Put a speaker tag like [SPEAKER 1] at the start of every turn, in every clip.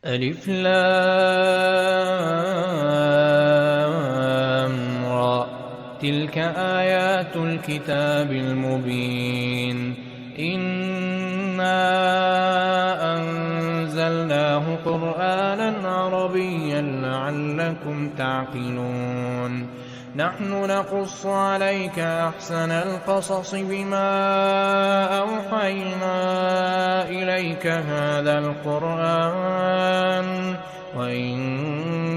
[SPEAKER 1] ألف لام را. تلك آيات الكتاب المبين. إنا أنزلناه قرآنا عربيا لعلكم تعقلون. نحن نقص عليك أحسن القصص بما أوحينا إليك هذا القرآن وإن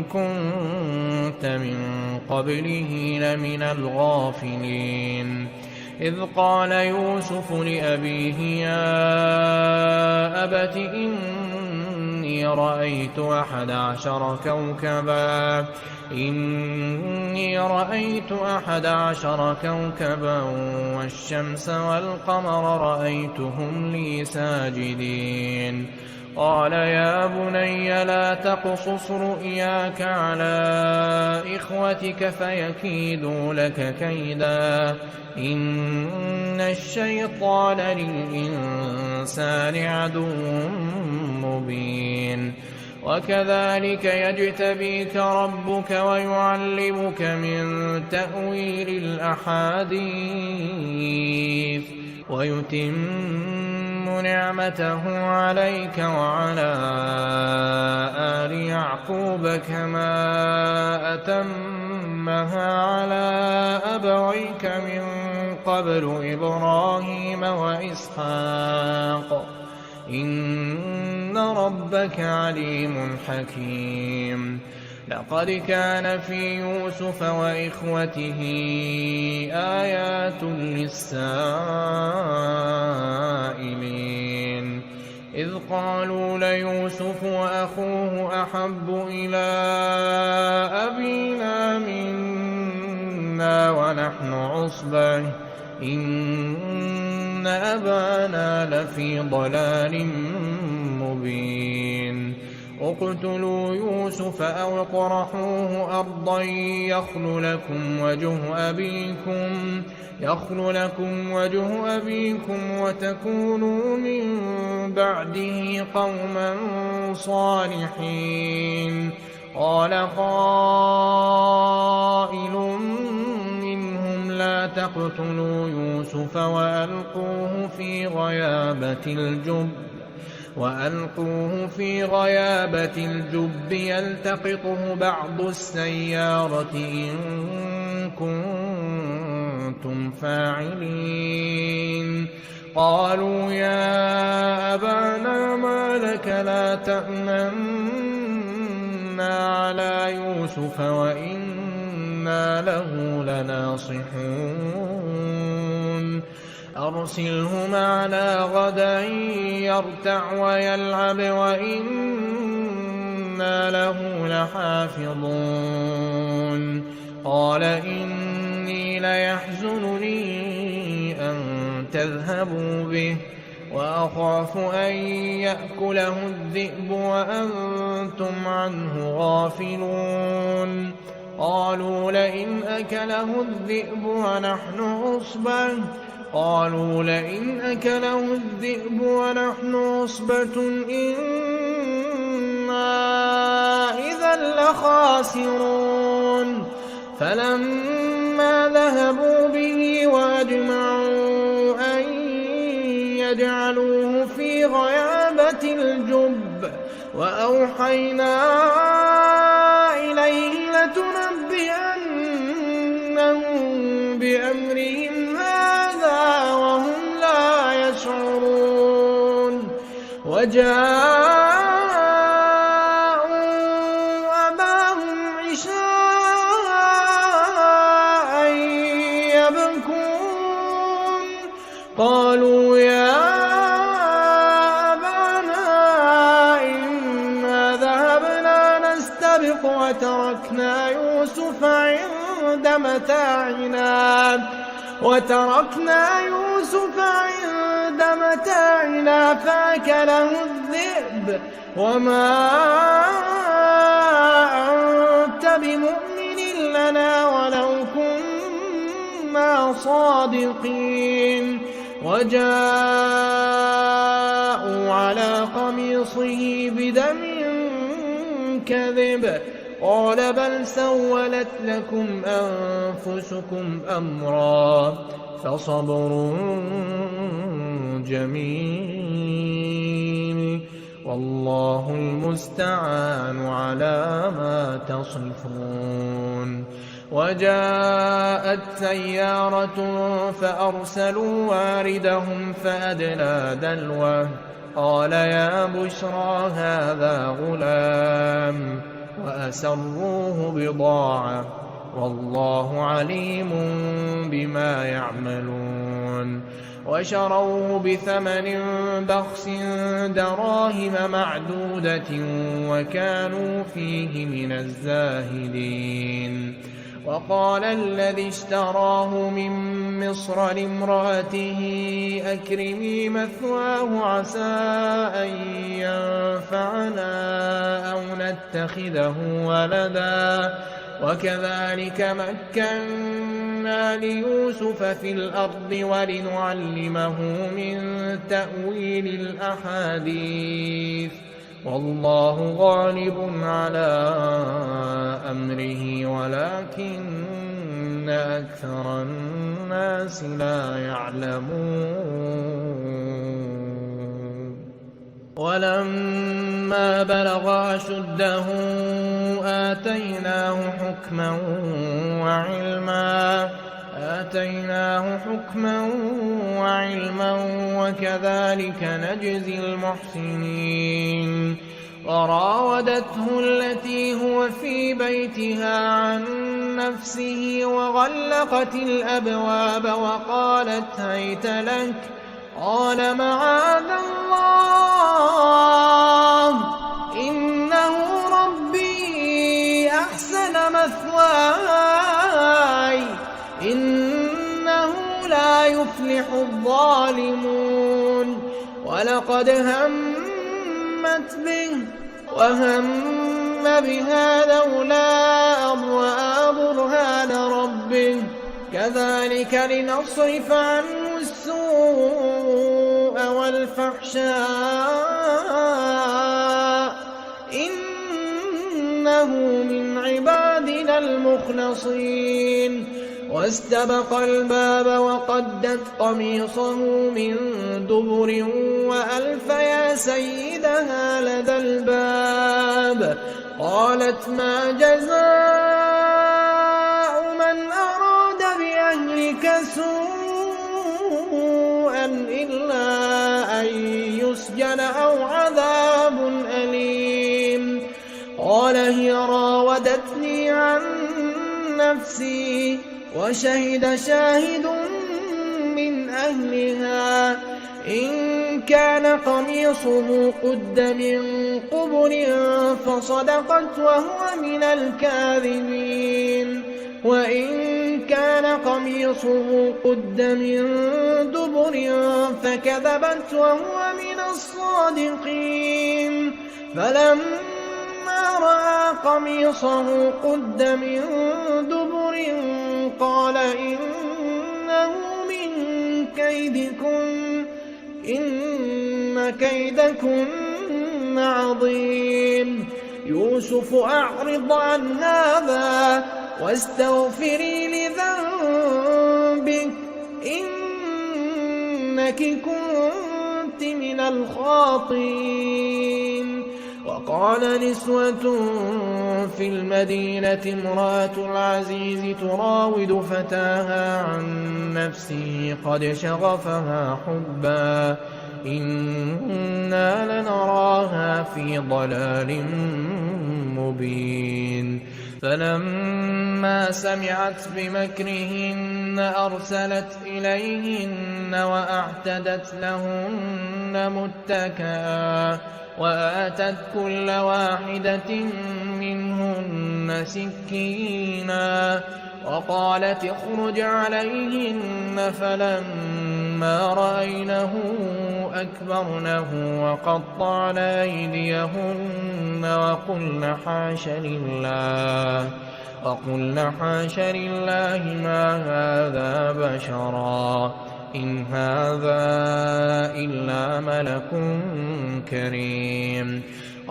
[SPEAKER 1] كنت من قبله لمن الغافلين. إذ قال يوسف لأبيه يا أبت إني رأيت 11 كوكبا والشمس والقمر رأيتهم لي ساجدين. قال يا بني لا تقصص رؤياك على إخوتك فيكيدوا لك كيدا إن الشيطان للإنسان عدو مبين. وكذلك يجتبيك ربك ويعلمك من تأويل الأحاديث ويتم نعمته عليك وعلى آل يعقوب كما أتمها على أبويك من قبل إبراهيم وإسحاق إن ربك عليم حكيم. لقد كان في يوسف وإخوته آيات للسائلين. إذ قالوا ليوسف وأخوه أحب إلى أبينا منا ونحن عصبة إن أبانا لفي ضلال مبين. اقتلوا يوسف أو اطرحوه أرضا يخل لكم وجه أبيكم وتكونوا من بعده قوما صالحين. قال قائل منهم لا تقتلوا يوسف وألقوه في غيابة الجب يلتقطه بعض السيارة إن كنتم فاعلين. قالوا يا أبانا ما لك لا تأمنا على يوسف وإنا له لناصحون. أرسله معنا غدا يرتع ويلعب وإنا له لحافظون. قال إني ليحزنني أن تذهبوا به وأخاف أن يأكله الذئب وأنتم عنه غافلون. قالوا لئن أكله الذئب ونحن عصبة إنا إذا لخاسرون. فلما ذهبوا به وأجمعوا أن يجعلوه في غيابة الجب وأوحينا إليه لتنبئنهم بأمرهم هذا وهم لا يشعرون. وجاءوا أباهم عشاء يبكون. قالوا يا أبانا إنا ذهبنا نستبق وتركنا يوسف عند متاعنا فأكله الذئب وما أنت بمؤمن لنا ولو كنا صادقين. وجاءوا على قميصه بدم الكذب قال بل سولت لكم أنفسكم أمرا فصبر جميل والله المستعان على ما تصفون. وجاءت سيارة فأرسلوا واردهم فأدلى دلوه قال يا بشرى هذا غلام وأسروه بضاعة والله عليم بما يعملون. وشروه بثمن بخس دراهم معدودة وكانوا فيه من الزاهدين. وقال الذي اشتراه من مصر لامرأته أكرمي مثواه عسى أن ينفعنا أو نتخذه ولدا وكذلك مكنا ليوسف في الأرض ولنعلمه من تأويل الأحاديث والله غالب على أمره ولكن أكثر الناس لا يعلمون. ولما بلغ أشده آتيناه حكما وعلما وكذلك نجزي المحسنين. وراودته التي هو في بيتها عن نفسه وغلقت الأبواب وقالت هيت لك قال معاذ الله إنه ربي أحسن مثواي إنه لا يفلح الظالمون. ولقد همت به وهم بها لولا أن رأى برهان ربه كذلك لنصرف عنه السوء والفحشاء إنه من عبادنا المخلصين. واستبق الباب وقدت قميصه من دبر وألف يا سيدها لدى الباب قالت ما جزاء من أراد بأهلك سوءا إلا أن يسجن أو عذاب أليم. قال هي راودتني عن نفسي وشهد شاهد من أهلها إن كان قميصه قد من قبل فصدقت وهو من الكاذبين وإن كان قميصه قد من دبر فكذبت وهو من الصادقين. فلما رأى قميصه قد من دبر قال إنه من كيدكن إن كيدكن عظيم. يوسف أعرض عن هذا واستغفري لذنبك إنك كنت من الخاطئين. وقال نسوة في المدينة امرأة العزيز تراود فتاها عن نفسه قد شغفها حبا إنا لنراها في ضلال مبين. فلما سمعت بمكرهن أرسلت إليهن وأعتدت لهن متكئا وآتت كل واحدة منهن سكينا وقالت اخرج عليهن. فلما رأينه أكبرنه وقطعن أيديهن وقلن حاش لله ما هذا بشرا إن هذا إلا ملك كريم.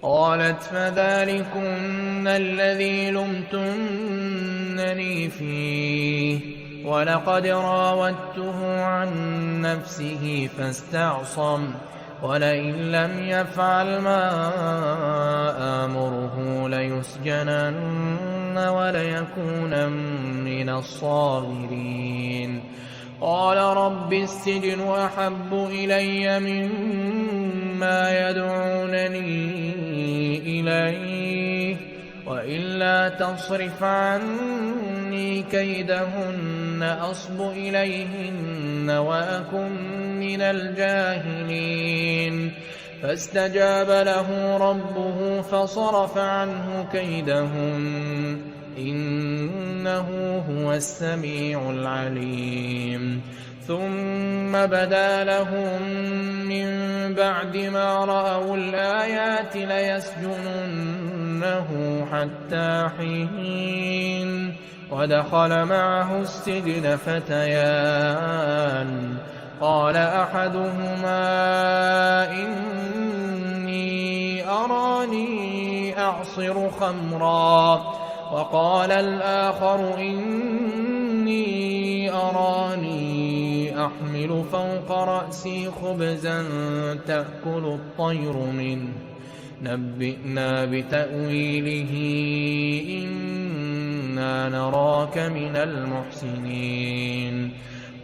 [SPEAKER 1] قالت فذلكن الذي لمتنني فيه ولقد راودته عن نفسه فاستعصم ولئن لم يفعل ما آمره ليسجنن وليكونن من الصاغرين. قال رب السجن أحب إلي مما يدعونني إليه وإلا تصرف عني كيدهن أصب إليهن وأكن من الجاهلين. فاستجاب له ربه فصرف عنه كيدهن إنه هو السميع العليم. ثم بدا لهم من بعد ما رأوا الآيات ليسجننه حتى حين. ودخل معه السجن فتيان قال أحدهما إني أراني أعصر خمرا وقال الآخر إني أراني أحمل فوق رأسي خبزا تأكل الطير منه نبئنا بتأويله إنا نراك من المحسنين.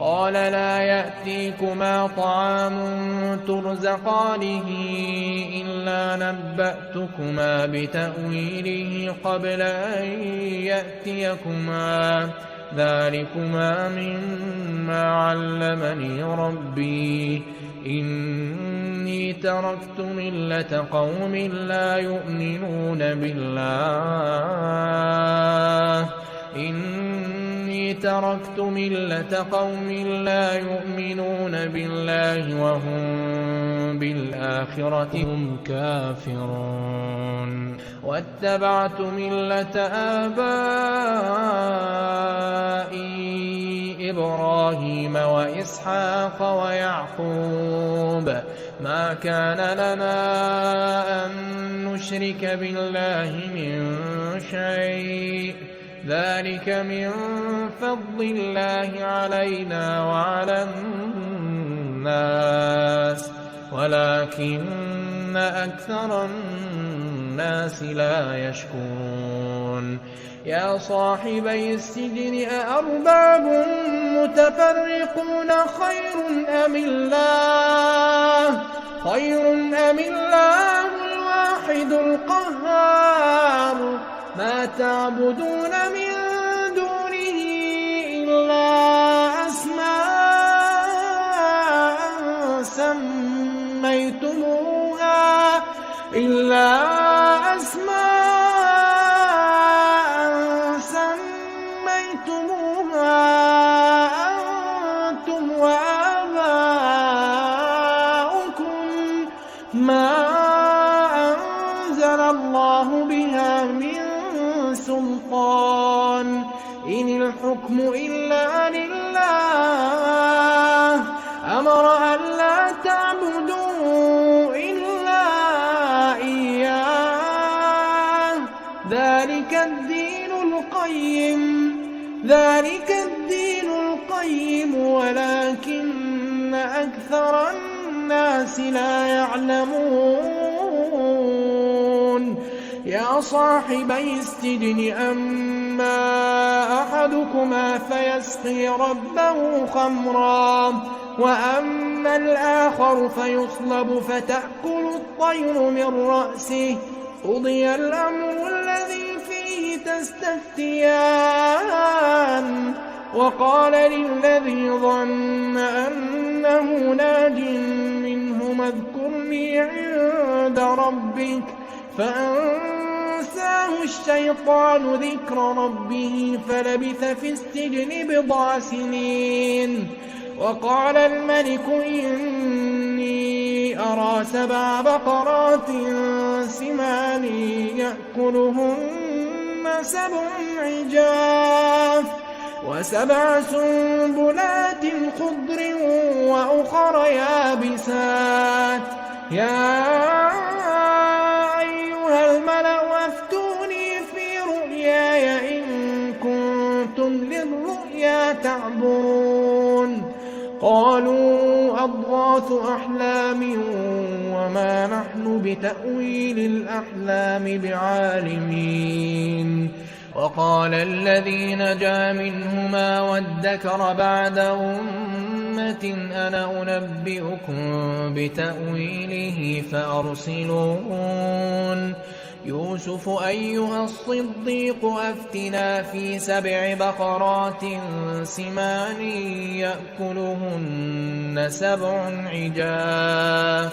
[SPEAKER 1] قال لا يأتيكما طعام ترزقانه إلا نبأتكما بتأويله قبل أن يأتيكما ذلكما مما علمني ربي إني تركت ملة قوم لا يؤمنون بالله تركت ملة قوم لا يؤمنون بالله وهم بالآخرة هم كافرون. واتبعت ملة آبائي إبراهيم وإسحاق ويعقوب ما كان لنا أن نشرك بالله من شيء ذلك من فضل الله علينا وعلى الناس ولكن أكثر الناس لا يشكرون. يا صاحبي السجن أأرباب متفرقون خير أم الله الواحد القهار ما تعبدون من دونه إلا أسماء سميتموها أنتم وآباؤكم ما أنزل الله بها من سلطان إن الحكم إلا لله أمر ألا تعبدوا إلا إياه ذلك الدين القيم ولكن أكثر الناس لا يعلمون. يا صاحبي السجن أما أحدكما فيسقي ربه خمرا وأما الآخر فيصلب فتأكل الطير من رأسه قضي الأمر الذي فيه تستفتيان. وقال للذي ظن أنه ناج منهما اذكرني عند ربك فأنساه الشيطان ذكر ربه فلبث في السجن بضع سنين. وقال الملك إني أرى 7 بقرات سمان يأكلهن 7 عجاف و7 سنبلات خضر وأخر يابسات يا كنتم للرؤيا تعبرون قالوا أضغاث أحلام وما نحن بتأويل الأحلام بعالمين وقال الذي نجا منهما وادكر بعد أمة أنا أنبئكم بتأويله فأرسلون يوسف أيها الصديق أفتنا في 7 بقرات سمان يأكلهن 7 عجاف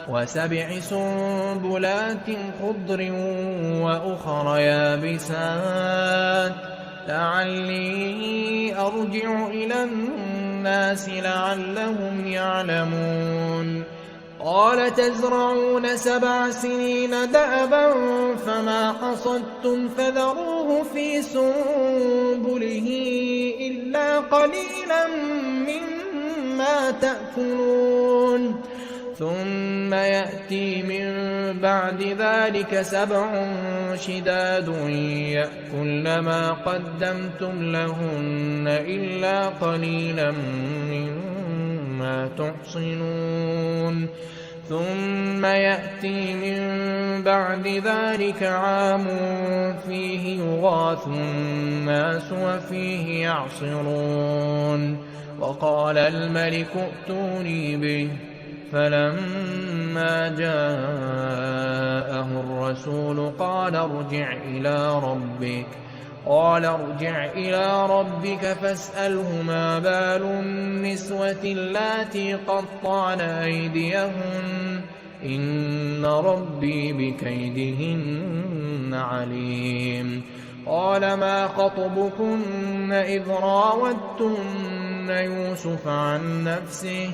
[SPEAKER 1] و7 سنبلات خضر وأخر يابسات لعلي أرجع إلى الناس لعلهم يعلمون قال تزرعون 7 سنين دأبا فما حصدتم فذروه في سنبله إلا قليلا مما تأكلون ثم يأتي من بعد ذلك 7 شداد يأكلن ما قدمتم لهن إلا قليلا مما تحصنون ثم يأتي من بعد ذلك عام فيه يغاث الناس وفيه يعصرون وقال الملك ائتوني به فلما جاءه الرسول قال ارجع إلى ربك فاسأله ما بال النسوة اللاتي قطعن أيديهن إن ربي بكيدهن عليم قال ما خطبكن إذ راوتن يوسف عن نفسه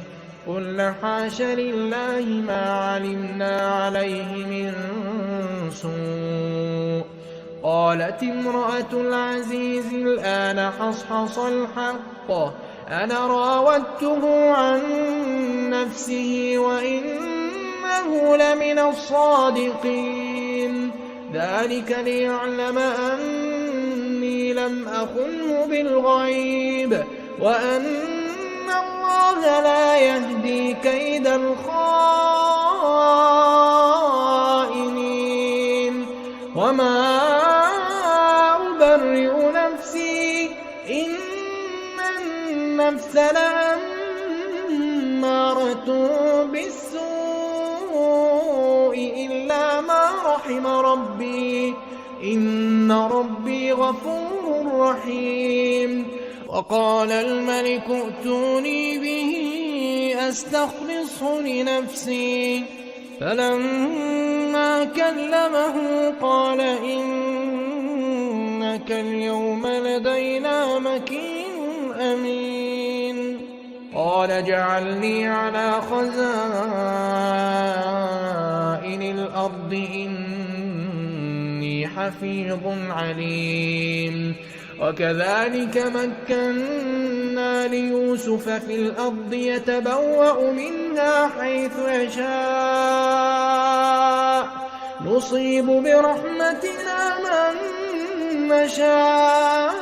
[SPEAKER 1] قلن حاش لله ما علمنا عليه من سوء قالت امرأة العزيز الآن حصحص الحق أنا راودته عن نفسه وإنه لمن الصادقين ذلك ليعلم أني لم أخنه بالغيب وأن الله لا يهدي كيد الخائنين وما أبرئ نفسي إن النفس لأمارة بالسوء إلا ما رحم ربي إن ربي غفور رحيم وقال الملك ائتوني به أستخلصه لنفسي فلما كلمه قال إنك اليوم لدينا مكين أمين قال اجعلني على خزائن الأرض إني حفيظ عليم وكذلك مكنا ليوسف في الأرض يتبوأ منها حيث يشاء نصيب برحمتنا من نشاء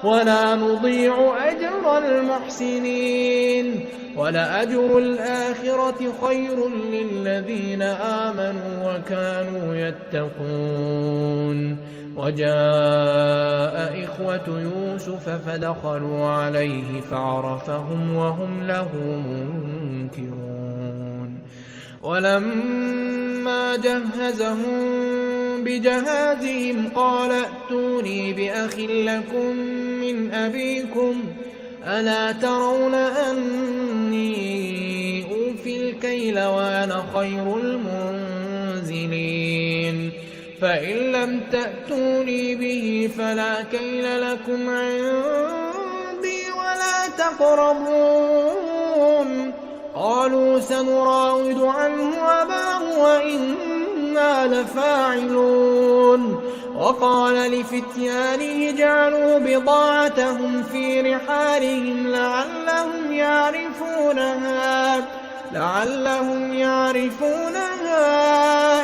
[SPEAKER 1] ولا نضيع أجر المحسنين ولأجر الآخرة خير للذين آمنوا وكانوا يتقون وجاء إخوة يوسف فدخلوا عليه فعرفهم وهم له منكرون ولما جهزهم بجهازهم قال ائتوني بأخ لكم من أبيكم ألا ترون أني أوفي الكيل وأنا خير المنزلين فإن لم تأتوني به فلا كيل لكم عندي ولا تقربون قالوا سنراود عنه أباه وإنا لفاعلون وقال لفتيانه اجعلوا بضاعتهم في رحالهم لعلهم يعرفونها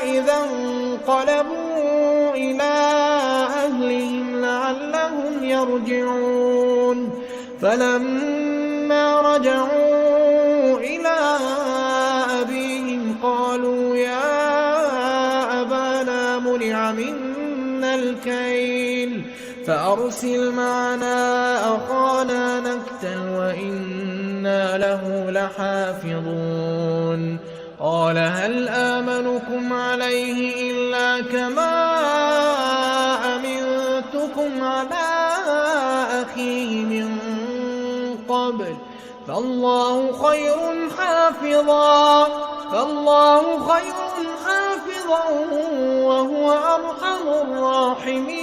[SPEAKER 1] إذا انقلبوا إلى أهلهم لعلهم يرجعون فلما رجعوا إلى أبيهم قالوا يا أبانا منع منا الكيل فأرسل معنا أخانا نكتل وإنا له لحافظون قال هل آمنكم عليه إلا كما أمنتكم على أخيه من قبل فالله خير حافظا وهو أرحم الراحمين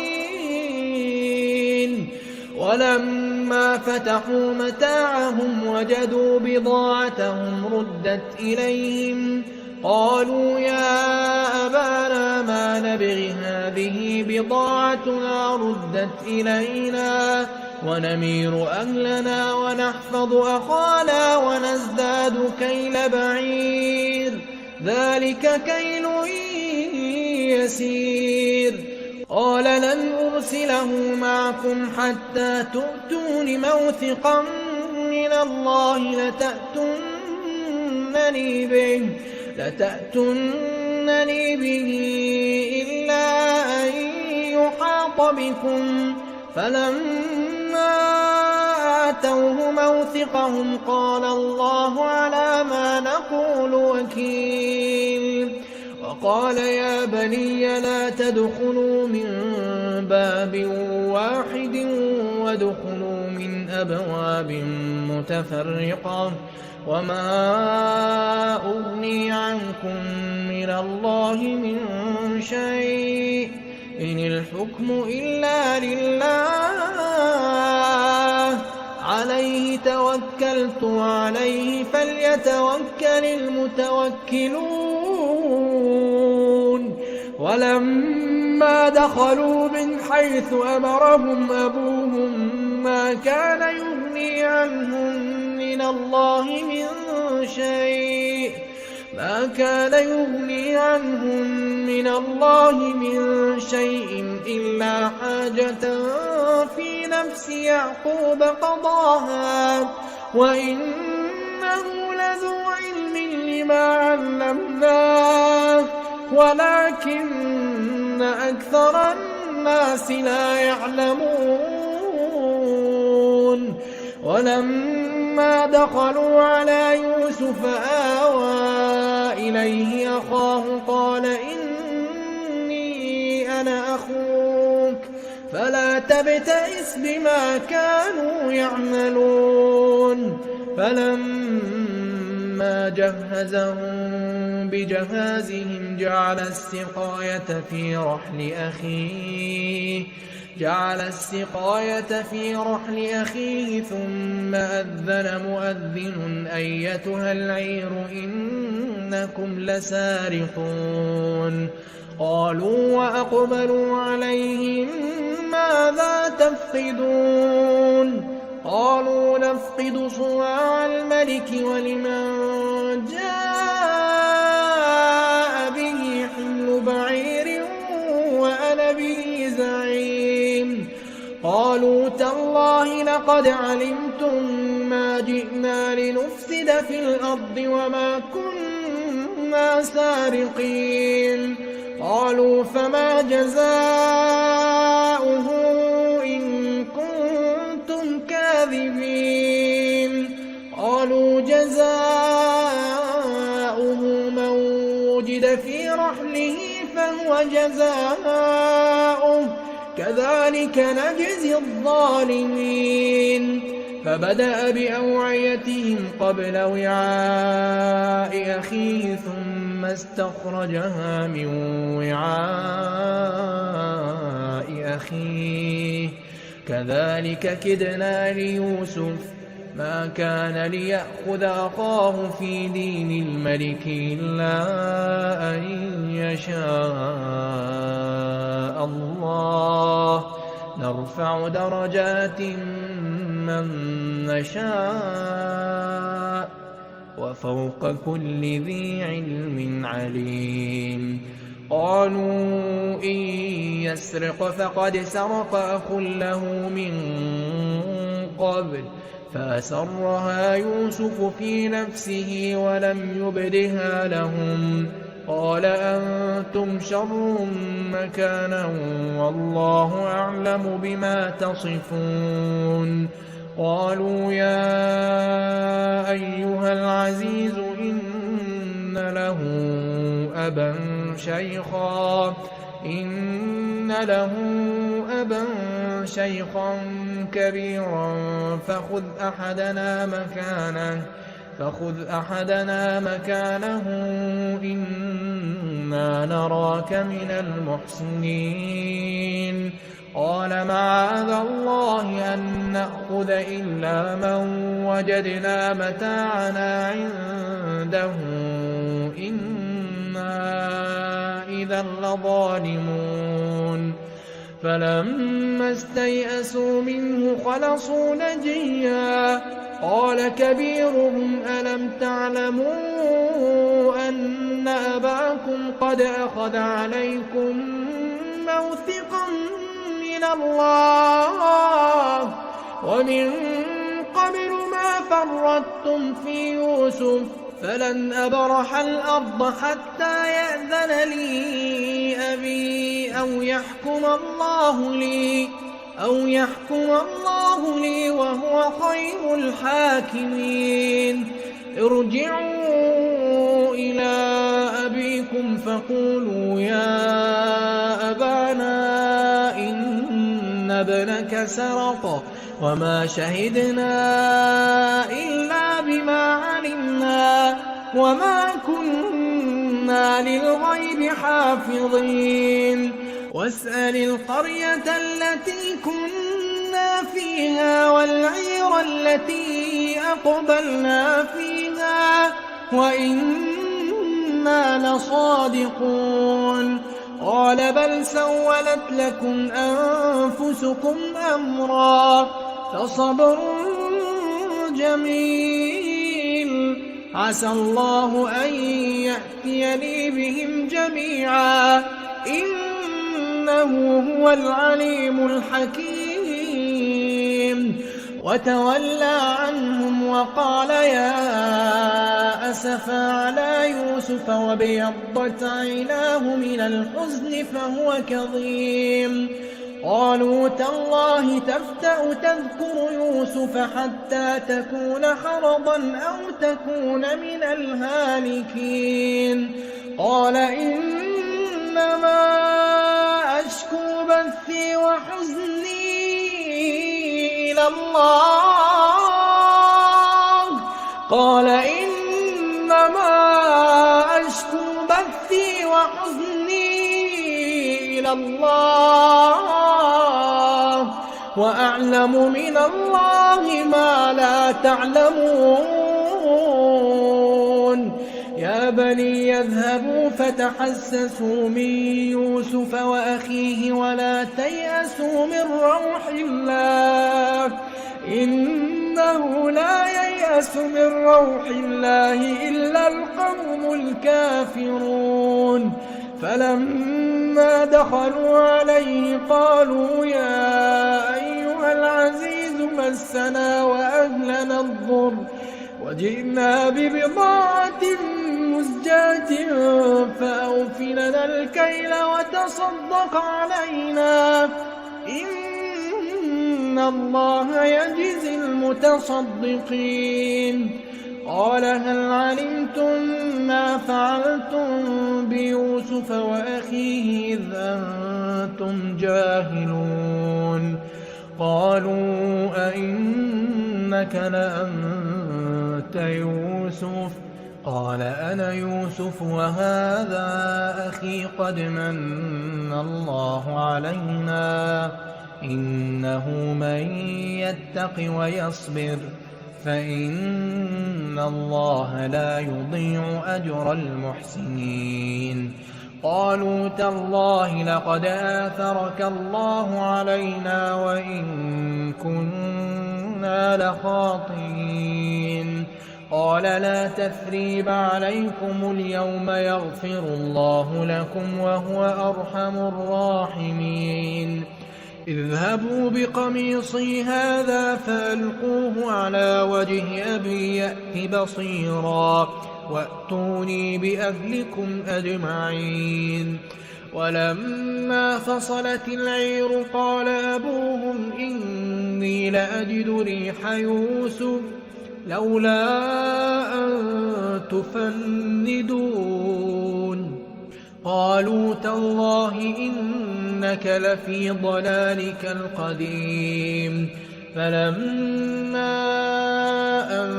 [SPEAKER 1] ولما فتحوا متاعهم وجدوا بضاعتهم ردت إليهم قالوا يا أبانا ما نبغي هذه بضاعتنا ردت إلينا ونمير أهلنا ونحفظ أخانا ونزداد كيل بعير ذلك كيل يسير قال لن أرسله معكم حتى تؤتون موثقا من الله لتأتونني به إلا أن يحاط بكم فلما آتوه موثقهم قال الله على ما نقول وكيل وقال يا بني لا تدخلوا من باب واحد وادخلوا من أبواب متفرقة وما أغني عنكم من الله من شيء إن الحكم إلا لله عليه توكلت وعليه فليتوكل المتوكلون ولما دخلوا من حيث أمرهم أبوهم ما كان يغني عنهم من الله من شيء إلا حاجة في نفس يعقوب قضاها وإنه لذو علم لما علمناه ولكن أكثر الناس لا يعلمون ولما دخلوا على يوسف آوى إليه أخاه قال إني أنا أخوك فلا تبتئس بما كانوا يعملون فلما جهزهم بجهازهم جعل السقاية في رحل أخيه ثم أذن مؤذن أيتها العير إنكم لسارقون قالوا وأقبلوا عليهم ماذا تفقدون قالوا نفقد صواع الملك ولمن جاء به حمل بعير وأنا به زعيم قالوا تالله لقد علمتم ما جئنا لنفسد في الأرض وما كنا سارقين قالوا فما جزاؤه إن كنتم كاذبين قالوا جزاؤه من وجد في رحله فهو جزاؤه كذلك نجزي الظالمين فبدأ بأوعيتهم قبل وعاء أخيه ثم استخرجها من وعاء أخيه كذلك كدنا ليوسف ما كان ليأخذ أخاه في دين الملك إلا أن يشاء الله نرفع درجات من نشاء وفوق كل ذي علم عليم قالوا إن يسرق فقد سرق أخ له من قبل فأسرها يوسف في نفسه ولم يبدها لهم قال أنتم شر مكانا والله أعلم بما تصفون قالوا يا أيها العزيز إن له أبا شيخا كبيرا فخذ أحدنا مكانه إنا نراك من المحسنين قال معاذ الله أن نأخذ إلا من وجدنا متاعنا عنده إنا إذا لظالمون فلما استيئسوا منه خلصوا نجيا قال كبيرهم ألم تعلموا أن أباكم قد أخذ عليكم موثقا من الله ومن قبل ما فرطتم في يوسف فلن أبرح الأرض حتى يأذن لي أبي أو يحكم الله لي وهو خير الحاكمين ارجعوا إلى أبيكم فقولوا يا أبانا إن ابنك سرق وما شهدنا إلا بما علمنا وما كنا للغيب حافظين واسأل القرية التي كنا فيها والعير التي أقبلنا فيها وإنا لصادقون قال بل سولت لكم أنفسكم أمرا فصبر جميل عسى الله أن يأتيني بهم جميعا إنه هو العليم الحكيم وتولى عنهم وقال يا أسفا على يوسف وابيضت عيناه من الحزن فهو كظيم قالوا تالله تفتأ تذكر يوسف حتى تكون حرضا أو تكون من الهالكين قال إنما أشكو بثي وحزني إلى الله قال إنما أشكو بثي وحزني إلى الله وأعلم من الله ما لا تعلمون يا بني يذهبوا فتحسسوا من يوسف وأخيه ولا تيأسوا من روح الله إنه لا ييأس من روح الله إلا القوم الكافرون فلما دخلوا عليه قالوا يا أيها العزيز مسنا وأهلنا الضر وجئنا ببضاعة مزجاة فأوف لنا الكيل وتصدق علينا إن الله يجزي المتصدقين قال هل علمتم ما فعلتم بيوسف وأخيه إذ أنتم جاهلون قالوا أئنك لأنت يوسف قال أنا يوسف وهذا أخي قد من الله علينا إنه من يتق ويصبر فإن الله لا يضيع أجر المحسنين قالوا تالله لقد آثرك الله علينا وإن كنا لخاطئين قال لا تثريب عليكم اليوم يغفر الله لكم وهو أرحم الراحمين اذهبوا بقميصي هذا فألقوه على وجه أبي يأت بصيرا وأتوني بأهلكم أجمعين ولما فصلت العير قال أبوهم إني لأجد ريح يوسف لولا أن تفندون قالوا تالله إنك لفي ضلالك القديم فلما أن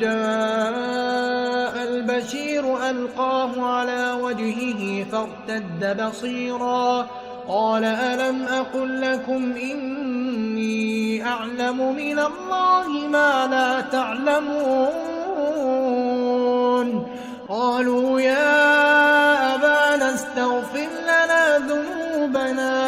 [SPEAKER 1] جاء البشير ألقاه على وجهه فارتد بصيرا قال ألم أقل لكم إني أعلم من الله ما لا تعلمون قالوا يا أبانا استغفر لنا ذنوبنا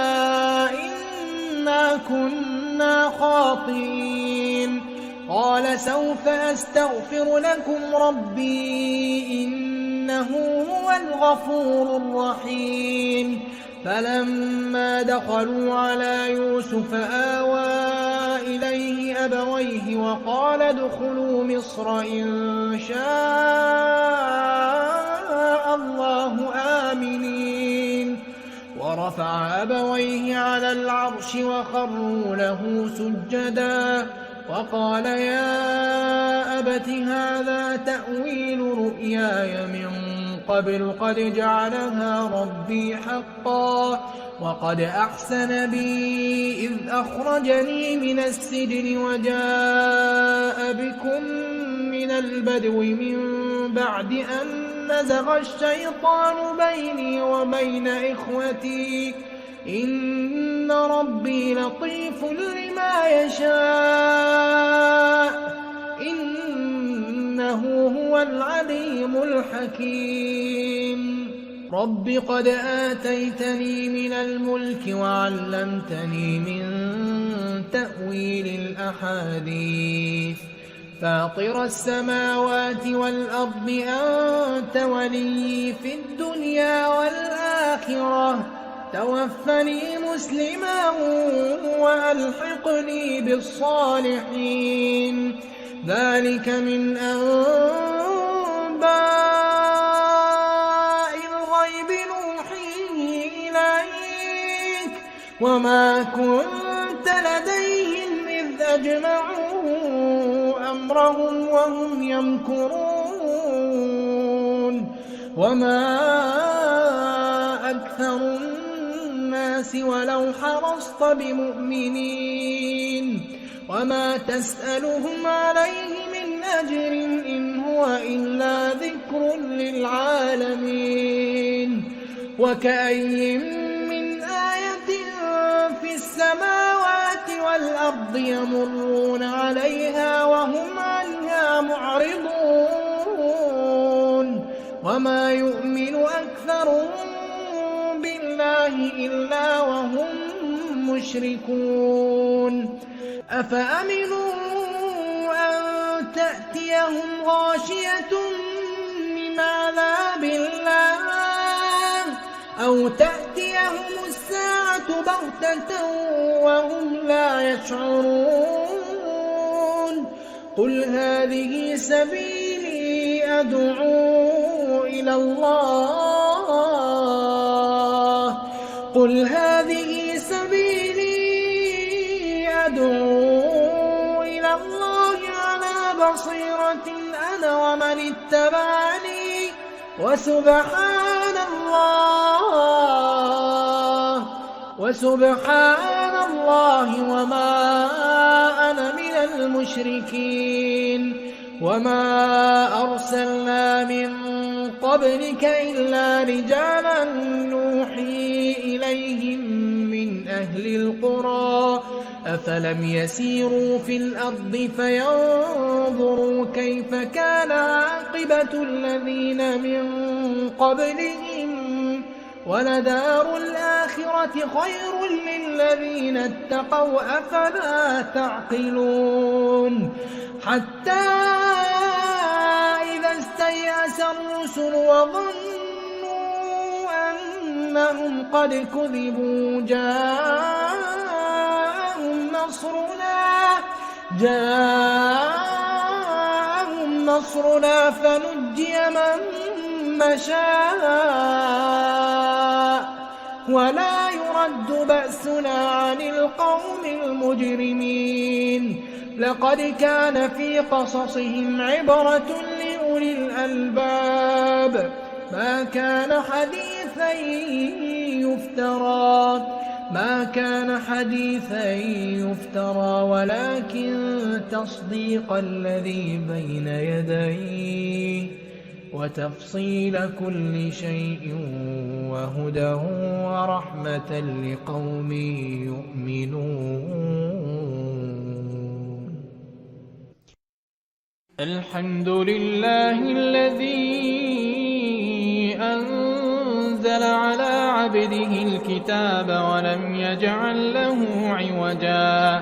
[SPEAKER 1] إنا كنا خاطئين قال سوف أستغفر لكم ربي إنه هو الغفور الرحيم فلما دخلوا على يوسف آوى إليه أبويه وقال ادخلوا مصر إن شاء الله آمنين ورفع أبويه على العرش وخروا له سجدا وقال يا أبت هذا تأويل رؤياي من قبل قد جعلها ربي حقا وقد أحسن بي إذ أخرجني من السجن وجاء بكم من البدو من بعد أن نزغ الشيطان بيني وبين إخوتي إن ربي لطيف لما يشاء إنه هو العليم الحكيم رب قد آتيتني من الملك وعلمتني من تأويل الأحاديث فاطر السماوات والأرض أنت ولي في الدنيا والآخرة توفني مسلما وألحقني بالصالحين ذلك من أنباء الغيب نوحيه إليك وما كنت لديهم إذ أجمعوا أمرهم وهم يمكرون وما أكثر الناس ولو حرصت بمؤمنين وما تسألهم عليه من أجر إن هو إلا ذكر للعالمين وكأي من آية في السماوات والأرض يمرون عليها وهم عنها معرضون وما يؤمن أكثرهم بالله إلا وهم مشركون أفأمنوا أن تأتيهم غاشية من عذاب الله أو تأتيهم الساعة بغتة وهم لا يشعرون قل هذه سبيلي أدعو إلى الله قل هذه سبيلي أدعو إلى الله على بصيرة أنا ومن اتبعني وسبحان الله وما أنا من المشركين وما أرسلنا من قبلك إلا رجالا نوحي إليهم من أهل القرى أفلم يسيروا في الأرض فينظروا كيف كان عاقبة الذين من قبلهم ولدار الآخرة خير للذين اتقوا أفلا تعقلون حتى عبس الرسل وظنوا أنهم قد كذبوا جاءهم نصرنا فنجي من نشاء ولا يرد بأسنا عن القوم المجرمين. لقد كان في قصصهم عبرة لأولي الألباب ما كان حديثا يفترى ولكن تصديق الذي بين يديه وتفصيل كل شيء وهدى ورحمة لقوم يؤمنون. الحمد لله الذي أنزل على عبده الكتاب ولم يجعل له عوجا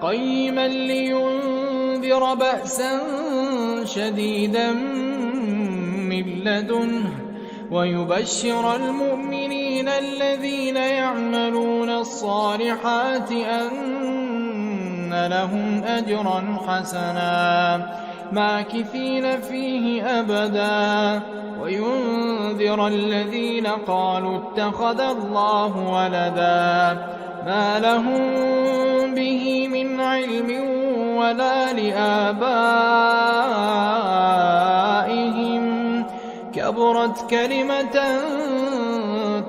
[SPEAKER 1] قيما لينذر بأسا شديدا من لدنه ويبشر المؤمنين الذين يعملون الصالحات أن لهم أجرا حسنا ماكثين فيه أبدا وينذر الذين قالوا اتخذ الله ولدا ما لهم به من علم ولا لآبائهم كبرت كلمة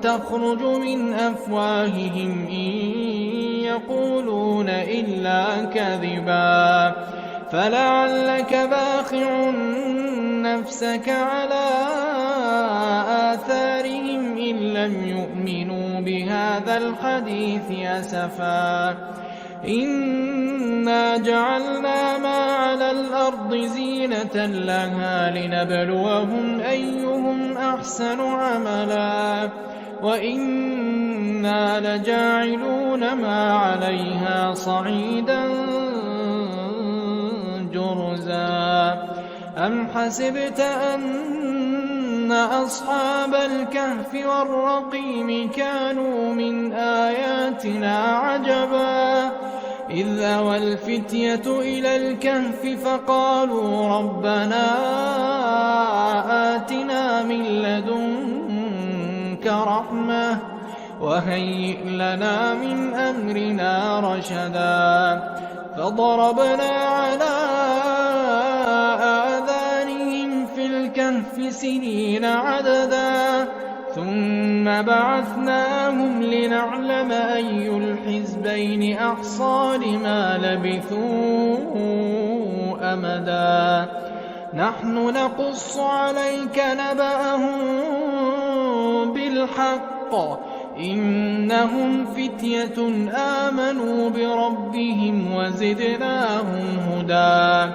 [SPEAKER 1] تخرج من أفواههم إن يقولون إلا كذبا فلعلك باخع نفسك على آثارهم إن لم يؤمنوا بهذا الحديث أسفا إنا جعلنا ما على الأرض زينة لها لنبلوهم أيهم أحسن عملا وإنا لجاعلون ما عليها صعيدا جرزا أم حسبت أن أصحاب الكهف والرقيم كانوا من آياتنا عجبا إذ أوى الفتية إلى الكهف فقالوا ربنا آتنا من لدنك رحمة وهيئ لنا من أمرنا رشدا فضربنا على آذانهم في الكهف سنين عددا ثم بعثناهم لنعلم أي الحزبين أحصى لما لبثوا أمدا نحن نقص عليك نبأهم بالحق إنهم فتية آمنوا بربهم وزدناهم هدى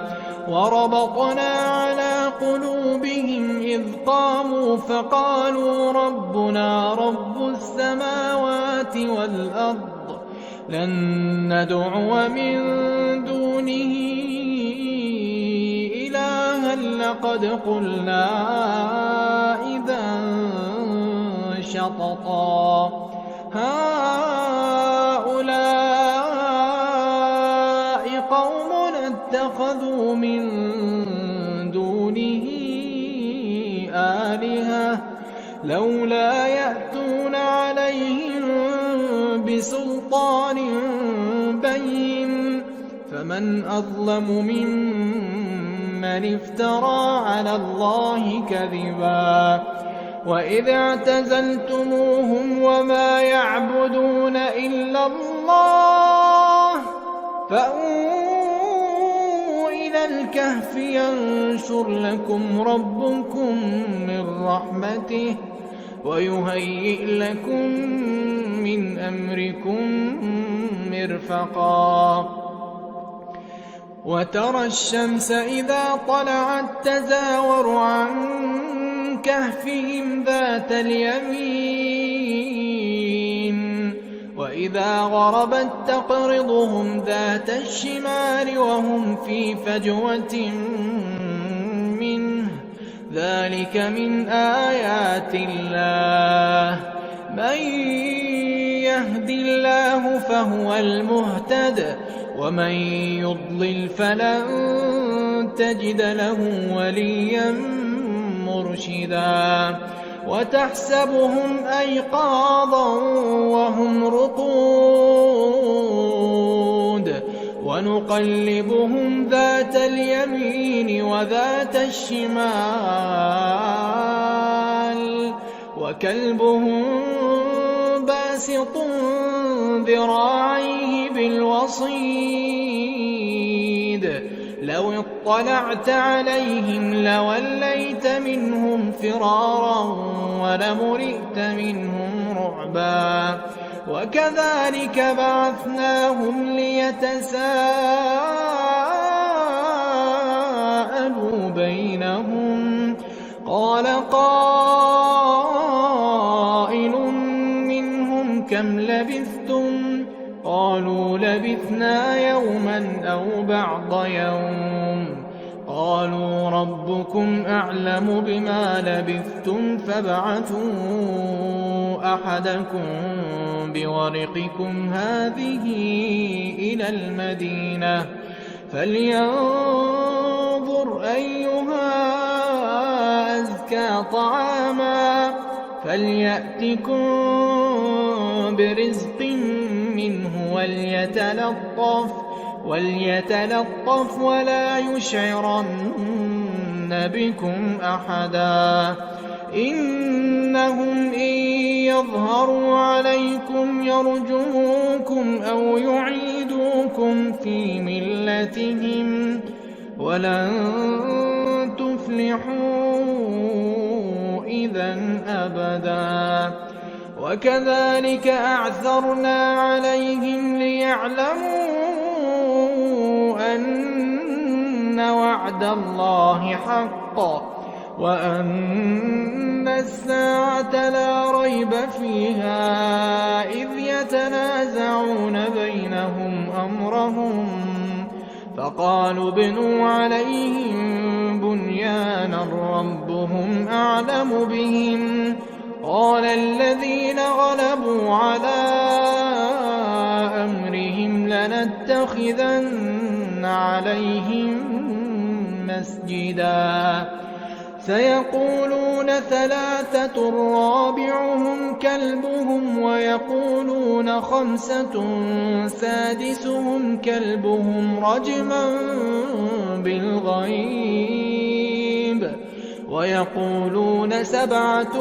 [SPEAKER 1] وربطنا على قلوبهم إذ قاموا فقالوا ربنا رب السماوات والأرض لن ندعو من دونه إلها لقد قلنا إذا شططا هؤلاء قوم اتخذوا من دونه آلهة لولا يأتون عليهم بسلطان بين فمن أظلم ممن افترى على الله كذبا وإذ اعتزلتموهم وما يعبدون إلا الله فأووا إلى الكهف ينشر لكم ربكم من رحمته ويهيئ لكم من أمركم مرفقا وترى الشمس إذا طلعت تزاور عن كهفهم ذات اليمين وإذا غربت تقرضهم ذات الشمال وهم في فجوة منه ذلك من آيات الله من يهد الله فهو المهتد ومن يضلل فلن تجد له وليا مرشدا وتحسبهم أيقاظا وهم رقود ونقلبهم ذات اليمين وذات الشمال وكلبهم باسط ذراعيه بالوصيد لو اطلعت عليهم لوليت منهم فرارا ولملئت منهم رعبا وكذلك بعثناهم ليتساءلوا بينهم قال قائل منهم كم لبثتم قالوا لبثنا يوما أو بعض يوم قالوا ربكم أعلم بما لبثتم فابعثوا أحدكم بورقكم هذه إلى المدينة فلينظر أيها أزكى طعاما فليأتكم برزق منه وليتلطف ولا يشعرن بكم أحدا إنهم إن يظهروا عليكم يرجموكم أو يعيدوكم في ملتهم ولن تفلحوا إذا أبدا وكذلك أعثرنا عليهم ليعلموا أن وعد الله حق وأن الساعة لا ريب فيها إذ يتنازعون بينهم أمرهم فقالوا ابنوا عليهم بنيانا ربهم أعلم بهم قال الذين غلبوا على أمرهم لنتخذن عليهم مسجدا سيقولون ثلاثة رابعهم كلبهم ويقولون خمسة سادسهم كلبهم رجما بالغيب ويقولون سبعة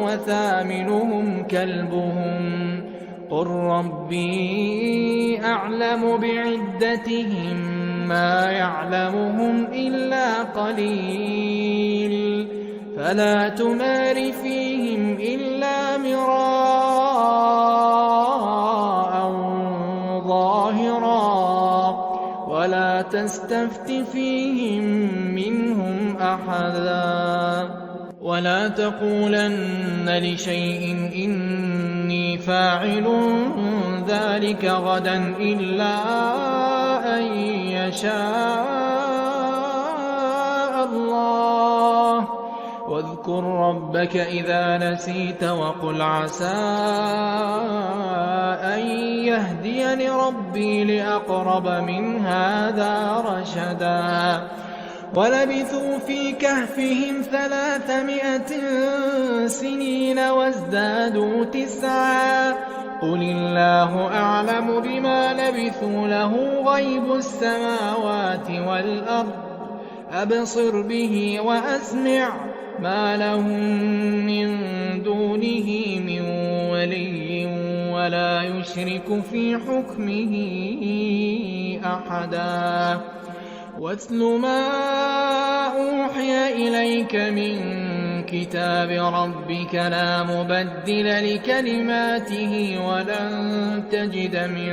[SPEAKER 1] وثامنهم كلبهم قل ربي أعلم بعدتهم ما يعلمهم إلا قليل فلا تمار فيهم إلا مراء ظاهرا ولا تستفت فيهم منهم أحدا ولا تقولن لشيء إني فاعل ذلك غدا إلا أن يشاء الله واذكر ربك إذا نسيت وقل عسى أن يهديني ربي لأقرب من هذا رشدا ولبثوا في كهفهم 300 سنين وازدادوا 9 قل الله أعلم بما لبثوا له غيب السماوات والأرض أبصر به وأسمع ما لهم من دونه من ولي ولا يشرك في حكمه أحدا واتل ما أوحي إليك من كتاب ربك لا مبدل لكلماته ولن تجد من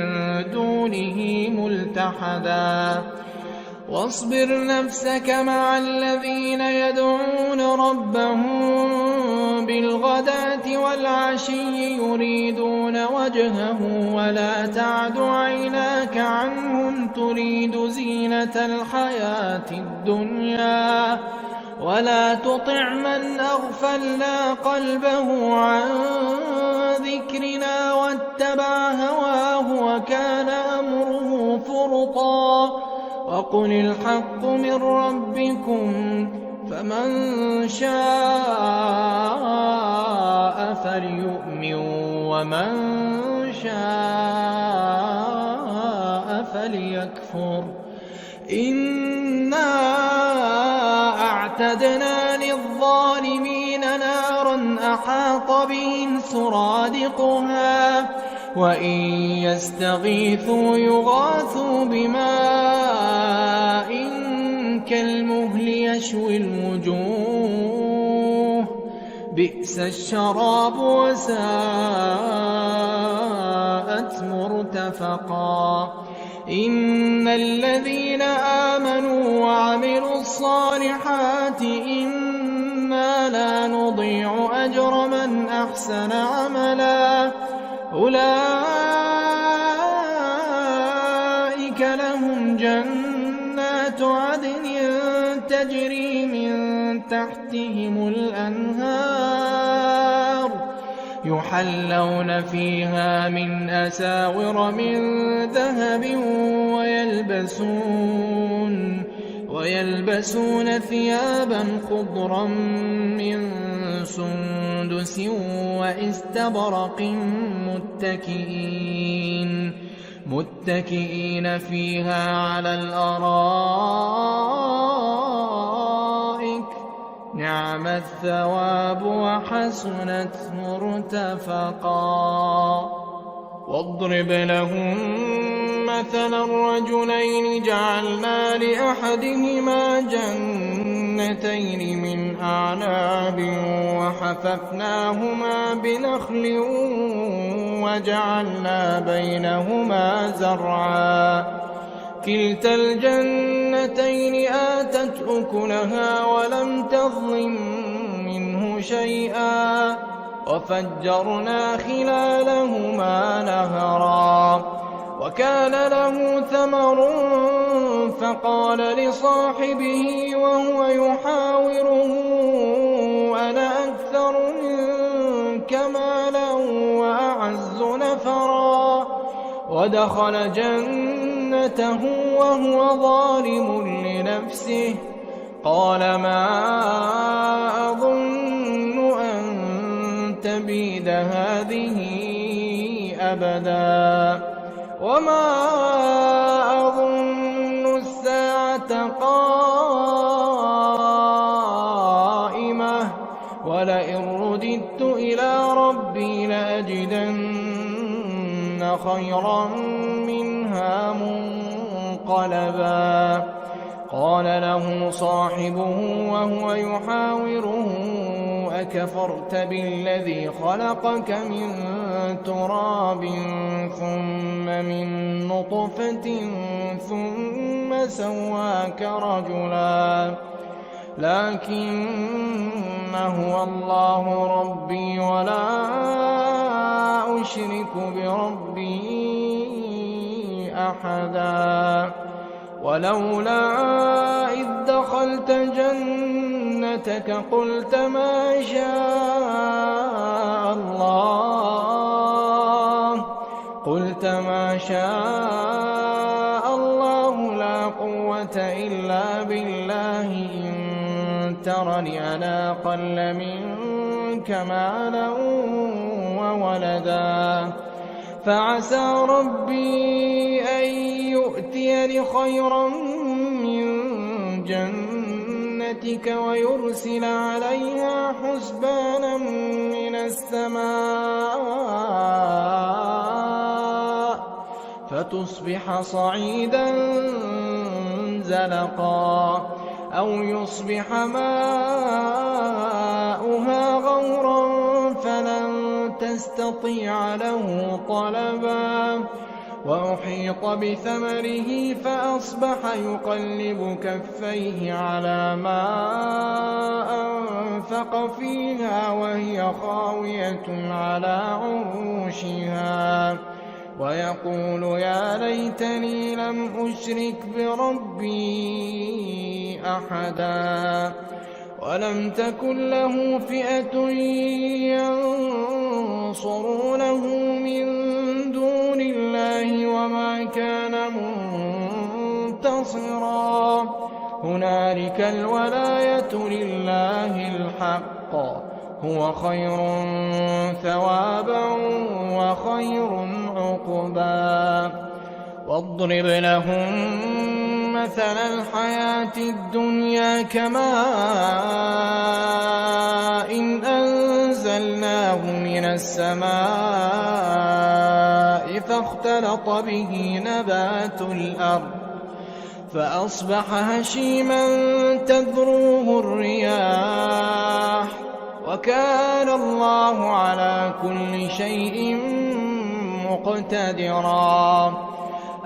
[SPEAKER 1] دونه ملتحدا واصبر نفسك مع الذين يدعون ربهم بالغداة والعشي يريدون وجهه ولا تعد عيناك عنهم تريد زينة الحياة الدنيا ولا تطع من أغفلنا قلبه عن ذكرنا واتبع هواه وكان أمره فرطا وقل الحق من ربكم فمن شاء فليؤمن ومن شاء فليكفر إنا أعتدنا للظالمين نارا أحاط بهم سرادقها وإن يستغيثوا يغاثوا بماء كالمهل يشوي الوجوه بئس الشراب وساءت مرتفقا إن الذين آمنوا وعملوا الصالحات إنا لا نضيع أجر من أحسن عملا أولئك لهم جنات عدن تجري من تحتهم الأنهار يحلون فيها من أساور من ذهب ويلبسون ثيابا خضرا من سندس وإستبرق متكئين فيها على الأرائك نعم الثواب وحسنت مرتفقا واضرب لهم مثلا الرجلين جعلنا لأحدهما جنتين من أعناب وحففناهما بنخل وجعلنا بينهما زرعا كلتا الجنتين آتت أكلها ولم تظلم منه شيئا وفجرنا خلالهما نهرا وكان له ثمر فقال لصاحبه وهو يحاوره أنا أكثر منك مالا وأعز نفرا ودخل جنته وهو ظالم لنفسه قال ما أظن أن تبيد هذه أبدا وما أظن الساعة قائمة ولئن رددت إلى ربي لأجدن خيرا منها منقلبا قال له صاحبه وهو يحاوره أكفرت بالذي خلقك من تراب ثم من نطفة ثم سواك رجلا لكن هو الله ربي ولا أشرك بربي أحدا ولولا إذ دخلت جنتك قلت ما شاء الله لا قوة إلا بالله إن ترني أنا أقل منك مالا وولدا فعسى ربي أن يؤتيني خيرا من جنتك ويرسل عليها حسبانا من السماء فتصبح صعيدا زلقا أو يصبح ماؤها غورا فلن تستطيع له طلبا وأحيط بثمره فأصبح يقلب كفيه على ما أنفق فيها وهي خاوية على عروشها ويقول يا ليتني لم أشرك بربي أحدا ولم تكن له فئة ينصرونه من دون الله وما كان منتصرا هنالك الولاية لله الحق هو خير ثوابا وخير عقبا واضرب لهم مثل الحياة الدنيا كماء إن أنزلناه من السماء فاختلط به نبات الأرض فأصبح هشيما تذروه الرياح وكان الله على كل شيء مقتدرا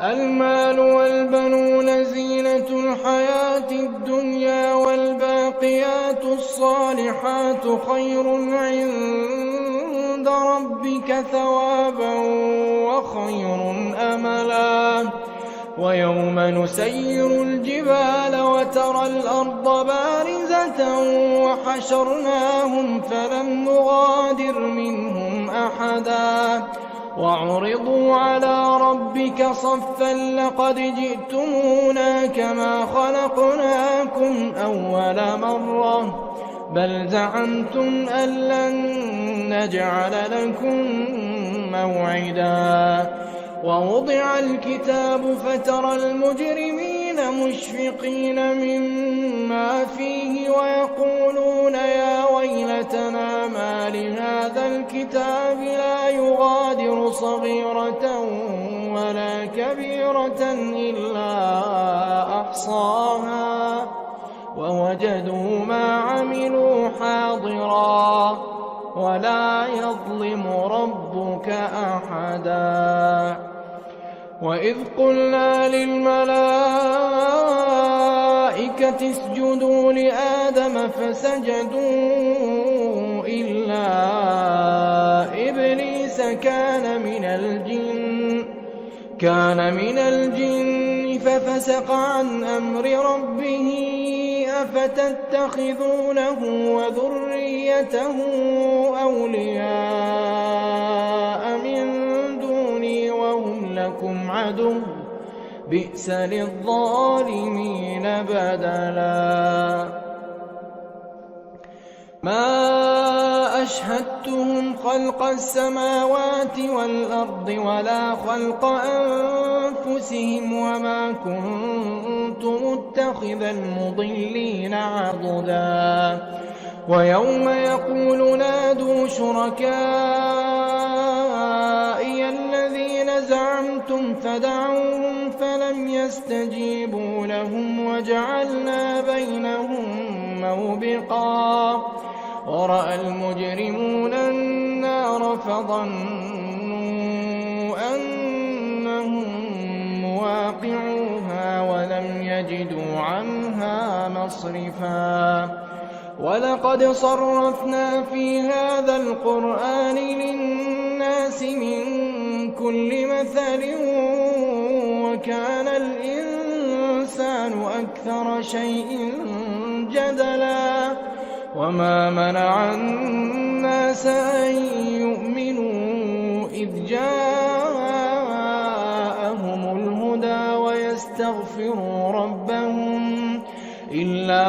[SPEAKER 1] المال والبنون زينة الحياة الدنيا والباقيات الصالحات خير عند ربك ثوابا وخير أملا ويوم نسير الجبال وترى الأرض بارزة وحشرناهم فلم نغادر منهم أحدا وعرضوا على ربك صفا لقد جئتمونا كما خلقناكم أول مرة بل زعمتم أن لن نجعل لكم موعدا ووضع الكتاب فترى المجرمين مشفقين مما فيه ويقولون يا ويلتنا ما لهذا الكتاب لا يغادر صغيرة ولا كبيرة إلا أحصاها ووجدوا ما عملوا حاضرا ولا يظلم ربك أحدا وإذ قلنا للملائكة اسجدوا لآدم فسجدوا إلا إبليس كان من الجن ففسق عن أمر ربه أفتتخذونه وذريته أولياء من دوني وهم لكم عدو بئس للظالمين بدلا ما أشهدتهم خلق السماوات والأرض ولا خلق أنفسهم وما كنت متخذ المضلين عضدا ويوم يقول نادوا شركائي الذين زعمتم فدعوهم فلم يستجيبوا لهم وجعلنا بينهم موبقا ورأى المجرمون النار فظنوا أنهم مواقعوها ولم يجدوا عنها مصرفا ولقد صرفنا في هذا القرآن للناس من كل مثل وكان الإنسان أكثر شيء جدلا وما منع الناس أن يؤمنوا إذ جاءهم الهدى ويستغفروا ربهم إلا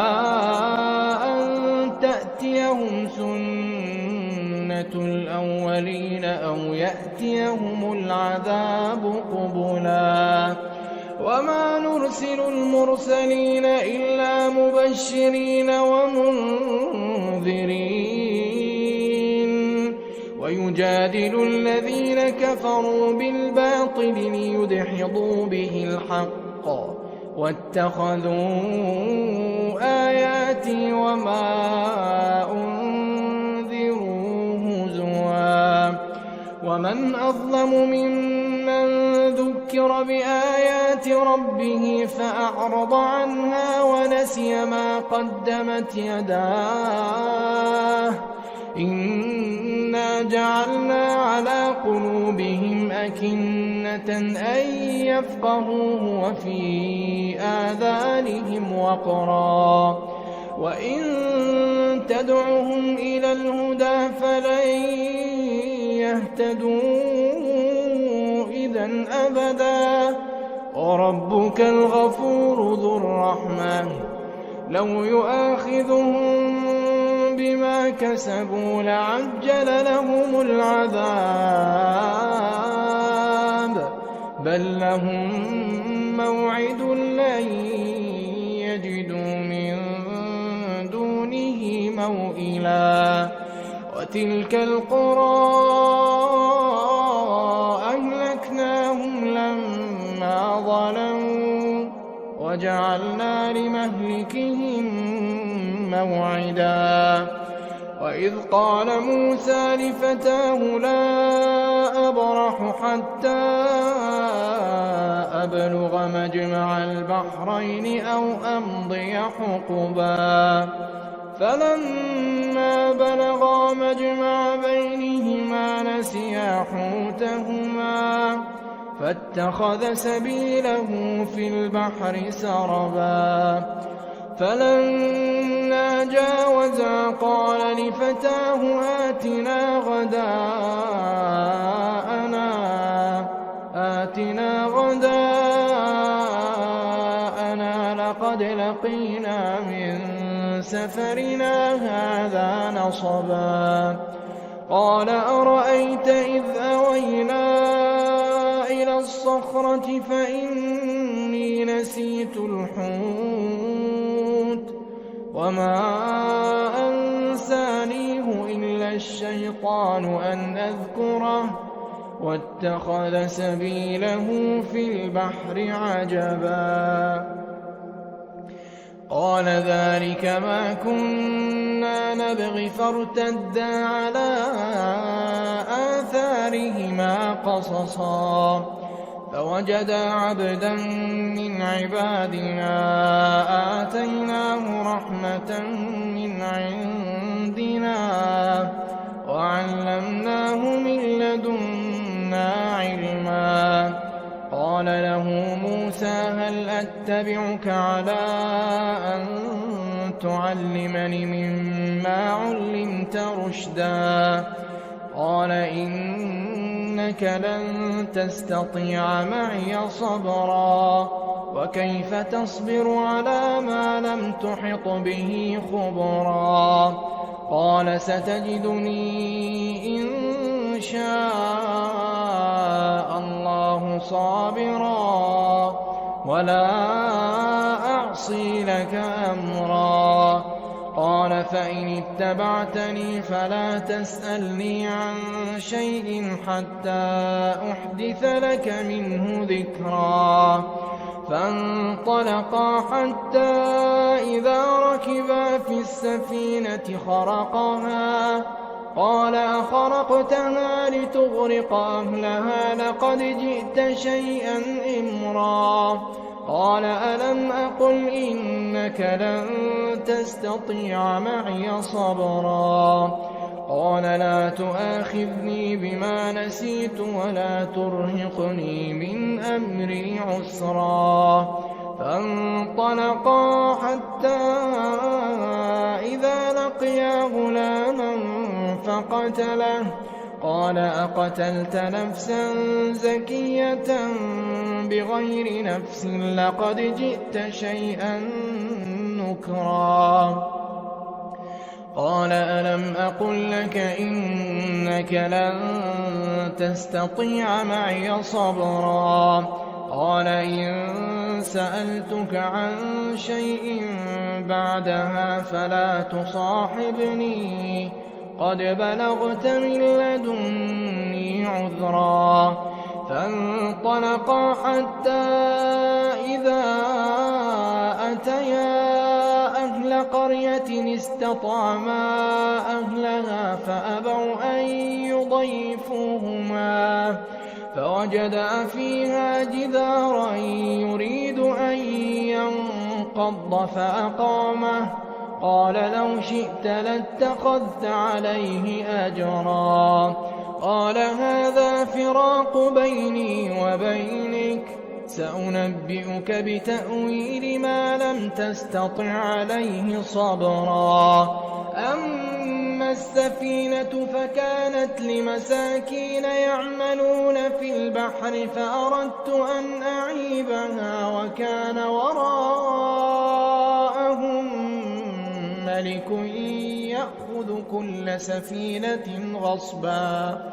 [SPEAKER 1] أن تأتيهم سنة الأولين أو يأتيهم العذاب قبلا وما نرسل المرسلين إلا مبشرين ومنذرين ويجادل الذين كفروا بالباطل ليدحضوا به الحق واتخذوا آياتي وما أنذروا هزوا ومن أظلم ممن ذكر بآيات ربه فأعرض عنها ونسي ما قدمت يداه إنا جعلنا على قلوبهم أكنة أن يفقهوه وفي آذانهم وقرا وإن تدعهم إلى الهدى فلن يهتدوا إذا أبدا وربك الغفور ذو الرحمة لو يؤاخذهم بما كسبوا لعجل لهم العذاب بل لهم موعد لن يجدوا من دونه موئلا وتلك القرى أهلكناهم لما ظلموا وجعلنا لمهلكهم موعدا وإذ قال موسى لفتاه لا أبرح حتى أبلغ مجمع البحرين أو أمضي حقبا فلما بلغا مجمع بينهما نسيا حوتهما فاتخذ سبيله في البحر سربا فلما جاوزا قال لفتاه آتنا غداءنا لقد لقينا من سفرنا هذا نصبا قال أرأيت إذ أوينا إلى الصخرة فإني نسيت الحوت وما أنسانيه إلا الشيطان أن أذكره واتخذ سبيله في البحر عجبا قال ذلك ما كنا نبغي فارتدا على آثارهما قصصا فوجدا عبدا من عبادنا آتيناه رحمة من عندنا وعلمناه من لدنا علما قال له موسى هل أتبعك على أن تعلمني مما علمت رشدا قال إنك لن تستطيع معي صبرا وكيف تصبر على ما لم تحط به خبرا قال ستجدني إن شاء الله صابرا ولا أعصي لك أمرا قال فإن اتبعتني فلا تسألني عن شيء حتى أحدث لك منه ذكرا فانطلقا حتى إذا ركبا في السفينة خرقها قال أخرقتها لتغرق أهلها لقد جئت شيئا إمرا قال ألم أقل إنك لن تستطيع معي صبرا قال لا تؤاخذني بما نسيت ولا ترهقني من أمري عسرا فانطلقا حتى إذا لقيا غلاما فقتله قال أقتلت نفسا زكية بغير نفس لقد جئت شيئا نكرا قال ألم أقل لك إنك لن تستطيع معي صبرا قال إن سألتك عن شيء بعدها فلا تصاحبني قد بلغت من لدني عذرا فانطلقا حتى إذا أتيا أهل قرية استطعما أهلها فأبوا أن يضيفوهما فوجدا فيها جدارا يريد أن ينقض فأقامه قال لو شئت لاتخذت عليه أجرا قال هذا فراق بيني وبينك سأنبئك بتأويل ما لم تستطع عليه صبرا. أما السفينة فكانت لمساكين يعملون في البحر فأردت أن أعيبها وكان وراءهم ملك يأخذ كل سفينة غصبا.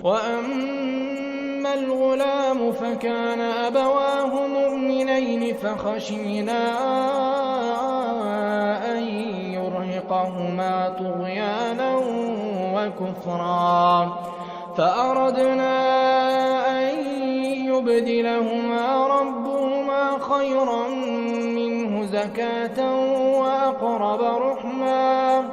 [SPEAKER 1] وأما الغلام فكان أبواه مؤمنين فخشينا أن يرهقهما طغيانا وكفرا فأردنا أن يبدلهما ربهما خيرا منه زكاة وأقرب رحما.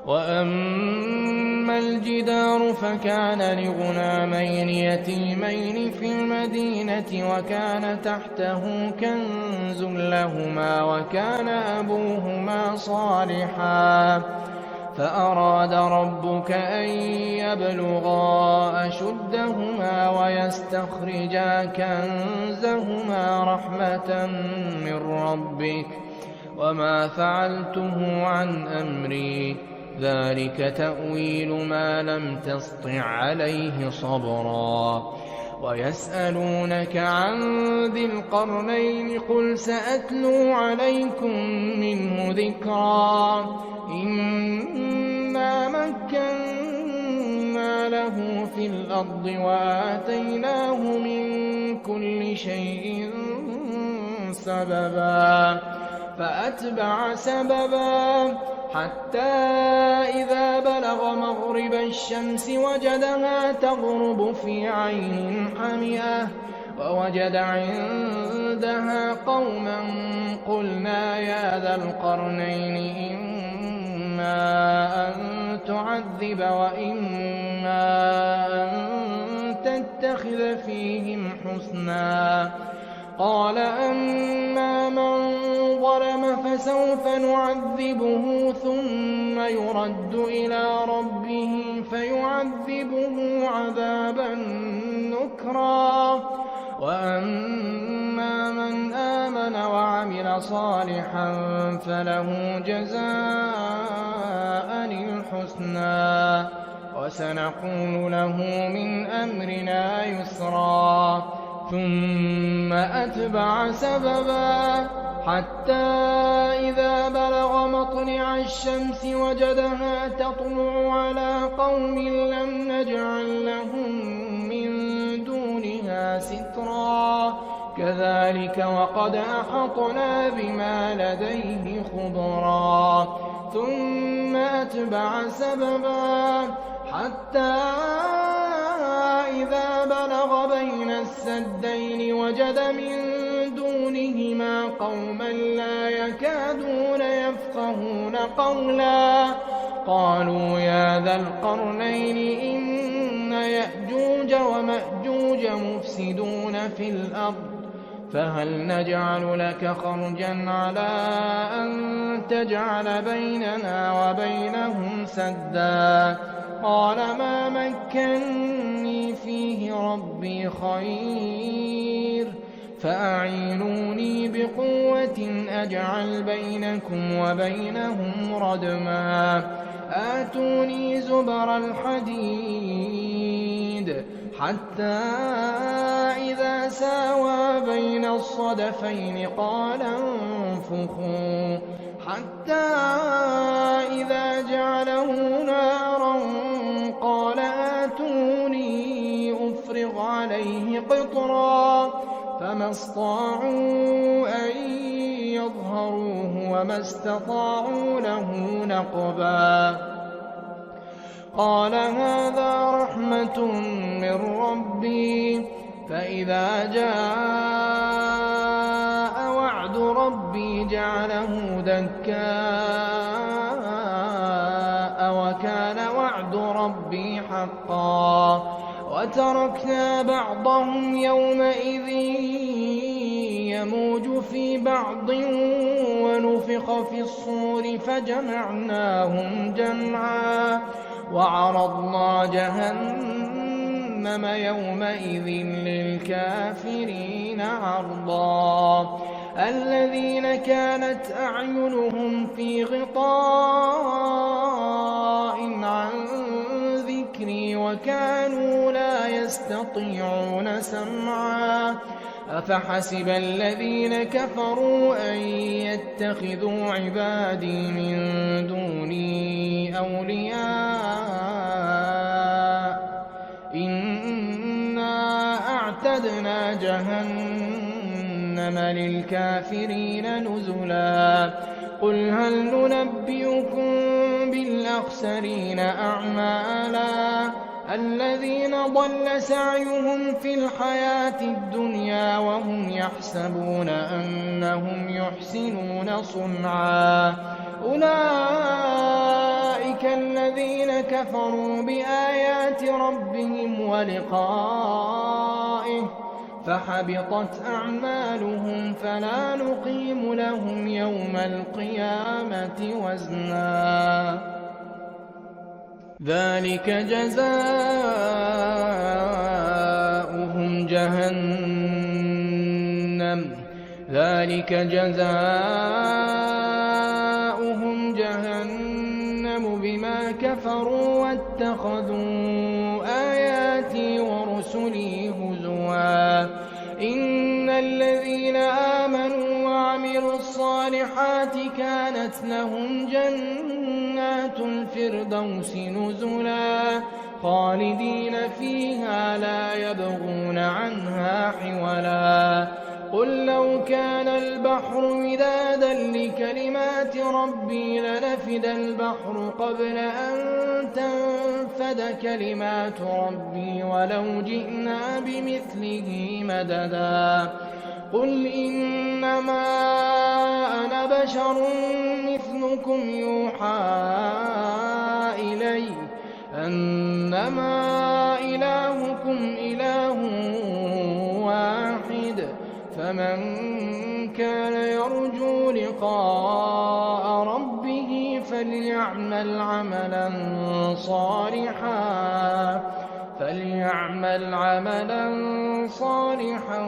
[SPEAKER 1] وأما الجدار فكان لغلامين يتيمين في المدينة وكان تحته كنز لهما وكان أبوهما صالحا فأراد ربك أن يبلغا أشدهما ويستخرجا كنزهما رحمة من ربك وما فعلته عن أمري ذلك تأويل ما لم تسطع عليه صبرا. ويسألونك عن ذي القرنين قل سأتلو عليكم منه ذكرا. إنا مكنا له في الأرض وآتيناه من كل شيء سببا فأتبع سببا حتى إذا بلغ مغرب الشمس وجدها تغرب في عين حمئة ووجد عندها قوما قلنا يا ذا القرنين إما أن تعذب وإما أن تتخذ فيهم حسنا. قال أما من ظلم فسوف نعذبه ثم يرد إلى ربه فيعذبه عذابا نكرا. وأما من آمن وعمل صالحا فله جزاء الحسنى وسنقول له من أمرنا يسرا. ثم أتبع سببا حتى إذا بلغ مطلع الشمس وجدها تطلع على قوم لم نجعل لهم من دونها سترا. كذلك وقد أحطنا بما لديه خبرا. ثم أتبع سببا حتى إذا بلغ بين السدين وجد من دونهما قوما لا يكادون يفقهون قولا. قالوا يا ذا القرنين إن يأجوج ومأجوج مفسدون في الأرض فهل نجعل لك خرجا على أن تجعل بيننا وبينهم سدا. قال ما مكني فيه ربي خير فأعينوني بقوة أجعل بينكم وبينهم ردما. آتوني زبر الحديد حتى إذا ساوى بين الصدفين قال انفخوا حتى إذا جعله نارا قال آتوني أفرغ عليه قطرا. فما استطاعوا أن يظهروه وما استطاعوا له نقبا. قال هذا رحمة من ربي فإذا جاء وعد ربي جعله دكاء وكان وعد ربي حقا. وتركنا بعضهم يومئذ يموج في بعض ونفخ في الصور فجمعناهم جمعا وعرضنا جهنم جهنم يومئذ للكافرين عرضا الذين كانت أعينهم في غطاء عن ذكري وكانوا لا يستطيعون سمعا أفحسب الذين كفروا أن يتخذوا عبادي من دوني أولياء إنا أعتدنا جهنم للكافرين نزلا قل هل ننبئكم بالأخسرين أعمالا الذين ضل سعيهم في الحياة الدنيا وهم يحسبون أنهم يحسنون صنعا أولئك الذين كفروا بآيات ربهم ولقائه فحبطت أعمالهم فلا نقيم لهم يوم القيامة وزنا ذلك جزاؤهم جهنم بما كفروا واتخذوا آياتي ورسلي هزوا إن الذين آمنوا وعملوا الصالحات كانت لهم جنات الفردوس نزلا خالدين فيها لا يبغون عنها حولا قل لو كان البحر مدادا لكلمات ربي لنفد البحر قبل أن تنفد كلمات ربي ولو جئنا بمثله مددا قل إنما أنا بشر مثلكم يوحى إلي أنما إلهكم إله واحد فمن كان يرجو لقاء ربه فليعمل عملا صالحا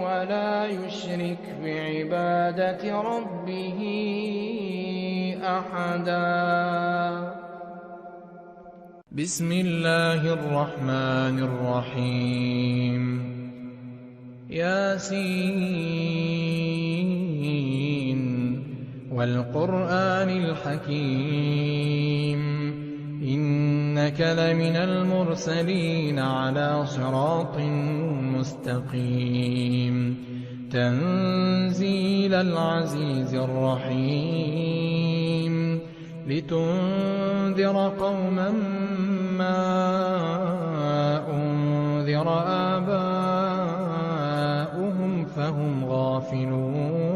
[SPEAKER 1] ولا يشرك بعبادة ربه أحدا بسم الله الرحمن الرحيم ياسين والقرآن الحكيم إنك لمن المرسلين على صراط مستقيم تنزيل العزيز الرحيم لتنذر قوما ما أنذر آباؤهم فهم غافلون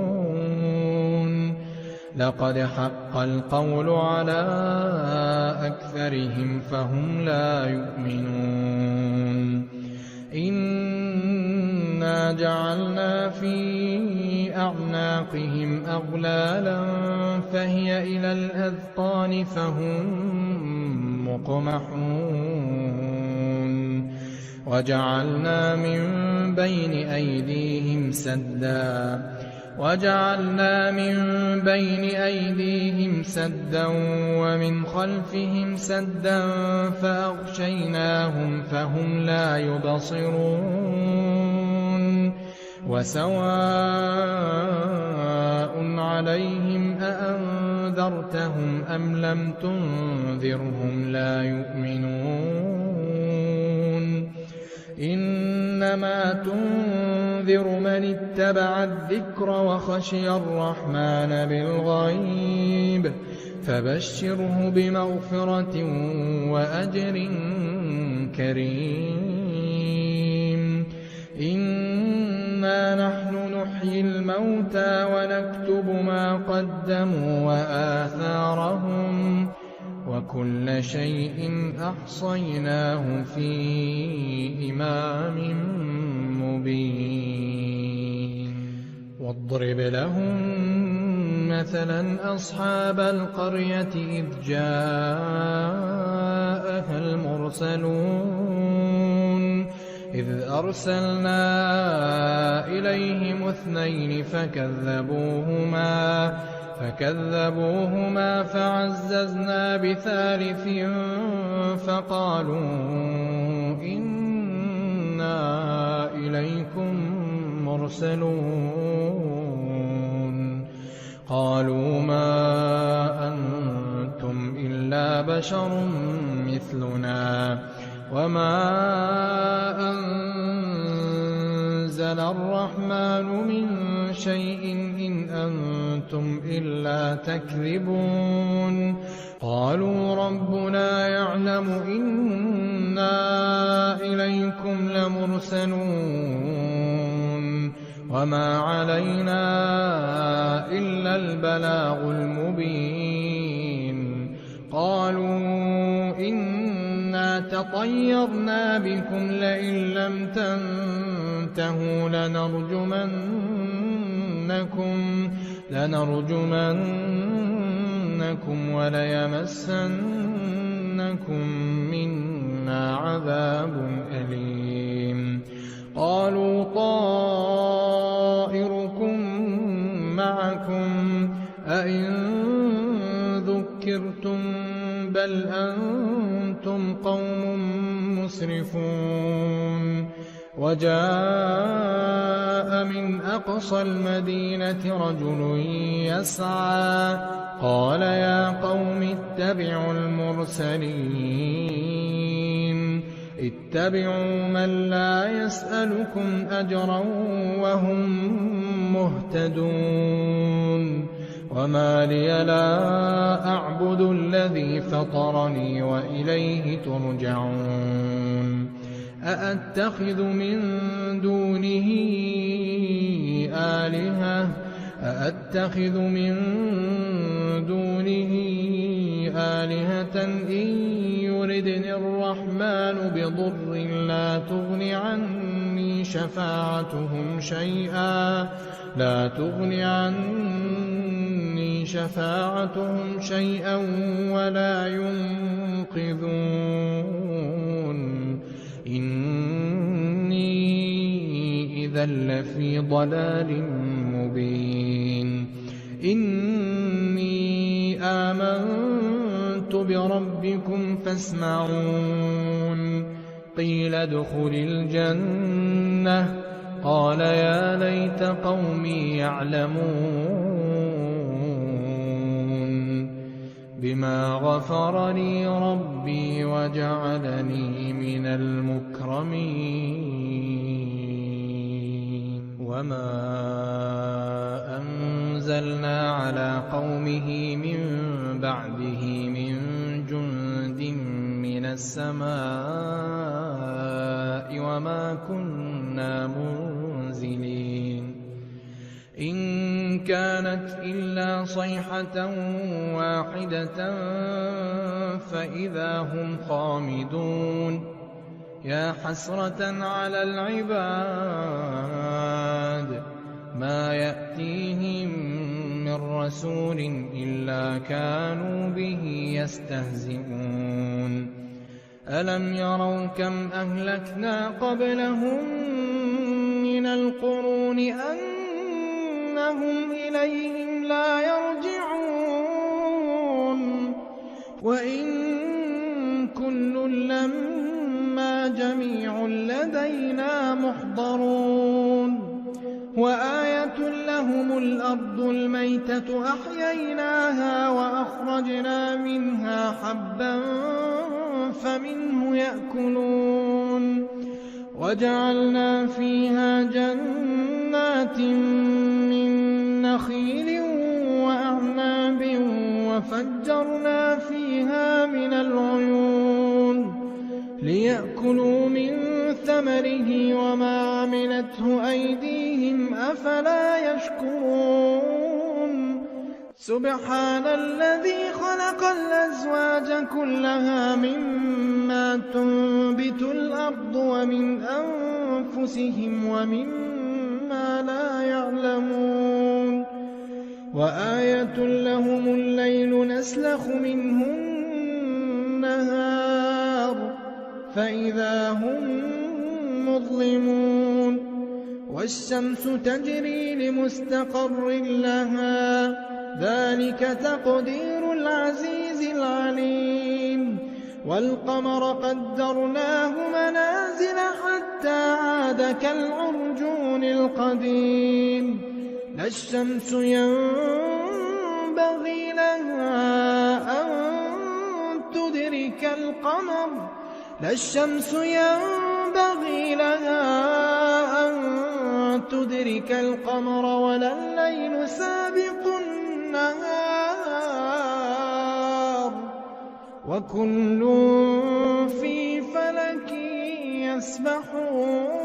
[SPEAKER 1] لقد حق القول على أكثرهم فهم لا يؤمنون إنا جعلنا في أعناقهم أغلالا فهي إلى الأذقان فهم مقمحون وجعلنا من بين أيديهم سدا ومن خلفهم سدا فأغشيناهم فهم لا يبصرون وسواء عليهم أأنذرتهم أم لم تنذرهم لا يؤمنون إنما تنذر من اتبع الذكر وخشي الرحمن بالغيب فبشره بمغفرة وأجر كريم إنا نحن نحيي الموتى ونكتب ما قدموا وآثارهم وكل شيء أحصيناه في إمام مبين واضرب لهم مثلا أصحاب القرية إذ جاءها المرسلون إذ أرسلنا إليهم 2 فكذبوهما فعززنا ب3 فقالوا إنا إليكم مرسلون قالوا ما أنتم إلا بشر مثلنا وما أنزل الرحمن من شيء إن أنتم إلا تكذبون قالوا ربنا يعلم إنا إليكم لمرسلون وما علينا إلا البلاغ المبين قالوا إنا تطيرنا بكم لئن لم تنتهوا لنرجمنكم وليمسنكم منا عذاب أليم قالوا طائركم معكم أئن ذكرتم بل أنتم قوم مسرفون وجاء من أقصى المدينة رجل يسعى قال يا قوم اتبعوا المرسلين اتبعوا من لا يسألكم أجرا وهم مهتدون وما لي لا أعبد الذي فطرني وإليه ترجعون أأتخذ من دونه آلهة إن يردني الرحمن بضر لا تغن عني شفاعتهم شيئا ولا ينقذون إني إذا لفي ضلال مبين إني آمنت بربكم فاسمعون قيل ادخل الجنة قال يا ليت قومي يعلمون بما غفر لي ربي وجعلني من المكرمين وما أنزلنا على قومه من بعده من جند من السماء وما كنا منزلين إن كانت إلا صيحة واحدة فإذا هم خامدون يا حسرة على العباد ما يأتيهم من رسول إلا كانوا به يستهزئون ألم يروا كم أهلكنا قبلهم من القرون أنهم إليهم لا يرجعون وإن كل لما جميع لدينا محضرون وآية لهم الأرض الميتة أحييناها وأخرجنا منها حبا فمنه يأكلون وجعلنا فيها جنات من نخيل وأعناب وفجرنا فيها من العيون ليأكلوا من ثمره وما عملته أيديهم أفلا يشكرون سبحان الذي خلق الأزواج كلها مما تنبت الأرض ومن أنفسهم ومما لا يعلمون وآية لهم الليل نسلخ منه النهار فإذا هم مظلمون والشمس تجري لمستقر لها ذلك تقدير العزيز العليم والقمر قدرناه منازل حتى عاد كالعرجون القديم لا الشمس ينبغي لها أن تدرك القمر ولا الليل سابق النهار وكل في فلك يسبحون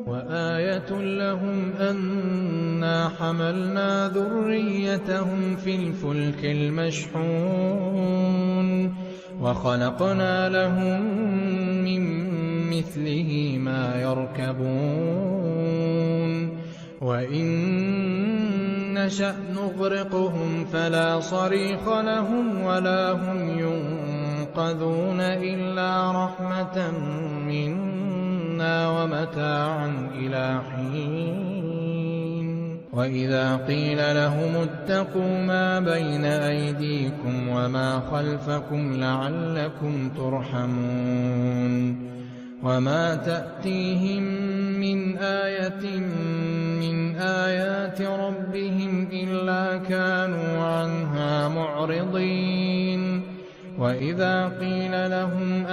[SPEAKER 1] وآية لهم أنا حملنا ذريتهم في الفلك المشحون وخلقنا لهم من مثله ما يركبون وإن نشأ نغرقهم فلا صريخ لهم ولا هم ينقذون إلا رحمة منا ومتاعا إلى حين وإذا قيل لهم اتقوا ما بين أيديكم وما خلفكم لعلكم ترحمون وما تأتيهم من آية من آيات ربهم إلا كانوا عنها معرضين وإذا قيل لهم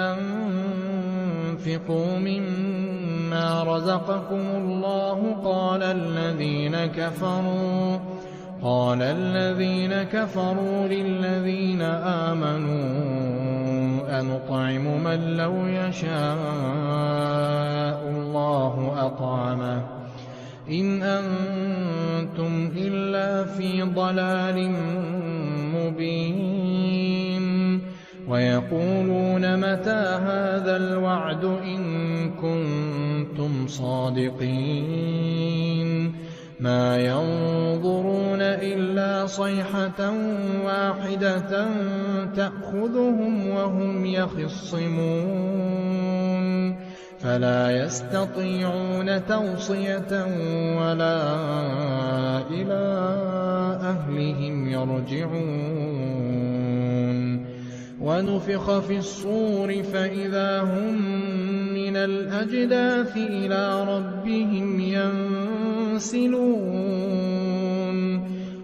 [SPEAKER 1] أنفقوا مما رزقكم الله قال الذين كفروا للذين آمنوا أنطعم من لو يشاء الله أطعمه إن أنتم إلا في ضلال مبين ويقولون متى هذا الوعد إن كنتم صادقين ما ينظرون إلا صيحة واحدة تأخذهم وهم يخصمون فلا يستطيعون توصية ولا إلى أهلهم يرجعون ونفخ في الصور فإذا هم من الأجداث إلى ربهم ينسلون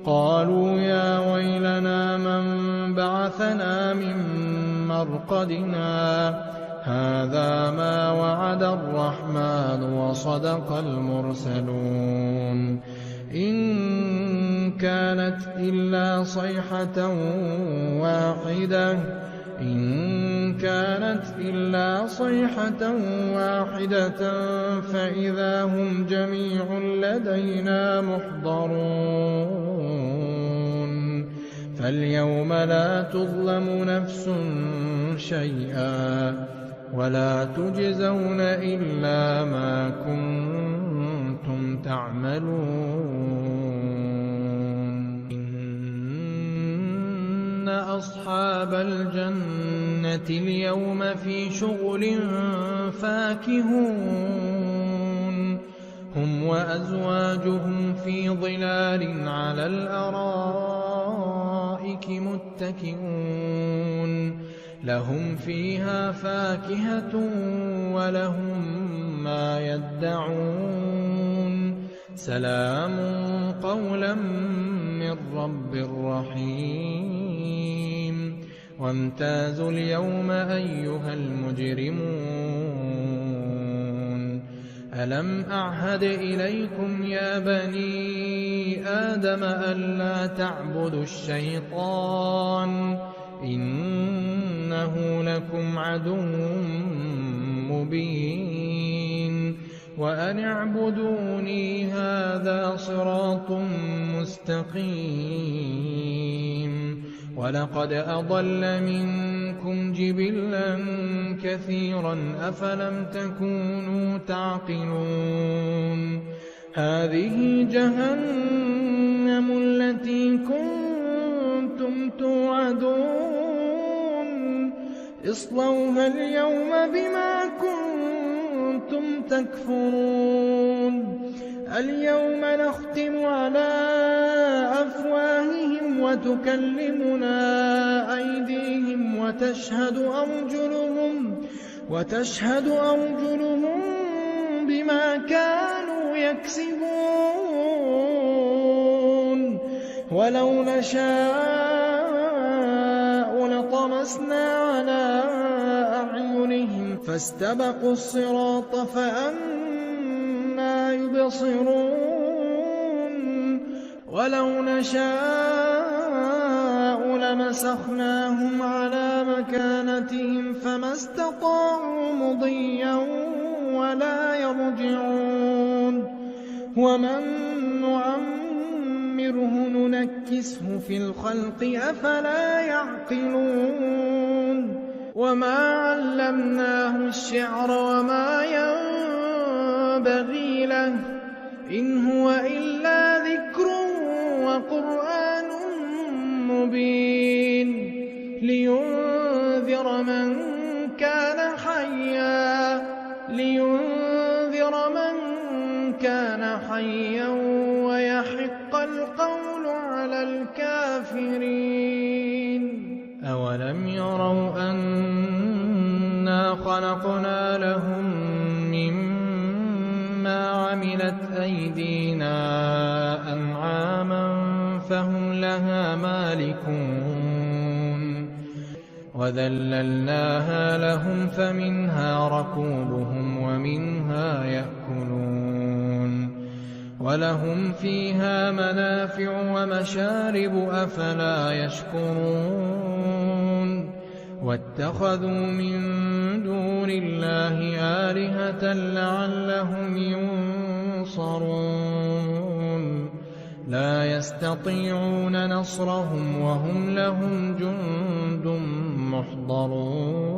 [SPEAKER 1] قالوا يا ويلنا من بعثنا من مرقدنا هذا ما وعد الرحمن وصدق المرسلون إن كانت إلا صيحة واحدة فإذا هم جميع لدينا محضرون فاليوم لا تظلم نفس شيئا ولا تجزون إلا ما كنتم تعملون إن أصحاب الجنة اليوم في شغل فاكهون هم وأزواجهم في ظلال على الأرائك متكئون لهم فيها فاكهة ولهم ما يدعون سلام قولا من رب رحيم وامتازوا اليوم أيها المجرمون ألم أعهد إليكم يا بني آدم ألا تعبدوا الشيطان إنه لكم عدو مبين وأن اعبدوني هذا صراط مستقيم ولقد أضل منكم جبلا كثيرا أفلم تكونوا تعقلون هذه جهنم التي كنتم توعدون اصْلَوْهَا الْيَوْمَ بِمَا كُنتُمْ تَكْفُرُونَ الْيَوْمَ نَخْتِمُ عَلَىٰ أَفْوَاهِهِمْ وَتُكَلِّمُنَا أَيْدِيهِمْ وَتَشْهَدُ أَرْجُلُهُم بِمَا كَانُوا يَكْسِبُونَ وَلَوْ نَشَاءُ لَطَمَسْنَا عَلَىٰ أَعْيُنِهِمْ فَاسْتَبَقُوا الصِّرَاطَ فَأَنَّىٰ يُبْصِرُونَ وَلَوْ نَشَاءُ لَمَسَخْنَاهُمْ عَلَىٰ مَكَانَتِهِمْ فَمَا اسْتَطَاعُوا مُضِيًّا وَلَا يَرْجِعُونَ وَمَن نُّعَمِّرْهُ نُنَكِّسْهُ فِي الْخَلْقِ ۖ أَفَلَا يَعْقِلُونَ وَمَا عَلَّمْنَاهُ الشِّعْرَ وَمَا يَنبَغِي لَهُ ۚ إِنْ هُوَ إِلَّا ذِكْرٌ وَقُرْآنٌ مُّبِينٌ لِّيُنذِرَ مَن كَانَ حَيًّا وَيَحِقَّ الْقَوْلُ عَلَى الْكَافِرِينَ أَوَلَمْ يَرَوْا أَنَّا خَلَقْنَا لَهُم مِّمَّا عَمِلَتْ أَيْدِينَا أَنْعَامًا فَهُمْ لَهَا مَالِكُونَ وَذَلَّلْنَاهَا لَهُمْ فَمِنْهَا رَكُوبُهُمْ وَمِنْهَا يَأْكُلُونَ وَلَهُمْ فِيهَا مَنَافِعُ وَمَشَارِبُ أَفَلَا يَشْكُرُونَ وَاتَّخَذُوا مِن دُونِ اللَّهِ آلِهَةً لَّعَلَّهُمْ يُنصَرُونَ لَا يَسْتَطِيعُونَ نَصْرَهُمْ وَهُمْ لَهُمْ جُندٌ مُّحْضَرُونَ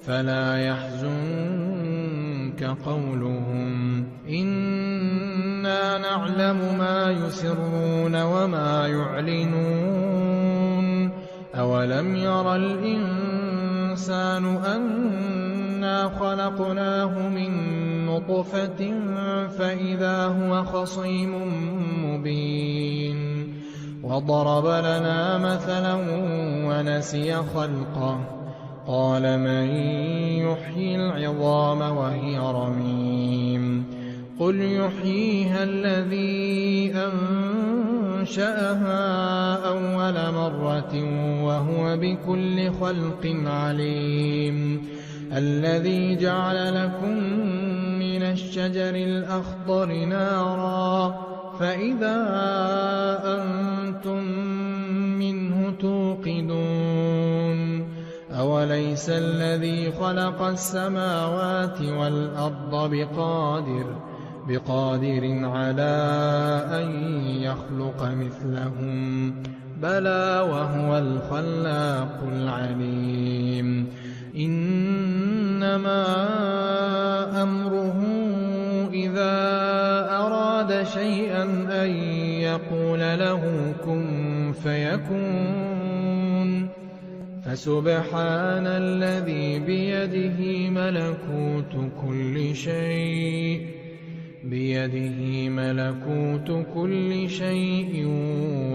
[SPEAKER 1] فَلَا يَحْزُنكَ قَوْلُهُمْ إِنَّا نَعْلَمُ مَا يُسِرُّونَ وَمَا يُعْلِنُونَ أَوَلَمْ يَرَ الْإِنسَانُ أَنَّا خَلَقْنَاهُ مِن نُّطْفَةٍ فَإِذَا هُوَ خَصِيمٌ مُّبِينٌ وَضَرَبَ لَنَا مَثَلًا وَنَسِيَ خَلْقَهُ قَالَ مَن يُحْيِي الْعِظَامَ وَهِيَ رَمِيمٌ قُلْ يُحْيِيهَا الَّذِي أَنشَأَهَا أَوَّلَ مَرَّةٍ وَهُوَ بِكُلِّ خَلْقٍ عَلِيمٌ الَّذِي جَعَلَ لَكُم مِّنَ الشَّجَرِ الْأَخْضَرِ نَارًا فَإِذَا أَنتُم مِّنْهُ تُوقِدُونَ أَوَلَيْسَ الَّذِي خَلَقَ السَّمَاوَاتِ وَالْأَرْضَ بِقَادِرٍ عَلَىٰ أَن يَخْلُقَ مِثْلَهُم بَلَىٰ وَهُوَ الْخَلَّاقُ الْعَلِيمُ إِنَّمَا أَمْرُهُ إِذَا أَرَادَ شَيْئًا أَن يَقُولَ لَهُ كُن فَيَكُونُ فَسُبْحَانَ الَّذِي بِيَدِهِ مَلَكُوتُ كُلِّ شَيْءٍ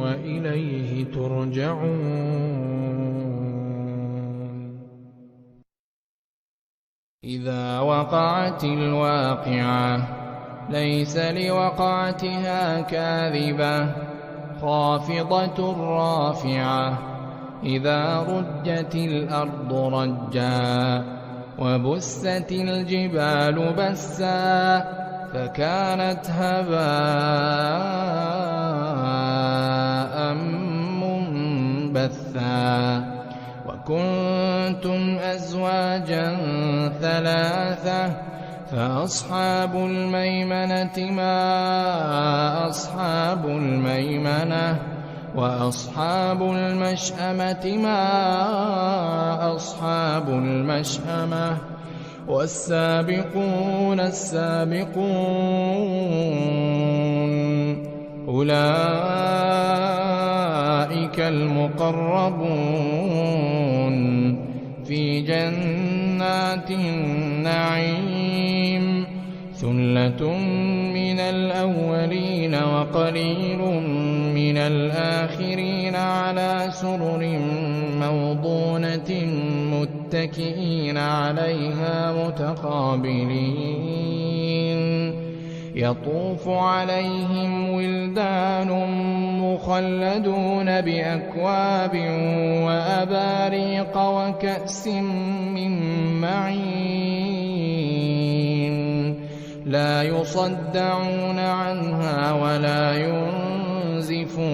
[SPEAKER 1] وَإِلَيْهِ تُرْجَعُونَ إِذَا وَقَعَتِ الْوَاقِعَةُ لَيْسَ لِوَقْعَتِهَا كَاذِبَةٌ خَافِضَةٌ رَّافِعَةٌ إِذَا رُجَّتِ الْأَرْضُ رَجًّا وَبُسَّتِ الْجِبَالُ بَسًّا فَكَانَتْ هَبَاءً مُّنبَثًّا وَكُنتُمْ أَزْوَاجًا ثَلَاثَةً فَأَصْحَابُ الْمَيْمَنَةِ مَا أَصْحَابُ الْمَيْمَنَةِ وَأَصْحَابُ الْمَشْأَمَةِ مَا أَصْحَابُ الْمَشْأَمَةِ وَالسَّابِقُونَ السَّابِقُونَ أُولَٰئِكَ الْمُقَرَّبُونَ في جنات النعيم ثلة من الأولين وقليل من الآخرين على سرر موضونة متكئين عليها متقابلين يطوف عليهم ولدان مخلدون بأكواب وأباريق وكأس من معين لا يصدعون عنها ولا ينزفون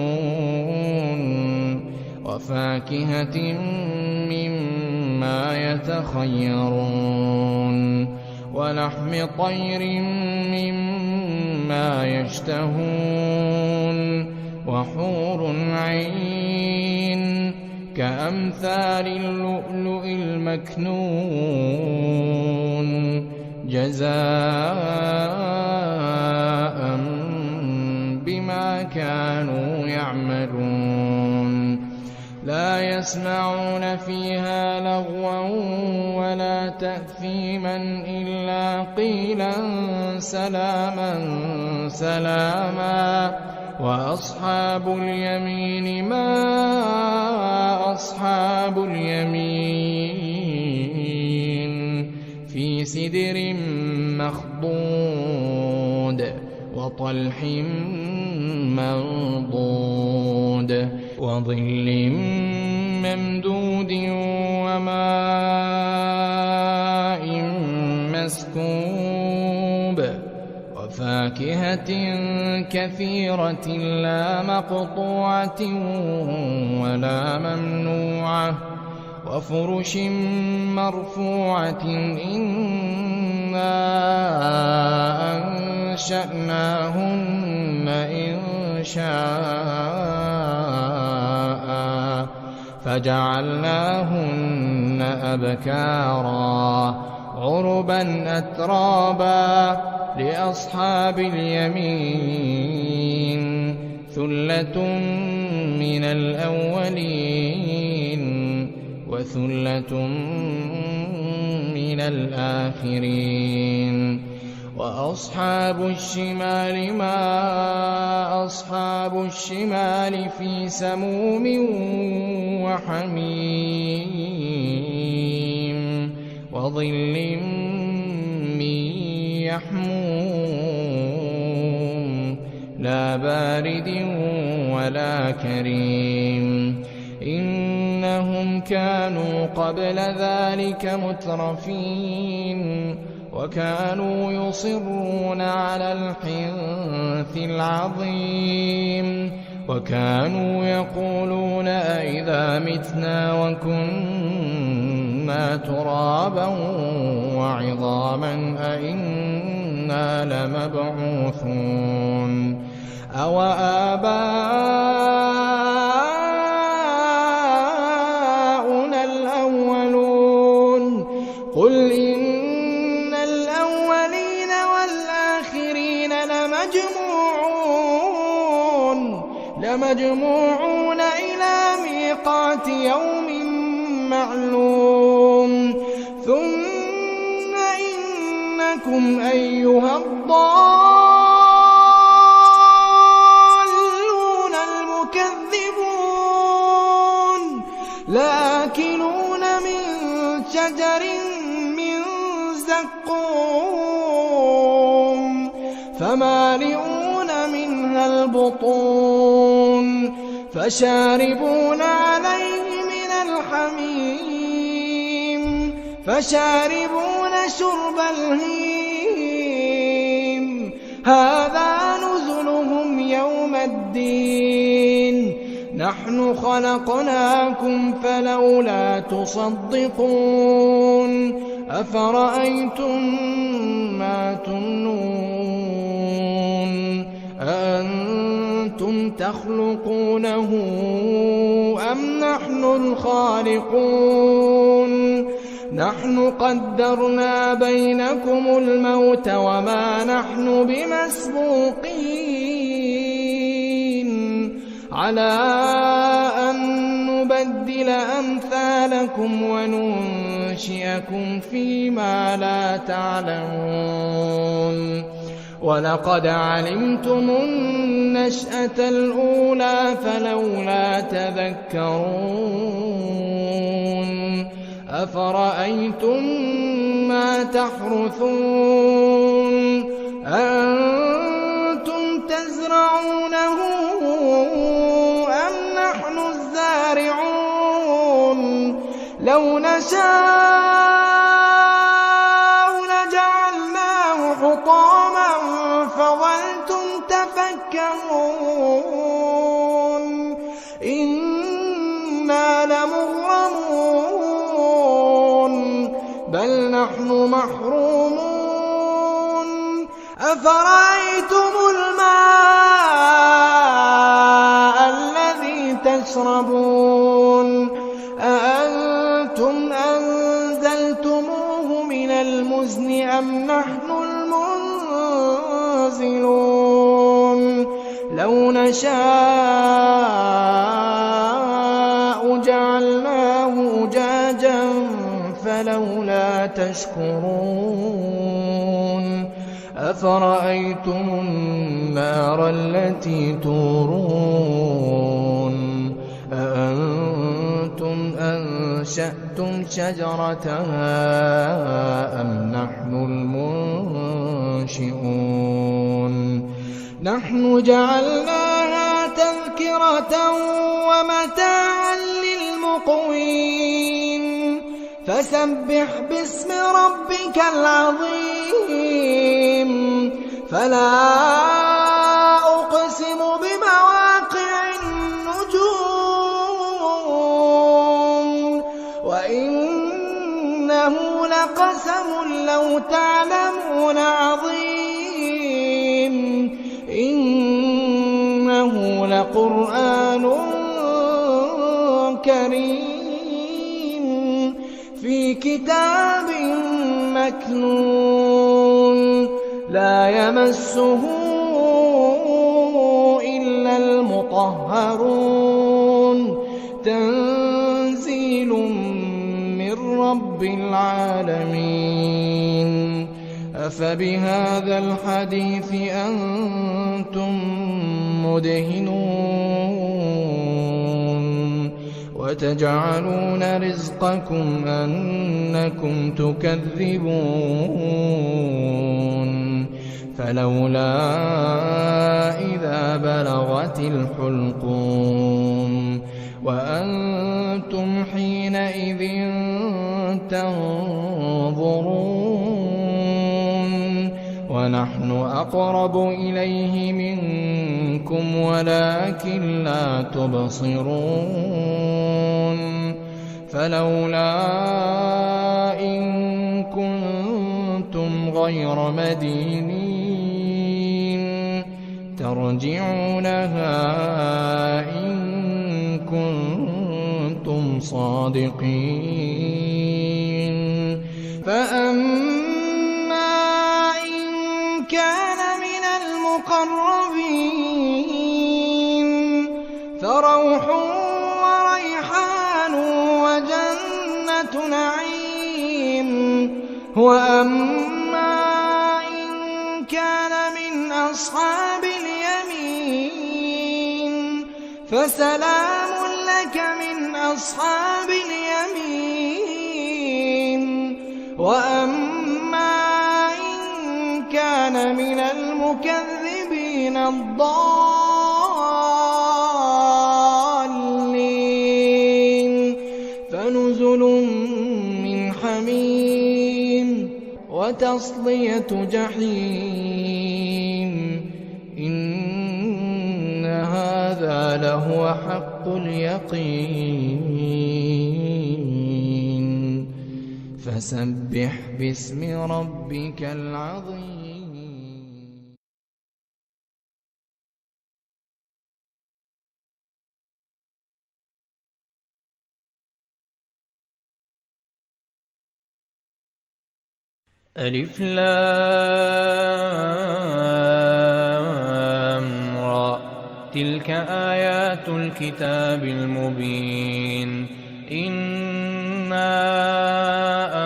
[SPEAKER 1] وفاكهة مما يتخيرون ولحم طير مما يشتهون وحور عين كأمثال اللؤلؤ المكنون جزاء بما كانوا يعملون لا يسمعون فيها لغوا ولا تأثيما إلا قيلا سلاما سلاما وأصحاب اليمين ما أصحاب اليمين في سدر مخضود وطلح منضود وظل ممدود وماء مسكوب وفاكهة كثيرة لا مقطوعة ولا ممنوعة وفرش مرفوعة إنا أنشأناهن إنشاء فجعلناهن أبكارا عربا أترابا لأصحاب اليمين ثلة من الأولين وثلة من الآخرين وأصحاب الشمال ما أصحاب الشمال في سموم وحميم وظل من يحموم لا بارد ولا كريم إنهم كانوا قبل ذلك مترفين وكانوا يصرون على الحنث العظيم وكانوا يقولون أئذا متنا وكنا ترابا وعظاما أئنا لمبعوثون أو آباؤنا الأولون قل إن الأولين والآخرين لمجموعون إلى ميقات يوم معلوم ثم إنكم أيها الضالون المكذبون لآكلون من شجر من زقوم فمالئون منها البطون فشاربون عليه من الحميم فشاربون شرب الهيم هذا نزلهم يوم الدين نحن خلقناكم فلولا تصدقون أفرأيتم ما تمنون أأنتم تخلقونه أم نحن الخالقون نحن قدرنا بينكم الموت وما نحن بمسبوقين على أن نبدل نُبَدِّلَ أَمْثَالَكُمْ وَنُنشِئَكُمْ فِيمَا لَا تَعْلَمُونَ وَلَقَدْ عَلِمْتُمُ النَّشْأَةَ الْأُولَىٰ فَلَوْلَا تَذَكَّرُونَ أَفَرَأَيْتُم مَّا تَحْرُثُونَ أَأَنتُمْ تَزْرَعُونَهُ أَمْ نَحْنُ الزَّارِعُونَ لَوْ نَشَاءُ لَجَعَلْنَاهُ حُطَامًا فَظَلْتُمْ تَفَكَّهُونَ إِنَّا لَمُغْرَمُونَ بَلْ نَحْنُ مَحْرُومُونَ أَفَرَأَيْتُمُ الْمَاءَ الَّذِي تَشْرَبُونَ أَأَنتُمْ أَنزَلْتُمُوهُ مِنَ الْمُزْنِ أَمْ نَحْنُ الْمُنزِلُونَ لَوْ نَشَاءُ جَعَلْنَاهُ أُجَاجًا فَلَوْلَا تَشْكُرُونَ أَفَرَأَيْتُمُ النَّارَ الَّتِي تُورُونَ أَأَنتُمْ أَنشَأْتُمْ شَجَرَتَهَا أَمْ نَحْنُ الْمُنشِئُونَ نَحْنُ جَعَلْنَاهَا تَذْكِرَةً وَمَتَاعًا لِّلْمُقْوِينَ فَسَبِّحْ بِاسْمِ رَبِّكَ الْعَظِيمِ فَلَا أُقْسِمُ بِمَوَاقِعِ النُّجُومِ وَإِنَّهُ لَقَسَمٌ لَّوْ تَعْلَمُونَ عَظِيمٌ إِنَّهُ لَقُرْآنٌ كَرِيمٌ فِي كِتَابٍ مَّكْنُونٍ لَّا يَمَسُّهُ إِلَّا الْمُطَهَّرُونَ تَنزِيلٌ مِّن رَّبِّ الْعَالَمِينَ أَفَبِهَٰذَا الْحَدِيثِ أَنتُم مُّدْهِنُونَ وَتَجْعَلُونَ رِزْقَكُمْ أَنَّكُمْ تُكَذِّبُونَ فَلَوْلَا إِذَا بَلَغَتِ الْحُلْقُومَ وَأَنتُمْ حِينَئِذٍ تَنظُرُونَ وَنَحْنُ أَقْرَبُ إِلَيْهِ مِنكُمْ وَلَٰكِن لَّا تُبْصِرُونَ فَلَوْلَا إِن كُنتُمْ غَيْرَ مَدِينِينَ تَرْجِعُونَهَا إِن كُنتُمْ صَادِقِينَ فَأَمَّا إِن كَانَ مِنَ الْمُقَرَّبِينَ فَرَوْحٌ وَرَيْحَانٌ وَجَنَّةُ نَعِيمٍ وَأَمَّا إِن كَانَ مِنْ أَصْحَابِ الْيَمِينِ فَسَلَامٌ لَّكَ مِنْ أَصْحَابِ الْيَمِينِ وَأَمَّا إِن كَانَ مِنَ الْمُكَذِّبِينَ الضَّالِّينَ فَنُزُلٌ مِّنْ حَمِيمٍ وَتَصْلِيَةُ جَحِيمٍ إِنَّ هَٰذَا لَهُوَ حَقُّ الْيَقِينِ فَسَبِّحْ بِاسْمِ رَبِّكَ الْعَظِيمِ
[SPEAKER 2] ألف لام را تلك آيات الكتاب المبين إنا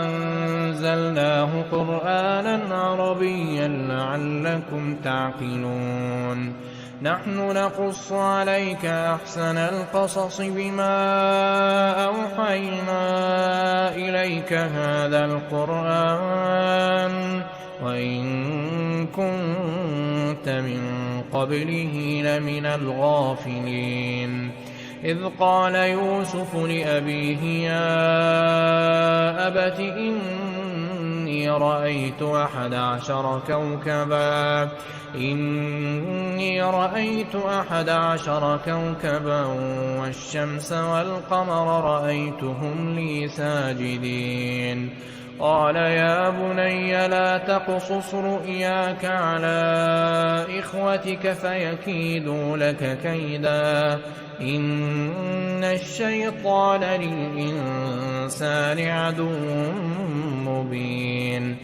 [SPEAKER 2] أنزلناه قرآنا عربيا لعلكم تعقلون نحن نقص عليك أحسن القصص بما أوحينا إليك هذا القرآن وإن كنت من قبله لمن الغافلين إذ قال يوسف لأبيه يا أبت إني رأيت 11 كوكبا والشمس والقمر رأيتهم لي ساجدين قال يا بني لا تقصص رؤياك على إخوتك فيكيدوا لك كيدا إن الشيطان للإنسان عدو مبين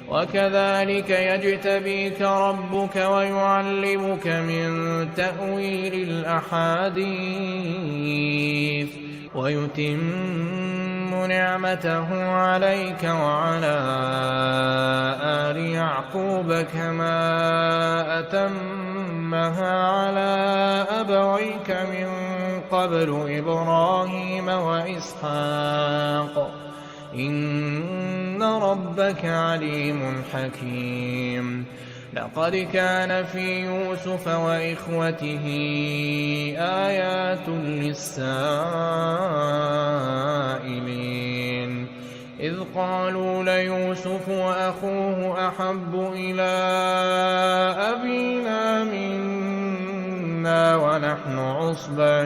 [SPEAKER 2] وكذلك يجتبيك ربك ويعلمك من تأويل الأحاديث ويتم نعمته عليك وعلى آل يعقوب كما أتمها على أبويك من قبل إبراهيم وإسحاق إن ربك عليم حكيم لقد كان في يوسف وإخوته آيات للسائلين إذ قالوا ليوسف وأخوه أحب إلى أبينا منا ونحن عصبة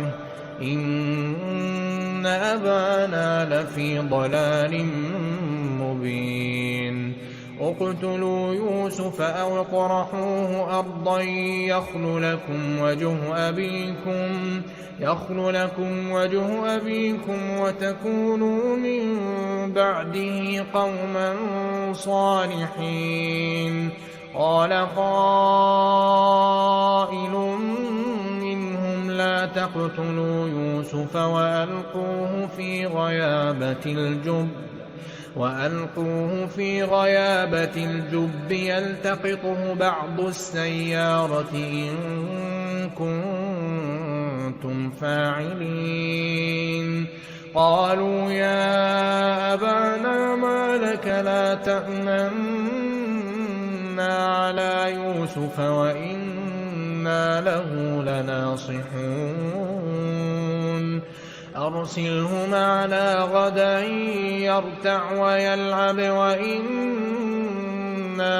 [SPEAKER 2] إن أبانا لفي ضلال مبين اقتلوا يوسف أو اطرحوه أرضا يخل لكم وجه أبيكم وتكونوا من بعده قوما صالحين قال قائل منهم لا تقتلوا يوسف وألقوه في غيابة الجب يلتقطه بعض السيارة إن كنتم فاعلين قالوا يا أبانا ما لك لا تأمنا على يوسف وإنا له لناصحون أرسله معنا غدا يرتع ويلعب وإنا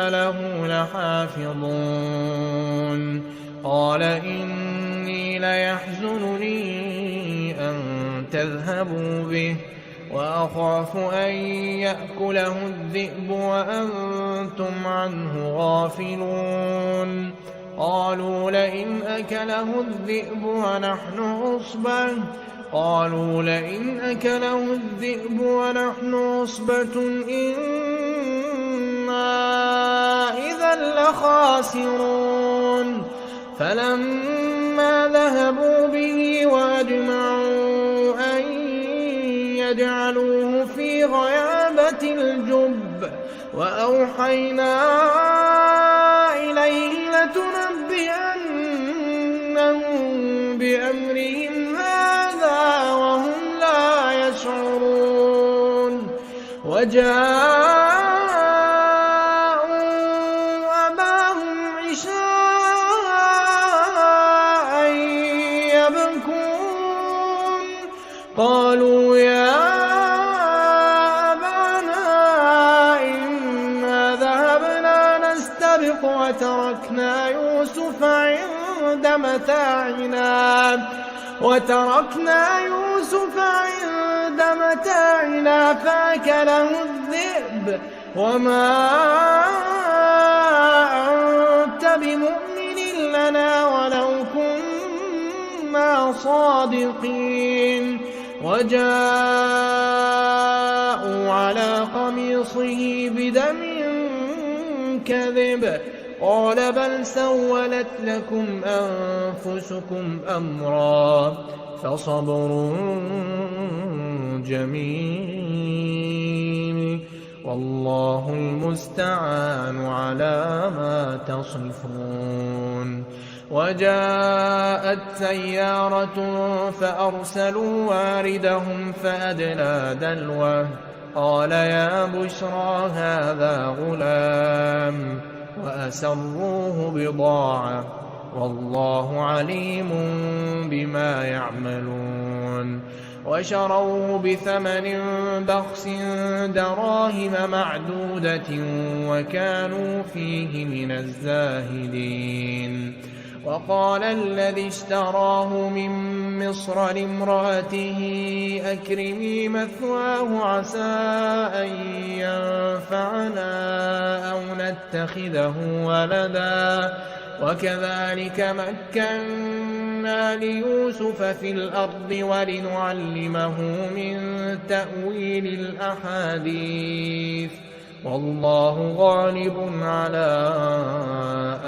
[SPEAKER 2] له لحافظون قال إني ليحزنني أن تذهبوا به وأخاف أن يأكله الذئب وأنتم عنه غافلون قالوا لئن أكله الذئب ونحن عصبة إنا إذا لخاسرون فلما ذهبوا به وأجمعوا أن يجعلوه في غيابة الجب وأوحينا إليه لتنبئنهم بأمرهم هذا وهم لا يشعرون وجاءوا أباهم عشاء يبكون قالوا يا أبانا إنا ذهبنا نستبق وتركنا يوسف عند متاعنا فأكله الذئب وما أنت بمؤمن لنا ولو كنا صادقين وجاءوا على قميصه بدم كذب قال بل سولت لكم أنفسكم أمرا فصبر جميل والله المستعان على ما تصفون. وجاءت سيارة فأرسلوا واردهم فأدلى دلوه قال يا بشرى هذا غلام وأسروه بضاعة والله عليم بما يعملون. وشروه بثمن بخس دراهم معدودة وكانوا فيه من الزاهدين. وقال الذي اشتراه من مصر لامرأته أكرمي مثواه عسى أن ينفعنا أو نتخذه ولدا وكذلك مكنا ليوسف في الأرض ولنعلمه من تأويل الأحاديث والله غالب على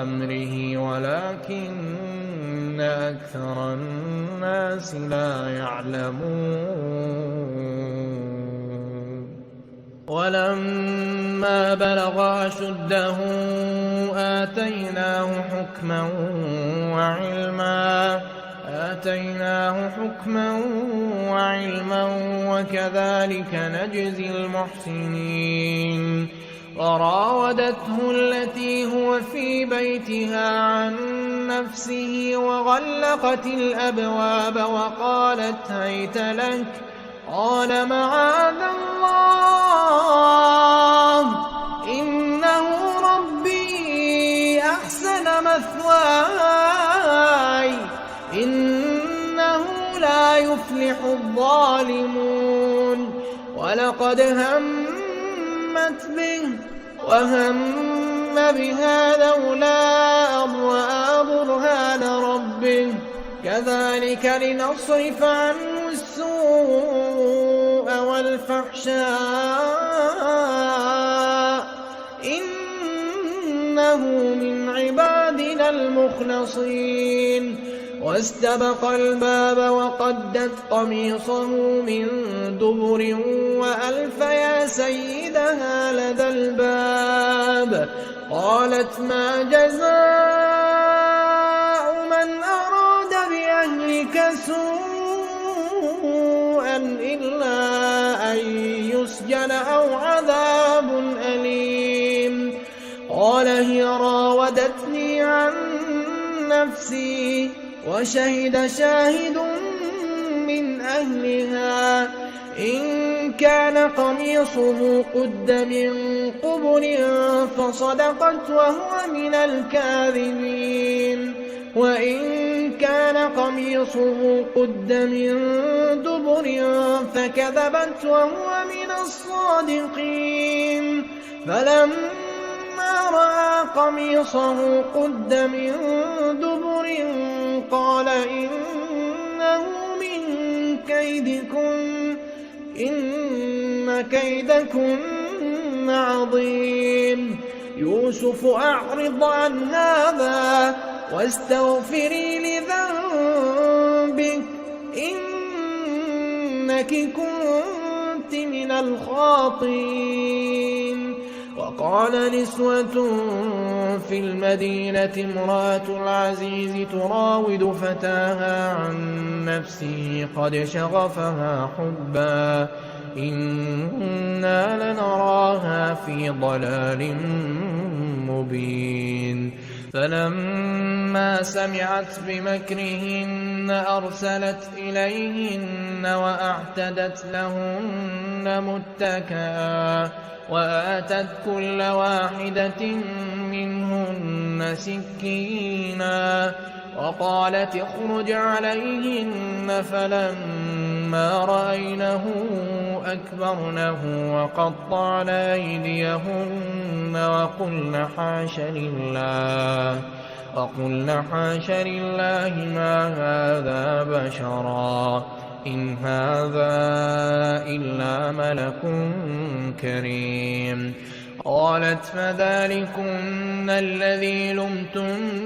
[SPEAKER 2] أمره ولكن أكثر الناس لا يعلمون. ولما بلغ أشده آتيناه حكما وعلما وكذلك نجزي المحسنين. وراودته التي هو في بيتها عن نفسه وغلقت الأبواب وقالت هيت لك قال معاذ الله إنه ربي أحسن مثواي إنه لا يفلح الظالمون. ولقد همت به وهم بها لولا أن رأى برهان ربه كذلك لنصرف عنه السوء والفحشاء إنه من عبادنا المخلصين. واستبق الباب وقدت قميصه من دبر وألف يا سيدها لدى الباب قالت ما جزاء من أراد بأهلك سوءا إلا أن يسجن أو عذاب أليم. قال هي راودتني عن نفسي وشهد شاهد من أهلها إن كان قميصه قد من قبل فصدقت وهو من الكاذبين وإن كان قميصه قد من دبر فكذبت وهو من الصادقين. فلما رأى قميصه قد من دبر قال إنه من كيدكن إن كيدكن عظيم. يوسف أعرض عن هذا واستغفري لذنبك إنك كنت من الخاطئين. وقال نسوة في المدينة امرأة العزيز تراود فتاها عن نفسه قد شغفها حبا إنا لنراها في ضلال مبين. فلما سمعت بمكرهن أرسلت إليهن وأعتدت لهن متكئا وآتت كل واحدة منهن سكينا وقالت اخرج عليهن. فلما رأينه أكبرنه وقطعن أيديهن وقلن حاش لله ما هذا بشرا إن هذا إلا ملك كريم. قالت فذلكن الذي لمتنني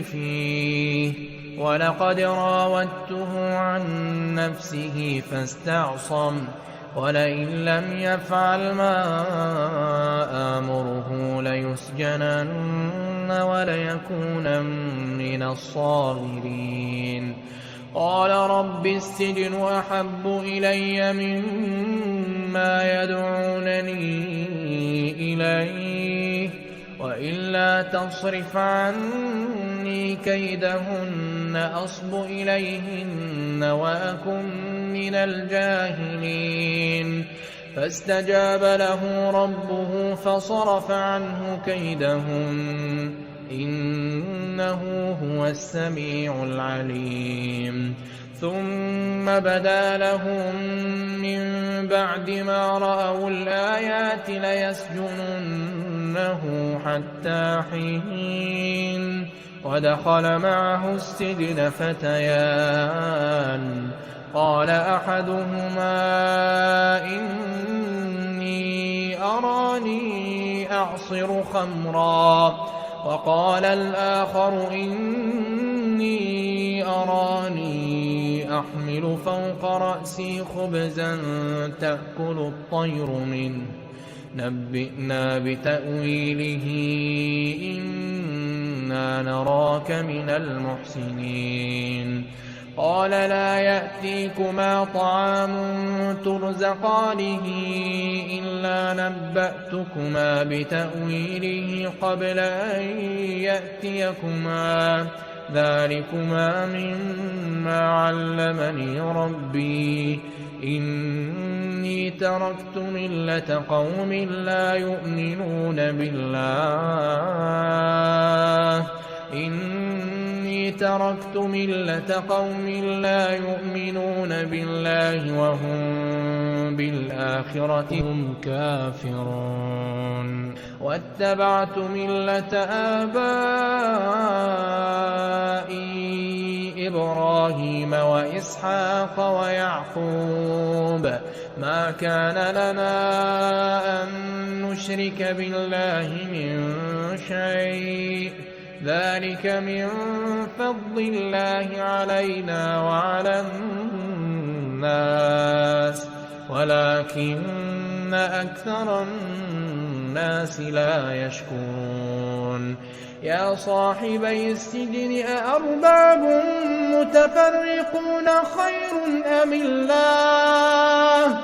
[SPEAKER 2] فيه ولقد راودته عن نفسه فاستعصم ولئن لم يفعل ما آمره ليسجنن وليكونن من الصاغرين قال رب السجن أحب إلي مما يدعونني إليه وإلا تصرف عني كيدهن أصب إليهن وأكن من الجاهلين فاستجاب له ربه فصرف عنه كيدهن إنه هو السميع العليم ثم بدا لهم من بعد ما رأوا الآيات ليسجننه حتى حين ودخل معه السجن فتيان قال أحدهما إني أراني أعصر خمرا وقال الآخر إني أراني أحمل فوق رأسي خبزا تأكل الطير منه نبئنا بتأويله إنا نراك من المحسنين قال لا يأتيكما طعام ترزقانه إلا نبأتكما بتأويله قبل أن يأتيكما ذلكما مما علمني ربي إني تركت ملة قوم لا يؤمنون بالله تركت ملة قوم لا يؤمنون بالله وهم بالآخرة هم كافرون واتبعت ملة آبائي إبراهيم وإسحاق ويعقوب ما كان لنا أن نشرك بالله من شيء ذلك من فضل الله علينا وعلى الناس ولكن أكثر الناس لا يشكرون يا صاحبي السجن أأرباب متفرقون خير أم الله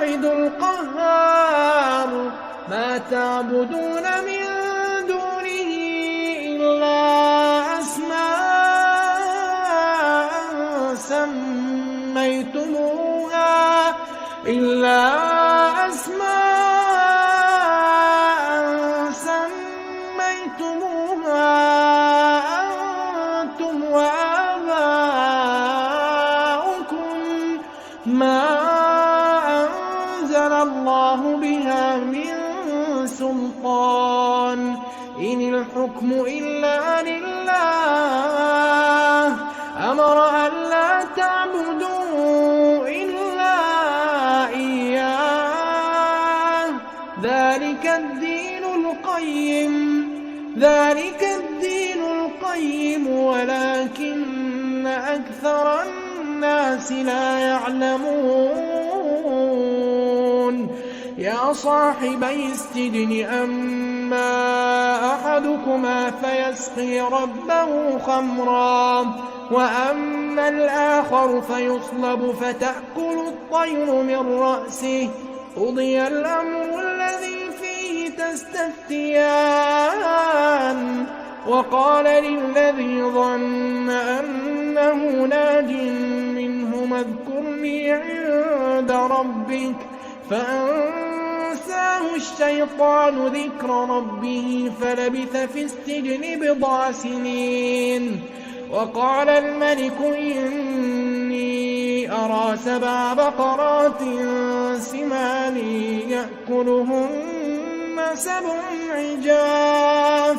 [SPEAKER 2] الواحد القهار ما تعبدون من دونه إلا أسماء سميتموها أنتم وآباؤكم ما أنزل الله بها من سلطان إن الحكم إلا لله أمر ألا تعبدوا إلا إياه ذلك الدين القيم ولكن أكثر الناس لا يعلمون يا صاحبي السجن أما أحدكما فيسقي ربه خمرا وأما الآخر فيصلب فتأكل الطير من رأسه قضي الأمر الذي فيه تستفتيان وقال للذي ظن أنه ناج منهما اذكرني عند ربك فأنساه الشيطان ذكر ربه فلبث في السجن بضع سنين وقال الملك إني أرى 7 بقرات سمان يأكلهن 7 عجاف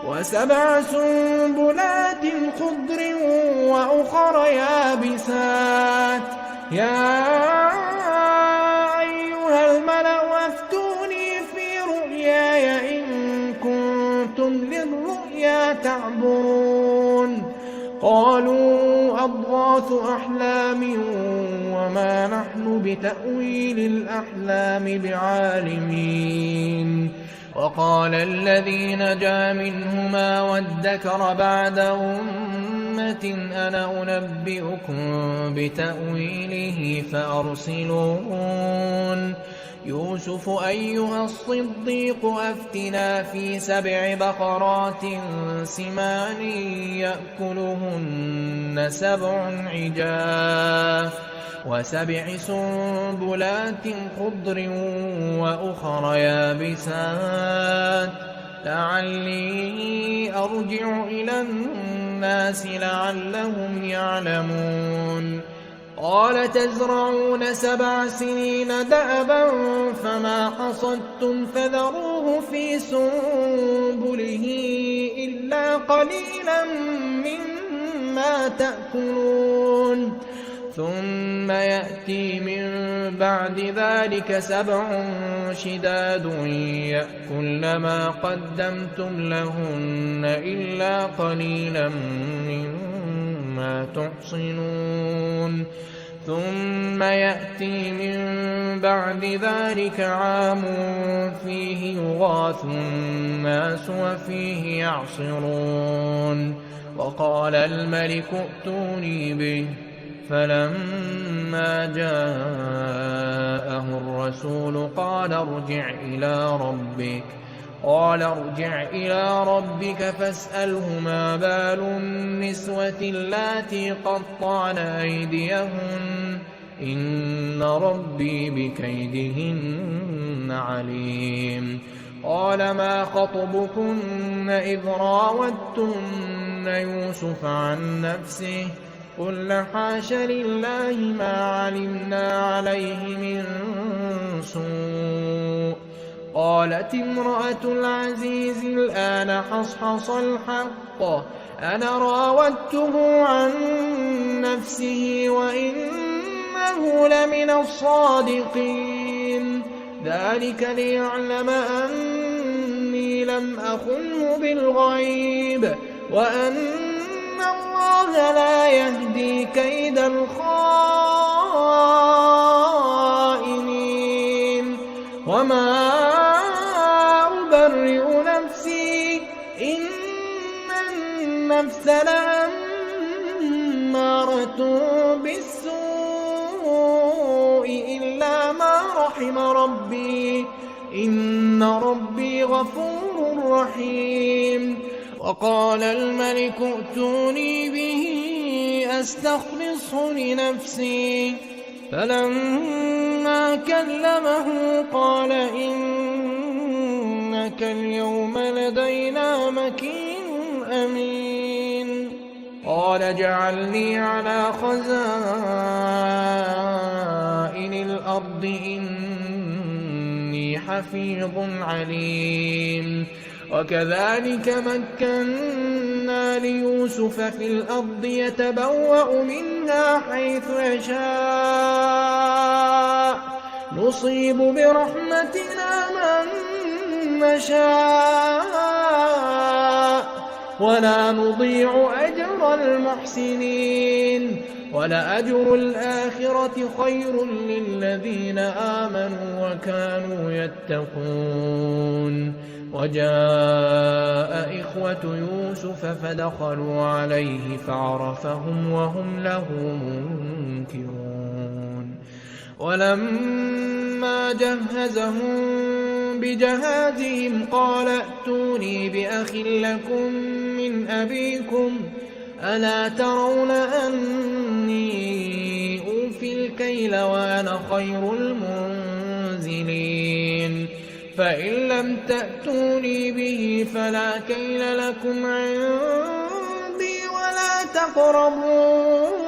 [SPEAKER 2] و7 سنبلات خضر وأخر يابسات يا أيها الملأ أفتوني في رؤياي إن كنتم للرؤيا تعبرون قالوا أضغاث أحلام وما نحن بتأويل الأحلام بعالمين وقال الذي نجا منهما وادكر بعد أمة أنا أنبئكم بتأويله فأرسلون يوسف أيها الصديق أفتنا في 7 بقرات سمان يأكلهن 7 عجاف و7 سنبلات خضر وأخر يابسات لعلي أرجع إلى الناس لعلهم يعلمون قال تزرعون 7 سنين دأبا فما حصدتم فذروه في سنبله إلا قليلا مما تأكلون ثم يأتي من بعد ذلك 7 شداد يأكلن ما قدمتم لهن إلا قليلا مما تحصنون ثم يأتي من بعد ذلك عام فيه يغاث الناس وفيه يعصرون وقال الملك ائتوني به فلما جاءه الرسول قال ارجع إلى ربك فاسأله ما بال النسوة اللاتي قطعن أيديهن إن ربي بكيدهن عليم قال ما خطبكن إذ راوتن يوسف عن نفسه قلن حاش لله ما علمنا عليه من سوء قالت امرأة العزيز الآن حصحص الحق أنا راودته عن نفسه وإنه لمن الصادقين ذلك ليعلم أني لم أخنه بالغيب وأن الله لا يهدي كيد الخائنين وما أبرئ نفسي إن النفس لأمارة بالسوء إلا ما رحم ربي إن ربي غفور رحيم وقال الملك ائتوني به أستخلصه لنفسي فلما كلمه قال إنك اليوم لدينا مكين أمين قال اجعلني على خزائن الأرض إني حفيظ عليم وكذلك مكنا ليوسف في الأرض يتبوأ منها حيث يشاء نصيب برحمتنا من نشاء ولا نضيع أجر المحسنين ولأجر الآخرة خير للذين آمنوا وكانوا يتقون وجاء إخوة يوسف فدخلوا عليه فعرفهم وهم له منكرون ولما جهزهم بجهازهم قال ائتوني بأخ لكم من أبيكم ألا ترون أني أوفي الكيل وأنا خير المنزلين فإن لم تأتوني به فلا كيل لكم عندي ولا تقربون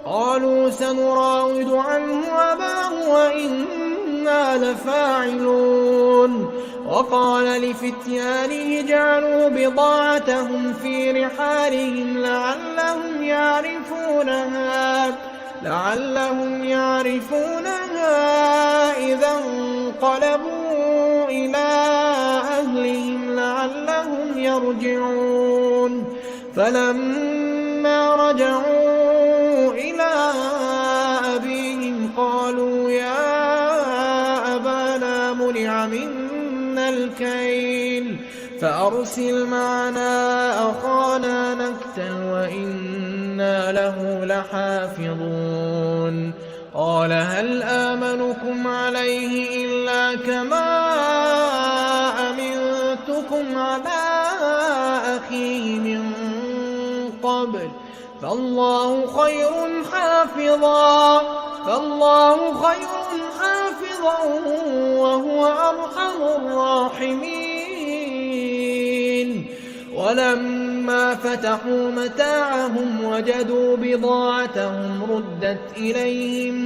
[SPEAKER 2] قالوا سنراود عنه أباه وإنا لفاعلون وقال لفتيانه جعلوا بضاعتهم في رحالهم لعلهم يعرفونها إذا انقلبوا إلى أهلهم لعلهم
[SPEAKER 1] يرجعون فلما رجعوا إلى أبيهم قالوا يا أبانا منع منا الكيل فأرسل معنا أخانا نكتل وإنا له لحافظون قال هل آمنكم عليه إلا كما أمنتكم على أخيه من قبل فالله خير حافظا وهو أرحم الراحمين ولما فتحوا متاعهم وجدوا بضاعتهم ردت إليهم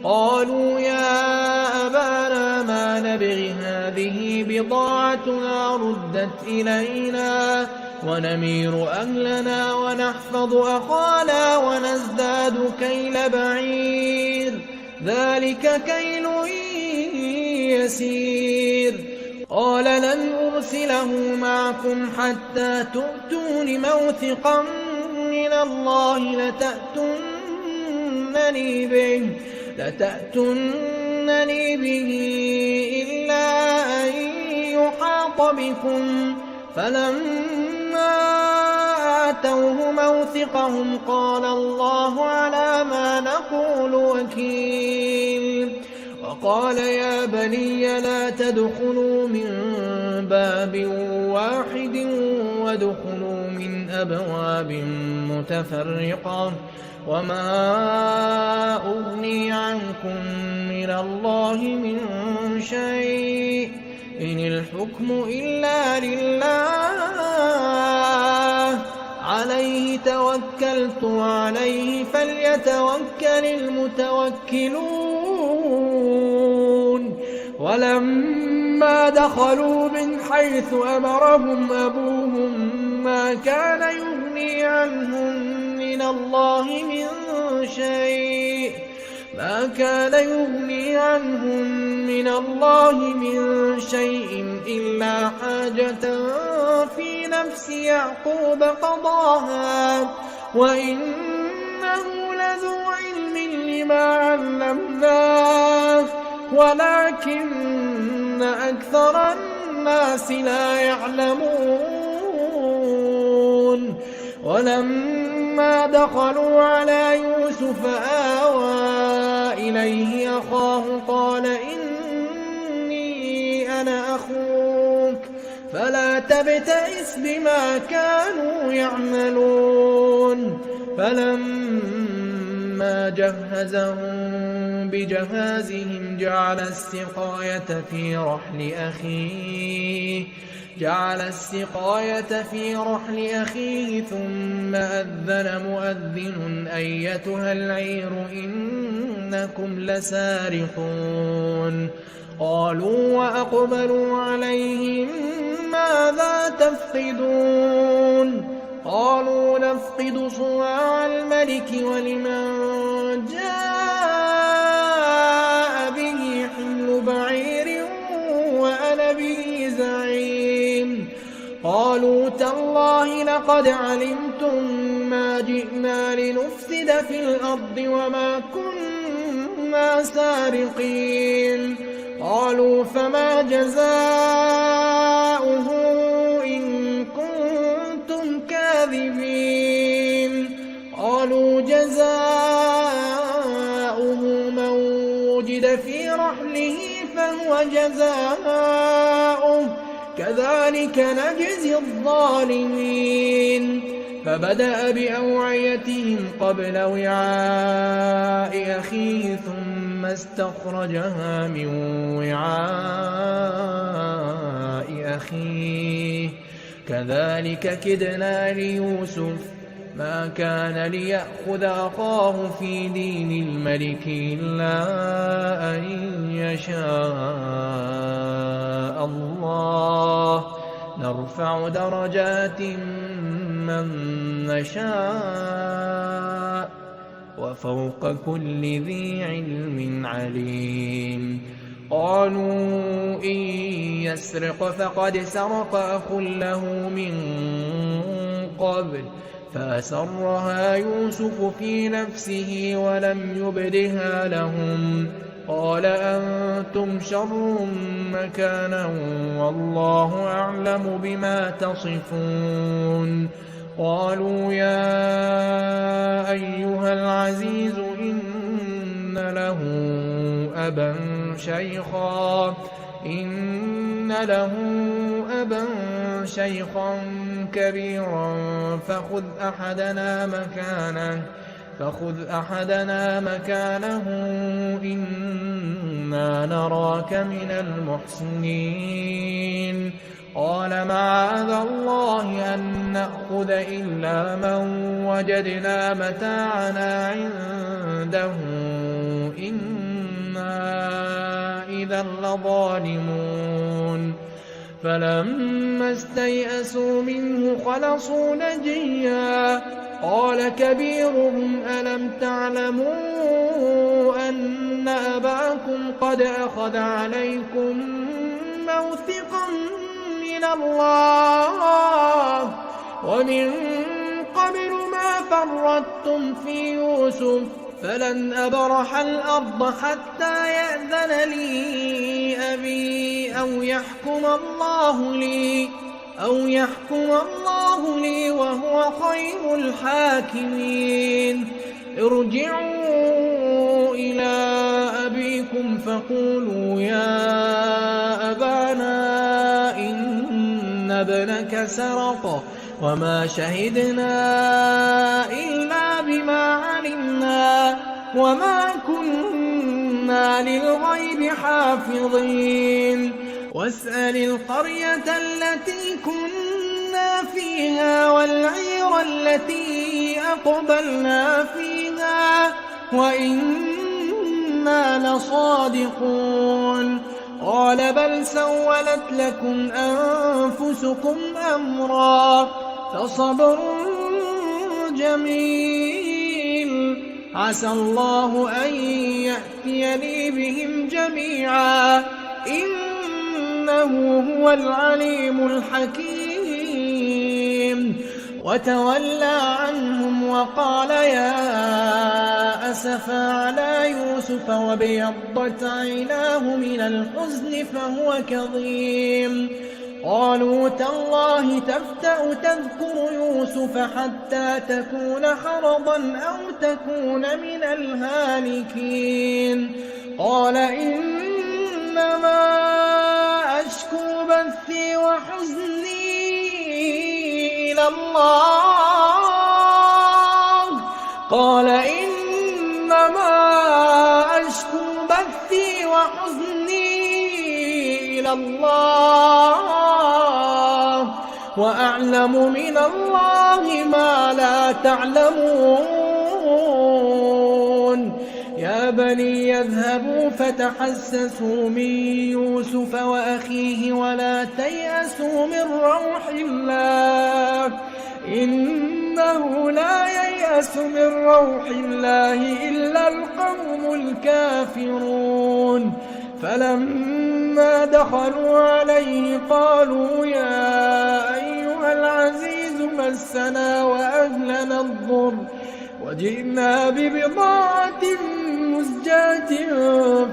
[SPEAKER 1] قالوا يا أبانا ما نبغي هذه بضاعتنا ردت إلينا ونمير أهلنا ونحفظ أخانا ونزداد كيل بعير ذلك كيل يسير قال لن أرسله معكم حتى تؤتون موثقا من الله لتأتونني به إلا أن يحاط بكم فلما آتوه موثقهم قال الله على ما نقول وكيل وقال يا بني لا تدخلوا من باب واحد وادخلوا من أبواب متفرقة وما أغني عنكم من الله من شيء إن الحكم إلا لله عليه توكلت وعليه فليتوكل المتوكلون ولما دخلوا من حيث أمرهم أبوهم ما كان يغني عنهم من الله من شيء إلا حاجة في نفس يعقوب قضاها وإنه لذو علم لما علمناه ولكن أكثر الناس لا يعلمون ولما دخلوا على يوسف آوى إليه أخاه قال إني أنا أخوك فلا تبتئس بما كانوا يعملون فلما جهزهم بجهازهم جعل السقاية في رحل أخيه ثم أذن مؤذن أيتها العير إنكم لسارقون قالوا وأقبلوا عليهم ماذا تفقدون قالوا نفقد صواع الملك ولمن جاء به حمل بعير وأنا به زعيم قالوا تالله لقد علمتم ما جئنا لنفسد في الأرض وما كنا سارقين قالوا فما جزاؤه إن كنتم كاذبين قالوا جزاؤه من وجد في رحله فهو جزاؤه كذلك نجزي الظالمين فبدأ بأوعيتهم قبل وعاء أخيه ثم استخرجها من وعاء أخيه كذلك كدنا ليوسف ما كان ليأخذ أخاه في دين الملك إلا أن يشاء الله نرفع درجات من نشاء وفوق كل ذي علم عليم
[SPEAKER 2] قالوا إن يسرق فقد سرق أخ له من قبل فأسرها يوسف في نفسه ولم يبدها لهم قال أنتم شر مكانا والله أعلم بما تصفون قالوا يا أيها العزيز إن له أبا شيخا كبيرا فخذ أحدنا مكانه إنا نراك من المحسنين قال معاذ الله أن نأخذ إلا من وجدنا متاعنا عنده إنا إذا لظالمون فلما استيئسوا منه خلصوا نجيا قال كبيرهم ألم تعلموا أن أباكم قد أخذ عليكم موثقا من الله ومن قبل ما فرطتم في يوسف فلن أبرح الأرض حتى يأذن لي أبي أو يحكم الله لي وهو خير الحاكمين ارجعوا إلى أبيكم فقولوا يا أبانا إن ابنك سرق وما شهدنا إلا بما علمنا وما كنا للغيب حافظين واسأل القرية التي كنا فيها والعير التي أقبلنا فيها وإنا لصادقون قال بل سولت لكم أنفسكم أمرا فصبر جميل عسى الله أن يأتيني بهم جميعا إنه هو العليم الحكيم وتولى عنهم وقال يا أسفا على يوسف وابيضت عيناه من الحزن فهو كظيم قالوا تالله تفتأ تذكر يوسف حتى تكون حرضا أو تكون من الهالكين قال إنما أشكو بثي وحزني إلى الله قال إنما أشكو بثي وحزني إلى الله وأعلم من الله ما لا تعلمون يا بني يذهبوا فتحسسوا من يوسف وأخيه ولا تيأسوا من روح الله إنه لا ييأس من روح الله إلا القوم الكافرون فلما دخلوا عليه قالوا يا أيها العزيز مسنا وأهلنا الضر وجئنا ببضاعة مزجاة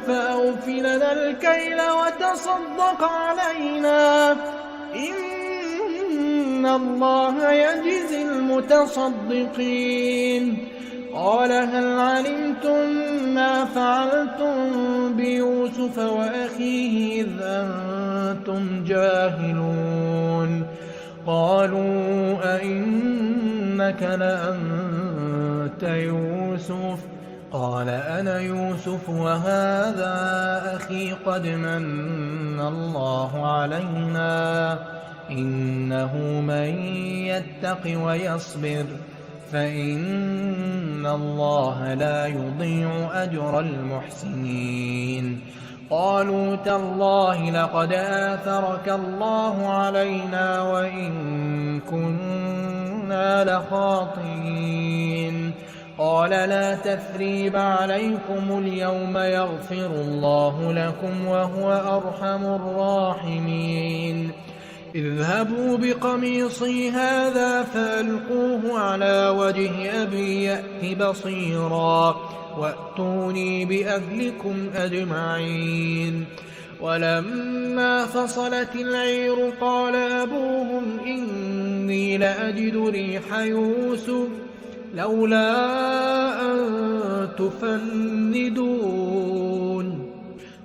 [SPEAKER 2] فأوف لنا الكيل وتصدق علينا إن الله يجزي المتصدقين قال هل علمتم ما فعلتم بيوسف وأخيه إذ أنتم جاهلون قالوا أئنك لأنت يوسف قال أنا يوسف وهذا أخي قد من الله علينا إنه من يتق ويصبر فإن الله لا يضيع أجر المحسنين قالوا تالله لقد آثرك الله علينا وإن كنا لخاطئين قال لا تثريب عليكم اليوم يغفر الله لكم وهو أرحم الراحمين اذهبوا بقميصي هذا فألقوه على وجه أبي يأت بصيرا وأتوني بأهلكم أجمعين ولما فصلت العير قال أبوهم إني لأجد ريح يوسف لولا أن تفندون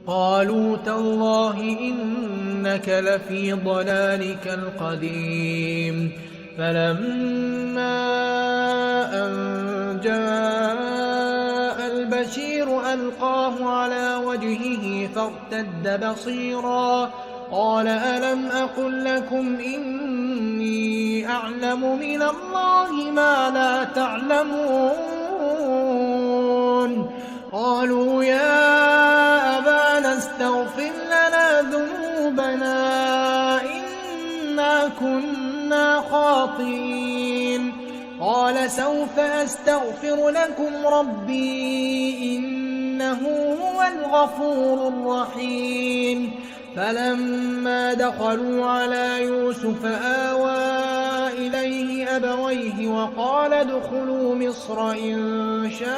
[SPEAKER 2] قالوا تالله إنك لفي ضلالك القديم فلما أن جاء البشير ألقاه على وجهه فارتد بصيرا قال ألم أقل لكم إني أعلم من الله ما لا تعلمون قالوا يا أبانا استغفر لنا ذنوبنا إنا كنا خاطئين قال سوف أستغفر لكم ربي إنه هو الغفور الرحيم فلما دخلوا على يوسف آوى إليه أبويه وقال ادخلوا مصر إن شاء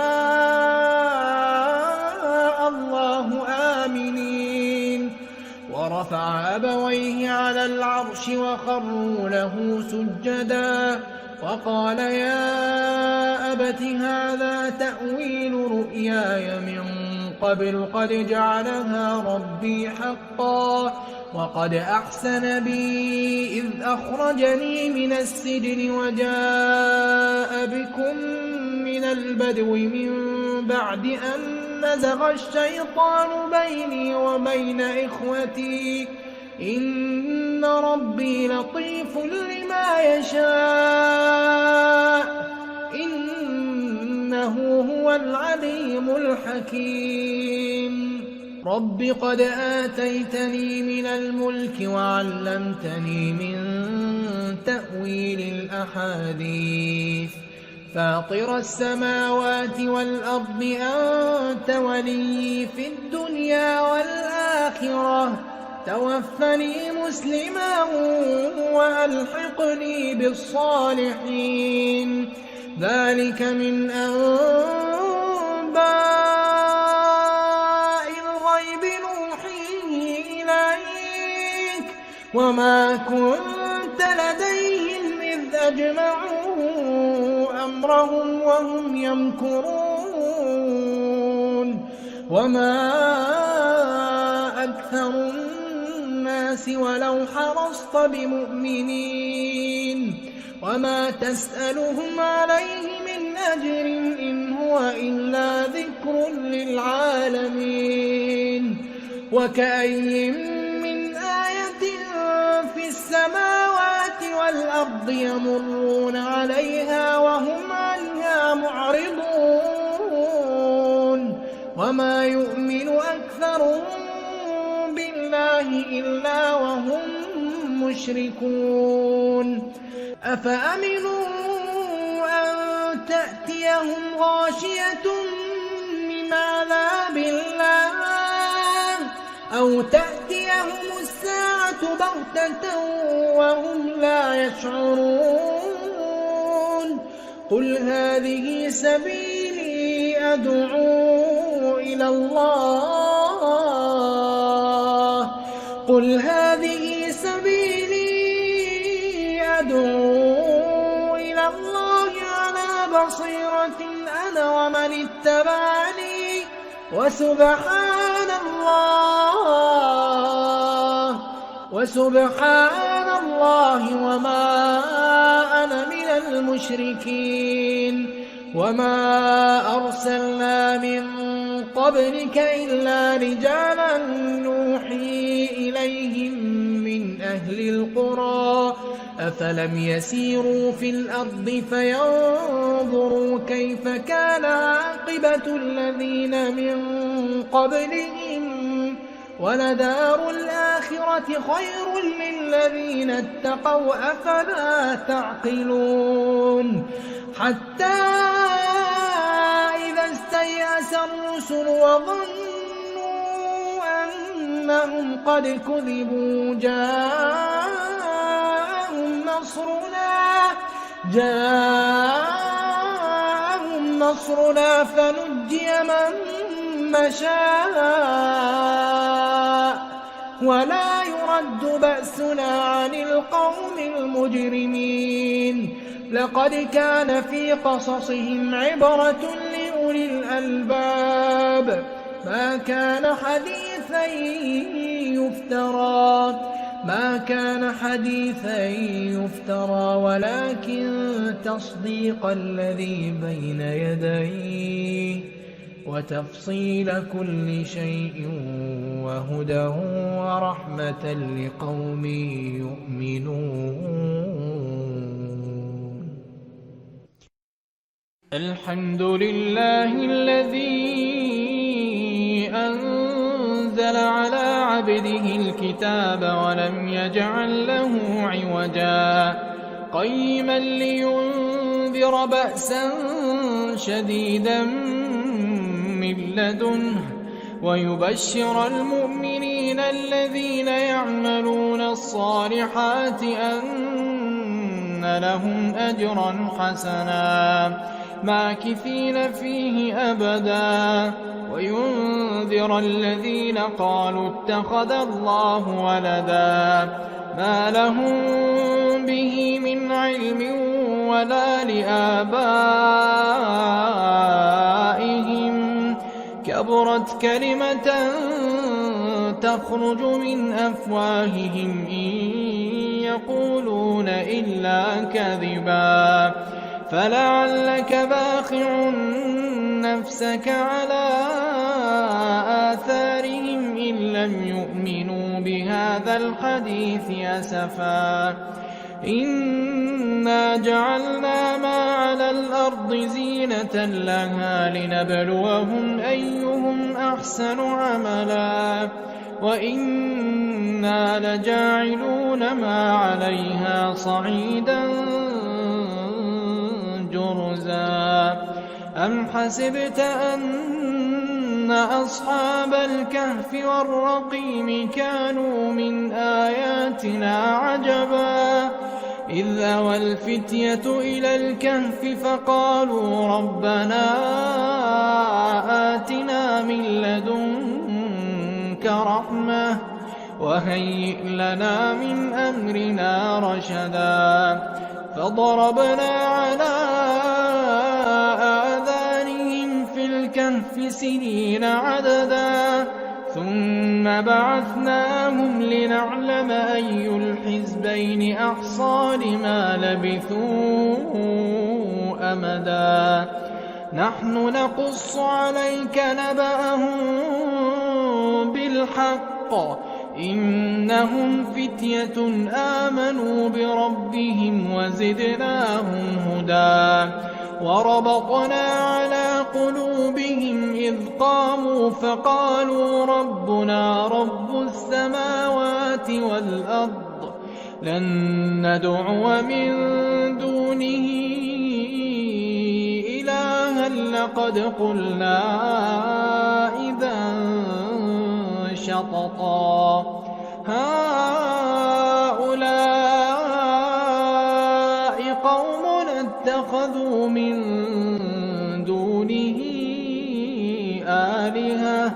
[SPEAKER 2] الله آمنين ورفع أبويه على العرش وخروا له سجدا وقال يا أبت هذا تأويل رؤياي من قبل قد جعلها ربي حقا وقد أحسن بي إذ أخرجني من السجن وجاء بكم من البدو من بعد أن نزغ الشيطان بيني وبين إخوتي إن ربي لطيف لما يشاء إنه هو العليم الحكيم رب قد آتيتني من الملك وعلمتني من تأويل الأحاديث فاطر السماوات والأرض أنت ولي في الدنيا والآخرة توفني مسلما وألحقني بالصالحين ذلك من أنباء الغيب نوحيه إليك وما كنت لديهم إذ أجمعوا أمرهم وهم يمكرون وما أكثر الناس ولو حرصت بمؤمنين وما تسألهم عليه من أجر إن هو إلا ذكر للعالمين وكأي من آية في السماوات والأرض يمرون عليها وهم عنها معرضون وما يؤمن أكثرهم بالله إلا وهم مشركون أفأمنوا أن تأتيهم غاشية من عذاب الله أو تأتيهم الساعة بغتة وهم لا يشعرون قل هذه سبيلي أدعو إلى الله قل هذه سبيلي أدعو إلى الله على بصيرة أنا ومن اتبعني وسبحان الله وما أنا من المشركين وما أرسلنا من قبلك إلا رجالا نوحي إليهم من أهل القرى أفلم يسيروا في الأرض فينظروا كيف كان عاقبة الذين من قبلهم ولدار الآخرة خير للذين اتقوا أفلا تعقلون حتى
[SPEAKER 1] استيأس الرسل وظنوا أنهم قد كذبوا جاءهم نصرنا فنجي من نشاء ولا يرد بأسنا عن القوم المجرمين لقد كان في قصصهم عبرة لأولي الألباب ما كان حديثا يفترى ولكن تصديق الذي بين يديه وتفصيل كل شيء وهدى ورحمة لقوم يؤمنون. الحمد لله الذي أنزل على عبده الكتاب ولم يجعل له عوجا قيما لينذر بأسا شديدا من لدنه ويبشر المؤمنين الذين يعملون الصالحات أن لهم أجرا حسنا ماكثين فيه أبدا وينذر الذين قالوا اتخذ الله ولدا ما لهم به من علم ولا لآبائهم كبرت كلمة تخرج من أفواههم إن يقولون إلا كذبا فلعلك باخع نفسك على آثارهم إن لم يؤمنوا بهذا الحديث أسفا إنا جعلنا ما على الأرض زينة لها لنبلوهم أيهم أحسن عملا وإنا لجاعلون ما عليها صعيدا جرزا أم حسبت أن أصحاب الكهف والرقيم كانوا من آياتنا عجبا إذ أوى الفتية إلى الكهف فقالوا ربنا آتنا من لدنك رحمة وهيئ لنا من أمرنا رشدا فضربنا على آذانهم في الكهف سنين عددا ثم بعثناهم لنعلم أي الحزبين أحصى لما لبثوا أمدا نحن نقص عليك نبأهم بالحق إنهم فتية آمنوا بربهم وزدناهم هدى وربطنا على قلوبهم إذ قاموا فقالوا ربنا رب السماوات والأرض لن ندعو من دونه إلها لقد قلنا إذا شططا هؤلاء قوم اتخذوا من دونه آلهة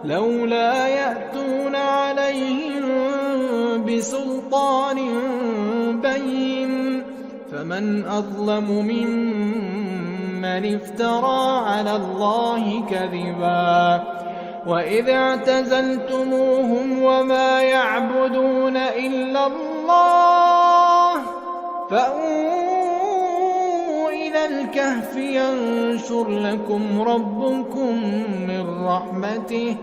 [SPEAKER 1] لولا يأتون عليهم بسلطان بين فمن أظلم ممن افترى على الله كذبا وإذ اعتزلتموهم وما يعبدون إلا الله فأووا إلى الكهف ينشر لكم ربكم من رحمته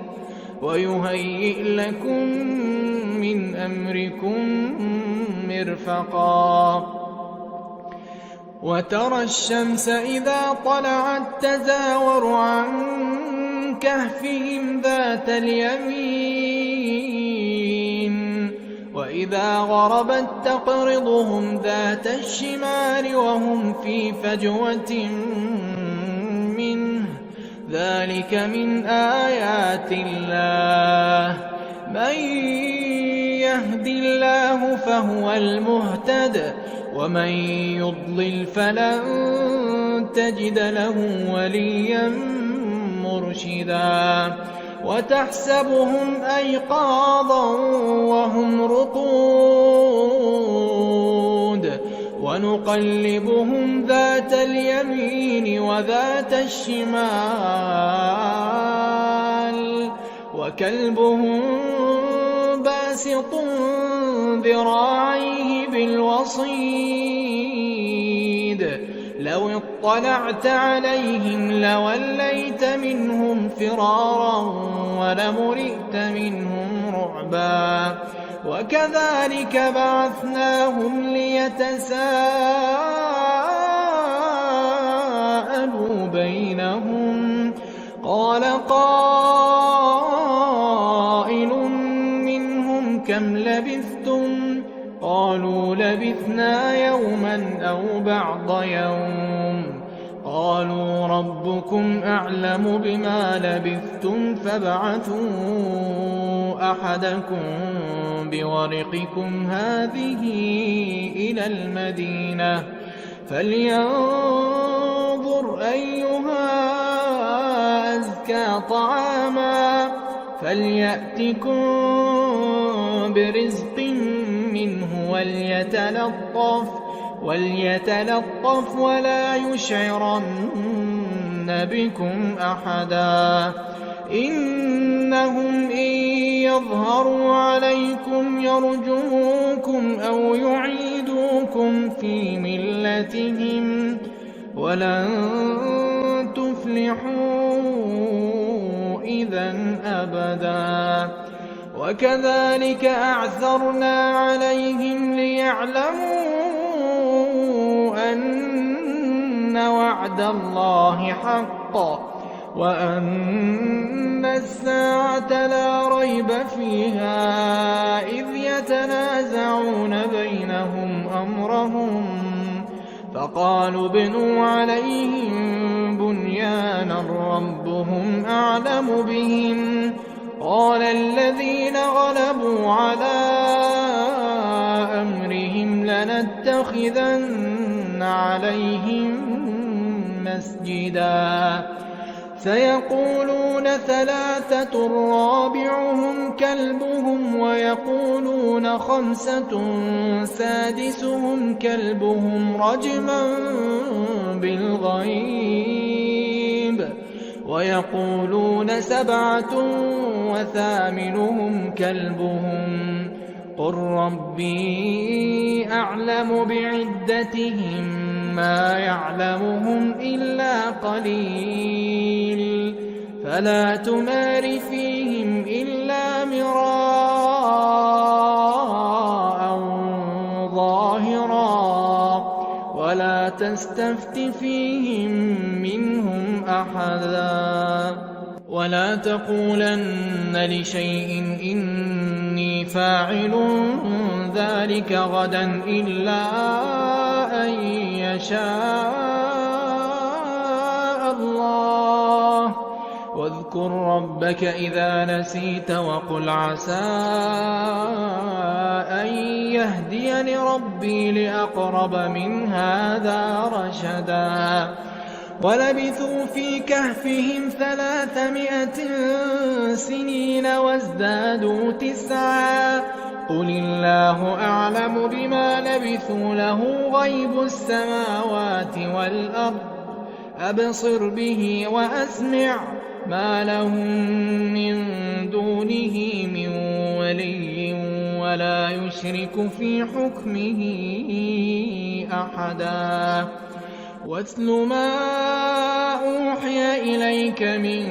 [SPEAKER 1] ويهيئ لكم من أمركم مرفقا وترى الشمس إذا طلعت تزاور عن كهفهم ذات اليمين وإذا غربت تقرضهم ذات الشمال وهم في فجوة منه
[SPEAKER 2] ذلك من آيات الله من يهد الله فهو المهتد ومن يضلل فلن تجد له وليا مرشدا وتحسبهم أيقاظا وهم رقود ونقلبهم ذات اليمين وذات الشمال وكلبهم باسط ذراعيه بالوصيد لو اطلعت عليهم لوليت منهم فرارا ولملئت منهم رعبا وكذلك بعثناهم ليتساءلوا بينهم قال قائل منهم كم لبثتم قالوا لبثنا يوما أو بعض يوم قالوا ربكم أعلم بما لبثتم فابعثوا أحدكم بورقكم هذه إلى المدينة فلينظر أيها أزكى طعاما فليأتكم برزق منه وليتلطف ولا يشعرن بكم أحدا إنهم إن يظهروا عليكم يرجموكم أو يعيدوكم في ملتهم ولن تفلحوا إذا أبدا وكذلك أعثرنا عليهم ليعلموا أن وعد الله حق وأن الساعة لا ريب فيها إذ يتنازعون بينهم أمرهم فقالوا ابنوا عليهم بنيانا ربهم أعلم بهم قال الذين غلبوا على أمرهم لنتخذن عليهم مسجدا سيقولون ثلاثة رابعهم كلبهم ويقولون خمسة سادسهم كلبهم رجما بالغيب ويقولون سبعة وثامنهم كلبهم قل ربي أعلم بعدتهم ما يعلمهم إلا قليل فلا تمار فيهم إلا مراء ظاهرا ولا تستفت فيهم منهم أحدا ولا تقولن لشيء إني فاعل ذلك غدا إلا أن يشاء الله واذكر ربك إذا نسيت وقل عسى أن يهديني ربي لأقرب من هذا رشدا ولبثوا في كهفهم 300 سنين وازدادوا 9 قل الله أعلم بما لبثوا له غيب السماوات والأرض أبصر به وأسمع ما لهم من دونه من ولي ولا يشرك في حكمه أحدا واتل ما أوحي إليك من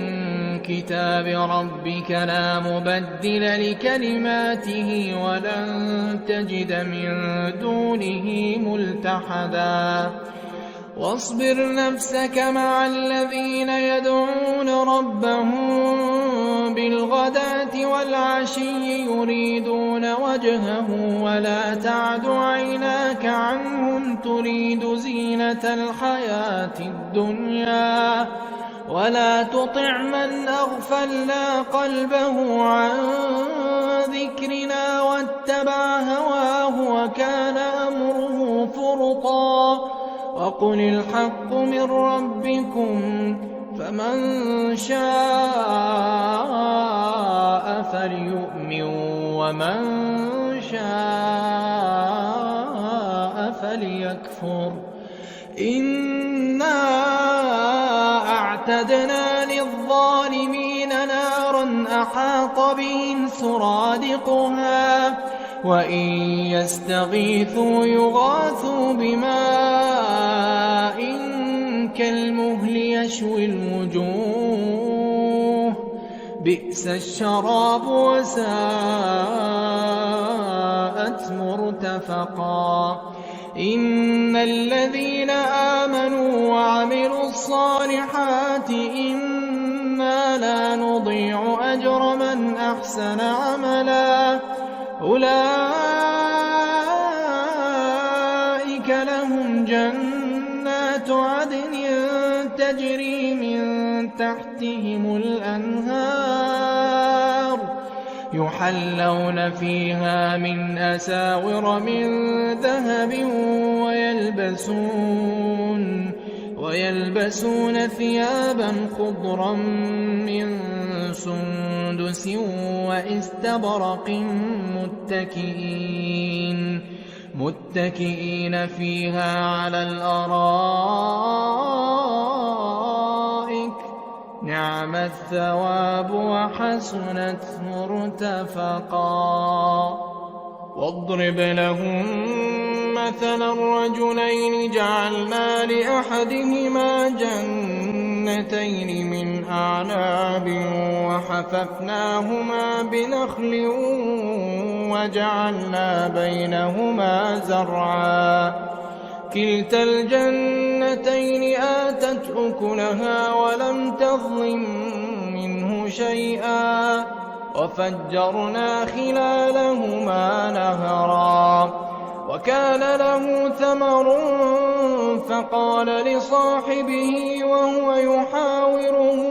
[SPEAKER 2] كتاب ربك لا مبدل لكلماته ولن تجد من دونه ملتحدا واصبر نفسك مع الذين يدعون ربهم بالغداة والعشي يريدون وجهه ولا تعد عيناك عنهم تريد زينة الحياة الدنيا
[SPEAKER 1] ولا تطع من أغفلنا قلبه عن ذكرنا واتبع هواه وكان أمره فرطا وقل الحق من ربكم فمن شاء فليؤمن ومن شاء فليكفر إنا أعتدنا للظالمين نارا أحاط بهم سرادقها وإن يستغيثوا يغاثوا بماء كالمهل يشوي الوجوه بئس الشراب وساءت مرتفقا إن الذين آمنوا وعملوا الصالحات إنا لا نضيع أجر من أحسن عملا أولئك لهم جنات عدن تجري من تحتهم الأنهار يحلون فيها من أساور من ذهب ويلبسون ثيابا خضرا من سندس واستبرق متكئين فيها على الأرائك نعم الثواب وحسنت مرتفقا واضرب لهم مثلا الرجلين جعلنا لأحدهما جنتين من أعناب وحففناهما بنخل وجعلنا بينهما زرعا كلتا الجنتين آتت أكلها ولم تظلم منه شيئا وفجرنا خلالهما نهرا وكان له ثمر فقال لصاحبه وهو يحاوره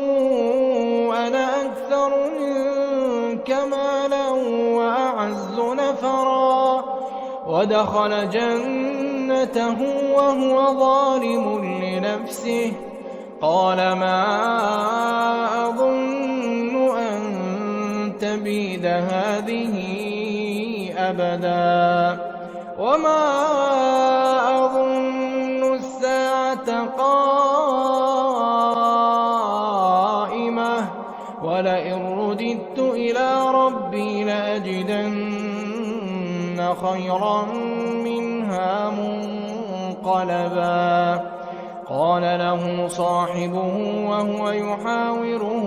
[SPEAKER 1] أنا أكثر منك مالا وأعز نفرا ودخل جنته وهو ظالم لنفسه قال ما أظن أن تبيد هذه أبدا وما أظن الساعة قائمة ولئن رددت إلى ربي لأجدن خيرا منها منقلبا قال له صاحبه وهو يحاوره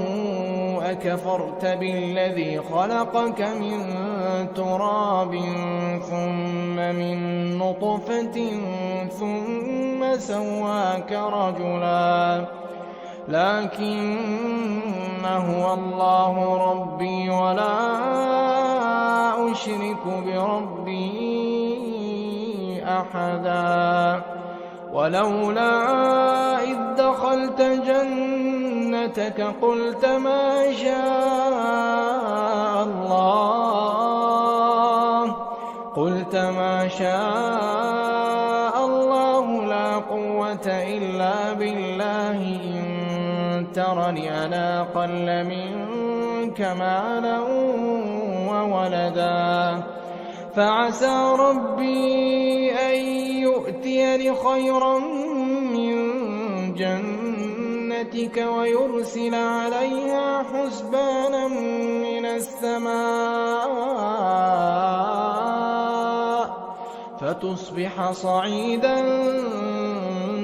[SPEAKER 1] أكفرت بالذي خلقك من تراب ثم من نطفة ثم سواك رجلا لكن هو الله ربي ولا أشرك بربي أحدا ولولا إذ دخلت جنتك قلت ما شاء الله لا قوة إلا بالله إن ترني أنا أقل منك مالا وولدا فعسى ربي أن يؤتيني خيرا من جنتك ويرسل عليها حسبانا من السماء فتصبح صعيدا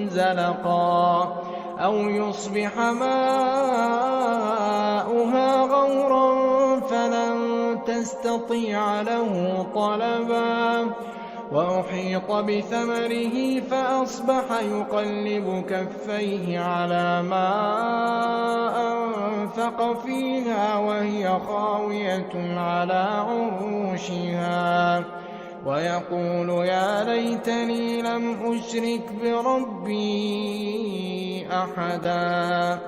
[SPEAKER 1] زلقا أو يصبح ماؤها غورا فلن تستطيع له طلبا وأحيط بثمره فأصبح يقلب كفيه على ما أنفق فيها وهي خاوية على عروشها ويقول يا ليتني لم أشرك بربي أحدا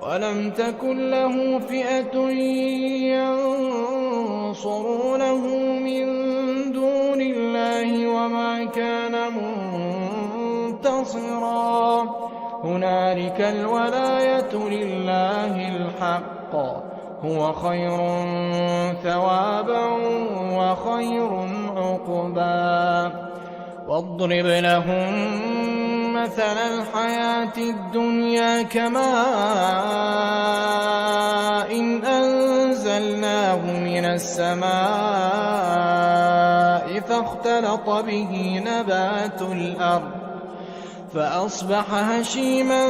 [SPEAKER 1] ولم تكن له فئة ينصرونه من دون الله وما كان منتصرا هنالك الولاية لله الحق هو خير ثوابا وخير عقبا واضرب لهم مثل الحياة الدنيا كماء إن أنزلناه من السماء فاختلط به نبات الأرض فأصبح هشيما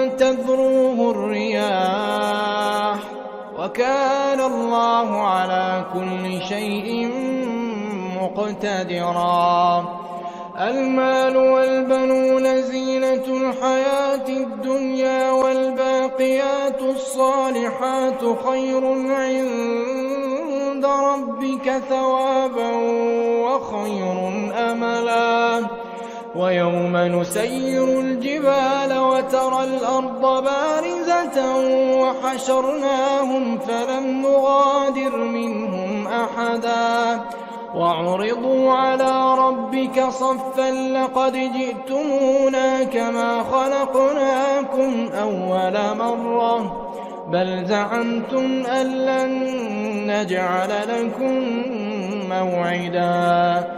[SPEAKER 1] تذروه الرياح وكان الله على كل شيء مقتدرا المال والبنون زينة الحياة الدنيا والباقيات الصالحات خير عند ربك ثوابا وخير أملا ويوم نسير الجبال وترى الأرض بارزة وحشرناهم فلم نغادر منهم أحدا وعرضوا على ربك صفا لقد جئتمونا كما خلقناكم أول مرة بل زعمتم أن لن نجعل لكم موعدا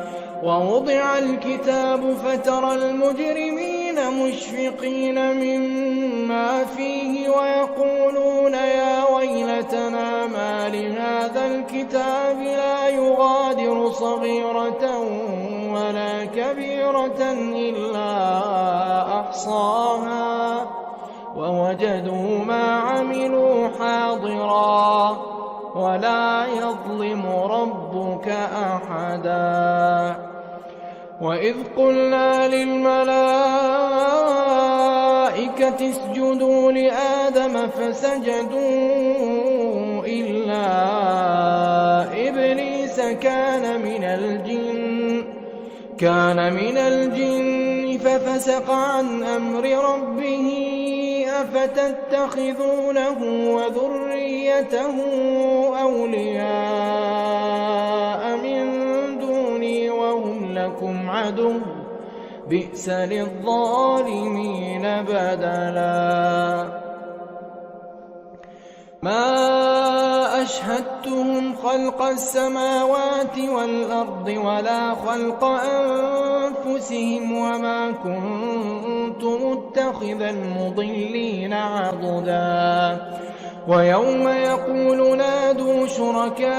[SPEAKER 1] ووضع الكتاب فترى المجرمين مشفقين مما فيه ويقولون يا ويلتنا ما لهذا الكتاب لا يغادر صغيرة ولا كبيرة إلا أحصاها ووجدوا ما عملوا حاضرا ولا يظلم ربك أحدا وإذ قلنا للملائكة اسجدوا لآدم فسجدوا إلا إبليس كان من الجن ففسق عن أمر ربه أفتتخذونه وذريته أولياء من دوني وهم لكم عدو بئس للظالمين بدلا ما أشهدتهم خلق السماوات والأرض ولا خلق أنفسهم وما كنت متخذ المضلين عضدا ويوم يقول نادوا شركائي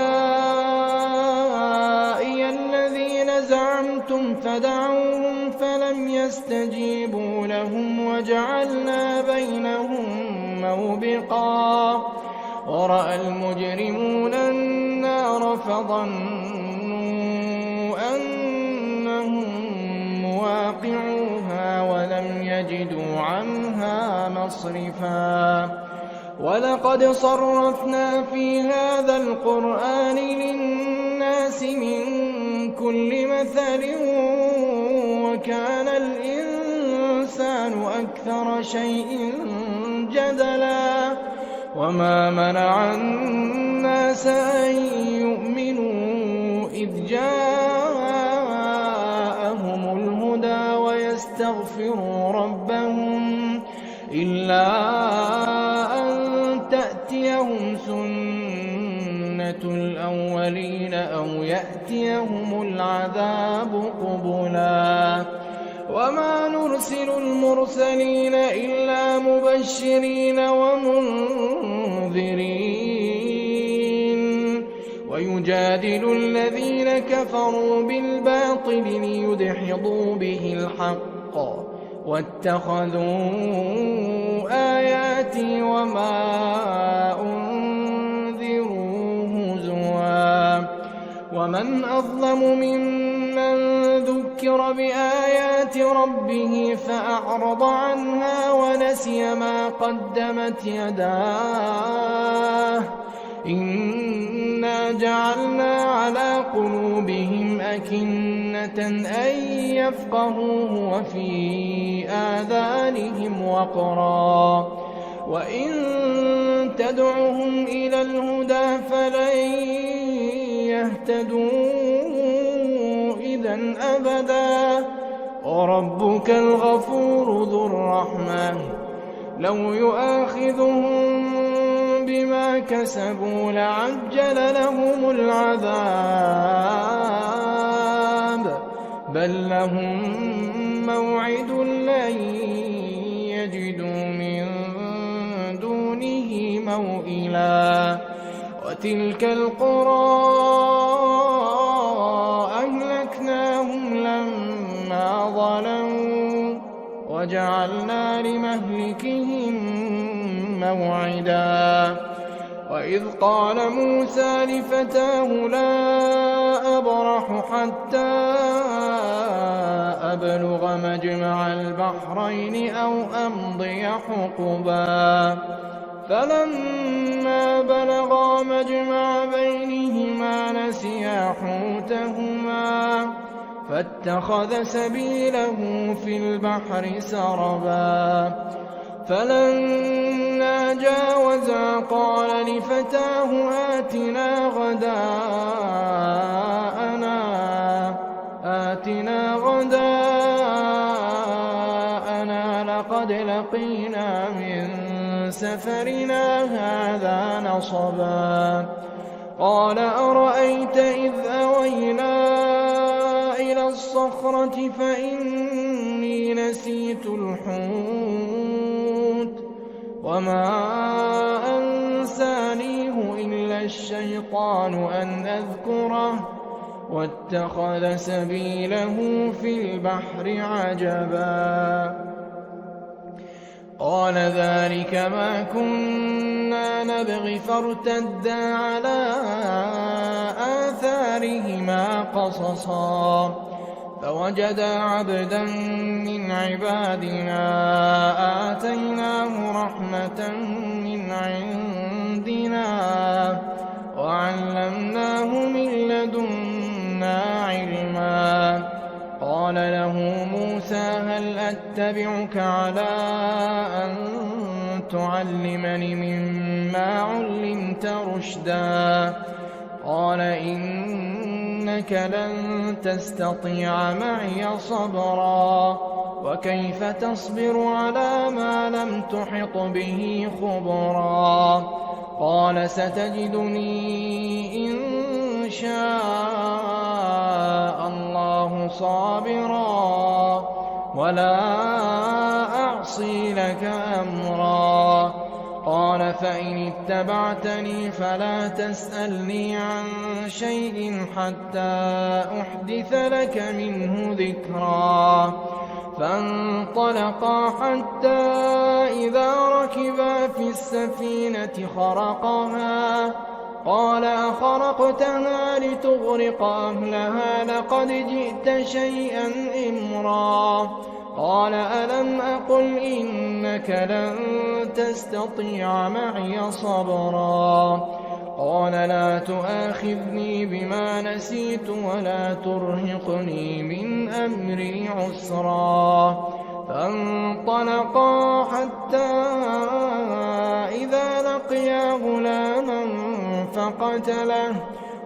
[SPEAKER 1] الذين زعمتم فدعوهم فلم يستجيبوا لهم وجعلنا بينهم موبقا ورأى المجرمون النار فظنوا أنهم مواقعوها ولم يجدوا عنها مصرفا ولقد صرفنا في هذا القرآن للناس من كل مثل وكان الإنسان أكثر شيء جدلا وما منع الناس أن يؤمنوا إذ جاءهم الهدى ويستغفروا ربهم إلا أن تأتيهم سنة الأولين أو يأتيهم العذاب قبلا وما نرسل المرسلين إلا مبشرين ومنذرين ويجادل الذين كفروا بالباطل ليدحضوا به الحق واتخذوا آياتي وما أنذروا هزوا ومن أظلم ممن ذكر بآيات ربه فأعرض عنها ونسي ما قدمت يداه إنا جعلنا على قلوبهم أكنة أن يفقهوه وفي آذانهم وقرا وإن تدعهم إلى الهدى فلن يهتدوا إذا أبدا وربك الغفور ذو الرحمة لو يؤاخذهم بما كسبوا لعجل لهم العذاب بل لهم موعد لن يجدوا من دونه موئلا وتلك القرى أهلكناهم لما ظلموا وجعلنا لمهلكهم موعدا وإذ قال موسى لفتاه لا أبرح حتى أبلغ مجمع البحرين أو أمضي حقبا فلما بلغا مجمع بينهما نسيا حوتهما فاتخذ سبيله في البحر سربا فلما جاوزا قال لفتاه آتنا غداءنا لقد لقينا من سفرنا هذا نصبا قال أرأيت إذ أوينا إلى الصخرة فإني نسيت الحوت وما أنسانيه إلا الشيطان أن أذكره واتخذ سبيله في البحر عجبا قال ذلك ما كنا نبغي فارتدا على آثارهما قصصا فوجدا عبدا من عبادنا آتيناه رحمة من عندنا وعلمناه من لدنا علما قال له موسى هل أتبعك على أن تعلمني مما علمت رشدا قال إنك لن تستطيع معي صبرا وكيف تصبر على ما لم تحط به خبرا قال ستجدني إن شاء الله صابرا ولا أعصي لك أمرا قال فإن اتبعتني فلا تسألني عن شيء حتى أحدث لك منه ذكرا فانطلقا حتى إذا ركبا في السفينة خرقها قال أخرقتها لتغرق أهلها لقد جئت شيئا إمرا قال ألم أقل إنك لن تستطيع معي صبرا قال لا تؤاخذني بما نسيت ولا ترهقني من أمري عسرا فانطلقا حتى إذا لقيا غلاما فقتله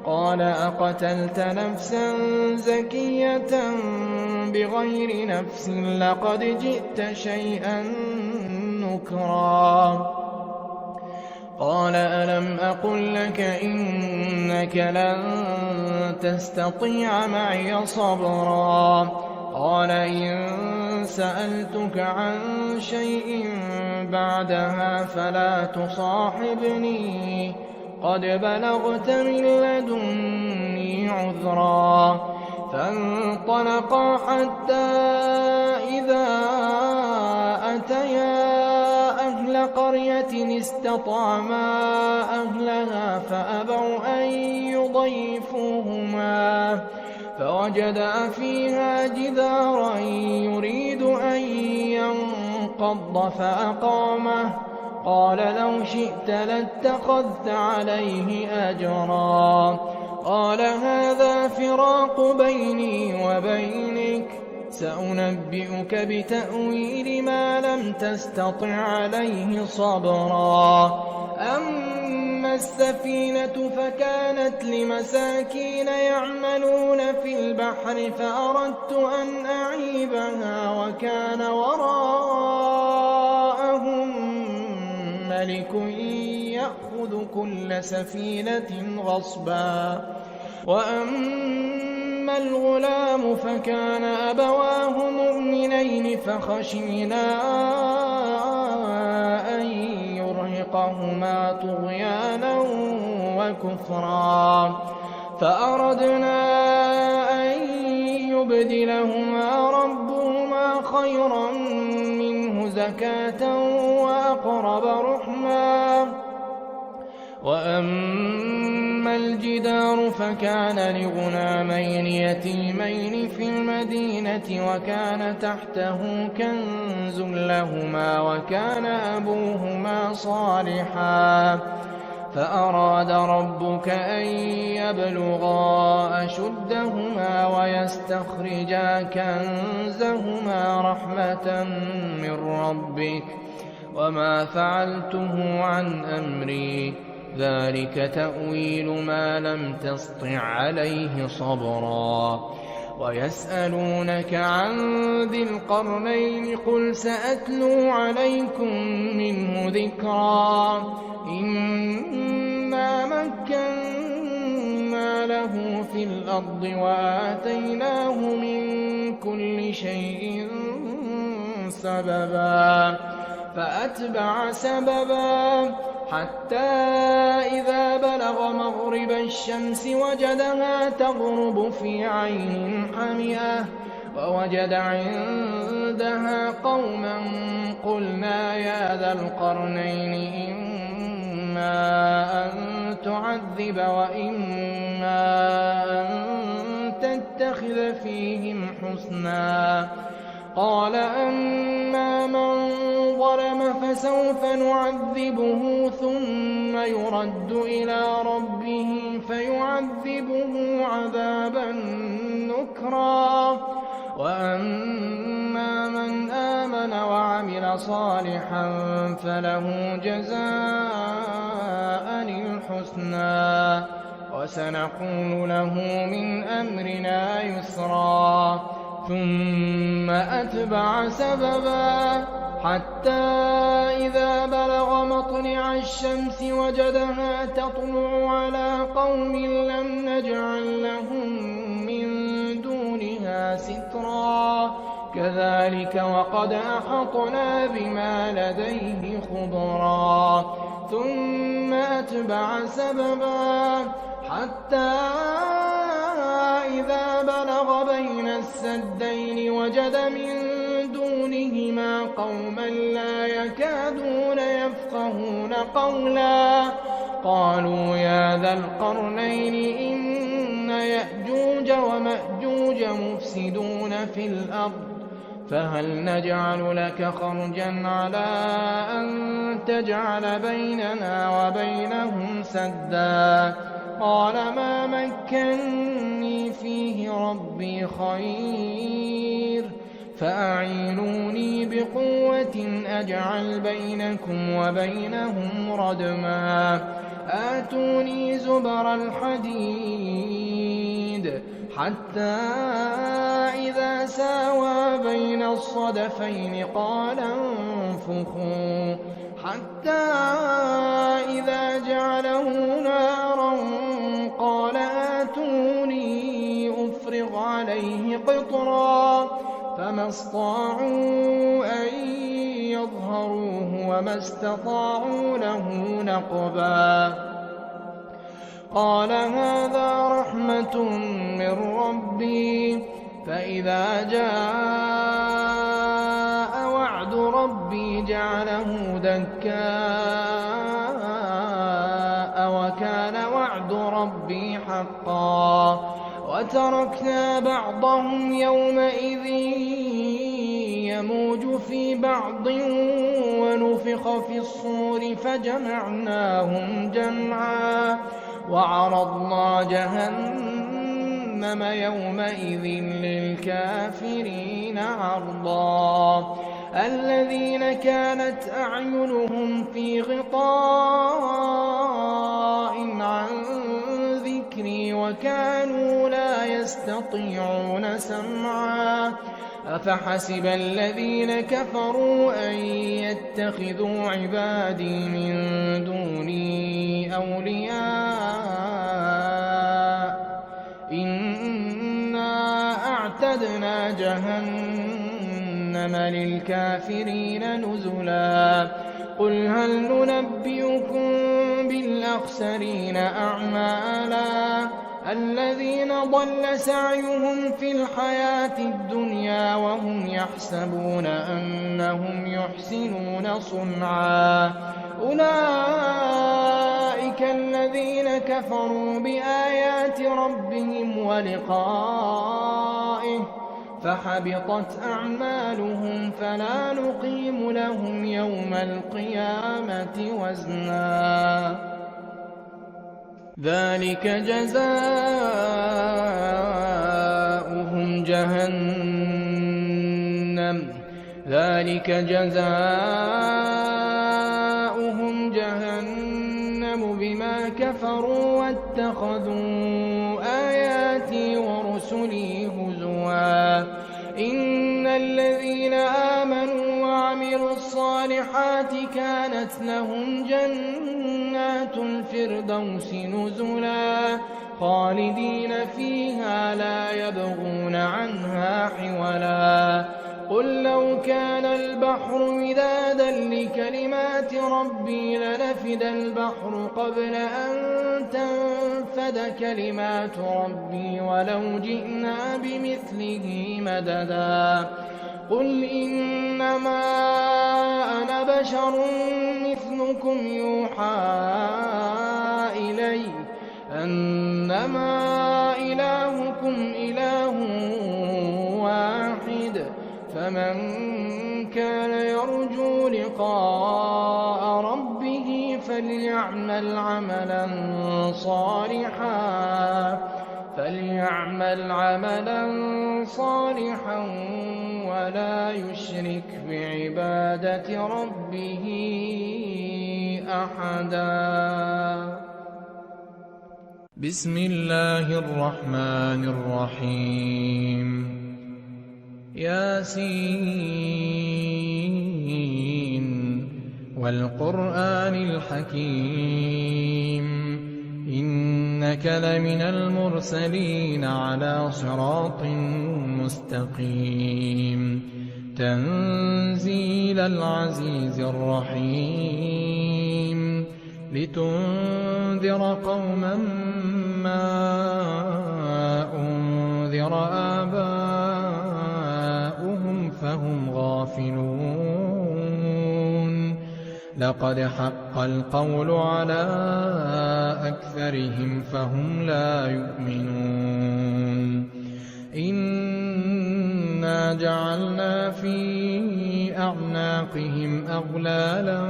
[SPEAKER 1] قال أقتلت نفسا زكية بغير نفس لقد جئت شيئا نكرا قال ألم أقل لك إنك لن تستطيع معي صبرا قال إن سألتك عن شيء بعدها فلا تصاحبني قد بلغت من لدني عذرا فانطلقا حتى إذا أتيا أهل قرية استطعما أهلها فأبوا أن يضيفوهما فوجدا فيها جدارا يريد أن ينقض فأقامه قال لو شئت لاتخذت عليه أجرا قال هذا فراق بيني وبينك سأنبئك بتأويل ما لم تستطع عليه صبرا أما السفينة فكانت لمساكين يعملون في البحر فأردت أن أعيبها وكان وراءهم ملك يأخذ كل سفينة غصبا وأما الغلام فكان أبواه مؤمنين فخشينا أن يرهقهما طغيانا وكفرا فأردنا أن يبدلهما ربهما خيرا منه زكاة وأقرب رحما وأما الجدار فكان لغلامين يتيمين في المدينة وكان تحته كنز لهما وكان أبوهما صالحا فأراد ربك أن يبلغا أشدهما ويستخرجا كنزهما رحمة من ربك وما فعلته عن أمري ذلك تأويل ما لم تسطع عليه صبرا ويسألونك عن ذي القرنين قل سأتلو عليكم منه ذكرا إنا مكنا له في الأرض وآتيناه من كل شيء سببا فأتبع سببا حتى إذا بلغ مغرب الشمس وجدها تغرب في عين حمئة ووجد عندها قوما قلنا يا ذا القرنين إما أن تعذب وإما أن تتخذ فيهم حسنا قال أما من ظلم فسوف نعذبه ثم يرد إلى ربه فيعذبه عذابا نكرا وأما من آمن وعمل صالحا فله جزاء الحسنى وسنقول له من أمرنا يسرا ثم أتبع سببا حتى إذا بلغ مطلع الشمس وجدها تطلع على قوم لم نجعل لهم من دونها سترا كذلك وقد أحطنا بما لديه خبرا ثم أتبع سببا حتى إذا بلغ بين السدين وجد من دونهما قوما لا يكادون يفقهون قولا قالوا يا ذا القرنين إن يأجوج ومأجوج مفسدون في الأرض فهل نجعل لك خرجا على أن تجعل بيننا وبينهم سدا قال ما مكني فيه ربي خير فأعينوني بقوة أجعل بينكم وبينهم ردما آتوني زبر الحديد حتى إذا ساوى بين الصدفين قال انفخوا حتى إذا جعله نارا قال آتوني أفرغ عليه قطرا فما استطاعوا أن يظهروه وما استطاعوا له نقبا قال هذا رحمة من ربي فإذا جاء وعد ربي جعله دكاء وكان وعد ربي حقا وتركنا بعضهم يومئذ يموج في بعض ونفخ في الصور فجمعناهم جمعا وعرضنا جهنم جهنم يومئذ للكافرين عرضا الذين كانت أعينهم في غطاء عن ذكري وكانوا لا يستطيعون سمعا أفحسب الذين كفروا أن يتخذوا عبادي من دوني أولياء إنا أعتدنا جهنم للكافرين نزلا قل هل ننبئكم بالأخسرين أعمالا الذين ضل سعيهم في الحياة الدنيا وهم يحسبون أنهم يحسنون صنعا أولئك الذين كفروا بآيات ربهم ولقائه فحبطت أعمالهم فلا نقيم لهم يوم القيامة وزنا ذلك جزاؤهم جهنم بما كفروا واتخذوا آياتي ورسلي هزوا إن الذين آمنوا وعملوا الصالحات كانت لهم جنات الفردوس نزلا خالدين فيها لا يبغون عنها حولا قل لو كان البحر مدادا لكلمات ربي لنفد البحر قبل أن تنفد كلمات ربي ولو جئنا بمثله مددا قل إنما أنا بشر مثلكم يوحى إلي أنما إلهكم إله واحد فمن كان يرجو لقاء ربه فليعمل عملا صالحا ولا يشرك بعبادة ربه أحدا بسم الله الرحمن الرحيم ياسين والقرآن الحكيم إنك لمن المرسلين على صراط مستقيم تنزيل العزيز الرحيم لتنذر قوما ما أنذر آباؤهم فهم غافلون لقد حق القول على أكثرهم فهم لا يؤمنون إنا جعلنا في أعناقهم أغلالا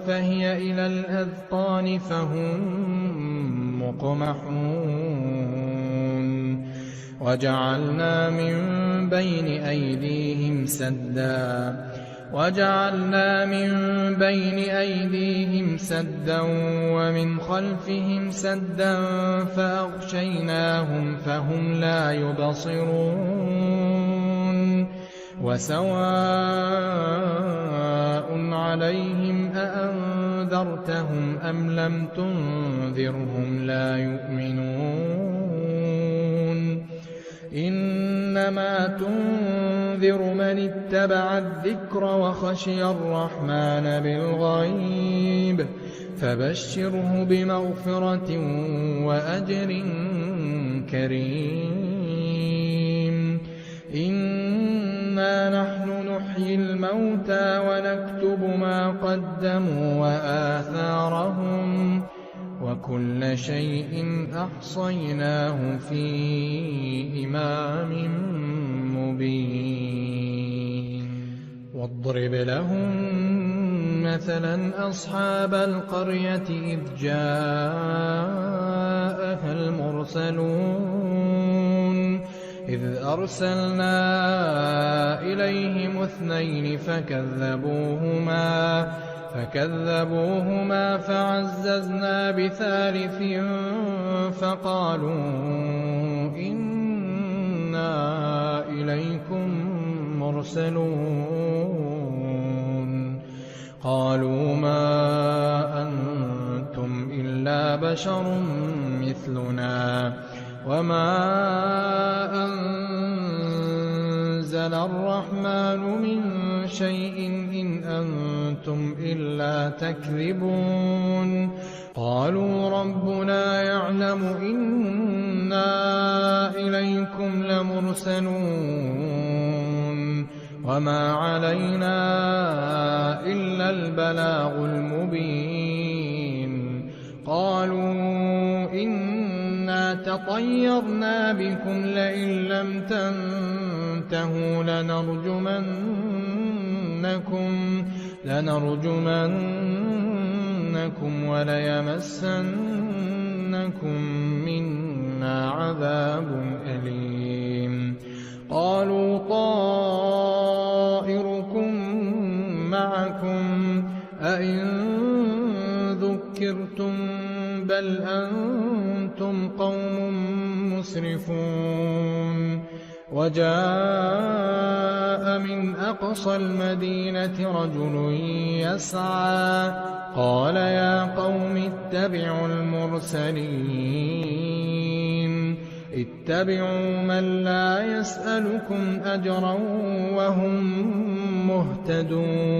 [SPEAKER 1] فهي إلى الأذقان فهم مقمحون وجعلنا من بين أيديهم سدا ومن خلفهم سدا فأغشيناهم فهم لا يبصرون وسواء عليهم أأنذرتهم أم لم تنذرهم لا يؤمنون إنما تنذر من اتبع الذكر وخشي الرحمن بالغيب فبشره بمغفرة وأجر كريم إنا نحن نحيي الموتى ونكتب ما قدموا وآثارهم وكل شيء أحصيناه في إمام مبين واضرب لهم مثلا أصحاب القرية إذ جاءها المرسلون
[SPEAKER 2] إذ أرسلنا إليهم 2 فكذبوهما فعززنا ب3 فقالوا إنا إليكم مرسلون قالوا ما أنتم إلا بشر مثلنا وما أنزل الرحمن من شيء إن أنتم إلا تكذبون قالوا ربنا يعلم إنا إليكم لمرسلون وما علينا إلا البلاغ المبين قالوا إنا تطيرنا بكم لئن لم تنتهوا لنرجمنكم وليمسنكم منا عذاب أليم قالوا طائركم معكم أئن ذكرتم بل أنتم قوم مسرفون وجاء من أقصى المدينة رجل يسعى قال يا قوم اتبعوا اتبعوا من لا يسألكم أجرا وهم مهتدون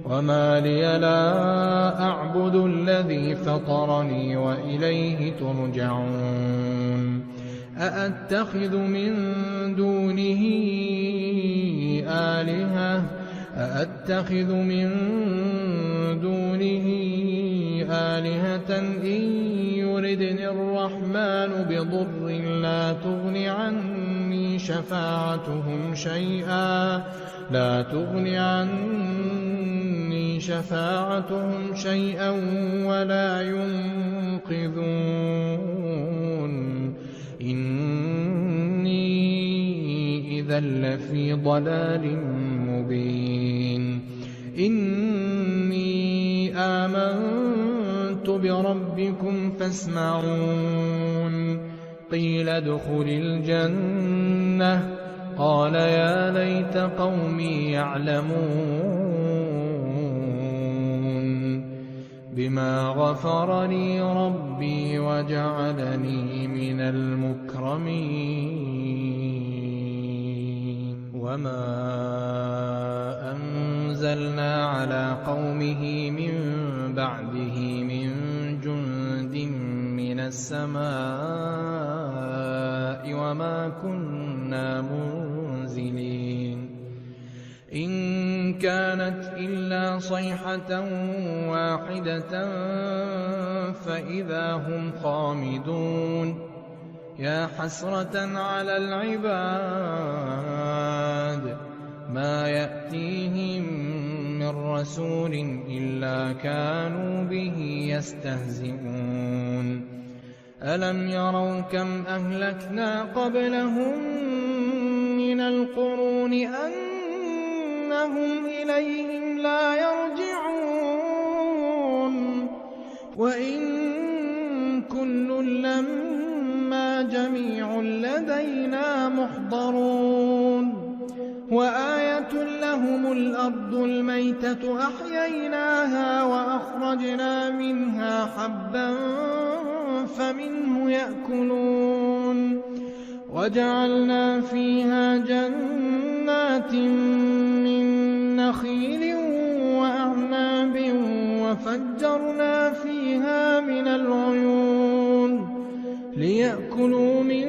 [SPEAKER 2] وما لي لا أعبد الذي فطرني وإليه ترجعون أأتخذ من دونه آلهة إن يردني الرحمن بضر لا تغن عني شفاعتهم شيئا ولا ينقذون إني إذا لفي ضلال مبين إني آمنت بربكم فاسمعون قيل ادخل الجنة قال يا ليت قومي يعلمون بما غفر لي ربي وجعلني من المكرمين وما أنزلنا على قومه من بعده من جند من السماء وما كنا منزلين إن كانت إلا صيحة واحدة فإذا هم خامدون يا حسرة على العباد ما يأتيهم من رسول إلا كانوا به يستهزئون ألم يروا كم أهلكنا قبلهم من القرون أنهم إليهم لا يرجعون وإن كل لما جميع لدينا محضرون وآية لهم الأرض الميتة أحييناها وأخرجنا منها حبا فمنه يأكلون وجعلنا فيها جنات من نخيل وأعناب وفجرنا فيها من العيون ليأكلوا من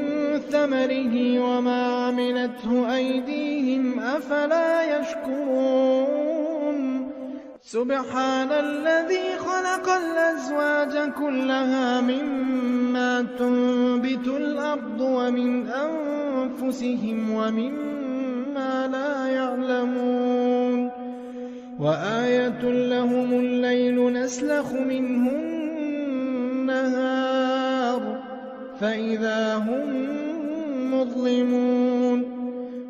[SPEAKER 2] ثمره وما عملته أيديهم أفلا يشكرون سبحان الذي خلق الأزواج كلها مما تنبت الأرض ومن أنفسهم ومما لا يعلمون وآية لهم الليل نسلخ منه النهار فإذا هم
[SPEAKER 1] يظلمون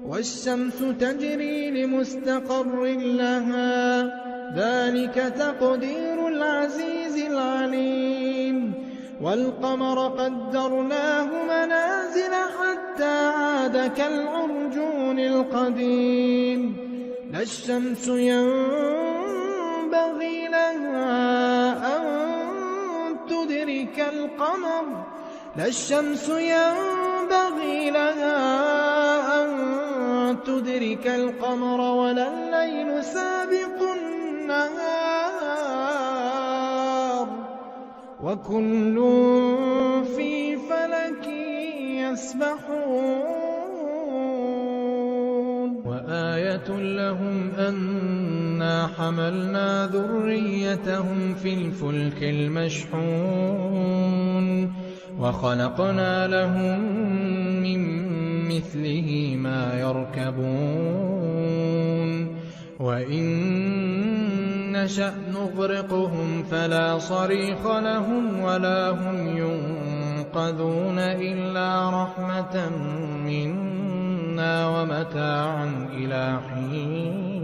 [SPEAKER 1] والشمس تجري لمستقر لها ذلك تقدير العزيز العليم والقمر قدرناه منازل حتى عاد كالعرجون القديم لا الشمس ينبغي لها أن تدرك القمر ولا الليل سابق النهار وكل في فلك يسبحون وآية لهم أنا حملنا ذريتهم في الفلك المشحون وخلقنا لهم من مثله ما يركبون وإن نشأ نغرقهم فلا صريخ لهم ولا هم ينقذون إلا رحمة منا ومتاعا إلى حين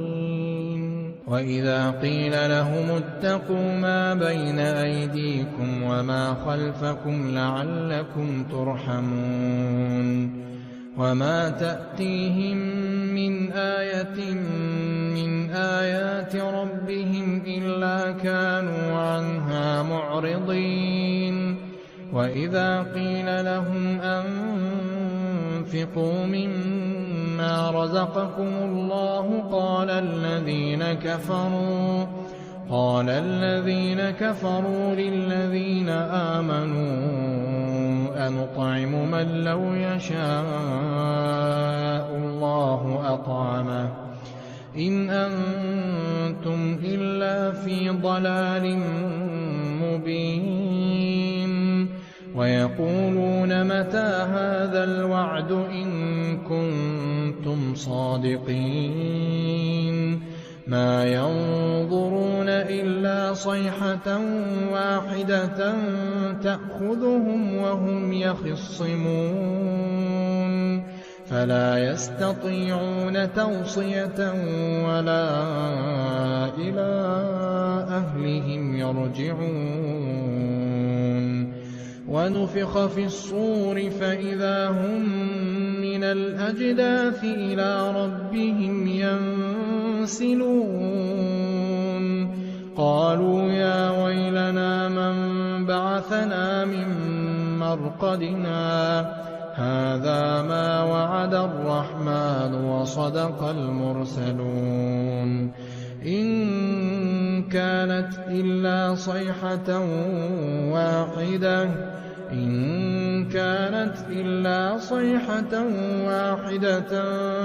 [SPEAKER 1] وإذا قيل لهم اتقوا ما بين أيديكم وما خلفكم لعلكم ترحمون وما تأتيهم من آية من آيات ربهم إلا كانوا عنها معرضين وإذا قيل لهم أنفقوا مما رزقكم الله قال الذين كفروا للذين آمنوا أنطعم من لو يشاء الله أطعمه إن أنتم إلا في ضلال مبين ويقولون متى هذا الوعد إن كنتم صادقين ما ينظرون إلا صيحة واحدة تأخذهم وهم يخصمون فلا يستطيعون توصية ولا إلى أهلهم يرجعون ونفخ في الصور فإذا هم من الأجداث إلى ربهم ينسلون قالوا يا ويلنا من بعثنا من مرقدنا هذا ما وعد الرحمن وصدق المرسلون إن كانت إلا صيحة واحدة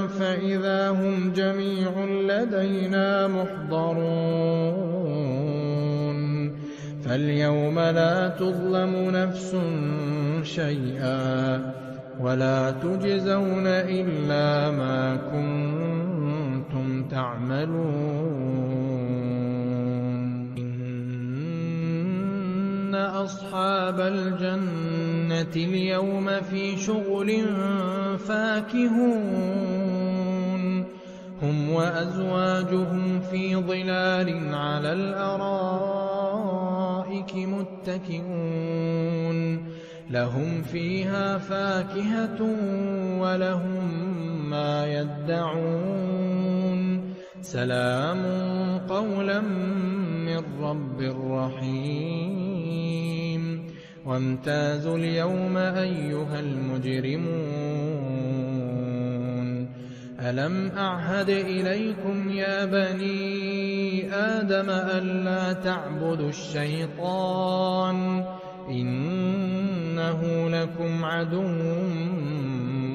[SPEAKER 1] فإذا هم جميع لدينا محضرون فاليوم لا تظلم نفس شيئا ولا تجزون إلا ما كنتم تعملون إن أصحاب الجنة اليوم في شغل فاكهون هم وأزواجهم في ظلال على الأرائك متكئون لهم فيها فاكهة ولهم ما يدعون سلام قولا من رب رحيم وامتازوا اليوم أيها المجرمون ألم أعهد إليكم يا بني آدم ألا تعبدوا الشيطان إنه لكم عدو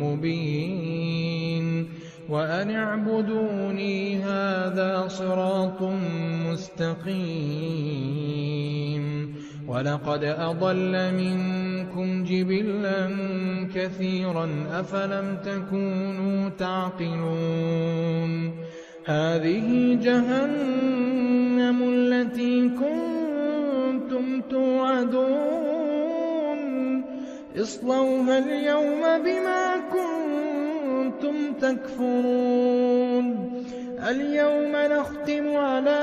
[SPEAKER 1] مبين وأن اعبدوني هذا صراط مستقيم ولقد أضل منكم جبلا كثيرا أفلم تكونوا تعقلون هذه جهنم التي كنتم توعدون اصلوها اليوم بما كنتم كنتم تكفرون اليوم نختم على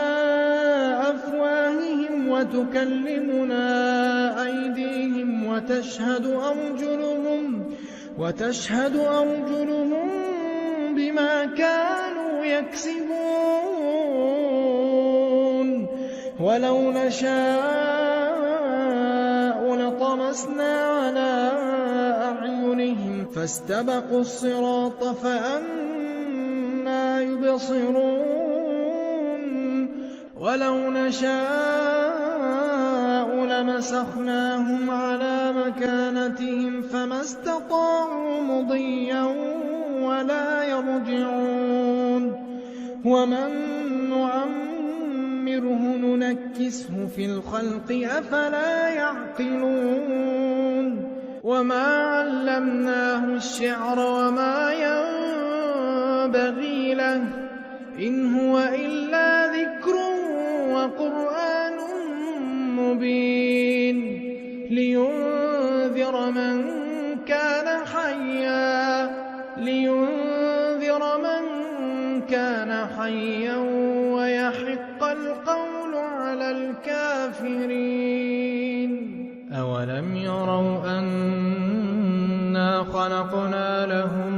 [SPEAKER 1] أفواههم وتكلمنا أيديهم وتشهد أرجلهم بما كانوا يكسبون ولو نشاء لطمسنا على أعينهم فاستبقوا الصراط فأنى يبصرون ولو نشاء لمسخناهم على مكانتهم فما استطاعوا مضيا ولا يرجعون ومن نعمره ننكسه في الخلق أفلا يعقلون وما علمناه الشعر وما ينبغي له إن هو إلا ذكر وقرآن مبين لينذر من كان حيا ويحق القول على الكافرين أولم يروا أنا خلقنا لهم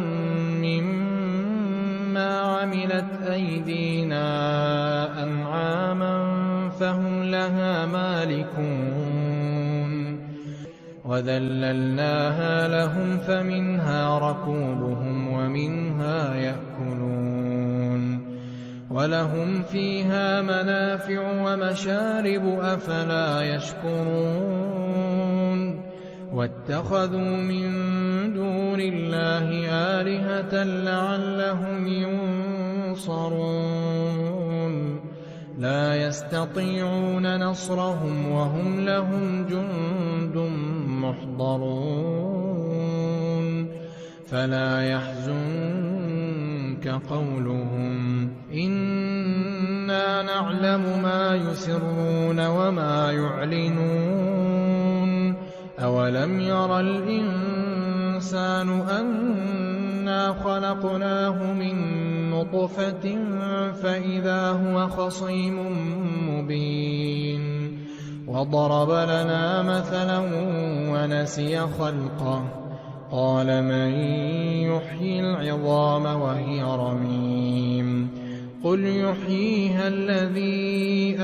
[SPEAKER 1] مما عملت أيدينا أنعاما فهم لها مالكون وذللناها لهم فمنها ركوبهم ومنها يأكلون ولهم فيها منافع ومشارب أفلا يشكرون واتخذوا من دون الله آلهة لعلهم ينصرون لا يستطيعون نصرهم وهم لهم جند محضرون فلا يحزنك قولهم إنا نعلم ما يسرون وما يعلنون أولم ير الإنسان أنا خلقناه من نطفة فإذا هو خصيم مبين وضرب لنا مثلا ونسي خلقه قال من يحيي العظام وهي رميم قل يحييها الذي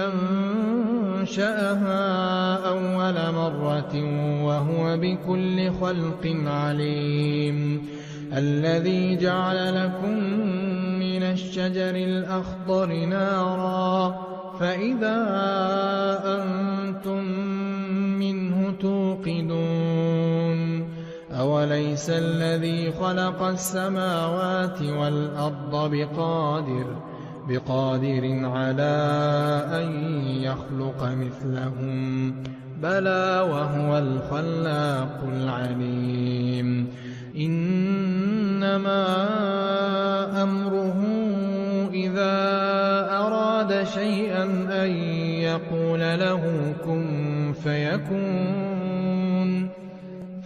[SPEAKER 1] أنشأها أول مرة وهو بكل خلق عليم الذي جعل لكم من الشجر الأخضر نارا فإذا أنتم منه توقدون أوليس الذي خلق السماوات والأرض بقادر على أن يخلق مثلهم بلى وهو الخلاق العليم إنما أمره إذا أراد شيئا أن يقول له كن فيكون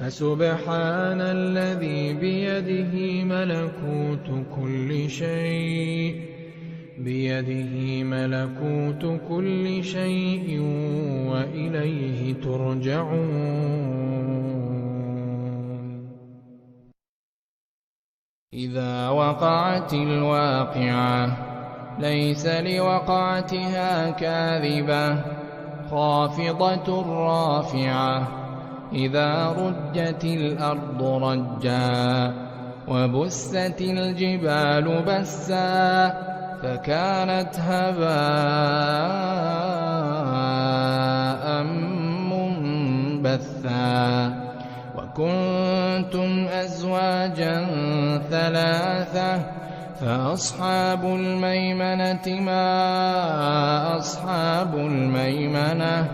[SPEAKER 1] فسبحان الذي بيده ملكوت كل شيء وإليه ترجعون إذا وقعت الواقعة ليس لوقعتها كاذبة خافضة رافعة إذا رجت الأرض رجا وبست الجبال بسا فكانت هباء منبثا وكنتم أزواجا ثلاثة فأصحاب الميمنة ما أصحاب الميمنة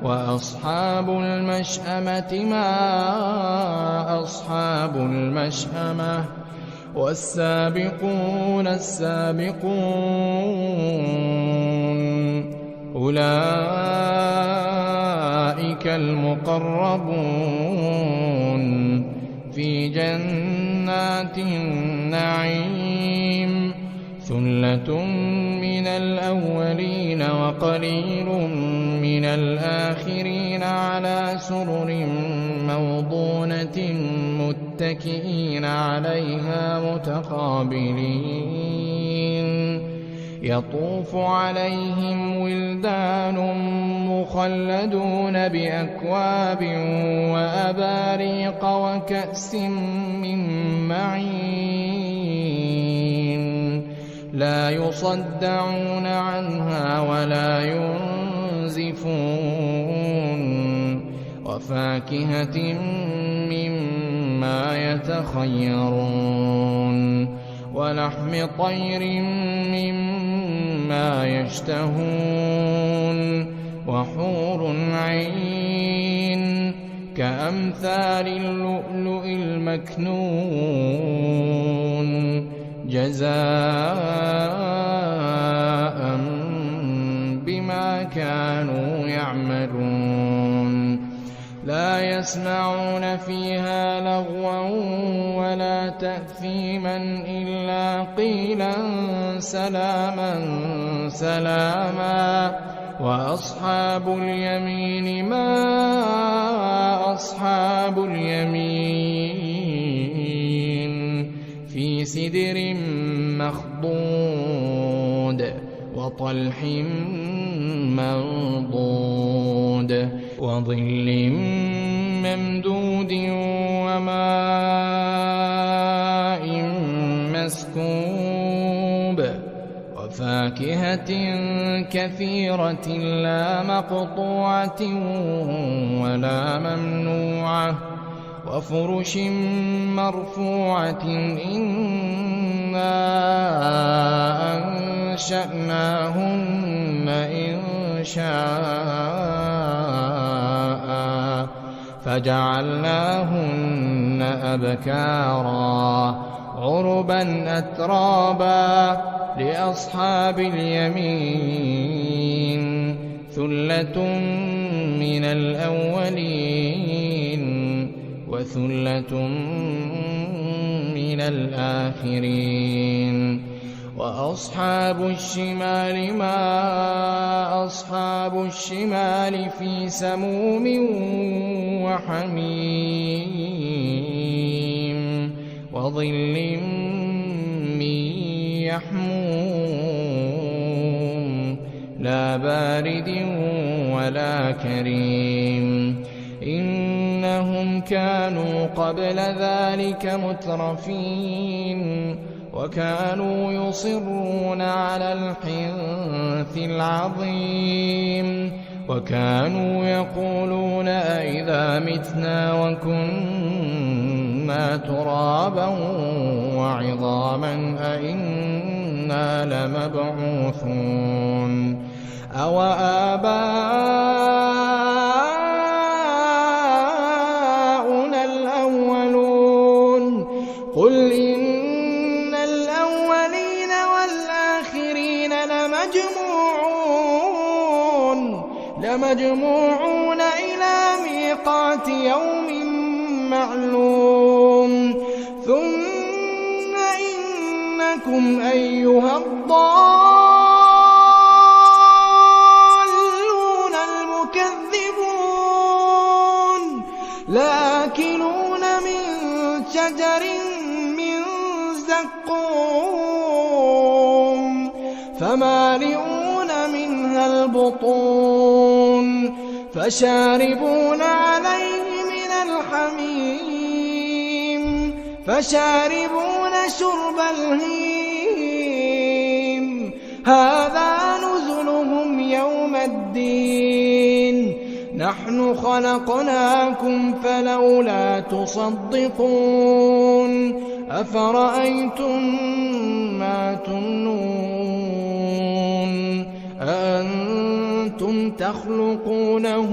[SPEAKER 1] وأصحاب المشأمة ما أصحاب المشأمة والسابقون السابقون أولئك المقربون في جنات
[SPEAKER 2] النعيم ثلة من الأولين وقليل من الآخرين على سرر موضونة متكئين عليها متقابلين يطوف عليهم ولدان مخلدون بأكواب وأباريق وكأس من معين لا يصدعون عنها ولا ينزفون وفاكهة مما يتخيرون ولحم طير مما يشتهون وحور عين كأمثال اللؤلؤ المكنون جزاء بما كانوا يعملون لا يسمعون فيها لغوا ولا تأثيما إلا قيلا سلاما سلاما وأصحاب اليمين ما أصحاب اليمين في سدر مخضود وطلح منضود وظل ممدود وماء مسكوب وفاكهة كثيرة لا مقطوعة ولا ممنوعة وفرش مرفوعة إنا أنشأناهن إنشاء فجعلناهن أبكارا عربا أترابا لأصحاب اليمين ثلة من الأولين وثلة من الآخرين وأصحاب الشمال ما أصحاب الشمال في سموم وحميم وظل من يحموم لا بارد ولا كريم إنهم كانوا قبل ذلك مترفين وكانوا يصرون على الحنث العظيم وكانوا يقولون أئذا متنا وكنا ترابا وعظاما أئنا لمبعوثون أو آباؤنا الأولون قل إن الأولين والآخرين لمجموعون إلى ميقات يوم معلوم ثم إنكم أيها الضالون المكذبون لآكلون من شجر من زقوم فمالئون منها البطون فشاربون عليه من الحميم فشاربون شرب الهيم هذا نزلهم يوم الدين نحن خلقناكم فلولا تصدقون أفرأيتم ما تمنون أأنتم تخلقونه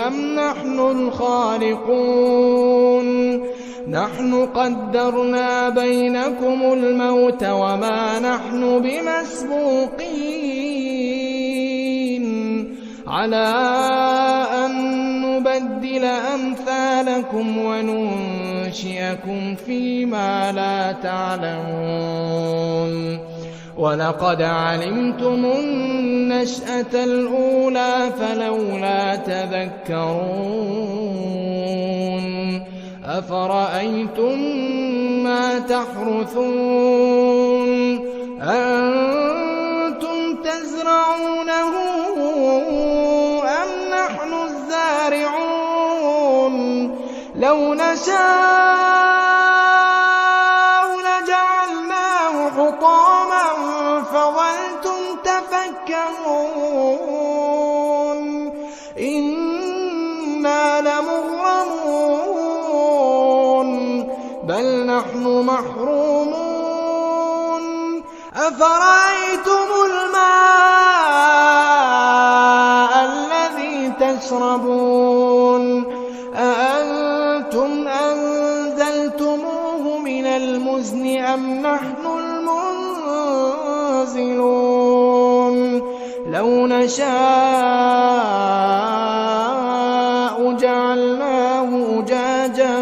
[SPEAKER 2] أم نحن الخالقون نحن قدرنا بينكم الموت وما نحن بمسبوقين على أن نبدل أمثالكم وننشئكم
[SPEAKER 1] ينشئكم فيما لا تعلمون ولقد علمتم النشأة الأولى فلولا تذكرون أفرأيتم ما تحرثون أنتم تزرعونه أم نحن الزارعون لو نشاء لجعلناه حطاما فظلتم تفكرون إنا لمغرمون بل نحن محرومون أفرأيتم الماء الذي تشربون أأنتم أنزلتموه من المزن أم نحن المنزلون لو نشاء جعلناه أجاجا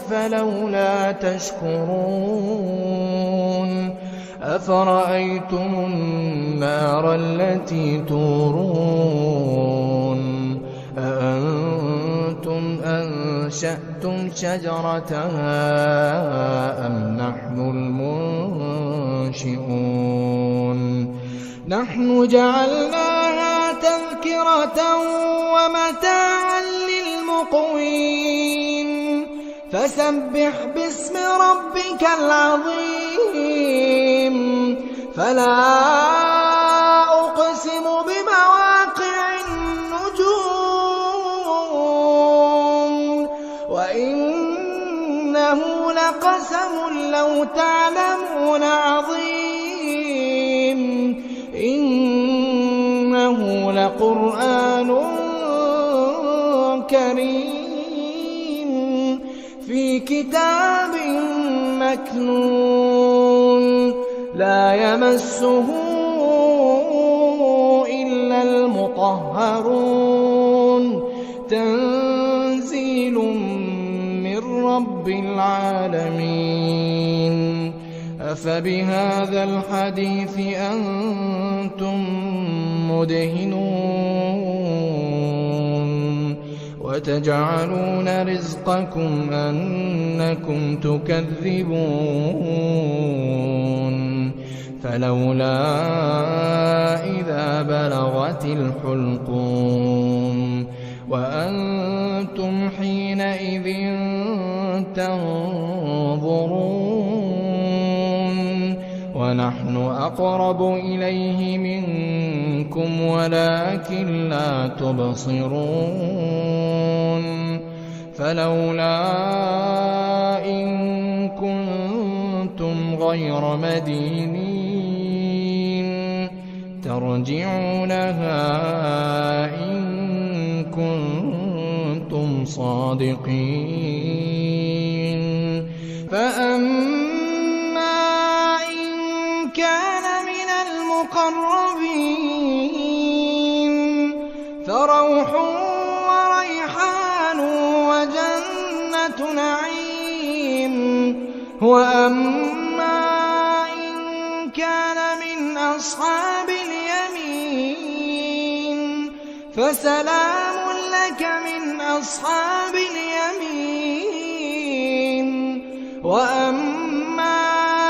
[SPEAKER 1] فلولا تشكرون أفرأيتم النار التي تورون أأنتم أنشأتم شجرتها أم نحن المنشئون نحن جعلناها تذكرة ومتاعا للمقوين فسبح باسم ربك العظيم فلا أقسم بمواقع النجوم وإنه لقسم لو تعلمون عظيم إنه لقرآن كريم في كتاب مكنون لا يمسه إلا المطهرون تنزيل من رب العالمين أفبهذا الحديث أنتم مدهنون وتجعلون رزقكم أنكم تكذبون فلولا إذا بلغت الحلقوم وأنتم حينئذ تنظرون ونحن أقرب إليه منكم ولكن لا تبصرون فلولا إن كنتم غير مدينين ترجعونها إن كنتم صادقين فأما إن كان من المقربين فروح وريحان وجنة نعيم وأما إن كان من أصحاب اليمين فسلام لك من أصحاب اليمين وأما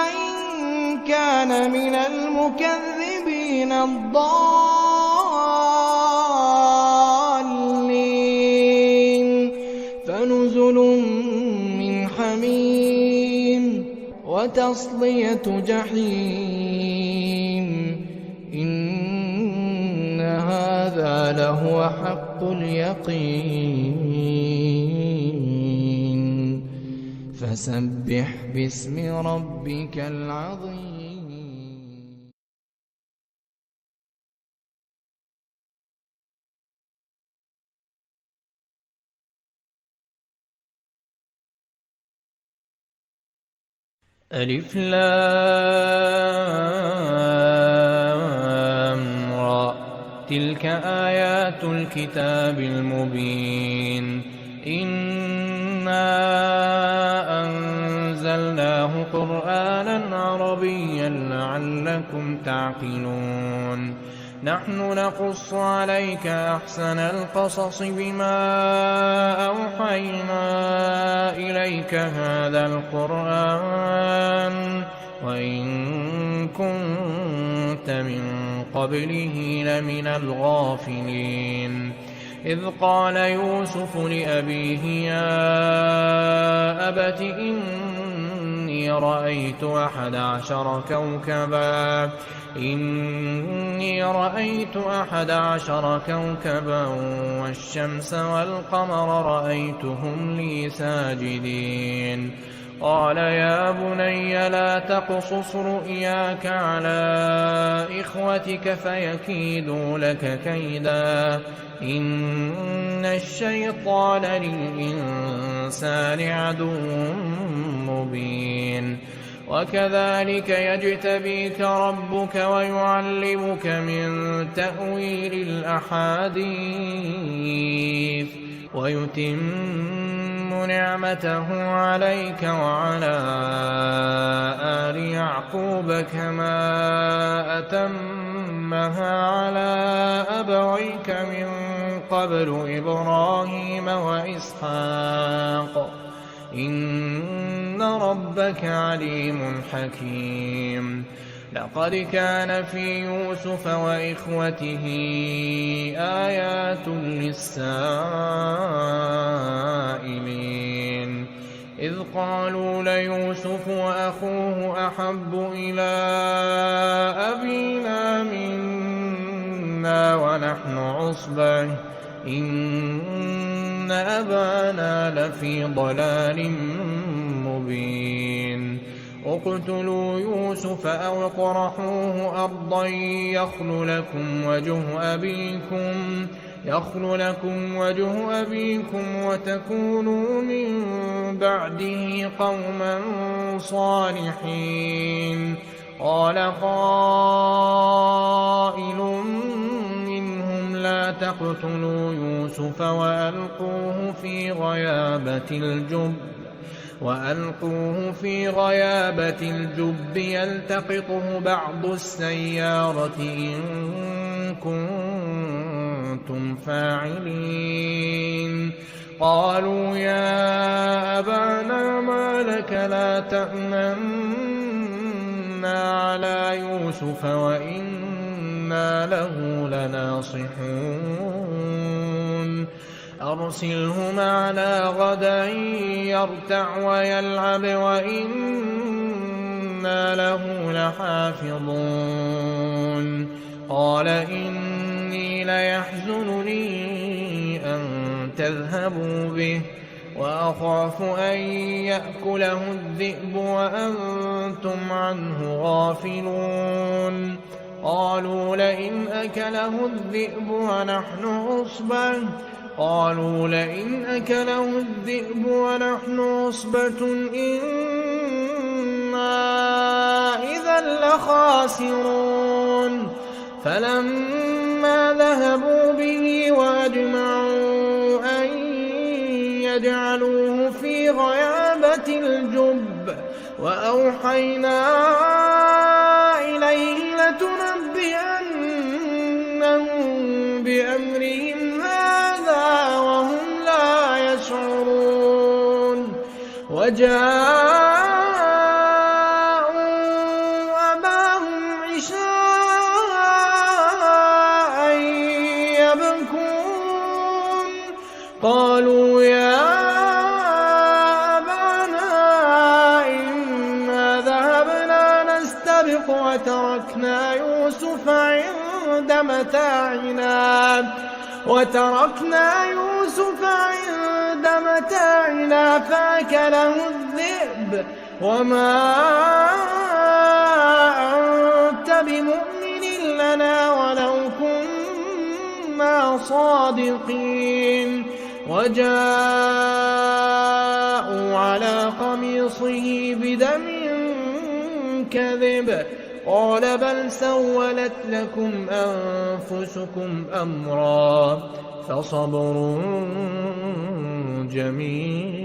[SPEAKER 1] إن كان من المكذبين الضالين فنزل من حميم وتصلية جحيم إن هذا لهو حق اليقين فسبح باسم ربك العظيم ألف لام را تلك آيات الكتاب المبين إنا
[SPEAKER 2] قرآنًا عربيًّا لعلكم تعقلون نحن نقص عليك أحسن القصص بما أوحينا إليك هذا القرآن وإن كنت من قبله لمن الغافلين إذ قال يوسف لأبيه يا أبت إني رأيت 11 كوكبا والشمس والقمر رأيتهم لي ساجدين قال يا بني لا تقصص رؤياك على إخوتك فيكيدوا لك كيدا إن الشيطان للإنسان عدو مبين وكذلك يجتبيك ربك ويعلمك من تأويل الأحاديث ويتم نعمته عليك وعلى آل يعقوب كما أتمها على أبويك من قبل إبراهيم وإسحاق إن ربك عليم حكيم لقد كان في يوسف وإخوته آيات للسائلين إذ قالوا ليوسف وأخوه أحب إلى أبينا منا ونحن عصبة إن أبانا لفي ضلال مبين اقتلوا يوسف أو اطرحوه أرضا يخل لكم وجه أبيكم وتكونوا من بعده قوما صالحين قال قائل منهم لا تقتلوا يوسف وألقوه في غيابة الجب يلتقطه بعض السيارة إن كنتم فاعلين قالوا يا أبانا ما لك لا تأمنا على يوسف وإنا له لناصحون أرسله معنا غدا يرتع ويلعب وإنا له لحافظون قال إني ليحزنني أن تذهبوا به وأخاف أن يأكله الذئب وأنتم عنه غافلون قالوا لئن أكله الذئب ونحن عصبة إنا إذا لخاسرون فلما ذهبوا به وأجمعوا أن يجعلوه في غيابة الجب وأوحينا إليه لتنبئنهم بأمرهم هذا وهم لا يشعرون وجاءوا أباهم عشاء يبكون قالوا يا أبانا إنا ذهبنا نستبق وتركنا يوسف عند متاعنا فأكله الذئب وما أنت بمؤمن لنا ولو كنا صادقين وجاءوا على قميصه بدم كذب قال بل سولت لكم أنفسكم أمرا فصبر جميل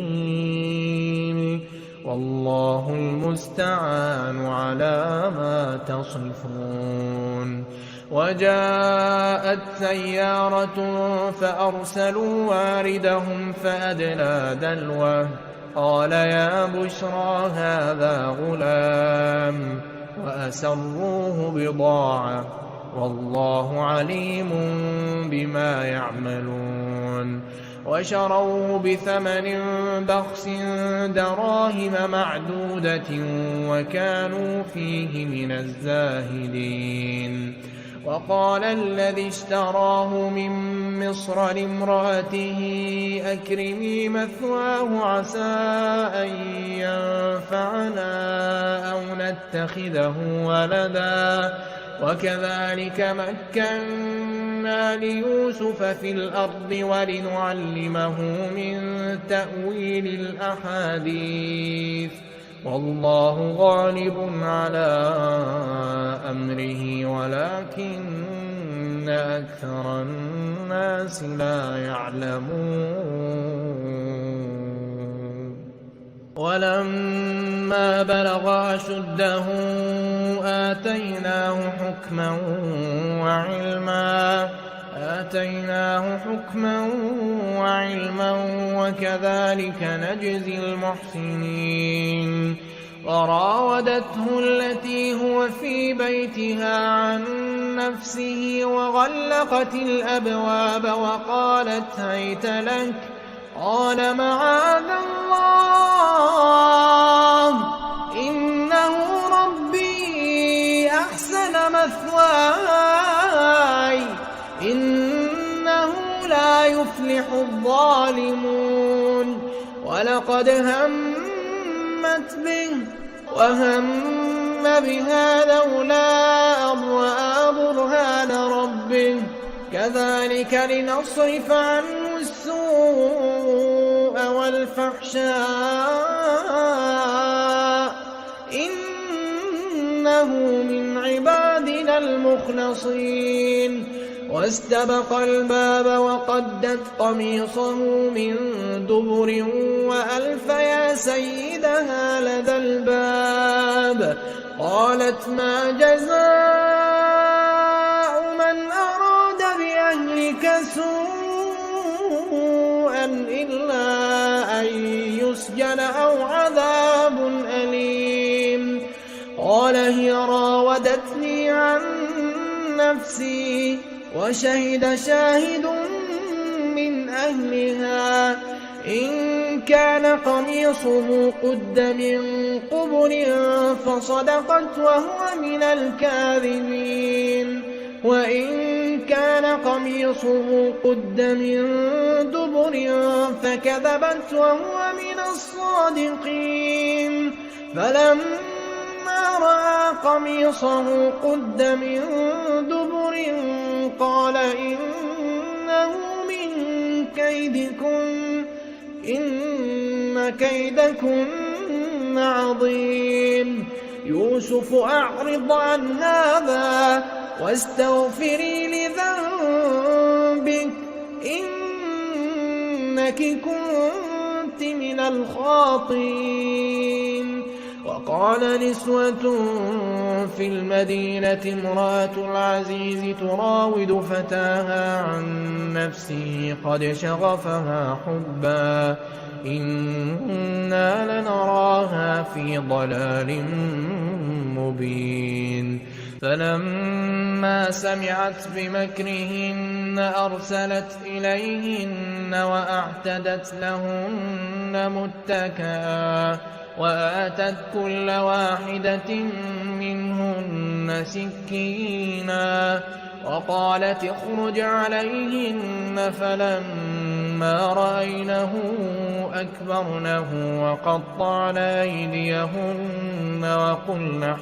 [SPEAKER 1] والله المستعان على ما تصفون. وجاءت سيارة فأرسلوا واردهم فأدلى دلوه قال يا بشرى هذا غلام وأسروه بضاعة والله عليم بما يعملون. وشروه بثمن بخس دراهم معدودة وكانوا فيه من الزاهدين. وقال الذي اشتراه من مصر لامرأته أكرمي مثواه عسى أن ينفعنا أو نتخذه ولدا وكذلك مكنا ليوسف في الأرض ولنعلمه من تأويل الأحاديث والله غالب على أمره ولكن أكثر الناس لا يعلمون. ولما بلغ أشده آتيناه حكما وعلما وكذلك نجزي المحسنين. وراودته التي هو في بيتها عن نفسه وغلقت الأبواب وقالت هيت لك قال معاذ الله إنه ربي أحسن مثواي إنه لا يفلح الظالمون. ولقد همت به وهم بها لولا أن رأى برهان ربه كذلك لنصرف عنه السوء والفحشاء إنه من عبادنا المخلصين. واستبق الباب وقدت قميصه من دبر وألف يا سيدها لدى الباب قالت ما جزاء من أراد بأهلك سوءا إلا أن يسجن أو عذاب أليم. قال هي راودتني عن نفسي وشهد شاهد من أهلها إن كان قميصه قد من قبل فصدقت وهو من الكاذبين وإن كان قميصه قد من دبر فكذبت وهو من الصادقين. فلما رأى قميصه قد من دبر قال إنه من كيدكن إن كيدكن عظيم. يوسف أعرض عن هذا واستغفري لذنبك إنك كنت من الخاطئين. وقال نسوة في المدينة امرأة العزيز تراود فتاها عن نفسه قد شغفها حبا إنا لنراها في ضلال مبين. فلما سمعت بمكرهن أرسلت إليهن وأعتدت لهن متكئا وآتت كل واحدة منهن سكينا وقالت اخرج عليهن. فلما رأينه أكبرنه وقطعن أيديهن وقلن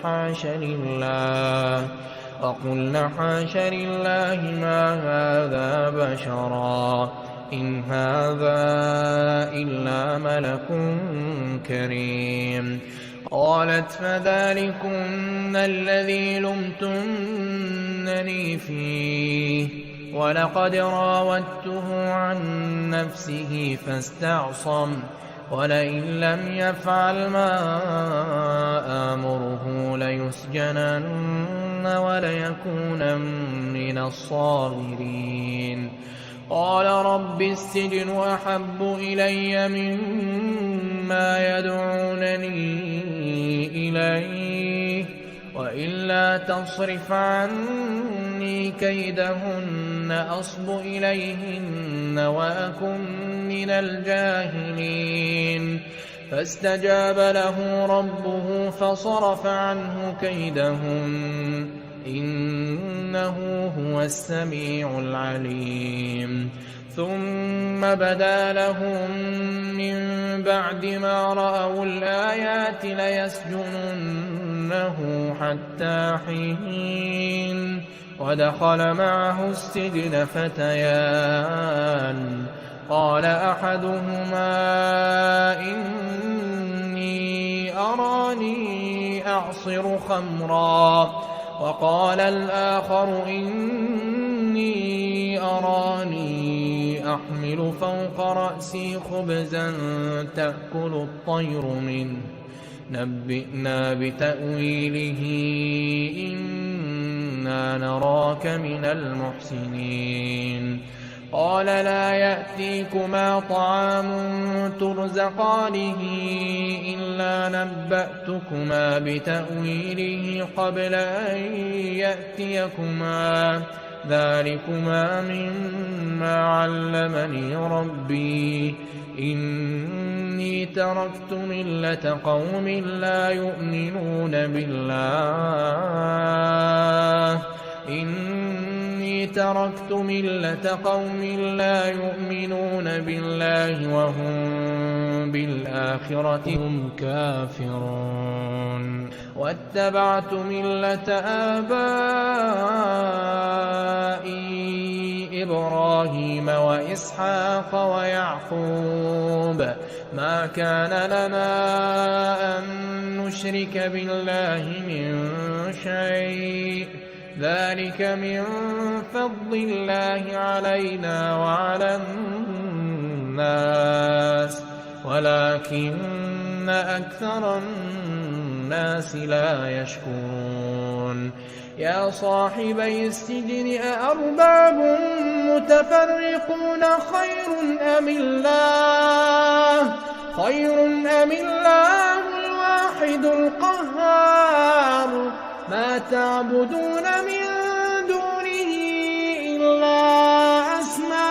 [SPEAKER 1] حاش لله ما هذا بشرا إن هذا إلا ملك كريم. قالت فذلكن الذي لمتنني فيه ولقد راودته عن نفسه فاستعصم
[SPEAKER 2] ولئن لم يفعل ما آمره ليسجنن وليكونن من الصاغرين. قال رب السجن أحب إلي مما يدعونني إليه وإلا تصرف عني كيدهن أصب إليهن وأكن من الجاهلين. فاستجاب له ربه فصرف عنه كيدهن إنه هو السميع العليم. ثم بدا لهم من بعد ما رأوا الآيات ليسجننه حتى حين. ودخل معه السجن فتيان قال أحدهما إني أراني أعصر خمرا وقال الآخر إني أراني أحمل فوق رأسي خبزا تأكل الطير منه نبئنا بتأويله إنا نراك من المحسنين. قال لا يأتيكما طعام ترزقانه إلا نبأتكما بتأويله قبل أن يأتيكما ذلكما مما علمني ربي إني تركت ملة قوم لا يؤمنون بالله تركت ملة قوم لا يؤمنون بالله وهم بالآخرة هم كافرون. واتبعت ملة آبائي إبراهيم وإسحاق ويعقوب ما كان لنا أن نشرك بالله من شيء ذلك من فضل الله علينا وعلى الناس ولكن أكثر الناس لا يشكرون. يا صاحبي السجن أأرباب متفرقون خير أم الله الواحد القهار. ما تعبدون من دونه إلا أسماء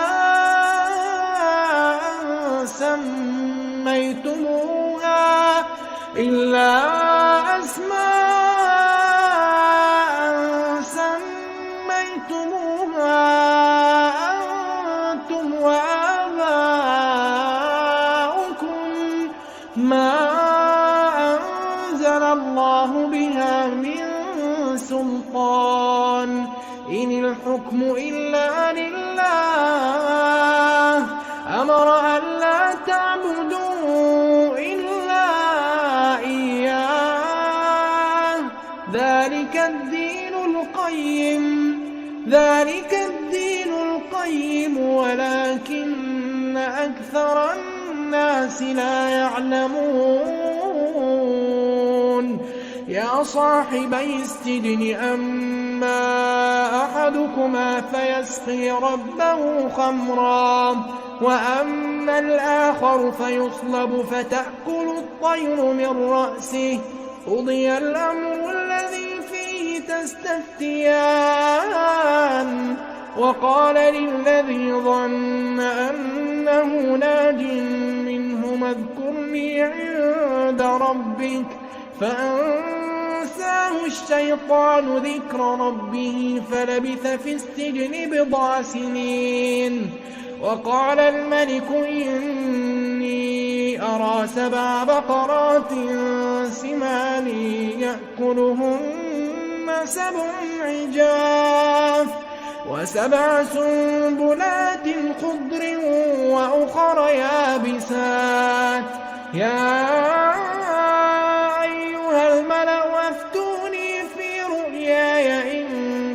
[SPEAKER 2] سميتموها أنتم وآباؤكم ما أنزل الله بها من سلطان إن الحكم إلا لله أمر ألا تعبدوا إلا إياه ذلك الدين القيم ولكن أكثر الناس لا يعلمون. يا صاحبي السجن أما أحدكما فيسقي ربه خمرا وأما الآخر فيصلب فتأكل الطير من رأسه قضي الأمر الذي فيه تستفتيان. وقال للذي ظن أنه ناج منهما اذكرني عند ربك فأنساه الشيطان ذكر ربه فلبث في السجن بضع سنين. وقال الملك إني أرى 7 بقرات سمان يأكلهن 7 عجاف و7 سنبلات خضر وأخر يابسات يا أيها الملأ أفتوني في رؤياي إن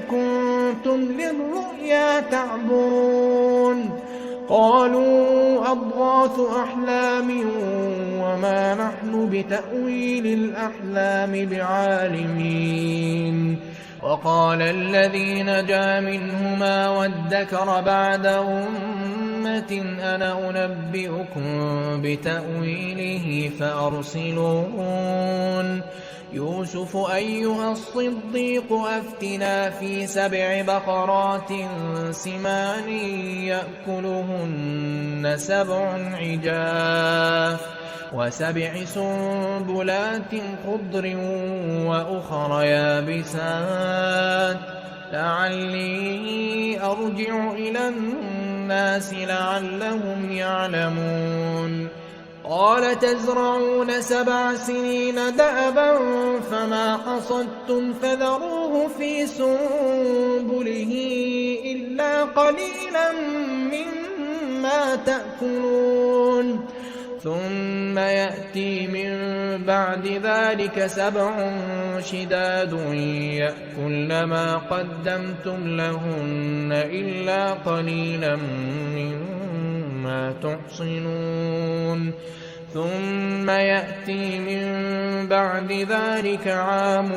[SPEAKER 2] كنتم للرؤيا تعبرون.
[SPEAKER 1] قالوا أضغاث أحلام وما نحن بتأويل الأحلام بعالمين. وقال الذي نجا منهما وادكر بعد أمة أنا أنبئكم بتأويله فأرسلون. يوسف أيها الصديق أفتنا في 7 بقرات سمان يأكلهن 7 عجاف و7 سنبلات خضر وأخر يابسات لعلي أرجع إلى الناس لعلهم يعلمون. قال تزرعون 7 سنين دأبا فما حصدتم فذروه في سنبله إلا قليلا مما تأكلون. ثم يأتي من بعد ذلك 7 شداد يأكلن ما قدمتم لهن إلا قليلا مما تحصنون. ثم يأتي من بعد ذلك عام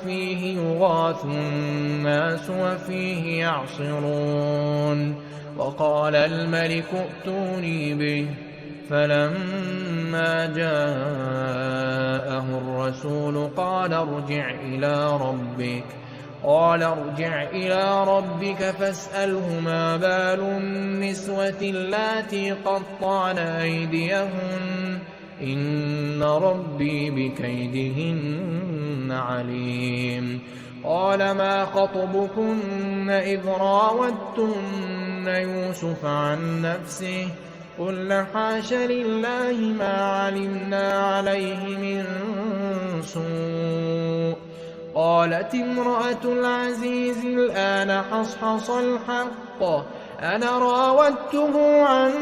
[SPEAKER 1] فيه يغاث الناس وفيه يعصرون. وقال الملك ائتوني به. فلما جاءه الرسول قال ارجع إلى ربك فاسأله ما بال النسوة اللاتي قطعن أيديهن إن ربي بكيدهن عليم. قال ما خطبكن إذ راوتن يوسف عن نفسه قلن حاش لله ما علمنا عليه من سوء. قالت امرأة العزيز الآن حصحص الحق أنا راودته عن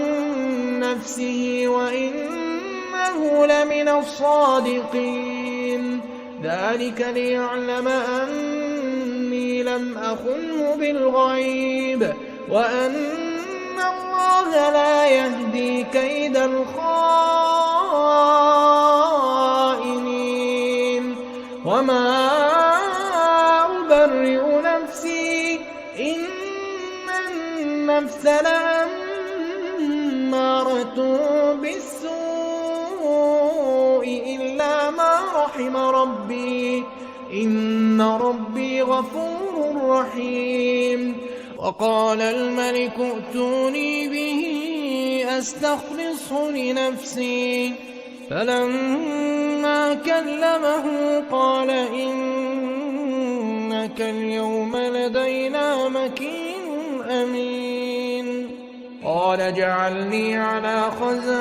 [SPEAKER 1] نفسه وإنه لمن الصادقين. ذلك ليعلم أني لم أخنه بالغيب وأن الله لا يهدي كيد الخائنين. وما أبرئ نفسي إن النفس لأمارة بالسوء إلا ما رحم ربي إن ربي غفور رحيم. وقال الملك ائتوني به أستخلصه لنفسي. فلما كلمه قال إنك اليوم لدينا مكين أمين. قال اجعلني على خزائن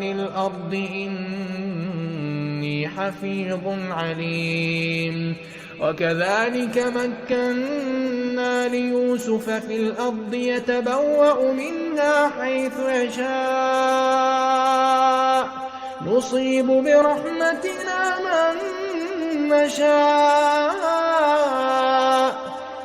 [SPEAKER 1] الأرض إني حفيظ عليم. وكذلك مكنا ليوسف في الأرض يتبوأ منها حيث يشاء نصيب برحمتنا من نشاء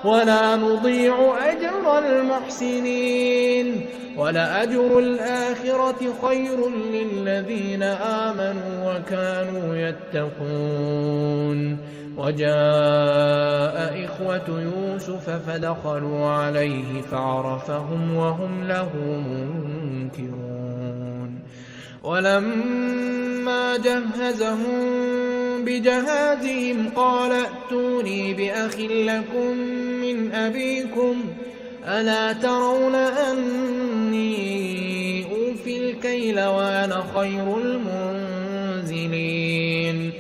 [SPEAKER 1] ولا نضيع أجر المحسنين. ولأجر الآخرة خير للذين آمنوا وكانوا يتقون. وجاء إخوة يوسف فدخلوا عليه فعرفهم وهم له منكرون. ولما جهزهم بجهازهم قال ائتوني بأخ لكم من أبيكم ألا ترون أني أوفي الكيل وأنا خير المنزلين.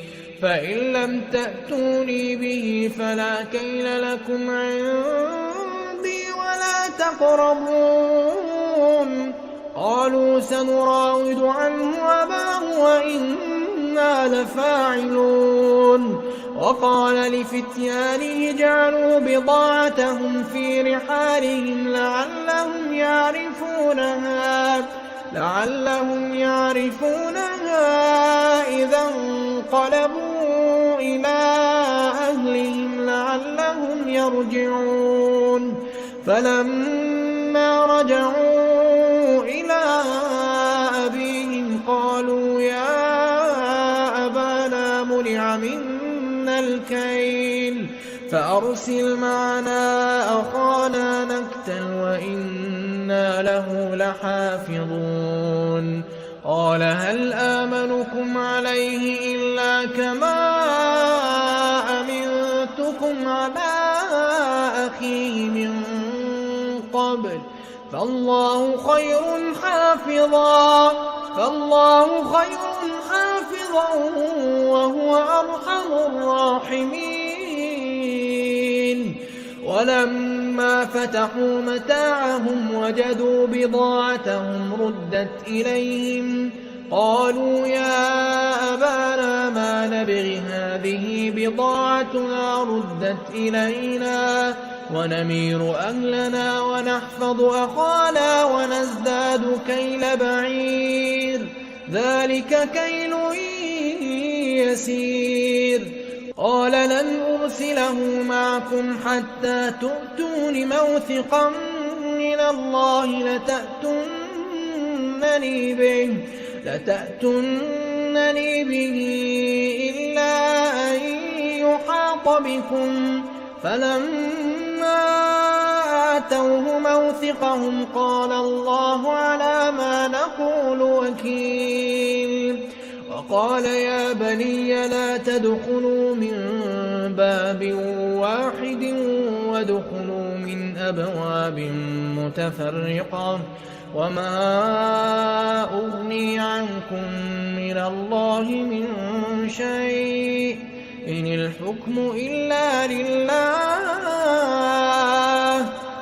[SPEAKER 1] فإن لم تأتوني به فلا كيل لكم عندي ولا تقربون. قالوا سنراود عنه أباه وإنا لفاعلون. وقال لفتيانه اجعلوا بضاعتهم في رحالهم لعلهم يعرفونها إذا انقلبوا إلى أهلهم لعلهم يرجعون. فلما رجعوا إلى أبيهم قالوا يا أبانا منع منا الكيل فأرسل معنا أخانا نكتل وإنا له لحافظون قال هل آمنكم عليه إلا كما أمنتكم على أخيه من قبل فالله خير حافظا وهو أرحم الراحمين ولما فتحوا متاعهم وجدوا بضاعتهم ردت إليهم قالوا يا أبانا ما نبغي هذه بضاعتنا ردت إلينا ونمير أهلنا ونحفظ أخانا ونزداد كيل بعير ذلك كيل يسير قال لن أرسله معكم حتى تؤتون موثقا من الله لتأتونني به إلا أن يحاط بكم فلما آتوه موثقهم قال الله على ما نقول وكيل وقال يا بني لا تدخلوا من باب واحد وادخلوا من أبواب متفرقة وما أغني عنكم من الله من شيء إن الحكم إلا لله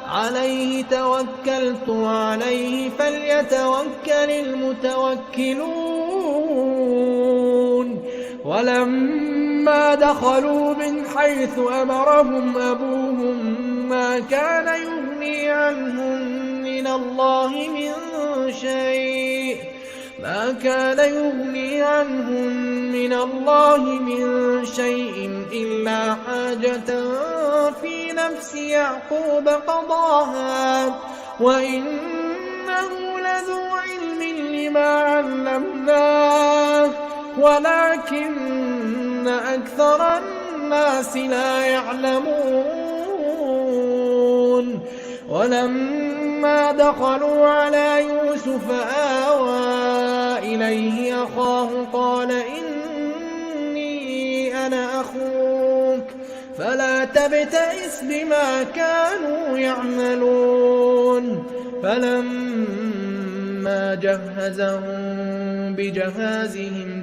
[SPEAKER 1] عليه توكلت وعليه فليتوكل المتوكلون ولما دخلوا من حيث أمرهم أبوهم ما كان يغني عنهم من الله من شيء إلا حاجة في نفس يعقوب قضاها وإنه لذو علم لما علمناه ولكن أكثر الناس لا يعلمون ولما دخلوا على يوسف آوى إليه أخاه قال إني أنا أخوك فلا تبتئس بما كانوا يعملون فلما جهزهم بجهازهم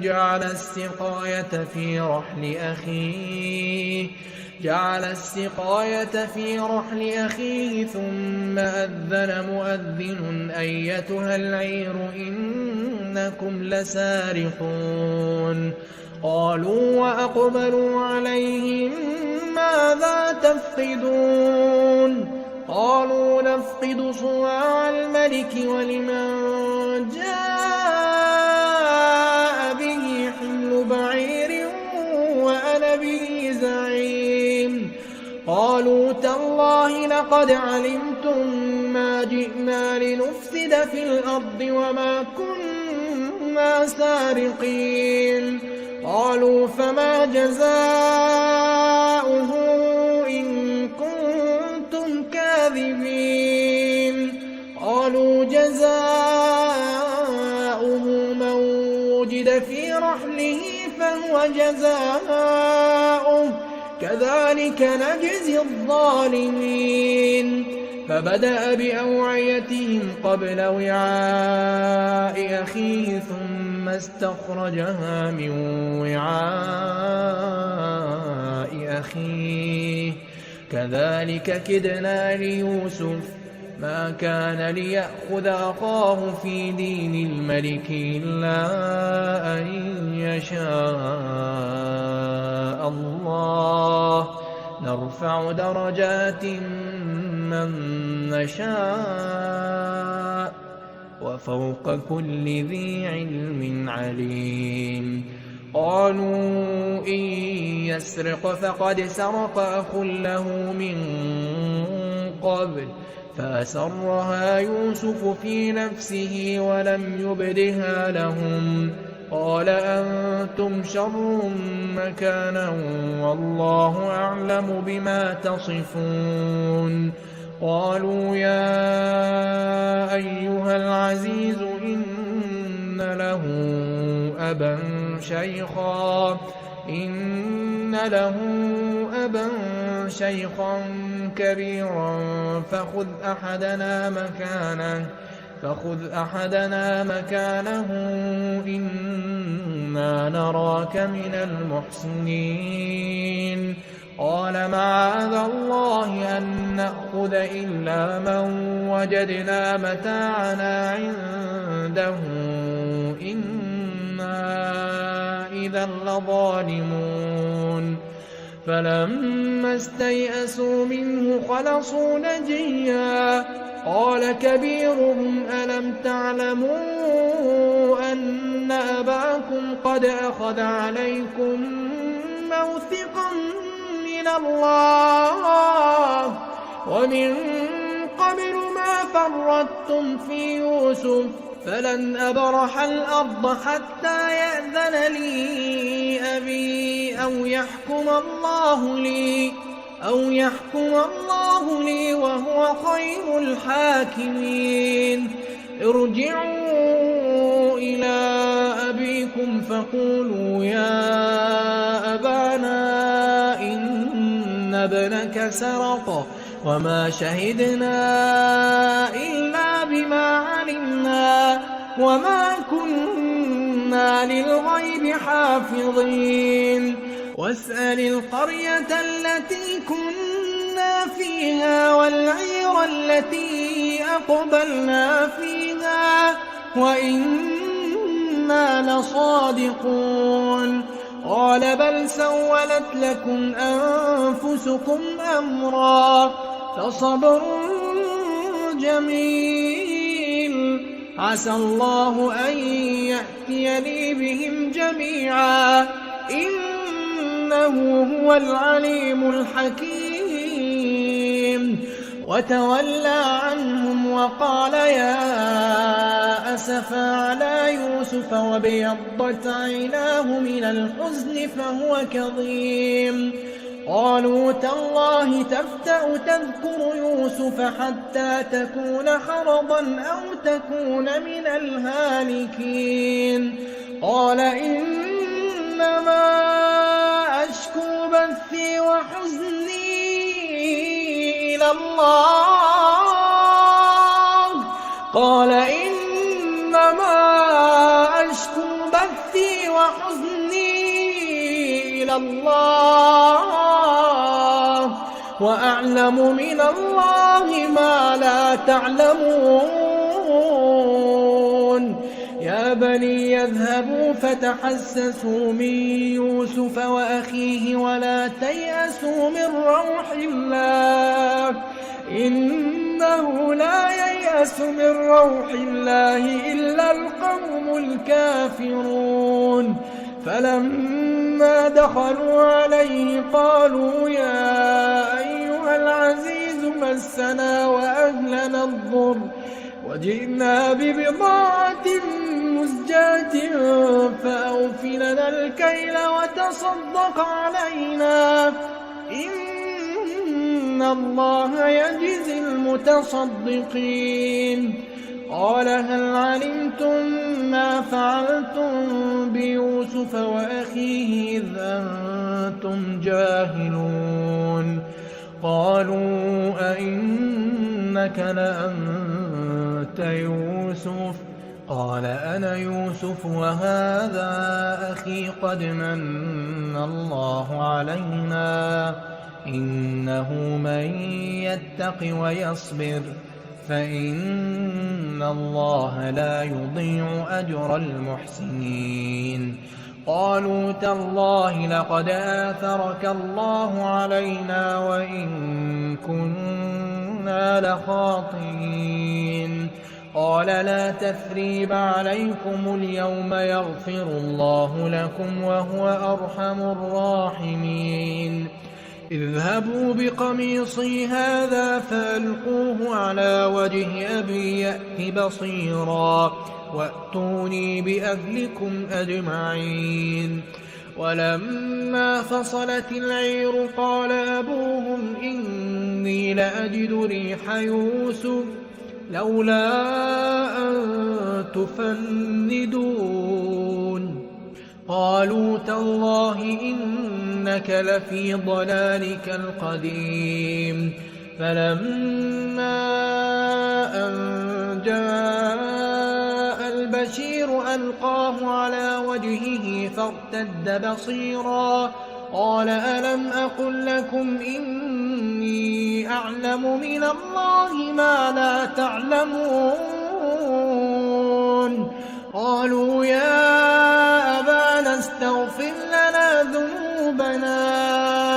[SPEAKER 1] جعل السقاية في رحل أخيه ثم أذن مؤذن أيتها العير إنكم لسارقون قالوا وأقبلوا عليهم ماذا تفقدون قالوا نفقد صواع الملك ولمن جاء به حمل بعير وأنا به زعيم قالوا تالله لقد علمتم ما جئنا لنفسد في الأرض وما كنا سارقين قالوا فما جزاؤه إن كنتم كاذبين قالوا جزاؤه من وجد في رحله فهو جزاؤه كذلك نجزي الظالمين فبدأ بأوعيتهم قبل وعاء أخيه ثم استخرجها من وعاء أخيه كذلك كدنا ليوسف ما كان ليأخذ أخاه في دين الملك إلا أن يشاء الله نرفع درجات من نشاء وفوق كل ذي علم عليم قالوا إن يسرق فقد سرق أخ له من قبل قبل فأسرها يوسف في نفسه ولم يبدها لهم قال أنتم شر مكانا والله أعلم بما تصفون قالوا يا أيها العزيز إن له أبا شيخا كبيرا فخذ أحدنا مكانه إنا نراك من المحسنين قال معاذ الله أن نأخذ إلا من وجدنا متاعنا عنده إنا إذا لظالمون فلما استيئسوا منه خلصوا نجيا قال كبيرهم ألم تعلموا أن أباكم قد أخذ عليكم موثقا من الله ومن قبل ما فرطتم في يوسف فلن أبرح الأرض حتى يأذن لي أبي أو يحكم الله لي وهو خير الحاكمين ارجعوا إلى أبيكم فقولوا يا أبانا إن ابنك سرق وما شهدنا إلا بما علمنا وما كنا للغيب حافظين واسأل القرية التي كنا فيها والعير التي أقبلنا فيها وإنا لصادقون قال بل سولت لكم أنفسكم أمرا فصبر جميل عسى الله أن يأتيني بهم جميعا إنه هو العليم الحكيم وتولى عنهم وقال يا أسفا على يوسف وابيضت عيناه من الحزن فهو كظيم قالوا تالله تفتأ تذكر يوسف حتى تكون حرضا أو تكون من الهالكين قال إنما أشكو بثي وحزني إلى الله وأعلم من الله ما لا تعلمون يا بني يذهبوا فتحسسوا من يوسف وأخيه ولا تيأسوا من روح الله إنه لا ييأس من روح الله إلا القوم الكافرون فلما دخلوا عليه قالوا يا أيها العزيز مسنا وأهلنا الضر وجئنا ببضاعة مزجاة فأوف لنا الكيل وتصدق علينا إن الله يجزي المتصدقين قال هل علمتم ما فعلتم بيوسف وأخيه إذ أنتم جاهلون قالوا أئنك لأنت يوسف قال أنا يوسف وهذا أخي قد من الله علينا إنه من يتق ويصبر فإن الله لا يضيع أجر المحسنين قالوا تالله لقد آثرك الله علينا وإن كنا لخاطئين قال لا تثريب عليكم اليوم يغفر الله لكم وهو أرحم الراحمين اذهبوا بقميصي هذا فألقوه على وجه أبي يأت بصيرا وأتوني بأهلكم أجمعين. ولما فصلت العير قال أبوهم إني لأجد ريح يوسف لولا أن تفندون. قالوا تالله إنك لفي ضلالك القديم. فلما أن جاء البشير ألقاه على وجهه فارتد بصيرا قال ألم أقل لكم إني أعلم من الله ما لا تعلمون. قالوا يا أبانا استغفر لنا ذنوبنا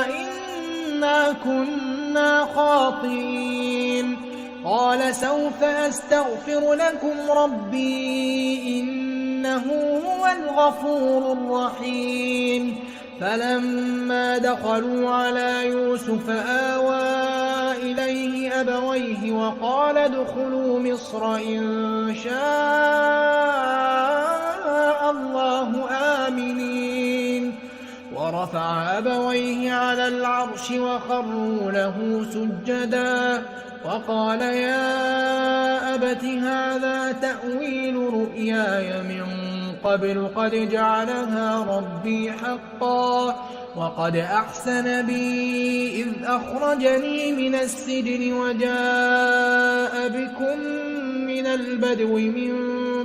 [SPEAKER 1] إنا كنا خاطئين. قال سوف أستغفر لكم ربي إنه هو الغفور الرحيم. فلما دخلوا على يوسف آوى إليه أبويه وقال ادخلوا مصر إن شاء الله آمنين. ورفع أبويه على العرش وخروا له سجدا وقال يا أبت هذا تأويل رؤياي من قبل قد جعلها ربي حقا وقد أحسن بي إذ أخرجني من السجن وجاء بكم من البدو من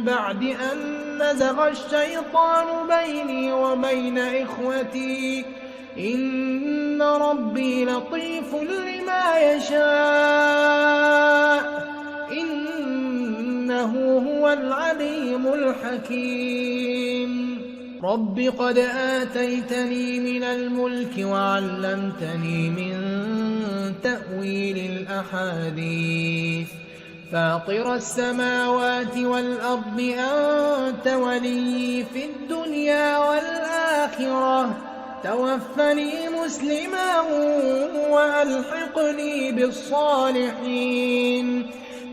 [SPEAKER 1] بعد أن نزغ الشيطان بيني وبين إخوتي إن ربي لطيف لما يشاء إنه هو العليم الحكيم. رب قد آتيتني من الملك وعلمتني من تأويل الأحاديث فاطر السماوات والأرض أنت ولي في الدنيا والآخرة توفني مسلما وألحقني بالصالحين.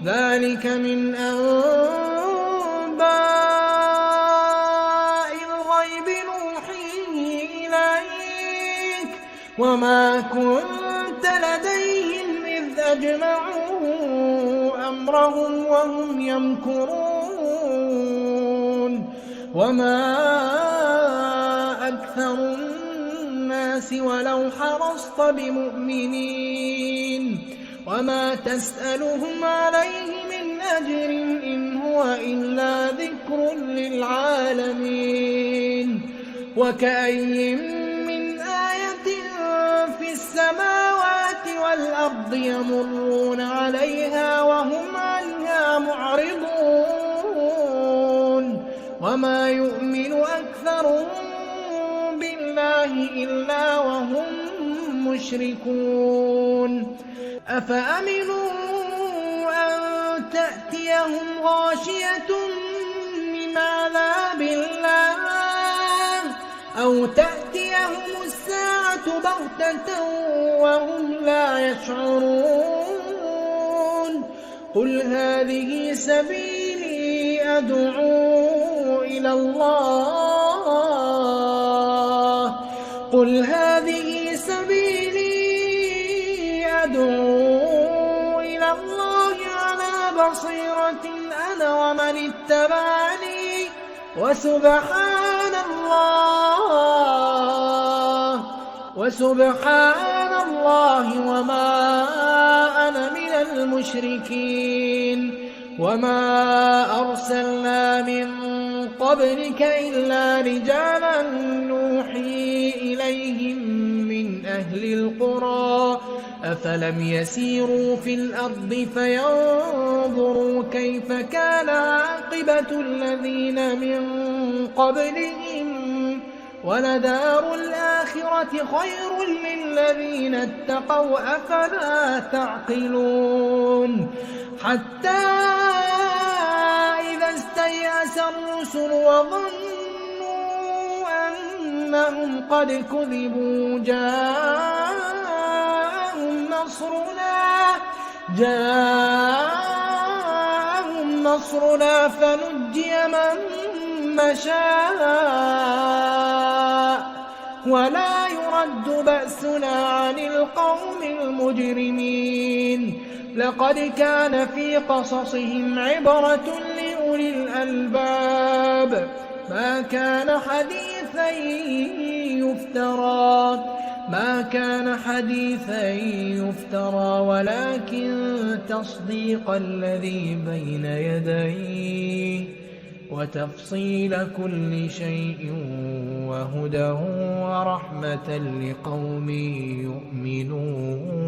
[SPEAKER 1] ذلك من أنباء الغيب نوحيه إليك وما كنت لديهم إذ أجمعوا أمرهم وهم يمكرون. وما أكثر الناس ولو حرصت بمؤمنين وما تسألهم عليه من أجر إن هو إلا ذكر للعالمين. وكأي من آية في السماوات والأرض يمرون عليها وهم عنها معرضون وما يؤمن أكثرهم بالله إلا وهم مشركون. أفأمنوا أن تأتيهم غاشية من عذاب الله أو تأتيهم الساعة بغتة وهم لا يشعرون. قل هذه سبيلي أدعو إلى الله قل هذه سبيلي أدعو إلى الله على بصيرة أنا ومن اتبعني وسبحان الله وما أنا من المشركين. وما أرسلنا من قبلك إلا رجالا نوحي إليهم من أهل القرى أفلم يسيروا في الأرض فينظروا كيف كان عاقبة الذين من قبلهم ولدار الآخرة خير للذين اتقوا أفلا تعقلون. حتى إذا استيأس الرسل وظنوا أنهم قد كذبوا جاءهم نصرنا فنجي من نشاء ولا يرد بأسنا عن القوم المجرمين لقد كان في قصصهم عبرة لأولي الألباب ما كان حديثا يفترى ولكن تصديق الذي بين يديه وتفصيل كل شيء وهدى ورحمة لقوم يؤمنون.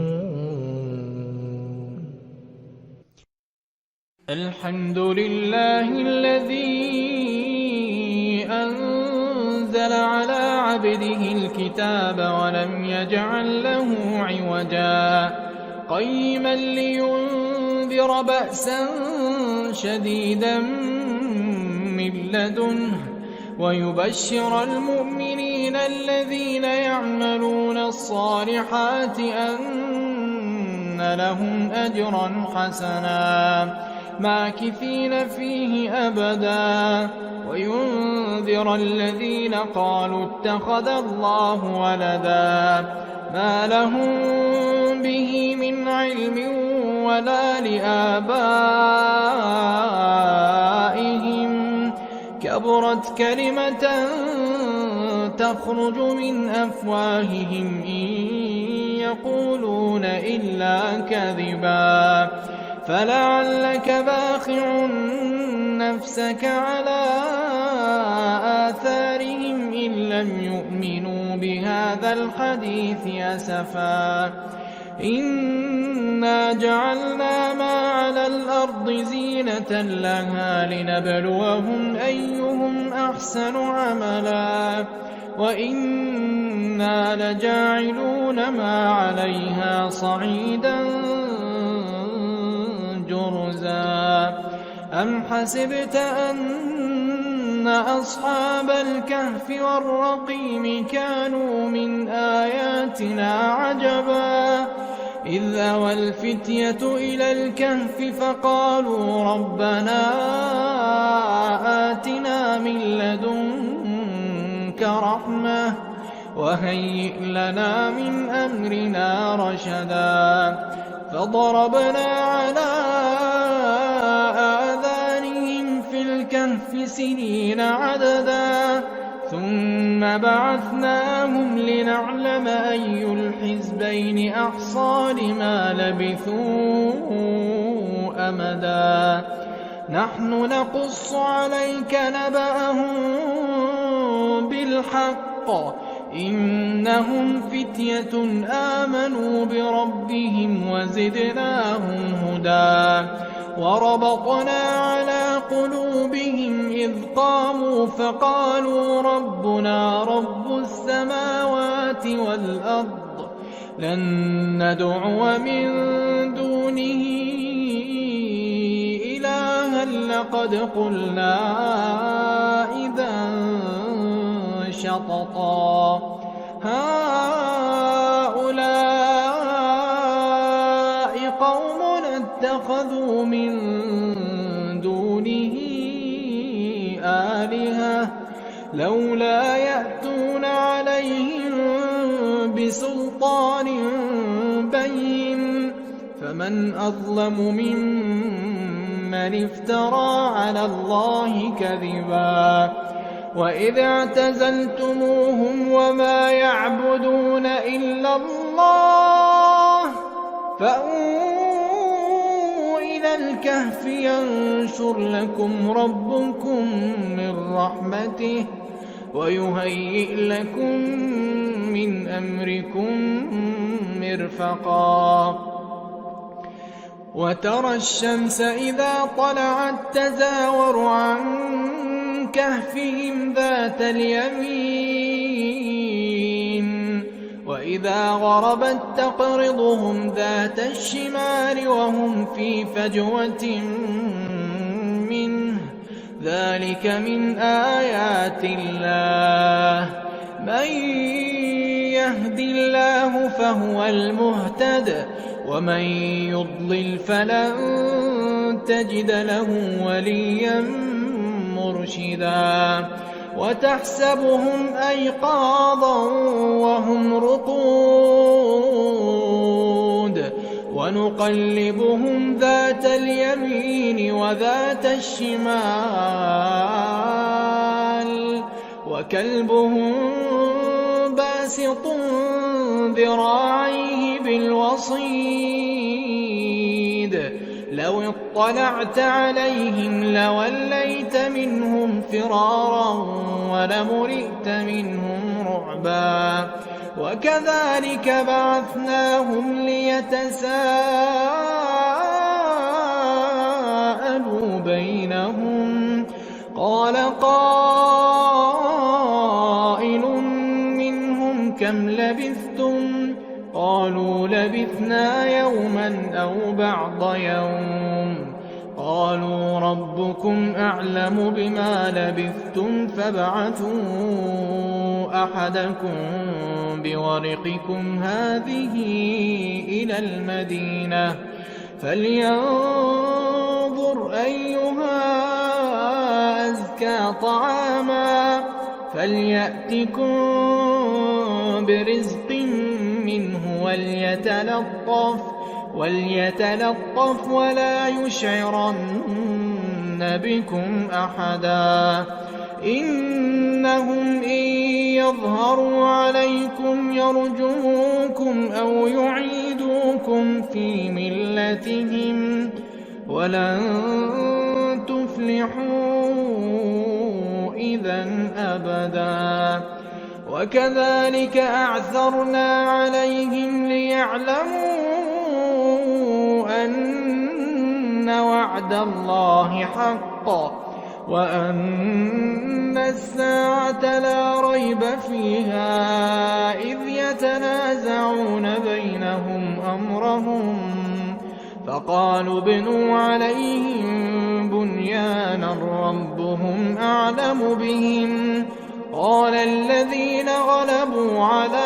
[SPEAKER 1] الحمد لله الذي أنزل على عبده الكتاب ولم يجعل له عوجا قيما لينذر بأسا شديدا من لدنه ويبشر المؤمنين الذين يعملون الصالحات أن لهم أجرا حسنا ماكثين فيه أبدا وينذر الذين قالوا اتخذ الله ولدا ما لهم به من علم ولا لآبائهم كبرت كلمة تخرج من أفواههم إن يقولون إلا كذبا فلعلك باخع نفسك على آثارهم إن لم يؤمنوا بهذا الحديث أسفا إنا جعلنا ما على الأرض زينة لها لنبلوهم أيهم أحسن عملا وإنا لجاعلون ما عليها صعيدا جرزا أم حسبت أن أصحاب الكهف والرقيم كانوا من آياتنا عجبا إذ أوى الفتية إلى الكهف فقالوا ربنا آتنا من لدنك رحمة وهيئ لنا من أمرنا رشدا فضربنا على آذانهم في الكهف سنين عددا ثم بعثناهم لنعلم أي الحزبين أحصى لما لبثوا أمدا نحن نقص عليك نبأهم بالحق إنهم فتية آمنوا بربهم وزدناهم هدى وربطنا على قلوبهم إذ قاموا فقالوا ربنا رب السماوات والأرض لن ندعو من دونه إلها لقد قلنا إذا شططا هؤلاء قوم اتخذوا من دونه آلهة لولا يأتون عليهم بسلطان بين فمن أظلم ممن افترى على الله كذبا وإذ اعتزلتموهم وما يعبدون إلا الله فأووا إلى الكهف ينشر لكم ربكم من رحمته ويهيئ لكم من أمركم مرفقا وترى الشمس إذا طلعت تزاور عن كهفهم ذات اليمين وإذا غربت تقرضهم ذات الشمال وهم في فجوة منه ذلك من آيات الله من يهد الله فهو المهتد
[SPEAKER 2] ومن يضلل فلن تجد له وليا مرشدا وتحسبهم أيقاظا وهم رقود ونقلبهم ذات اليمين وذات الشمال وكلبهم باسط ذراعيه بالوصيد لو اطلعت عليهم لوليت منهم فرارا ولملئت منهم رعبا وكذلك بعثناهم ليتساءلوا بينهم قال قائل منهم كم لبثتم قالوا لبثنا يوما أو بعض يوم قالوا ربكم أعلم بما لبثتم فابعثوا أحدكم بورقكم هذه إلى المدينة فلينظر أيها أزكى طعاما فليأتكم برزق منه وليتلطف ولا يشعرن بكم أحدا إنهم إن يظهروا عليكم يرجموكم أو يعيدوكم في ملتهم ولن تفلحوا إذا أبدا وكذلك أعثرنا عليهم ليعلموا أن وعد الله حق وأن الساعة لا ريب فيها إذ يتنازعون بينهم أمرهم فقالوا ابنوا عليهم بنيانا ربهم أعلم بهم قال الذين غلبوا على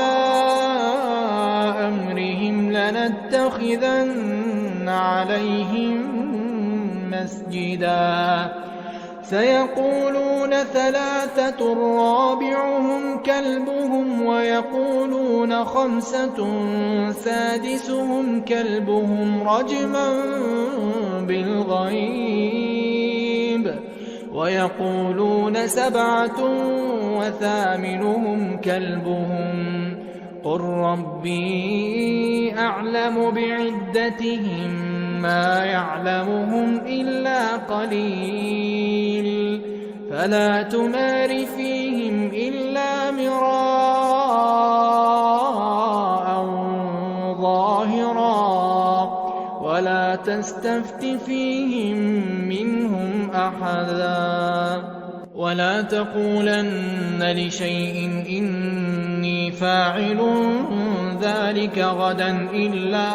[SPEAKER 2] أمرهم لنتخذن عليهم مسجدا سيقولون ثلاثة رابعهم كلبهم ويقولون خمسة سادسهم كلبهم رجما بالغيب ويقولون سبعة وثامنهم كلبهم قل ربي أعلم بعدتهم ما يعلمهم إلا قليل فلا تمار فيهم إلا مراء ظاهرا ولا تستفت فيهم منهم أحدا ولا تقولن لشيء إني فاعل ذلك غدا إلا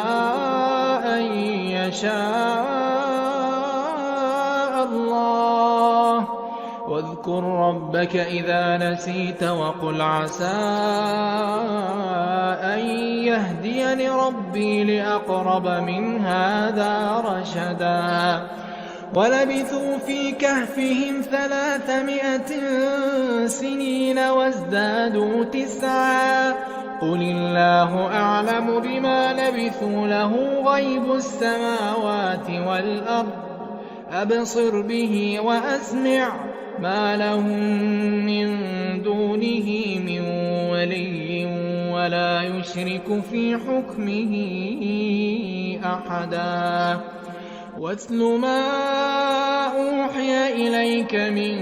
[SPEAKER 2] أن يشاء الله واذكر ربك إذا نسيت وقل عسى أن يهديني ربي لأقرب من هذا رشدا ولبثوا في كهفهم 300 سنين وازدادوا 9 قل الله أعلم بما لبثوا له غيب السماوات والأرض أبصر به وأسمع ما لهم من دونه من ولي ولا يشرك في حكمه أحدا واتل ما أوحي إليك من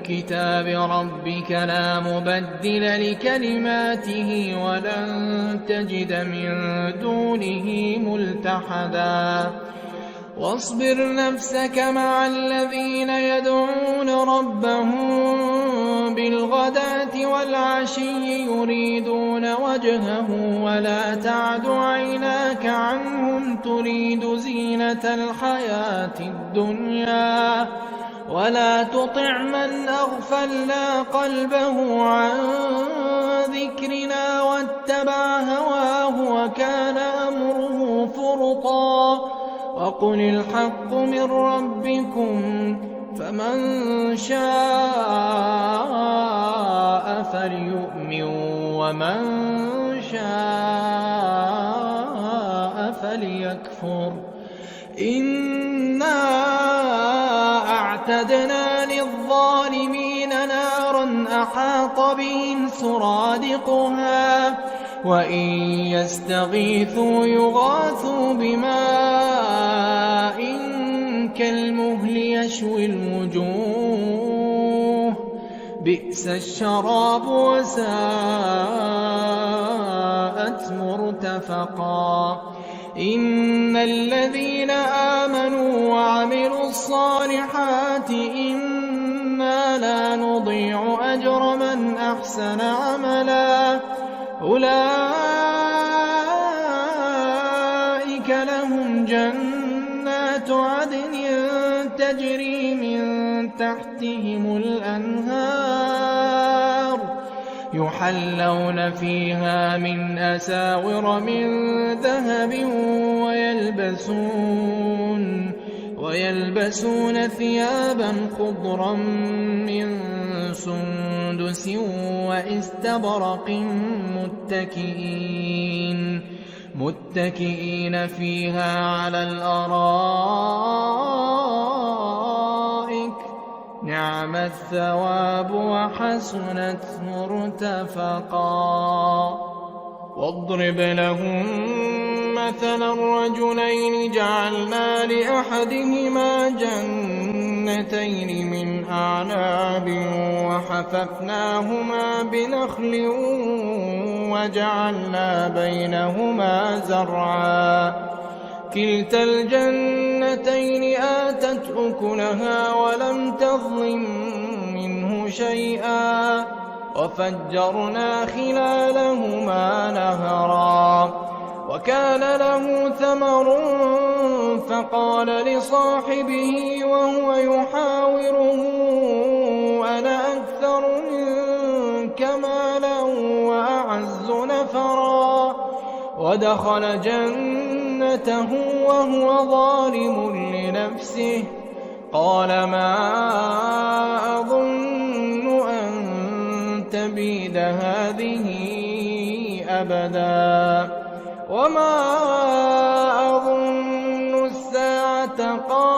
[SPEAKER 2] كتاب ربك لا مبدل لكلماته ولن تجد من دونه ملتحدا واصبر نفسك مع الذين يدعون ربهم بالغداة والعشي يريدون وجهه ولا تعد عيناك عنهم تريد زينة الحياة الدنيا ولا تطع من أغفلنا قلبه عن ذكرنا واتبع هواه وكان أمره فرطا
[SPEAKER 1] بسطا وقل الحق من ربكم فمن شاء فليؤمن ومن شاء فليكفر إنا أعتدنا للظالمين نارا أحاط بهم سرادقها وإن يستغيثوا يغاثوا بماء كالمهل يشوي الوجوه بئس الشراب وساءت مرتفقا إن الذين آمنوا وعملوا الصالحات إنا لا نضيع أجر من أحسن عملا أولئك لهم جنات عدن تجري من تحتهم الأنهار يحلون فيها من أساور من ذهب ويلبسون ثيابا خضرا من سندس وإستبرق متكئين فيها على الأرائك نعم الثواب وحسنت مرتفقا واضرب لهم مثلا الرجلين جعلنا لأحدهما جنتين من أعناب وحففناهما بنخل وجعلنا بينهما زرعا كلتا الجنتين آتت أكلها ولم تظلم منه شيئا وفجرنا خلالهما نهرا وكان له ثمر فقال لصاحبه وهو يحاوره أنا أكثر منك مالا وأعز نفرا ودخل جنته وهو ظالم لنفسه قال ما أظن أن تبيد هذه أبدا وما أظن الساعة قائمة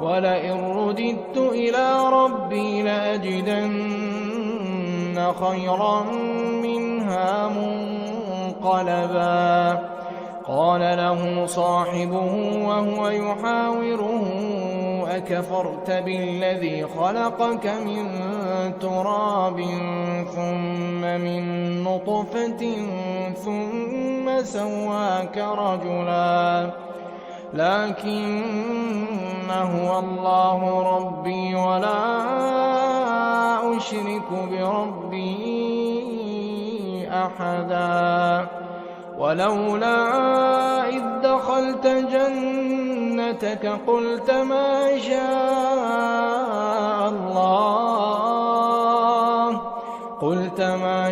[SPEAKER 1] ولئن رددت إلى ربي لأجدن خيرا منها منقلبا قال له صاحبه وهو يحاوره أكفرت بالذي خلقك من تراب ثم من نطفة ثم سواك رجلا لكن هو الله ربي ولا أشرك بربي أحدا ولولا إذ دخلت جنتك قلت ما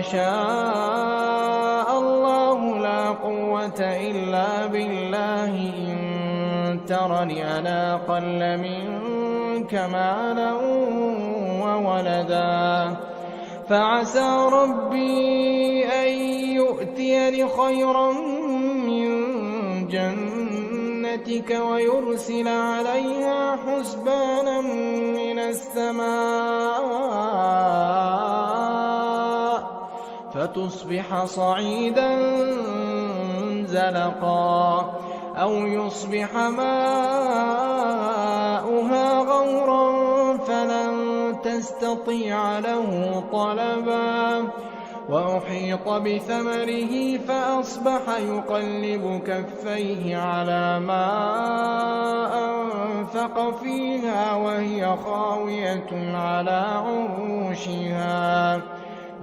[SPEAKER 1] شاء الله لا قوة إلا بالله إن ترني أنا أقل منك مالا وولدا فعسى ربي أن يؤتيني خيرا من جنتك ويرسل عليها حسبانا من السماء فتصبح صعيدا زلقا أو يصبح ماؤها غورا فلن تستطيع له طلبا وأحيط بثمره فأصبح يقلب كفيه على ما أنفق فيها وهي خاوية على عروشها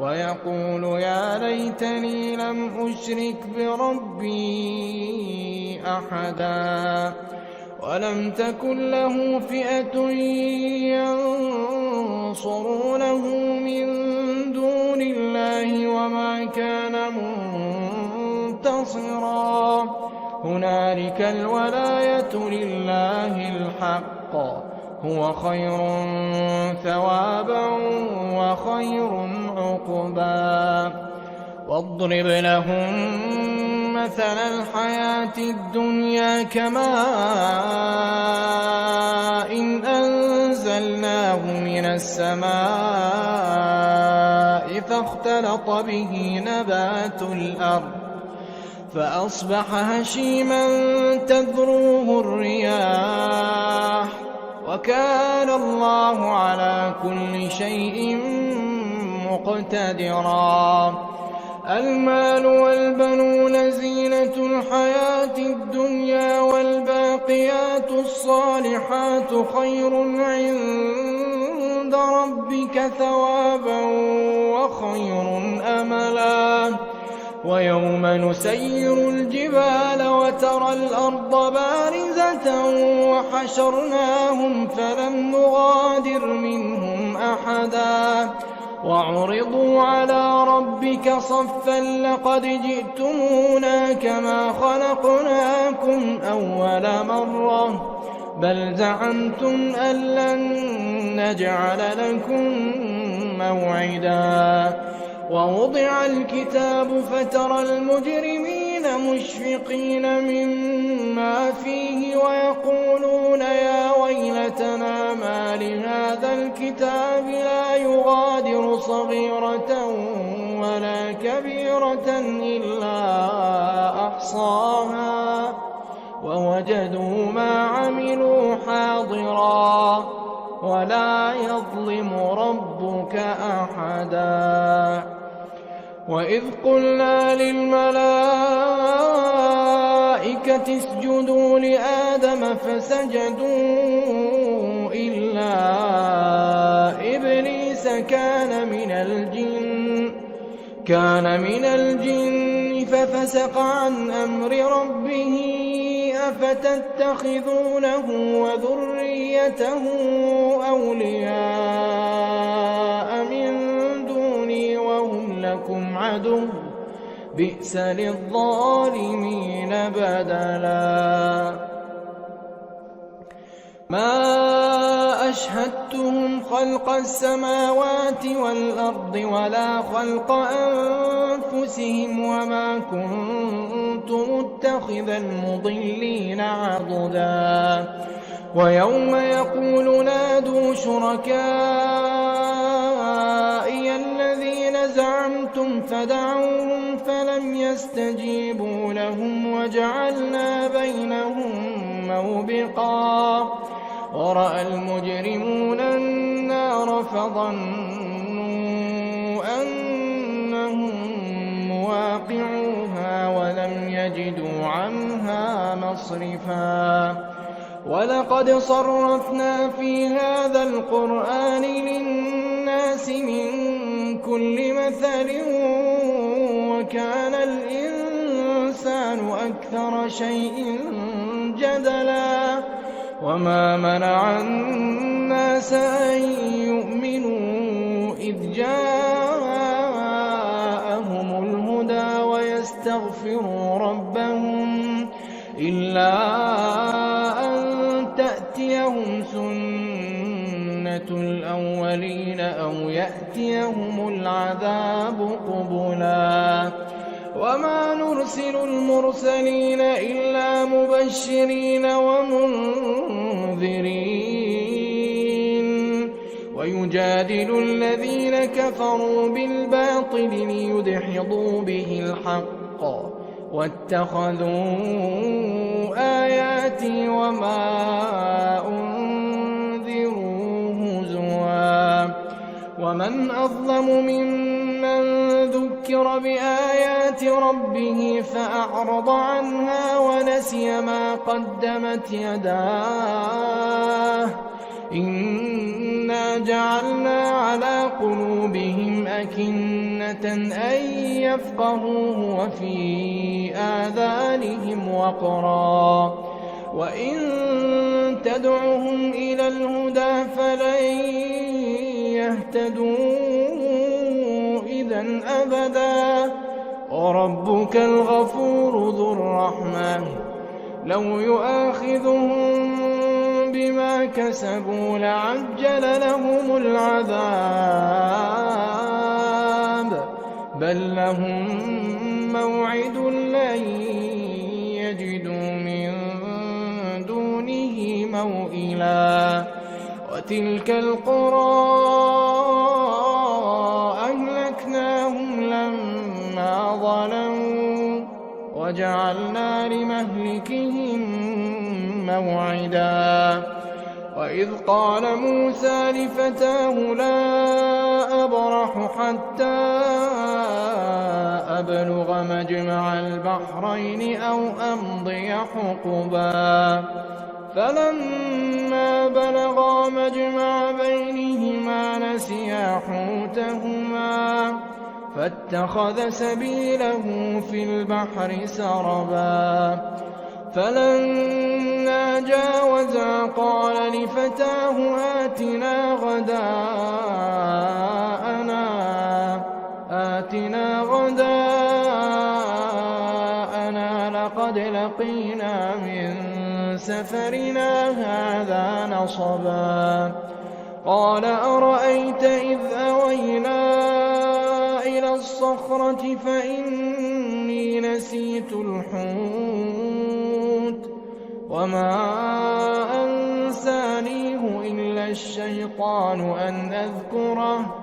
[SPEAKER 1] ويقول يا ليتني لم أشرك بربي أحدا ولم تكن له فئة ينصرونه من دون الله وما كان منتصرا هنالك الولاية لله الحق هو خير ثوابا وخير عقبا واضرب لهم مثل الحياة الدنيا كماء إن أنزلناه من السماء فاختلط به نبات الأرض فأصبح هشيما تذروه الرياح وكان الله على كل شيء مقتدرا المال والبنون زينة الحياة الدنيا والباقيات الصالحات خير عند ربك ثوابا وخير أملا ويوم نسير الجبال وترى الأرض بارزة وحشرناهم فلم نغادر منهم أحدا وعرضوا على ربك صفا لقد جئتمونا كما خلقناكم أول مرة بل زعمتم أن لن نجعل لكم موعدا ووضع الكتاب فترى المجرمين مشفقين مما فيه ويقولون يا ويلتنا ما لهذا الكتاب لا يغادر صغيرة ولا كبيرة إلا أحصاها ووجدوا ما عملوا حاضرا ولا يظلم ربك أحدا وإذ قلنا للملائكة اسجدوا لآدم فسجدوا إلا إبليس كان من الجن ففسق عن أمر ربه أفتتخذونه وذريته أولياء من دوني وهم لكم عدو بئس للظالمين بدلا ما أشهدتهم خلق السماوات والأرض ولا خلق أنفسهم وما كنت متخذ المضلين عضدا ويوم يقول نادوا شركائي الذين زعمتم فدعوهم فلم يستجيبوا لهم وجعلنا بينهم موبقا ورأى المجرمون النار فظنوا أنهم مواقعوها ولم يجدوا عنها مصرفا ولقد صرفنا في هذا القرآن للناس من كل مثل وكان الإنسان أكثر شيء جدلا وما منع الناس أن يؤمنوا إذ جاءهم الهدى ويستغفروا ربهم إلا أن تأتيهم سنة الأولين أو يأتيهم العذاب قبلا وما نرسل المرسلين إلا مبشرين ومنذرين ويجادل الذين كفروا بالباطل ليدحضوا به الحق واتخذوا آياتي وما أنذروا هزوا ومن أظلم ممن ذكر بآيات ربه فأعرض عنها ونسي ما قدمت يداه إنا جعلنا على قلوبهم أكنة أن يفقهوه وفي آذانهم وقرا وإن تدعهم إلى الهدى فلن يهتدوا إذا أبدا وربك الغفور ذو الرحمة لو يؤاخذهم بما كسبوا لعجل لهم العذاب بل لهم موعد لن يجدوا من دونه موئلا وتلك القرى أهلكناهم لما ظلموا وجعلنا لمهلكهم موعدا وإذ قال موسى لفتاه لا أبرح حتى أبلغ مجمع البحرين أو أمضي حقبا فلما بلغا مجمع بينهما نسيا حوتهما فاتخذ سبيله في البحر سربا فلما جاوزا قال لفتاه آتنا غداءنا لقد لقينا من سفرنا هذا نصبا قال أرأيت إذ أوينا إلى الصخرة فإني نسيت الحوت وما أنسانيه إلا الشيطان أن أذكره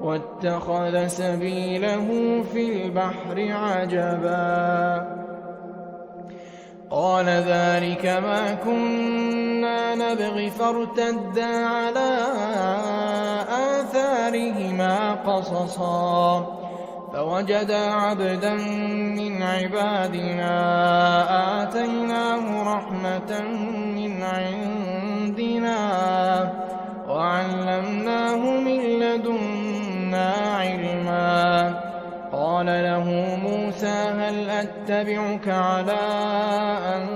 [SPEAKER 1] واتخذ سبيله في البحر عجبا قال ذلك ما كنا نبغي فارتدا على آثارهما قصصا فوجدا عبدا من عبادنا آتيناه رحمة من عندنا وعلمناه من لدنا علما قال له موسى هل أتبعك على أن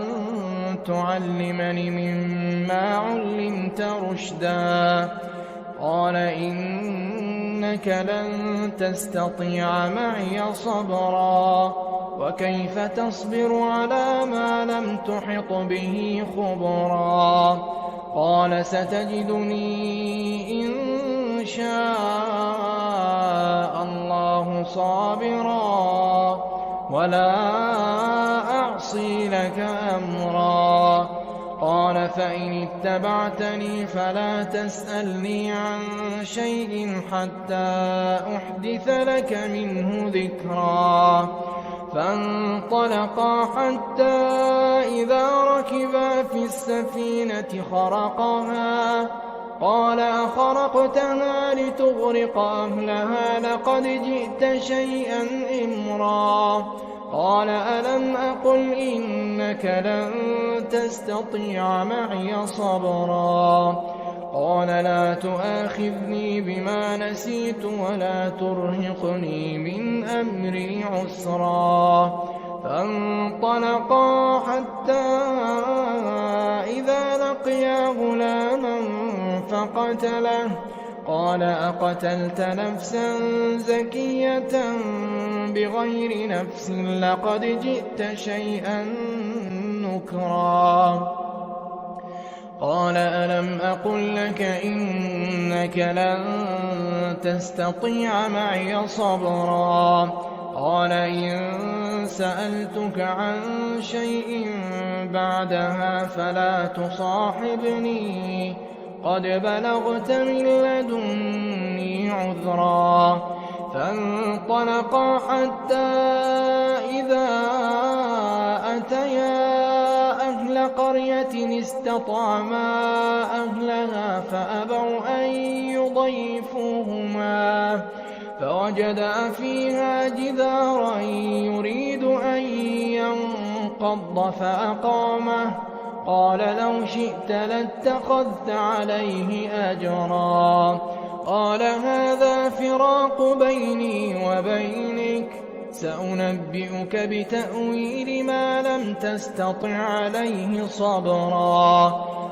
[SPEAKER 1] تعلمني مما علمت رشدا قال إنك لن تستطيع معي صبرا وكيف تصبر على ما لم تحط به خبرا قال ستجدني إن شاء الله صابرا ولا أعصي لك أمرا قال فإن اتبعتني فلا تسألني عن شيء حتى أحدث لك منه ذكرا فانطلقا حتى إذا ركبا في السفينة خرقها قال أخرقتها لتغرق أهلها لقد جئت شيئا إمرا قال ألم أقل إنك لن تستطيع معي صبرا قال لا تؤاخذني بما نسيت ولا ترهقني من أمري عسرا فانطلقا حتى إذا لقيا غلاما فقتله قال أقتلت نفسا زكية بغير نفس لقد جئت شيئا نكرا قال ألم أقل لك إنك لن تستطيع معي صبرا قال إن سألتك عن شيء بعدها فلا تصاحبني قد بلغت من لدني عذرا فانطلقا حتى إذا أتيا أهل قرية استطعما أهلها فأبوا أن يضيفوهما فوجدا فيها جدارا يريد أن ينقض فأقامه قال لو شئت لاتخذت عليه أجرا قال هذا فراق بيني وبينك سأنبئك بتأويل ما لم تستطع عليه صبرا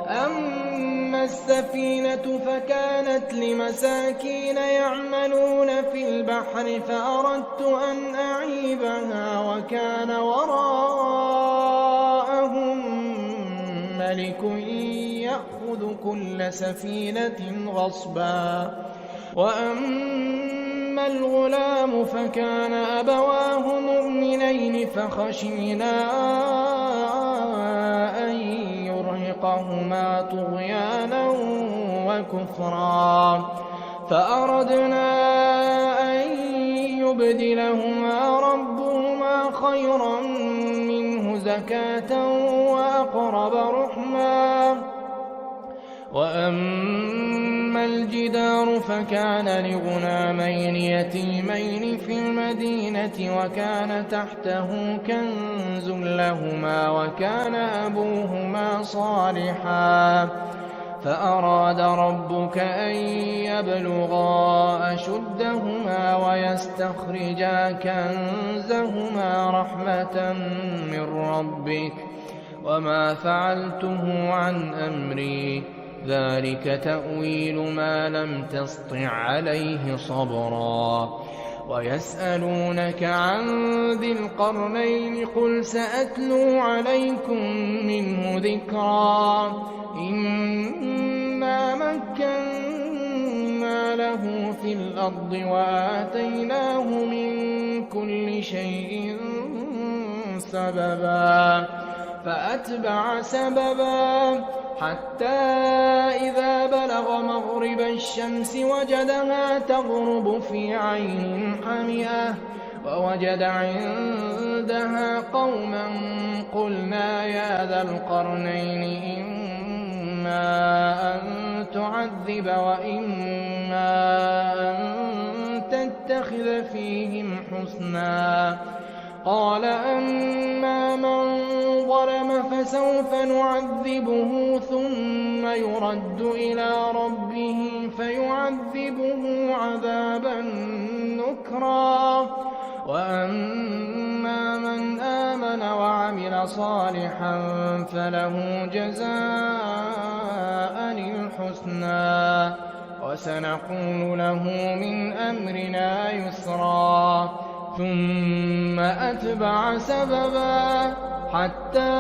[SPEAKER 1] أما أما السفينة فكانت لمساكين يعملون في البحر فأردت أن أعيبها وكان وراءهم ملك يأخذ كل سفينة غصبا. وأما الغلام فكان أبواه مؤمنين فخشينا أن يرهقهما طغيانا وكفرا فأردنا أن يبدلهما ربهما خيرا منه زكاة وأقرب رحما. وأما الجدار فكان لغلامين يتيمين في المدينة وكان تحته كنز لهما وكان أبوهما صالحا فأراد ربك أن يبلغا أشدهما ويستخرجا كنزهما رحمة من ربك وما فعلته عن أمري ذلك تأويل ما لم تسطع عليه صبرا. ويسألونك عن ذي القرنين قل سأتلو عليكم منه ذكرا. إنا مكنا له في الأرض وآتيناه من كل شيء سببا فأتبع سببا حتى إذا بلغ مغرب الشمس وجدها تغرب في عين حمئة ووجد عندها قوما قلنا يا ذا القرنين إما أن تعذب وإما أن تتخذ فيهم حسنا. قال أما من ظلم فسوف نعذبه ثم يرد إلى ربه فيعذبه عذابا نكرا. وأما من آمن وعمل صالحا فله جزاء الحسنى وسنقول له من أمرنا يسرا. ثم أتبع سببا حتى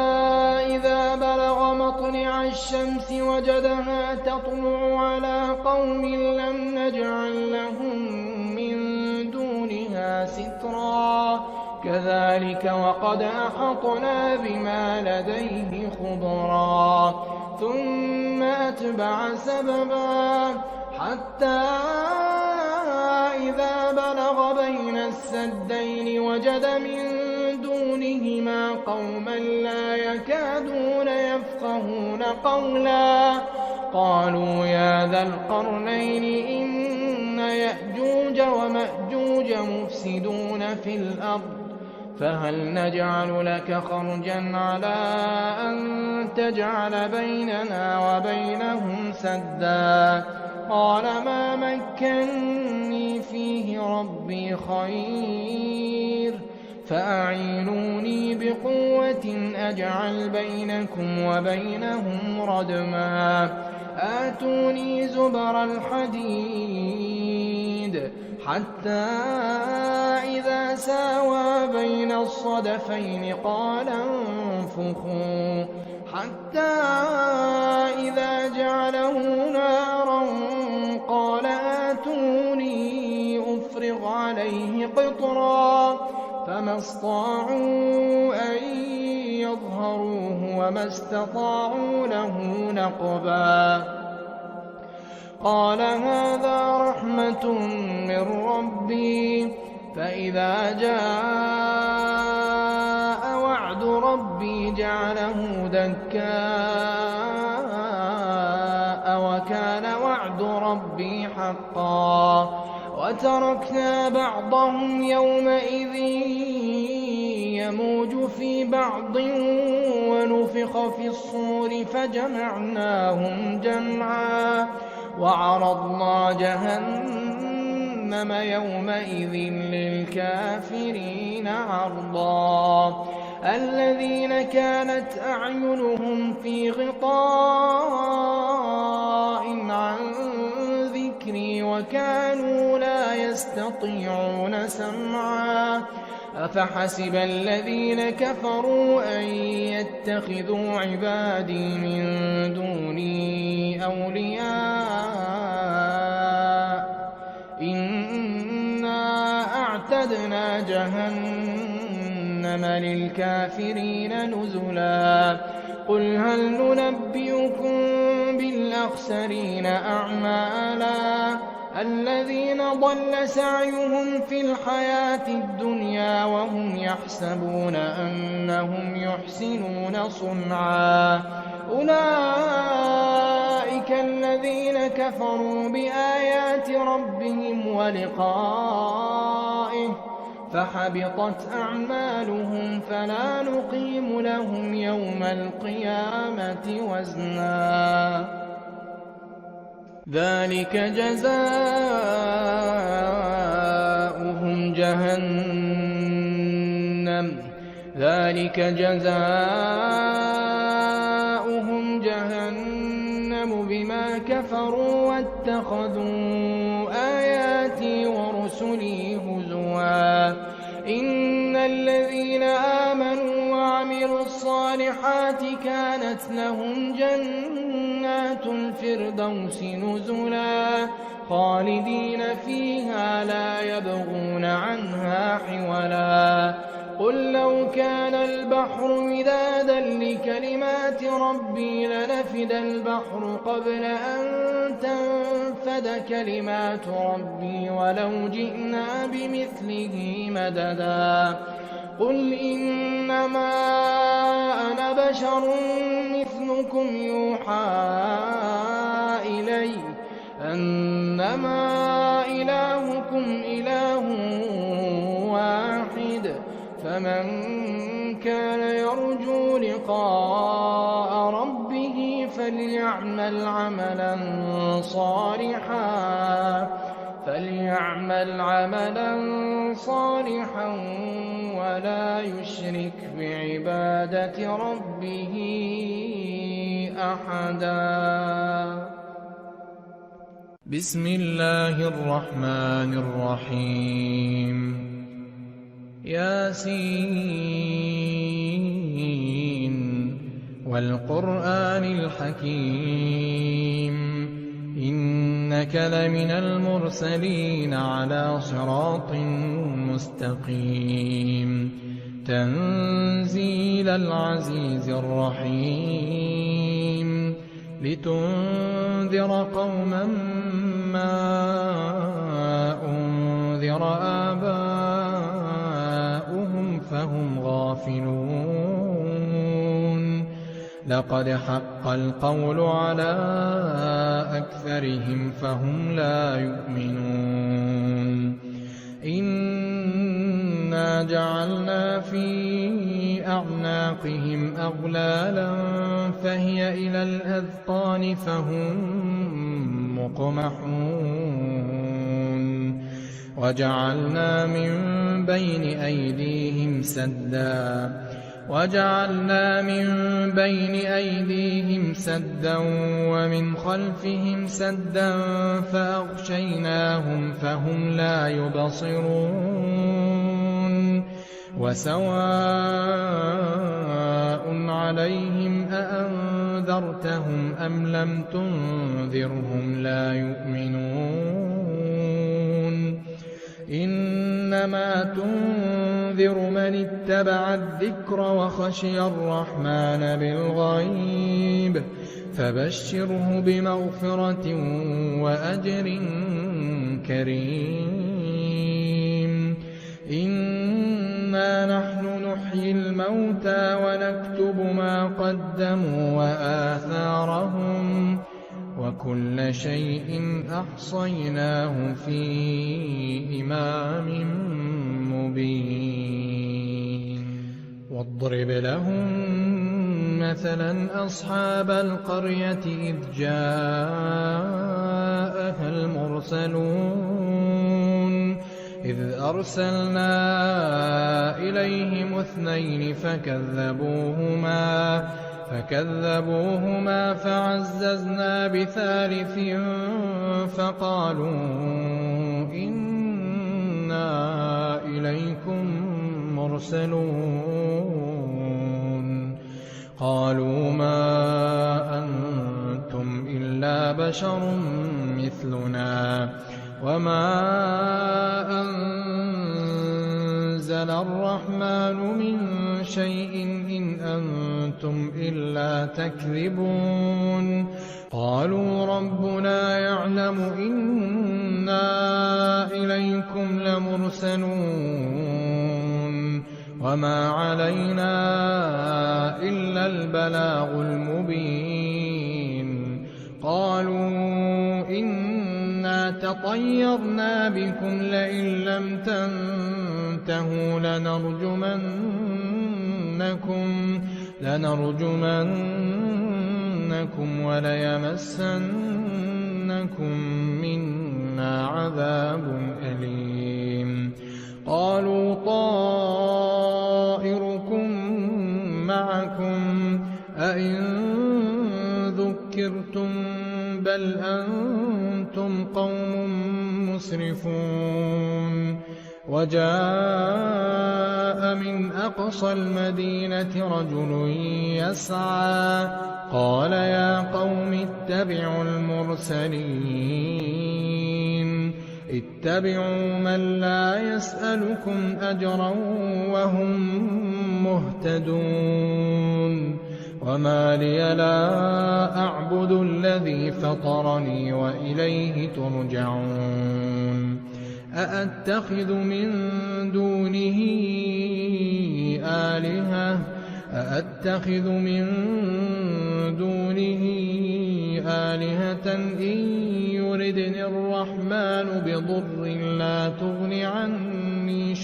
[SPEAKER 1] إذا بلغ مطلع الشمس وجدها تطلع على قوم لم نجعل لهم من دونها سترا. كذلك وقد أحطنا بما لديه خبرا. ثم أتبع سببا حتى إذا بلغ بين السدين وجد من دونهما قوما لا يكادون يفقهون قولا. قالوا يا ذا القرنين إن يأجوج ومأجوج مفسدون في الأرض فهل نجعل لك خرجا على أن تجعل بيننا وبينهم سدا. قال ما مكنني فيه ربي خير فأعينوني بقوة أجعل بينكم وبينهم ردما. آتوني زبر الحديد حتى إذا ساوى بين الصدفين قال انفخوا حتى إذا جعله نارا قال آتوني أفرغ عليه قطرا. فما استطاعوا أن يظهروه وما استطاعوا له نقبا. قال هذا رحمة من ربي فإذا جاء وعد ربي جعله دكاء وكان وعد ربي حقا. وتركنا بعضهم يومئذ يموج في بعض ونفخ في الصور فجمعناهم جمعا. وعرضنا جهنم يومئذ للكافرين عرضا. الذين كانت أعينهم في غطاء عن ذكري وكانوا لا يستطيعون سمعا أفحسب الذين كفروا أن يتخذوا عبادي من دوني أولياء إنا أعتدنا جهنم للكافرين نزلا قل هل ننبئكم بالأخسرين أعمالا الذين ضل سعيهم في الحياة الدنيا وهم يحسبون أنهم يحسنون صنعا أولئك الذين كفروا بآيات ربهم ولقائه فحبطت أعمالهم فلا نقيم لهم يوم القيامة وزنا ذلك جزاؤهم جهنم بما كفروا واتخذوا آياتي ورسلي هزوا إن الذين آمنوا وعملوا الصالحات كانت لهم جنات الفردوس نزلا خالدين فيها لا يبغون عنها حولا قل لو كان البحر مدادا لكلمات ربي لنفد البحر قبل أن تنفد كلمات ربي ولو جئنا بمثله مددا قل إنما أنا بشر مثلكم يوحى إلي أنما إلهكم إله واحد فمن كان يرجو لقاء ربه فليعمل عملا صالحا ولا يشرك بعبادة ربه أحدا بسم الله الرحمن الرحيم ياسين والقرآن الحكيم إنك لمن المرسلين على صراط مستقيم تنزيل العزيز الرحيم لتنذر قوما ما أنذر آباؤهم فهم غافلون لقد حق القول على أكثرهم فهم لا يؤمنون إنا جعلنا في أعناقهم أغلالا فهي إلى الأذقان فهم مقمحون وجعلنا من بين أيديهم سدا ومن خلفهم سدا فأغشيناهم فهم لا يبصرون وسواء عليهم أأنذرتهم أم لم تنذرهم لا يؤمنون إنما تنذر من اتبع الذكر وخشي الرحمن بالغيب فبشره بمغفرة وأجر كريم إنا نحن نحيي الموتى ونكتب ما قدموا وآثارهم وكل شيء أحصيناه في إمام مبين واضرب لهم مثلا أصحاب القرية إذ جاءها المرسلون
[SPEAKER 2] إذ أرسلنا إليهم 2 فكذبوهما فعززنا ب3 فقالوا إنا إليكم مرسلون قالوا ما أنتم إلا بشر مثلنا وما أنزل الرحمن من شيء إن أنتم إلا تكذبون قالوا ربنا يعلم إنا إليكم لمرسلون وما علينا إلا البلاغ المبين قالوا إنا تطيرنا بكم لئن لم تنتهوا لنرجمنكم وليمسنكم منا عذاب أليم قالوا طائركم معكم أئن ذكرتم بل أنتم قوم مسرفون وجاء من أقصى المدينة رجل يسعى قال يا قوم اتبعوا المرسلين اتبعوا من لا يسألكم أجرا وهم مهتدون وما لي لا أعبد الذي فطرني وإليه ترجعون أأتخذ من دونه آلهة إن يردني الرحمن بضر لا تغن عني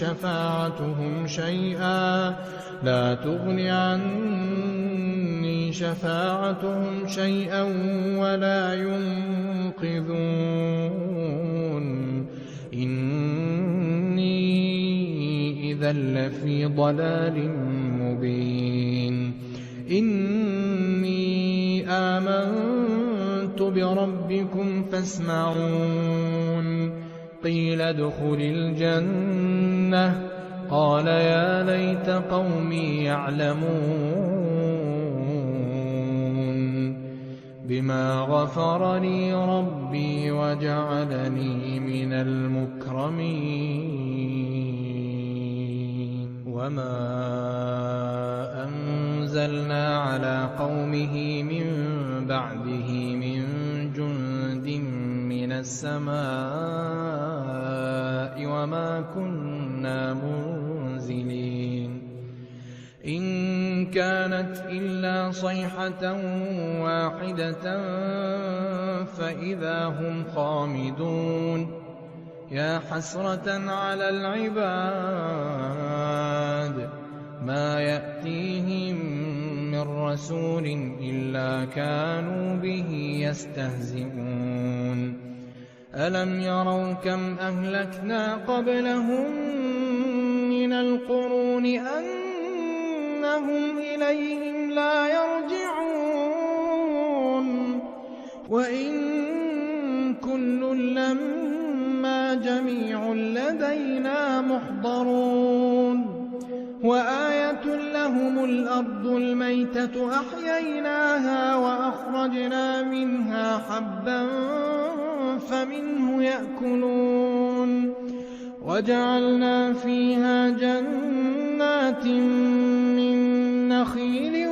[SPEAKER 2] شفاعتهم شيئا ولا ينقذون إني إذا لفي ضلال مبين إني آمنت بربكم فاسمعون قيل ادخل الجنة قال يا ليت قومي يعلمون بما غفر لي ربي وجعلني من المكرمين وما أنزلنا على قومه من بعده من جند من السماء وما كنا منزلين إن كانت إلا صيحة واحدة فإذا هم خامدون يا حسرة على العباد ما يأتيهم من رسول إلا كانوا به يستهزئون ألم يروا كم أهلكنا قبلهم من القرون أنهم إليهم لا يرجعون وإن كل لما جميع لدينا محضرون وآية لهم الأرض الميتة أحييناها وأخرجنا منها حبا فمنه يأكلون وجعلنا فيها جنات من نخيل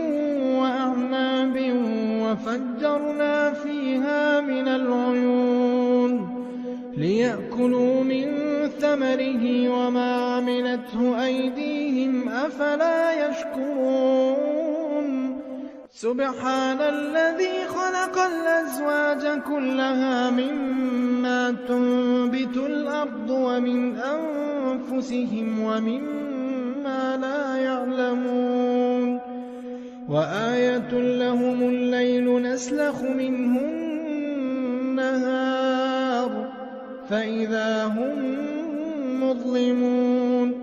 [SPEAKER 2] وأعناب وفجرنا فيها من العيون ليأكلوا من ثمره وما عملته أيديهم أفلا يشكرون سبحان الذي خلق الأزواج كلها مما تنبت الأرض ومن أنفسهم ومما لا يعلمون وآية لهم الليل نسلخ منه النهار فإذا هم
[SPEAKER 1] مظلمون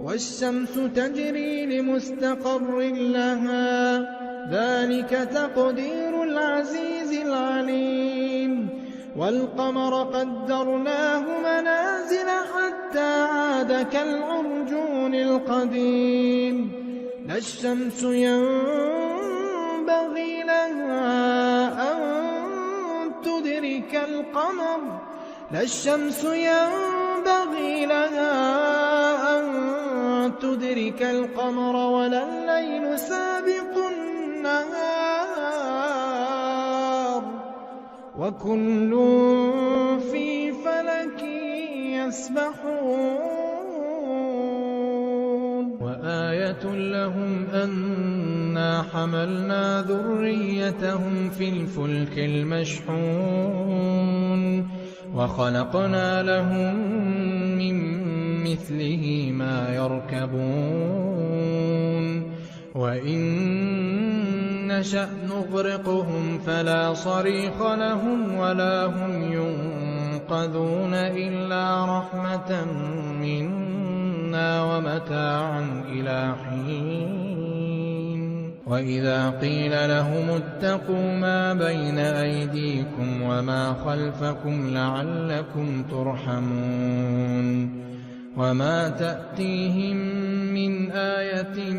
[SPEAKER 1] والشمس تجري لمستقر لها ذلك تقدير العزيز العليم والقمر قدرناه منازل حتى عاد كالعرجون القديم لا الشمس ينبغي لها أن تدرك القمر ولا الليل سابق النهار وكل في فلك يسبحون وآية لهم أنا حملنا ذريتهم في الفلك المشحون وخلقنا لهم من مثله ما يركبون وإن نشأ نغرقهم فلا صريخ لهم ولا هم ينقذون إلا رحمة منا ومتاعا إلى حين وإذا قيل لهم اتقوا ما بين أيديكم وما خلفكم لعلكم ترحمون وما تأتيهم من آية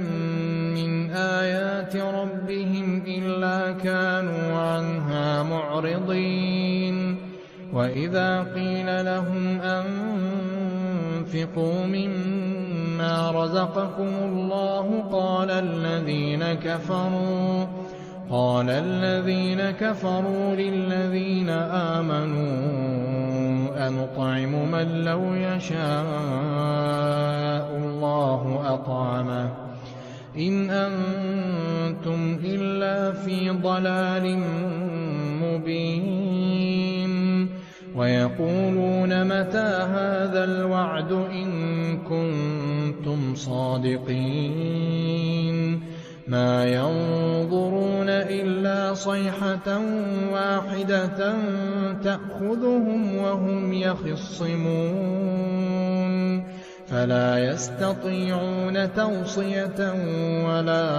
[SPEAKER 1] من آيات ربهم إلا كانوا عنها معرضين وإذا قيل لهم أنفقوا مما رزقكم الله قال الذين كفروا للذين آمنوا أنطعم من لو يشاء الله أطعمه إن أنتم إلا في ضلال مبين ويقولون متى هذا الوعد إن كنتم صادقين ما ينظرون إلا صيحة واحدة تأخذهم وهم يخصمون فلا يستطيعون توصية ولا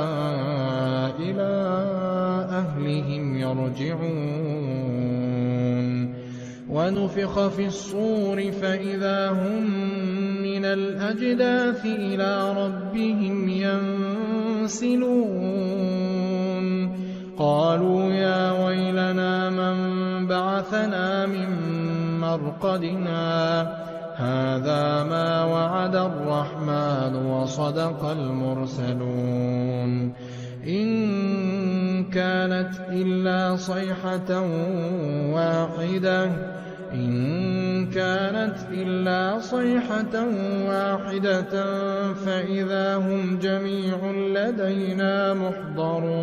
[SPEAKER 1] إلى أهلهم يرجعون ونفخ في الصور فإذا هم من الأجداث إلى ربهم ينسلون قالوا يا ويلنا من بعثنا من مرقدنا هذا ما وعد الرحمن وصدق المرسلون إن كانت إلا صيحة واحدة فإذا هم جميع لدينا محضرون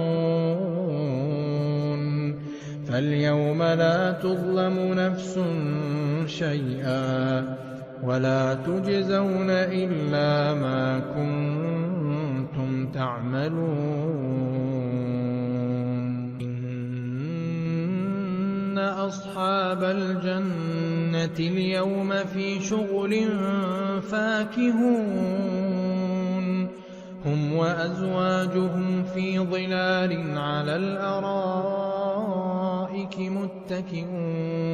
[SPEAKER 1] فاليوم لا تظلم نفس شيئا ولا تجزون إلا ما كنتم تعملون إن أصحاب الجنة اليوم في شغل فاكهون هم وأزواجهم في ظلال على الأرائك متكئون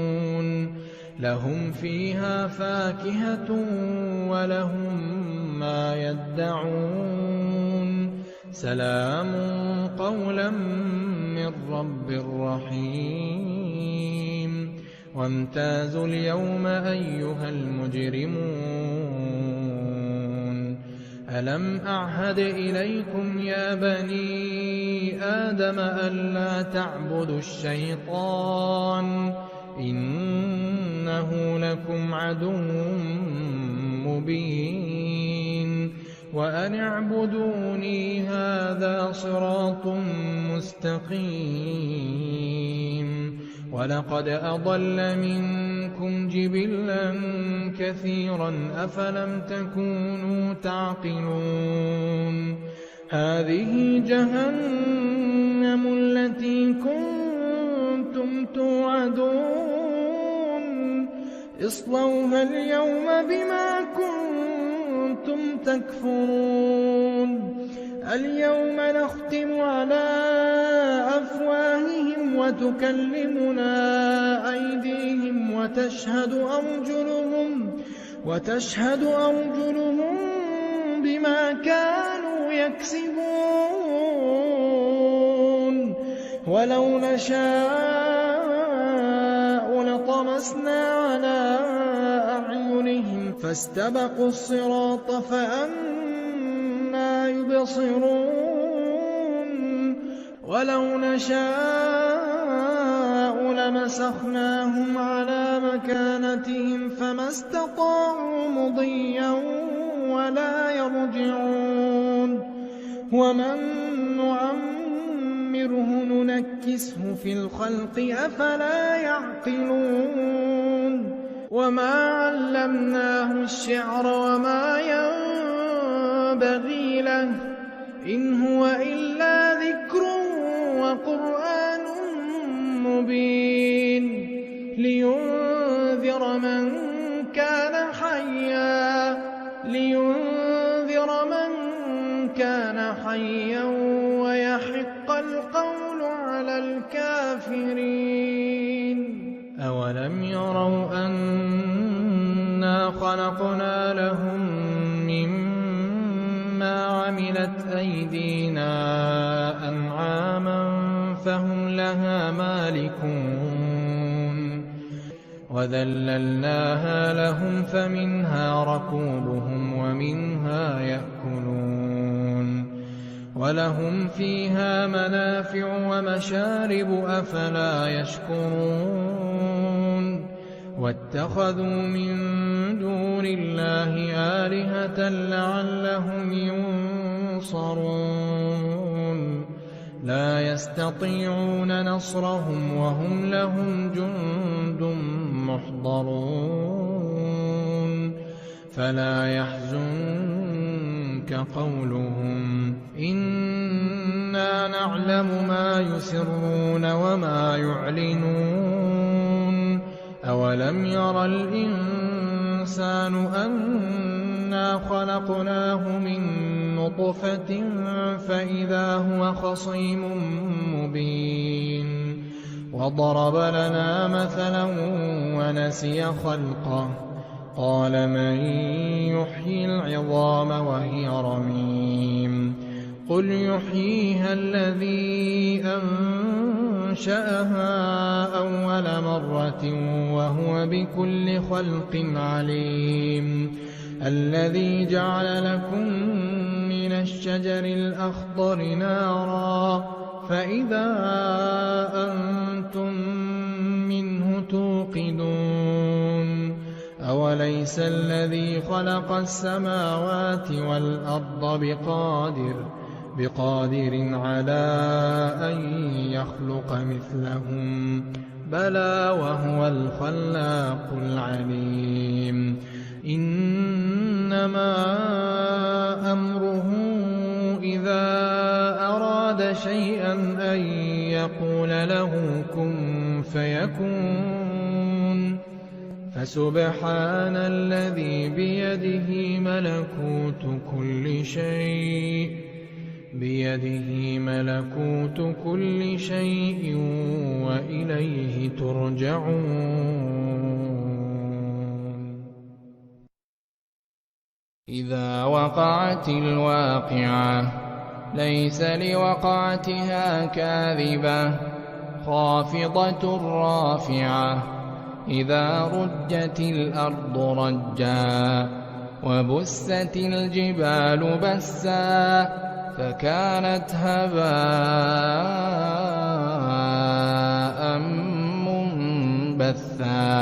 [SPEAKER 1] لهم فيها فاكهة ولهم ما يدعون سلام قولا من رب رحيم وامتازوا اليوم أيها المجرمون ألم أعهد إليكم يا بني آدم ألا تعبدوا الشيطان إنه لكم عدو مبين وأن اعبدوني هذا صراط مستقيم ولقد أضل منكم جبلا كثيرا أفلم تكونوا تعقلون هذه جهنم التي كنتم توعدون اصْلَوْهَا الْيَوْمَ بِمَا كُنتُمْ تَكْفُرُونَ الْيَوْمَ نَخْتِمُ عَلَىٰ أَفْوَاهِهِمْ وَتُكَلِّمُنَا أَيْدِيهِمْ وَتَشْهَدُ أَرْجُلُهُم بِمَا كَانُوا يَكْسِبُونَ وَلَوْ نَشَاءُ لَطَمَسْنَا عَلَىٰ أَعْيُنِهِمْ فَاسْتَبَقُوا الصِّرَاطَ فَأَنَّىٰ يُبْصِرُونَ وَلَوْ نَشَاءُ لَمَسَخْنَاهُمْ عَلَىٰ مَكَانَتِهِمْ فَمَا اسْتَطَاعُوا مُضِيًّا وَلَا يَرْجِعُونَ وَمَن نُّعَمِّرْهُ نُنَكِّسْهُ فِي الْخَلْقِ ۖ أَفَلَا يَعْقِلُونَ وَمَا عَلَّمْنَاهُ الشِّعْرَ وَمَا يَنبَغِي لَهُ ۚ إِنْ هُوَ إِلَّا ذِكْرٌ وَقُرْآنٌ مُّبِينٌ لِّيُنذِرَ مَن كَانَ حَيًّا وَيَحِقَّ الْقَوْلُ عَلَى الْكَافِرِينَ أَوَلَمْ يَرَوْا أَنَّا خَلَقْنَا لَهُم مِّمَّا عَمِلَتْ أَيْدِينَا أَنْعَامًا فَهُمْ لَهَا مَالِكُونَ وَذَلَّلْنَاهَا لَهُمْ فَمِنْهَا رَكُوبُهُمْ وَمِنْهَا يَأْكُلُونَ وَلَهُمْ فِيهَا مَنَافِعُ وَمَشَارِبُ أَفَلَا يَشْكُرُونَ وَاتَّخَذُوا مِن دُونِ اللَّهِ آلِهَةً لَّعَلَّهُمْ يُنصَرُونَ لَا يَسْتَطِيعُونَ نَصْرَهُمْ وَهُمْ لَهُمْ جُندٌ مُّحْضَرُونَ فَلَا يَحْزُنكَ قَوْلُهُمْ إِنَّا نَعْلَمُ مَا يُسِرُّونَ وَمَا يُعْلِنُونَ أَوَلَمْ يَرَ الْإِنسَانُ أَنَّا خَلَقْنَاهُ مِن نُّطْفَةٍ فَإِذَا هُوَ خَصِيمٌ مُّبِينٌ وَضَرَبَ لَنَا مَثَلًا وَنَسِيَ خَلْقَهُ قَالَ مَن يُحْيِي الْعِظَامَ وَهِيَ رَمِيمٌ قُلْ يُحْيِيهَا الَّذِي أَنشَأَهَا أَوَّلَ مَرَّةٍ وَهُوَ بِكُلِّ خَلْقٍ عَلِيمٌ الَّذِي جَعَلَ لَكُم مِّنَ الشَّجَرِ الْأَخْضَرِ نَارًا فَإِذَا أَنتُم مِّنْهُ تُوقِدُونَ أَوَلَيْسَ الَّذِي خَلَقَ السَّمَاوَاتِ وَالْأَرْضَ بِقَادِرٍ عَلَىٰ أَن يَخْلُقَ مِثْلَهُم بَلَىٰ وَهُوَ الْخَلَّاقُ الْعَلِيمُ إِنَّمَا أَمْرُهُ إِذَا أَرَادَ شَيْئًا أَن يَقُولَ لَهُ كُن فَيَكُونُ فَسُبْحَانَ الَّذِي بِيَدِهِ مَلَكُوتُ كُلِّ شَيْءٍ وَإِلَيْهِ تُرْجَعُونَ إِذَا وَقَعَتِ الْوَاقِعَةُ لَيْسَ لِوَقْعَتِهَا كَاذِبَةٌ خَافِضَةٌ رَّافِعَةٌ إِذَا رُجَّتِ الْأَرْضُ رَجًّا وَبُسَّتِ الْجِبَالُ بَسًّا فَكَانَتْ هَبَاءً مُّنبَثًّا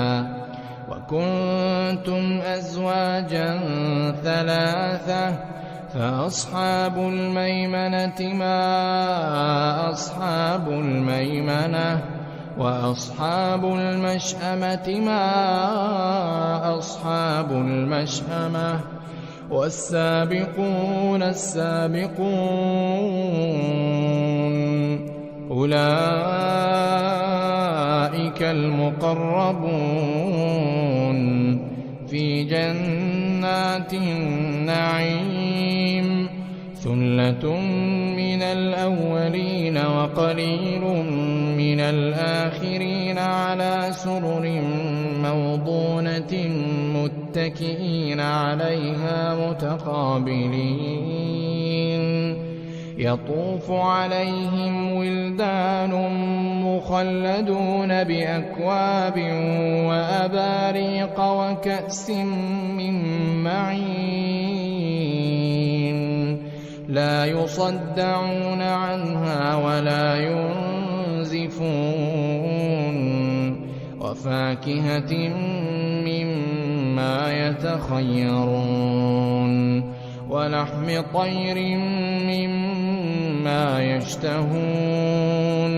[SPEAKER 1] وَكُنتُمْ أَزْوَاجًا ثَلَاثَةً فَأَصْحَابُ الْمَيْمَنَةِ مَا أَصْحَابُ الْمَيْمَنَةِ وَأَصْحَابُ الْمَشْأَمَةِ مَا أَصْحَابُ الْمَشْأَمَةِ وَالسَّابِقُونَ السَّابِقُونَ أُولَٰئِكَ الْمُقَرَّبُونَ
[SPEAKER 2] في جنات النعيم ثلة من الأولين وقليل من الآخرين على سرر موضونة متكئين عليها متقابلين يطوف عليهم ولدان مخلدون بأكواب وأباريق وكأس من معين لا يصدعون عنها ولا ينزفون وفاكهة مما يتخيرون ولحم طير مما يشتهون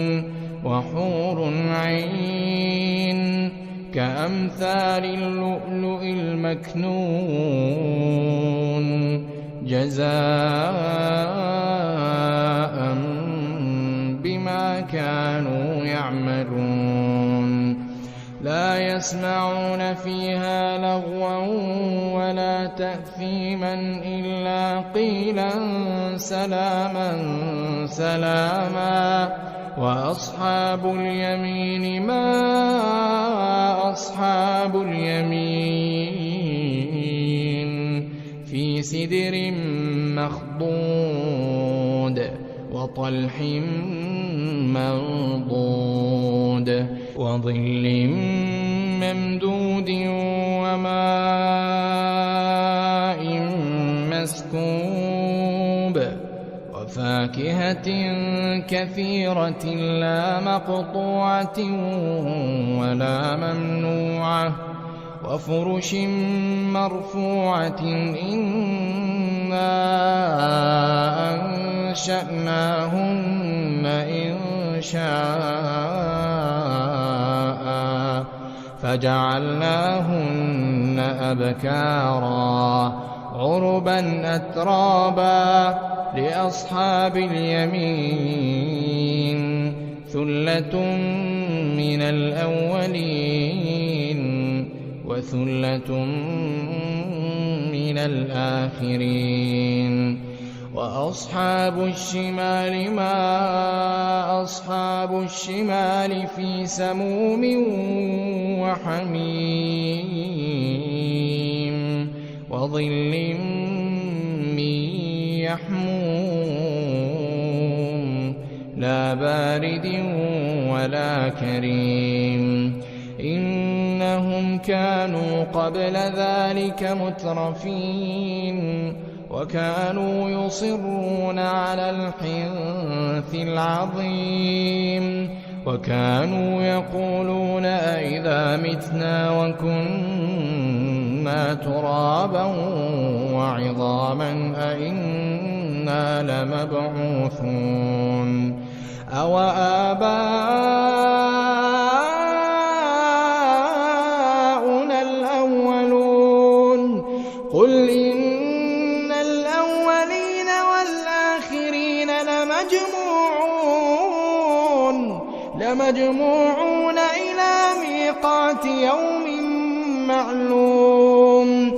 [SPEAKER 2] وحور عين كأمثال اللؤلؤ المكنون جزاء بما كانوا يعملون لا يسمعون فيها لغوا ولا تأثيما إلا قيلا سلاما سلاما وأصحاب اليمين ما أصحاب اليمين في سدر مخضود وطلح منضود وظل ممدود وماء مسكوب وفاكهة كثيرة لا مقطوعة ولا ممنوعة وفرش مرفوعة إنا أنشأناهن إنشاء فجعلناهن أبكارا عربا أترابا لأصحاب اليمين ثلة من الأولين وثلة من الآخرين وأصحاب الشمال ما أصحاب الشمال في سموم وحميم وظل من يحموم لا بارد ولا كريم إنهم كانوا قبل ذلك مترفين وكانوا يصرون على الحنث العظيم وكانوا يقولون أئذا متنا وكنا ترابا وعظاما أئنا لمبعوثون أو آباؤنا الأولون قل إن الأولين والآخرين لمجموعون إلى ميقات يوم معلوم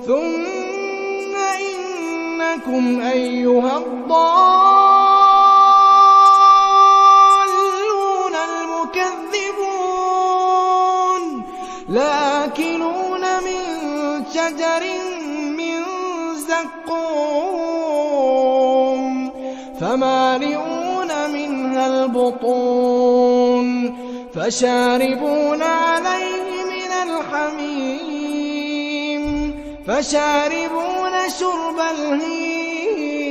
[SPEAKER 2] ثم إنكم أيها الضالون المكذبون لآكلون من شجر من زقوم فمالئون منها البطون فشاربون عليه من الحميم فشاربون شرب الهيم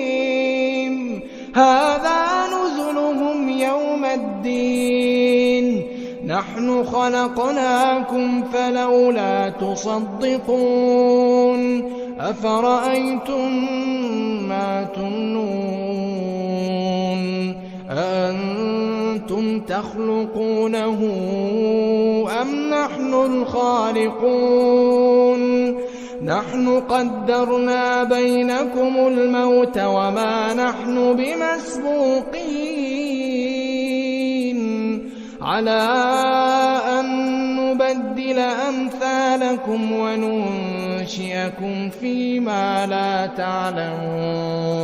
[SPEAKER 2] هذا نزلهم يوم الدين نحن خلقناكم فلولا تصدقون أفرأيتم ما تمنون أأنتم تخلقونه أم نحن الخالقون نحن قدرنا بينكم الموت وما نحن بمسبوقين على أن نبدل أمثالكم وننشئكم
[SPEAKER 1] لينشئكم فيما لا تعلمون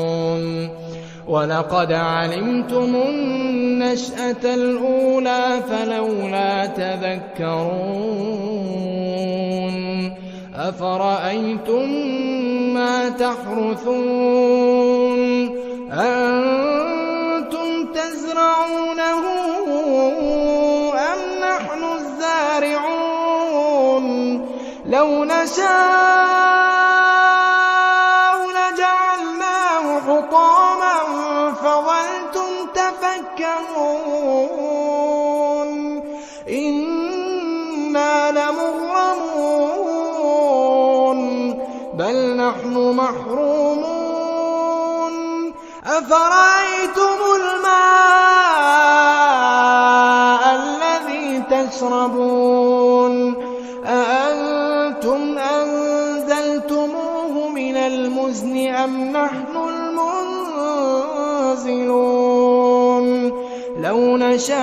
[SPEAKER 1] ولقد علمتم النشأة الأولى فلولا تذكرون أفرأيتم ما تحرثون أأنتم تزرعونه أم نحن الزارعون لو نشاء لجعلناه حطاما فظلتم تفكرون إنا لمغرمون بل نحن محرومون أفرأيتم الماء الذي تشربون أأنتم أنزلتموه من المزن أم نحن المنزلون لو نشاء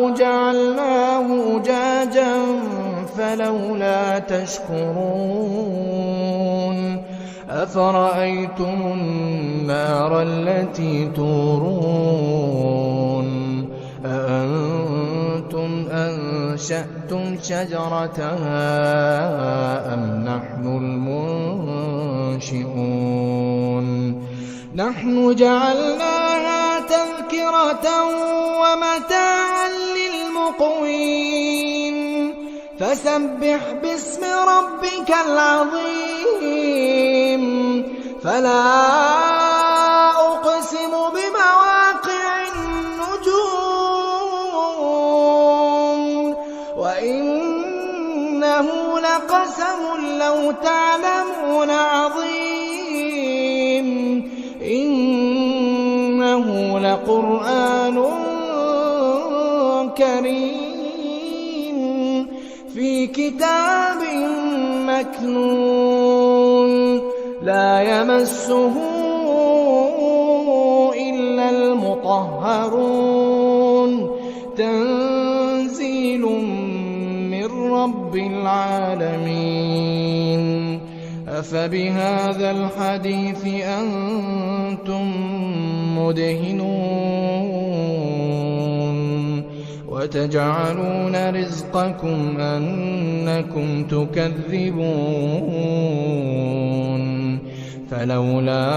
[SPEAKER 1] جعلناه أجاجا فلولا تشكرون أفرأيتم النار التي تورون أأنتم أنشأتم شجرتها أم نحن المنشئون نحن جعلناها تذكرة ومتاعا للمقوين فسبح باسم ربك العظيم فلا أقسم بمواقع النجوم وإنه لقسم لو تعلمون عظيم إنه لقرآن كريم في كتاب مكنون لا يمسه إلا المطهرون تنزيل من رب العالمين أفبهذا الحديث أنتم مدهنون وتجعلون رزقكم أنكم تكذبون فلولا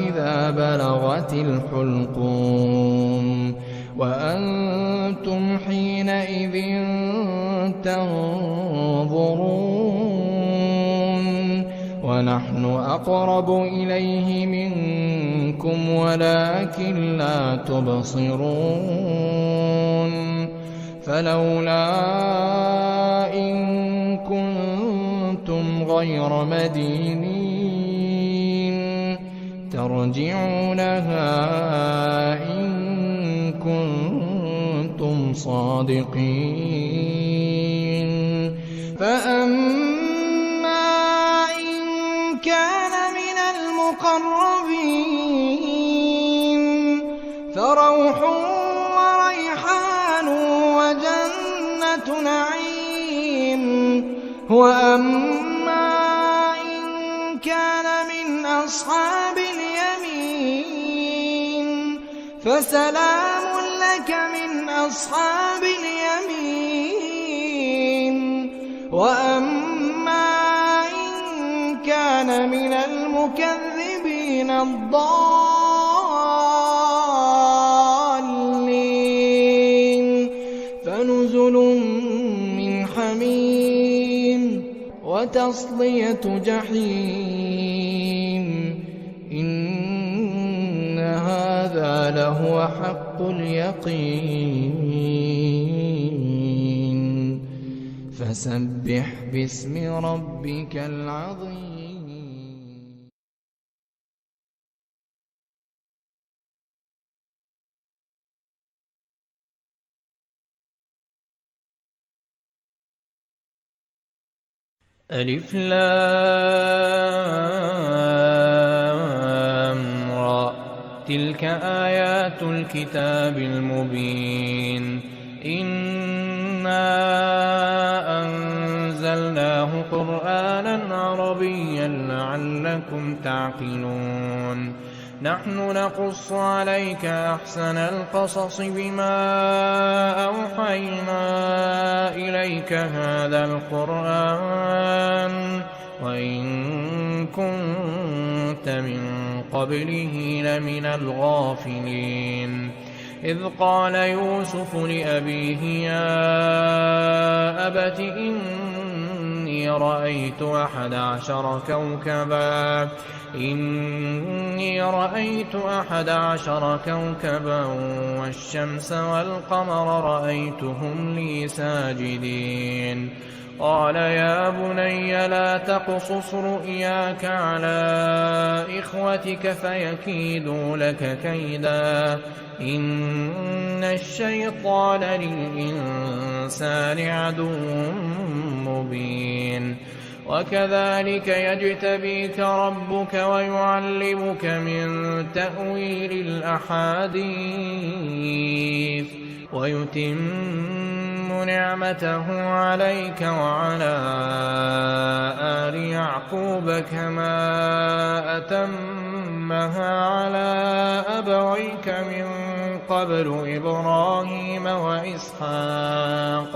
[SPEAKER 1] إذا بلغت الحلقوم وأنتم حينئذ تنظرون ونحن أقرب إليه منكم ولكن لا تبصرون فلولا إن كنتم غير مدينين ترجعونها إن كنتم صادقين فأما إن كان من المقربين فروح وريحان وجنة نعيم وأما إن كان من أصحاب اليمين فسلام لك من أصحاب اليمين وأما إن كان من المكذبين الضالين فنزل من حميم وتصلية جحيم إن هذا لهو حق اليقين فسبح باسم ربك العظيم ألف لام را تلك آيات الكتاب المبين إنا نزلناه قرآنا عربيا لعلكم تعقلون نحن نقص عليك أحسن القصص بما أوحينا إليك هذا القرآن وإن كنت من قبله لمن الغافلين إذ قال يوسف لأبيه يا أبت إني رأيت 11 كوكبا والشمس والقمر رأيتهم لي ساجدين قال يا بني لا تقصص رؤياك على إخوتك فيكيدوا لك كيدا إن الشيطان للإنسان عدو مبين وكذلك يجتبيك ربك ويعلمك من تأويل الأحاديث ويتم نعمته عليك وعلى آل يعقوب كما أتمها على أبويك من قبل إبراهيم وإسحاق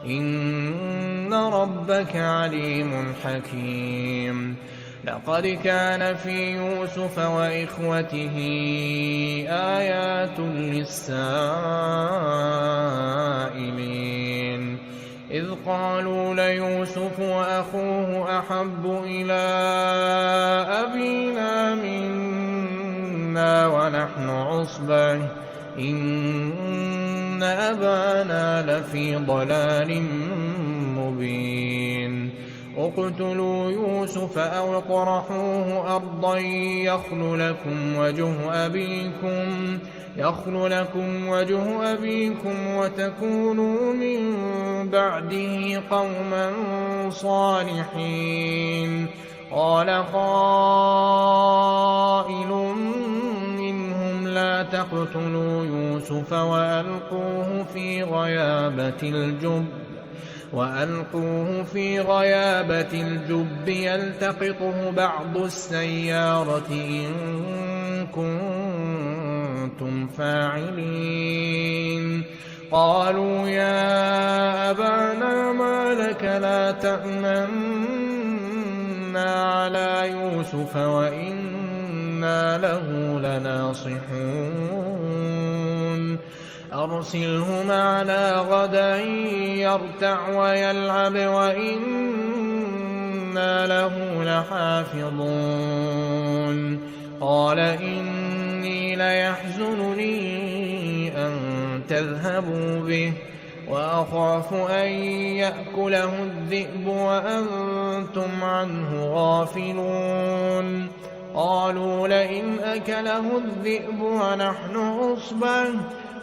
[SPEAKER 1] إن ربك عليم حكيم لقد كان في يوسف وإخوته آيات للسائلين إذ قالوا ليوسف وأخوه أحب إلى أبينا منا ونحن عصبة إن أبانا لفي ضلال مبين اقتلوا يوسف أو اطرحوه أرضا يخل لكم وجه أبيكم وتكونوا من بعده قوما صالحين قال قائل منهم لا تقتلوا يوسف وألقوه في غيابة الجب يلتقطه بعض السيارة إن كنتم فاعلين قالوا يا أبانا ما لك لا تأمنا على يوسف وإنا له لناصحون أرسله معنا غدا يرتع ويلعب وإنا له لحافظون قال إني ليحزنني أن تذهبوا به وأخاف أن يأكله الذئب وأنتم عنه غافلون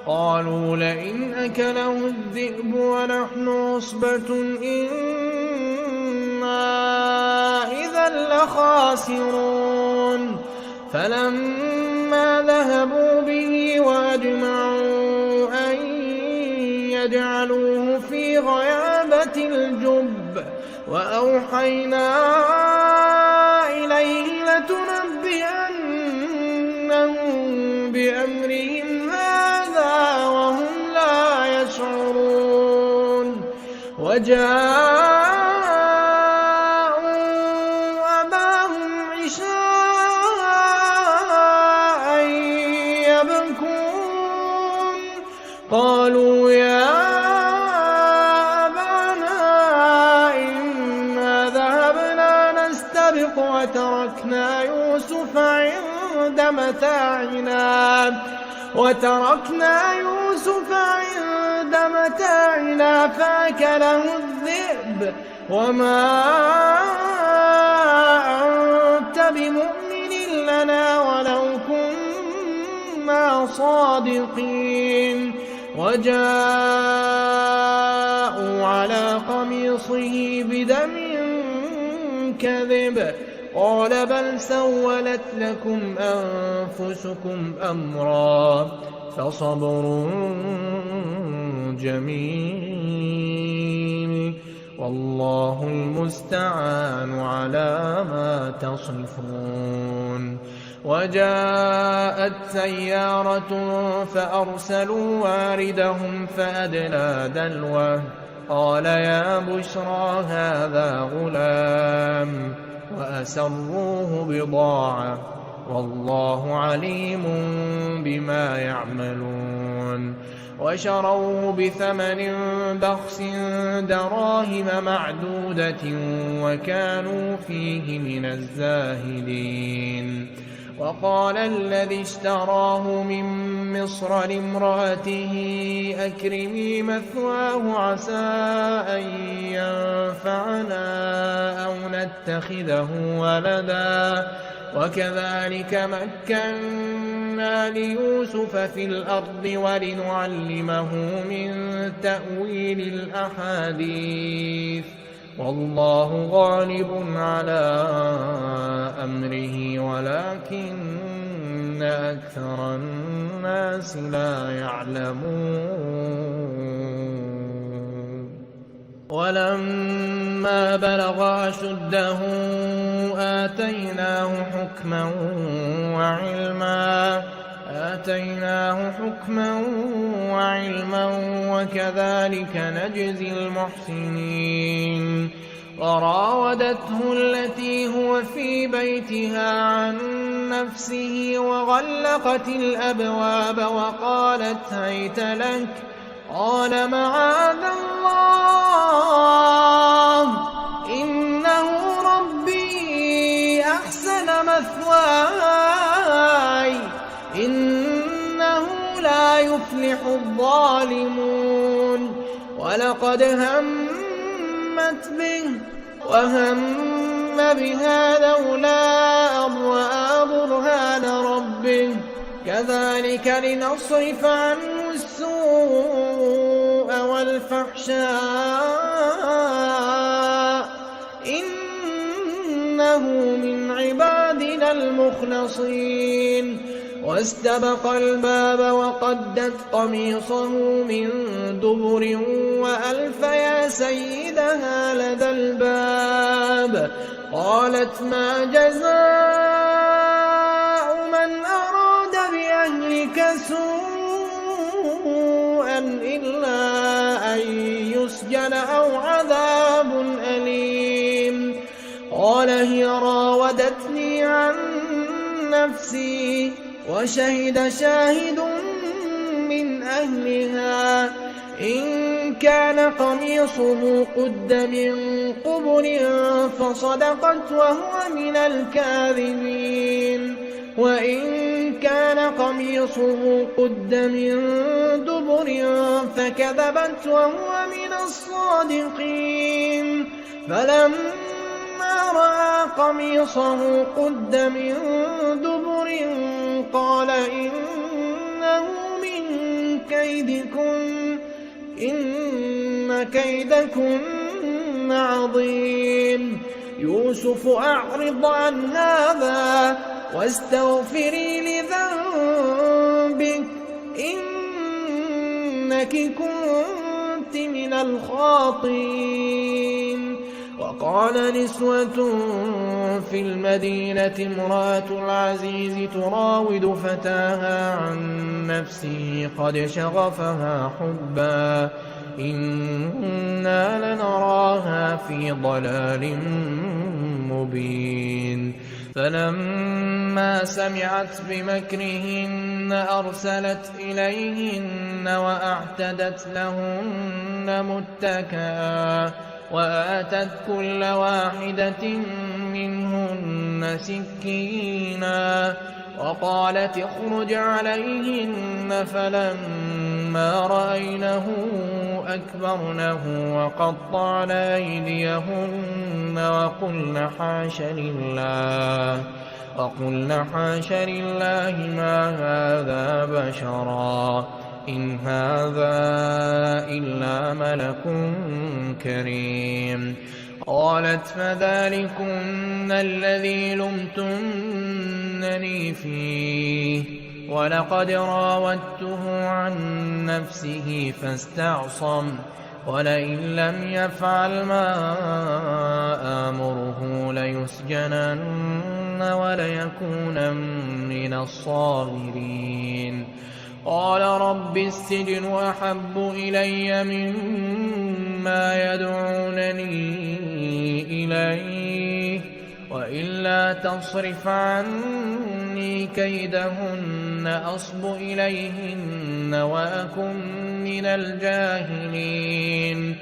[SPEAKER 1] قالوا لئن أكله الذئب ونحن عصبة إنا إذا لخاسرون فلما ذهبوا به وأجمعوا أن يجعلوه في غيابة الجب وأوحينا إليه لتنبئنهم بأمرهم هذا وهم لا يشعرون وجاءوا أباهم عشاء يبكون قالوا يا أبانا إنا ذهبنا نستبق وتركنا يوسف عند متاعنا فأكله الذئب وما أنت بمؤمن لنا ولو كنا صادقين وجاءوا على قميصه بدم كذب قال بل سولت لكم أنفسكم أمرا فصبر جميل والله المستعان على ما تصفون. وجاءت سيارة فأرسلوا واردهم فأدلى دلوه قال يا بشرى هذا غلام وأسروه بضاعة والله عليم بما يعملون. وشروه بثمن بخس دراهم معدودة وكانوا فيه من الزاهدين. وقال الذي اشتراه من مصر لامرأته أكرمي مثواه عسى أن ينفعنا أو نتخذه ولدا وكذلك مكنا ليوسف في الأرض ولنعلمه من تأويل الأحاديث والله غالب على أمره ولكن أكثر الناس لا يعلمون. ولما بلغ أشده آتيناه حكما وعلما وكذلك نجزي المحسنين. وراودته التي هو في بيتها عن نفسه وغلقت الأبواب وقالت هيت لك قال معاذ الله إنه ربي أحسن مثواي إنه لا يفلح الظالمون. ولقد همت به وهم بها لولا أن رأى برهان ربه كذلك لنصرف عنه السوء والفحشاء إنه من عبادنا المخلصين. واستبق الباب وقدت قميصه من دبر وألف يا سيدها لدى الباب قالت ما جزاء من أراد بأهلك سوءا إلا أن يسجن أو عذاب أليم. قال هي راودتني عن نفسي وشهد شاهد من أهلها إن كان قميصه قد من قبل فصدقت وهو من الكاذبين وإن كان قميصه قد من دبر فكذبت وهو من الصادقين. فلما رأى قميصه قد من دبر قال إنه من كيدكن إن كيدكن عظيم. يوسف أعرض عن هذا واستغفري لذنبك إنك كنت من الخاطئين. وقال نسوة في المدينة امرأة العزيز تراود فتاها عن نفسه قد شغفها حبا إنا لنراها في ضلال مبين. فلما سمعت بمكرهن أرسلت إليهن وأعتدت لهن متكئا وآتت كل واحدة منهن سكينا وقالت اخرج عليهن. فلما رأينه أكبرنه وقطعن أيديهن وقلن حاش لله ما هذا بشرا إن هذا إلا ملك كريم. قالت فذلكن الذي لمتنني فيه ولقد راودته عن نفسه فاستعصم
[SPEAKER 2] ولئن لم يفعل ما آمره ليسجنن وليكونن من الصاغرين. قال رب السجن أحب إلي مما يدعونني إليه وإلا تصرف عني كيدهن أصب إليهن وأكن من الجاهلين.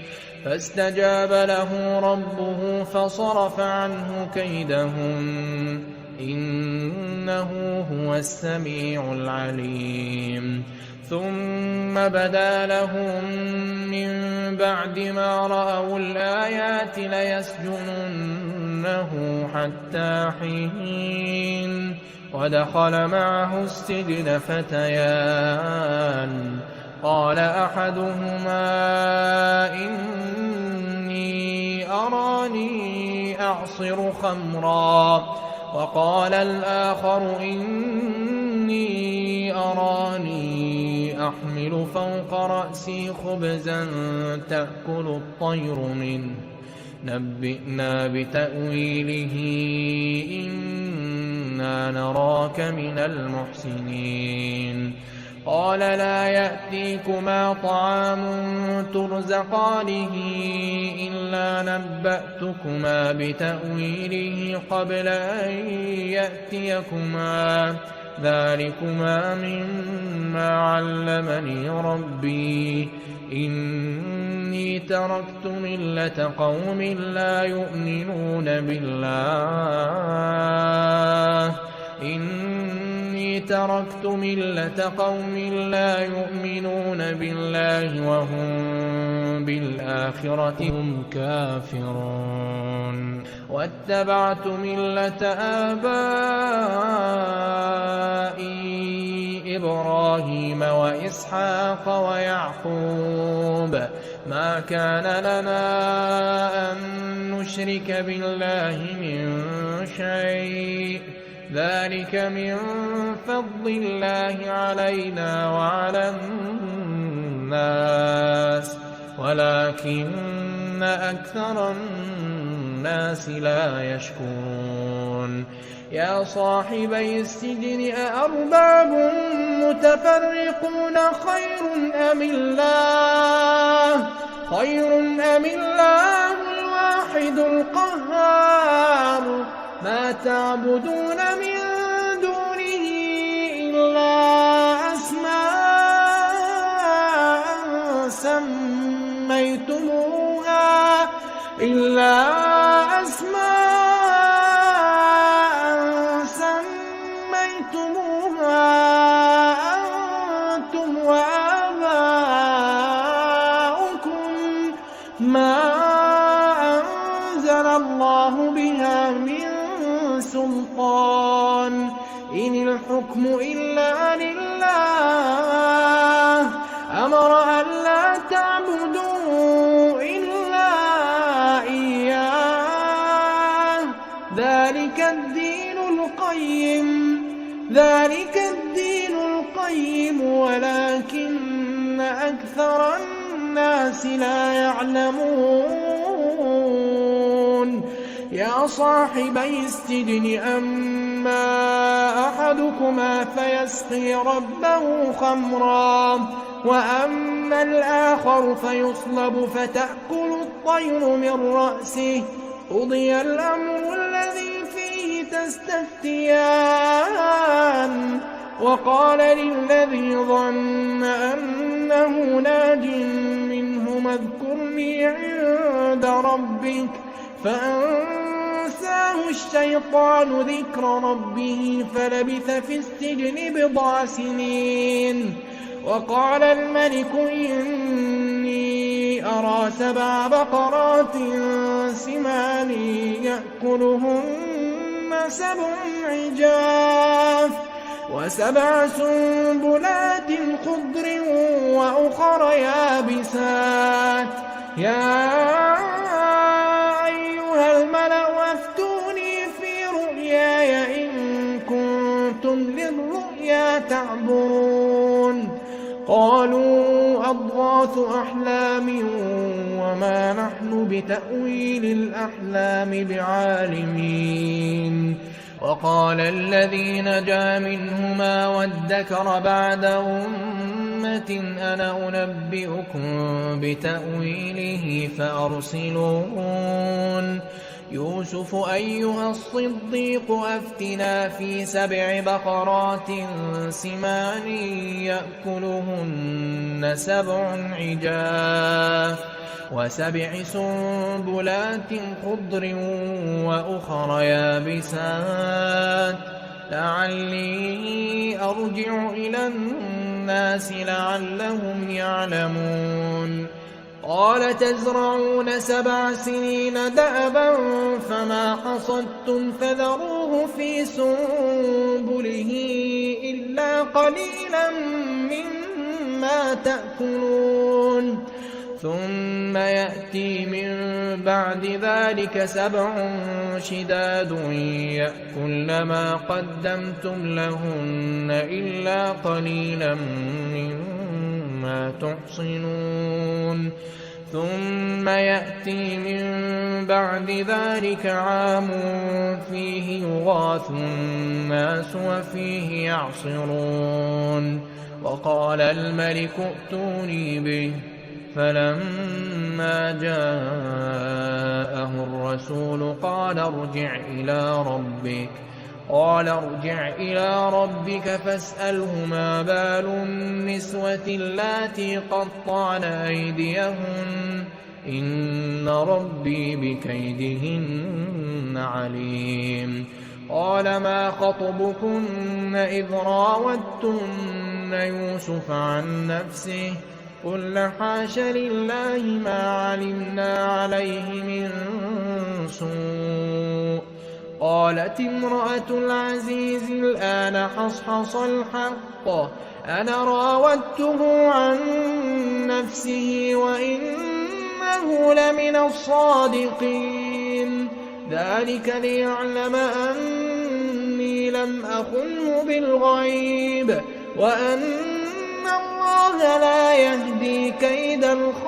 [SPEAKER 2] فاستجاب له ربه فصرف عنه كيدهن إنه هو السميع العليم. ثم بدا لهم من بعد ما رأوا الآيات ليسجننه حتى حين. ودخل معه السجن فتيان قال أحدهما إني أراني أعصر خمرا وقال الآخر إني أراني أحمل فوق رأسي خبزا تأكل الطير منه نبئنا بتأويله إنا نراك من المحسنين. قال لا يأتيكما طعام ترزقانه إلا نبأتكما بتأويله قبل أن يأتيكما ذلكما مما علمني ربي إني تركت ملة قوم لا يؤمنون بالله تركت ملة قوم لا يؤمنون بالله وهم بالآخرة هم كافرون. واتبعت ملة آبائي إبراهيم وإسحاق ويعقوب ما كان لنا أن نشرك بالله من شيء ذلك من فضل الله علينا وعلى الناس ولكن أكثر الناس لا يشكرون. يا صاحبي السجن أأرباب متفرقون خير أم الله الواحد القهار ما تعبدون من دونه إلا أسماء سميتموها أنتم وآباؤكم ما أنزل الله بها من سلطان إن الحكم إلا لله أمر أن لا تعبدوا إلا إياه ذلك الدين القيم ولكن أكثر الناس لا يعلمون. يا صاحبي السجن أما أحدكما فيسقي ربه خمرا وأما الآخر فيصلب فتأكل الطير من رأسه قضي الأمر الذي فيه تستفتيان. وقال للذي ظن أنه ناج منهما اذكرني عند ربك فأنساه الشيطان ذكر ربه فلبث في السجن بضع سنين. وقال الملك إني أرى 7 بقرات سمان يأكلهن 7 عجاف و7 سنبلات خضر وأخر يابسات يا أيها الملأ أفتوني في رؤياي إن كنتم للرؤيا تعبرون.
[SPEAKER 1] قالوا أضغاث أحلام وما نحن بتأويل الأحلام بعالمين. وقال الذي نجا منهما وادكر بعد أمة أنا أنبئكم بتأويله فأرسلون. يوسف أيها الصديق أفتنا في 7 بقرات سمان يأكلهن 7 عجاف و7 سنبلات خضر وأخر يابسات لعلي أرجع إلى الناس لعلهم يعلمون. قال تزرعون 7 سنين دأبا فما حصدتم فذروه في سنبله إلا قليلا مما تأكلون. ثم يأتي من بعد ذلك 7 شداد يأكلن ما قدمتم لهن إلا قليلا مما تحصنون. ثم يأتي من بعد ذلك عام فيه يغاث الناس وفيه يعصرون. وقال الملك ائتوني به فلما جاءه الرسول قال ارجع إلى ربك فاسأله ما بال النسوة اللاتي قطعن أيديهن إن ربي بكيدهن عليم. قال ما خطبكن إذ راوتن يوسف عن نفسه قلن حاش لله ما علمنا عليه من سوء. قالت امرأة العزيز الآن حصحص الحق أنا راودته عن نفسه وإنه لمن الصادقين. ذلك ليعلم أني لم أخنه بالغيب وأن الله لا يهدي كيد الخائنين.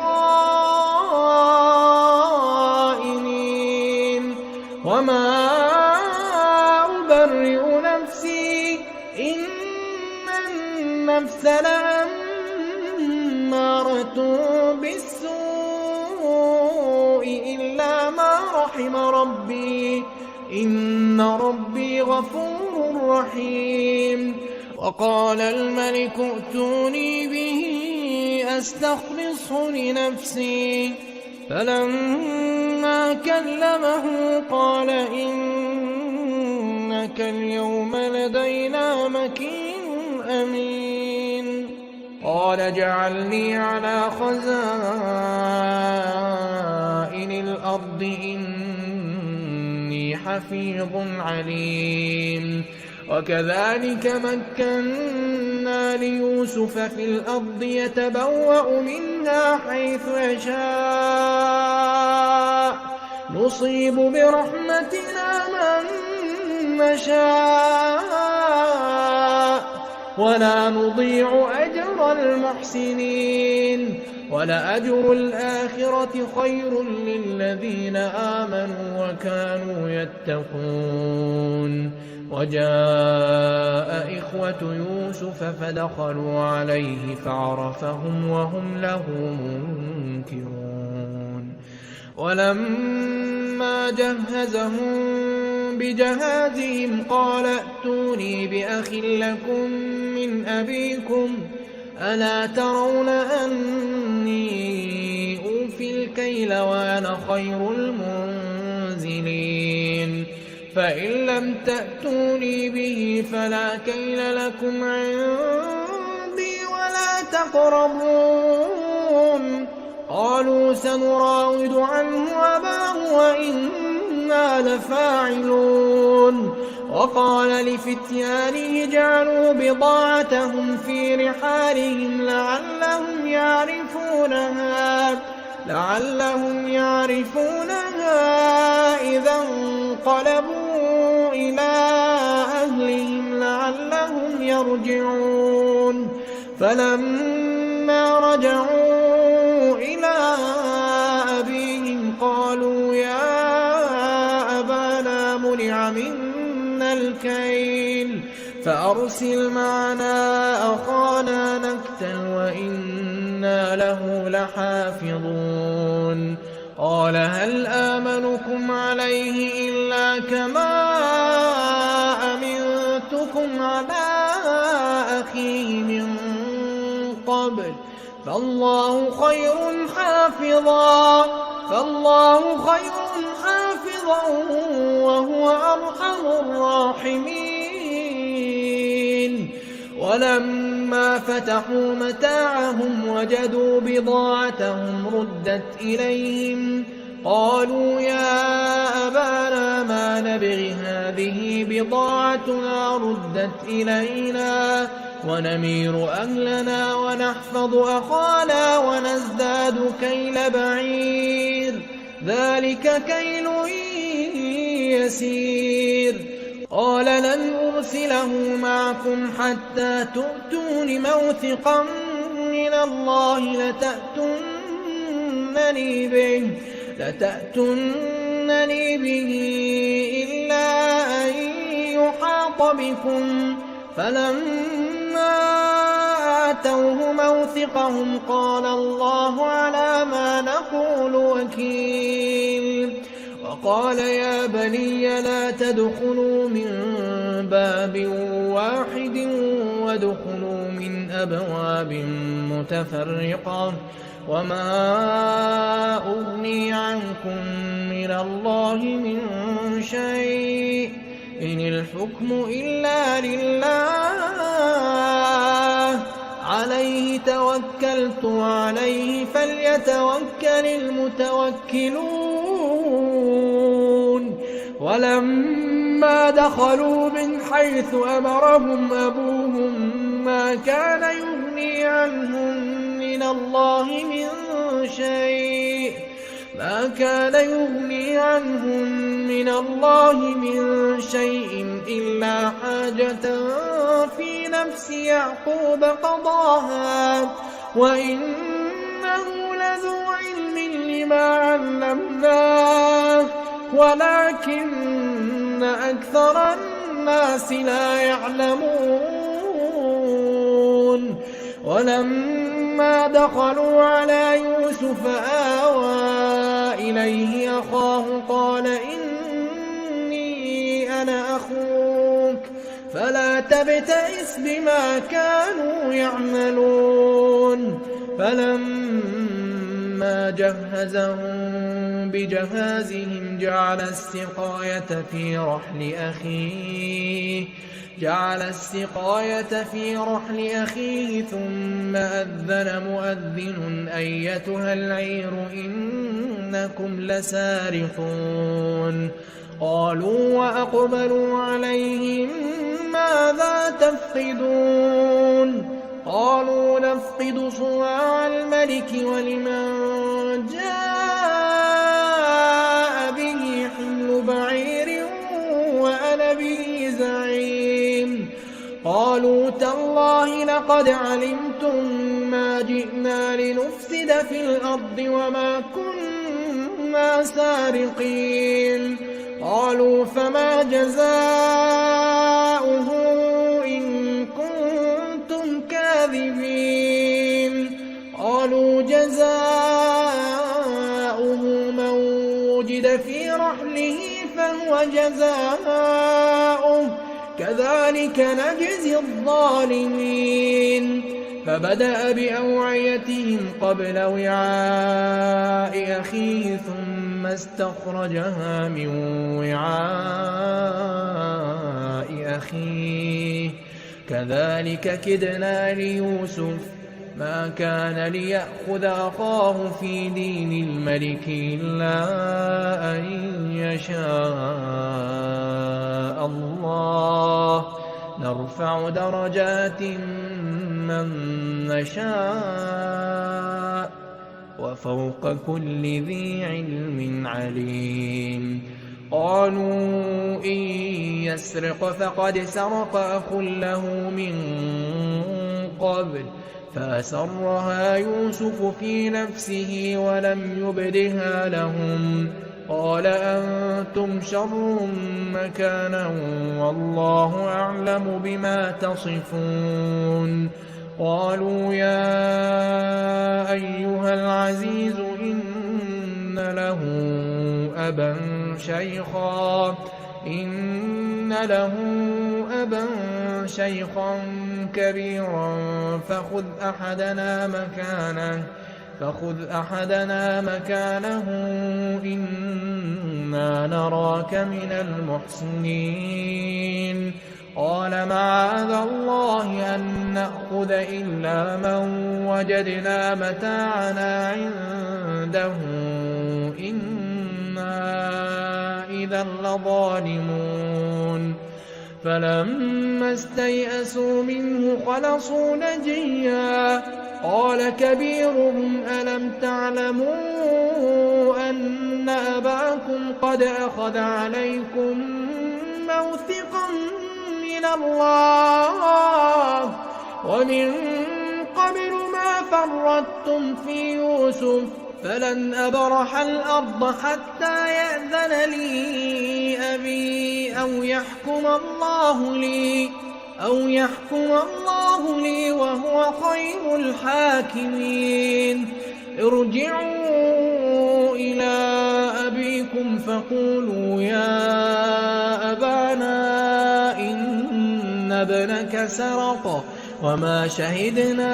[SPEAKER 1] وما أبرئ نفسي إن النفس لأمارة بالسوء إلا ما رحم ربي إن ربي غفور رحيم. وقال الملك ائتوني به أستخلصه لنفسي فلما كلمه قال إنك اليوم لدينا مكين أمين. قال اجعلني على خزائن الأرض إني حفيظ عليم. وكذلك مكنا ليوسف في الأرض يتبوأ منها حيث يشاء نصيب برحمتنا من نشاء ولا نضيع أجر المحسنين. ولأجر الآخرة خير للذين آمنوا وكانوا يتقون. وجاء إخوة يوسف فدخلوا عليه فعرفهم وهم له منكرون. ولما جهزهم بجهازهم قال ائتوني بأخ لكم من أبيكم ألا ترون أني أوفي الكيل وأنا خير المنزلين. فإن لم تأتوني به فلا كيل لكم عندي ولا تقربون. قالوا سنراود عنه أباه وإنا لفاعلون. وقال لفتيانه اجعلوا بضاعتهم في رحالهم لعلهم يعرفونها إذا انقلبوا إلى أهلهم لعلهم يرجعون. فلما فلما رجعوا إلى أبيهم قالوا يا أبانا منع منا الكيل فأرسل معنا أخانا نكتل وإنا له لحافظون قال هل آمنكم عليه إلا كما أمنتكم على أخيه من قبل فالله خير حافظا وهو أرحم الراحمين ولما فتحوا متاعهم وجدوا بضاعتهم ردت إليهم قالوا يا أبانا ما نبغي هذه بضاعتنا ردت إلينا ونمير أهلنا ونحفظ أخانا ونزداد كيل بعير ذلك كيل يسير قال لن أرسله معكم حتى تؤتون موثقا من الله لتأتونني به إلا أن يحاط بكم فلما آتوه موثقهم قال الله على ما نقول وكيل وقال يا بني لا تدخلوا من باب واحد وادخلوا من أبواب متفرقة وما أغني عنكم من الله من شيء إن الحكم إلا لله عليه توكلت وعليه فليتوكل المتوكلون ولما دخلوا من حيث أمرهم أبوهم ما كان يغني عنهم من الله من شيء إلا حاجة في نفس يعقوب قضاها وإنه لذو علم لما علمناه ولكن أكثر الناس لا يعلمون ولما دخلوا على يوسف آوى إليه أخاه قال إني أنا أخوك فلا تبتئس بما كانوا يعملون فلما جهزهم بجهازهم جعل السقاية في رحل أخيه ثم أذن مؤذن أيتها العير إنكم لسارقون قالوا وأقبلوا عليهم ماذا تفقدون قالوا نفقد صواع الملك ولمن جاء به حمل بعير وأنا به زعيم قالوا تالله لقد علمتم ما جئنا لنفسد في الأرض وما كنا سارقين قالوا فما جزاؤه إن كنتم كاذبين قالوا جزاؤه من وجد في رحله فهو جزاؤه كذلك نجزي الظالمين فبدأ بأوعيتهم قبل وعاء أخيه ثم استخرجها من وعاء أخيه كذلك كدنا ليوسف ما كان ليأخذ أخاه في دين الملك إلا أن يشاء الله نرفع درجات من نشاء وفوق كل ذي علم عليم قالوا إن يسرق فقد سرق أخ له من قبل فأسرها يوسف في نفسه ولم يبدها لهم. قال أنتم شر مكانا والله أعلم بما تصفون. قالوا يا أيها العزيز إن له أبا شيخا كبيرا فخذ أحدنا مكانه إنا نراك من المحسنين. قال معاذ الله أن نأخذ إلا من وجدنا متاعنا عنده إنا إذا لظالمون. فلما استيئسوا منه خلصوا نجيا. قال كبيرهم ألم تعلموا أن أباكم قد أخذ عليكم موثقا من الله ومن قبل ما فرطتم في يوسف فلن أبرح الأرض حتى يأذن لي أبي أو يحكم الله لي وهو خير الحاكمين. ارجعوا إلى أبيكم فقولوا يا أبانا إن ابنك سرق وما شهدنا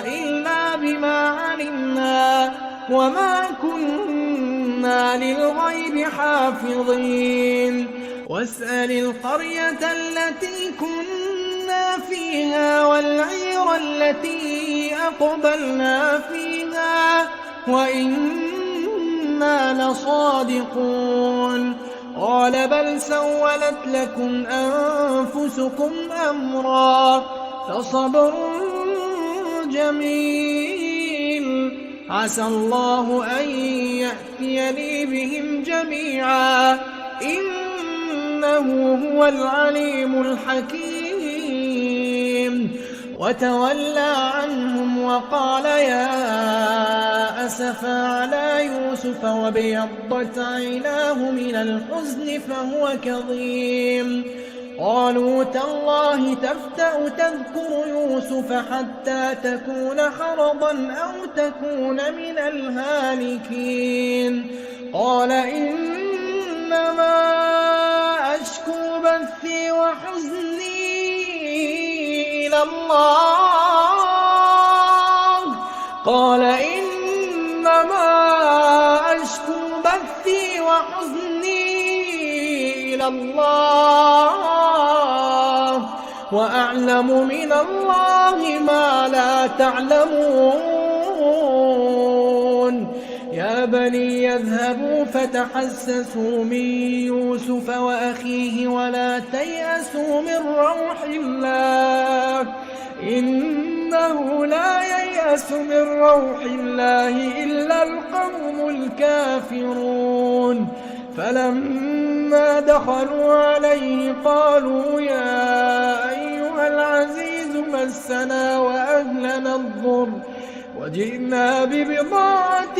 [SPEAKER 1] إلا بما علمنا وما كنا للغيب حافظين. واسأل القرية التي كنا فيها والعير التي أقبلنا فيها وإنا لصادقون. قال بل سولت لكم أنفسكم أمرا فصبر جميل عسى الله أن يأتيني بهم جميعا إنه هو العليم الحكيم. وتولى عنهم وقال يا أسفا على يوسف وابيضت عيناه من الحزن فهو كظيم. قالوا تالله تفتأ تذكر يوسف حتى تكون حرضا أو تكون من الهالكين. قال إنما أشكو بثي وحزني إلى الله وأعلم من الله ما لا تعلمون. يا بني يذهبوا فتحسسوا من يوسف وأخيه ولا تيأسوا من روح الله إنه لا ييأس من روح الله إلا القوم الكافرون. فلما دخلوا عليه قالوا يا أيها العزيز مسنا وأهلنا الضر وجئنا ببضاعة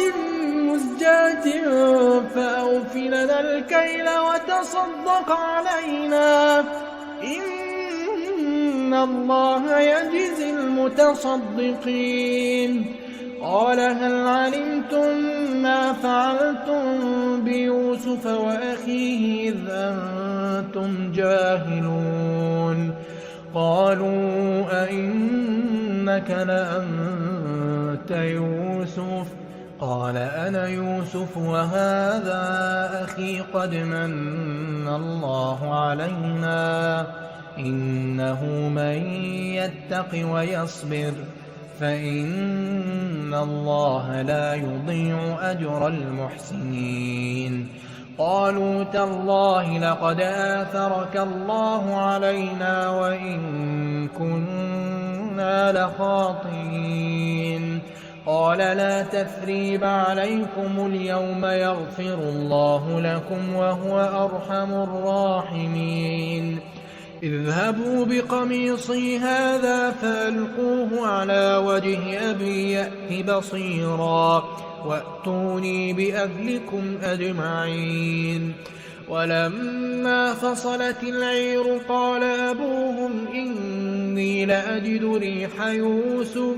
[SPEAKER 1] مزجاة فأوف لنا الكيل وتصدق علينا إن الله يجزي المتصدقين. قال هل علمتم ما فعلتم بيوسف وأخيه إذ أنتم جاهلون؟ قالوا أئنك لأنت يوسف؟ قال أنا يوسف وهذا أخي قد من الله علينا إنه من يتق ويصبر فإن الله لا يضيع أجر المحسنين. قالوا تالله لقد آثرك الله علينا وإن كنا لخاطئين. قال لا تثريب عليكم اليوم يغفر الله لكم وهو أرحم الراحمين. اذهبوا بقميصي هذا فألقوه على وجه أبي يأت بصيرا وأتوني بأهلكم أجمعين. ولما فصلت العير قال أبوهم إني لأجد ريح يوسف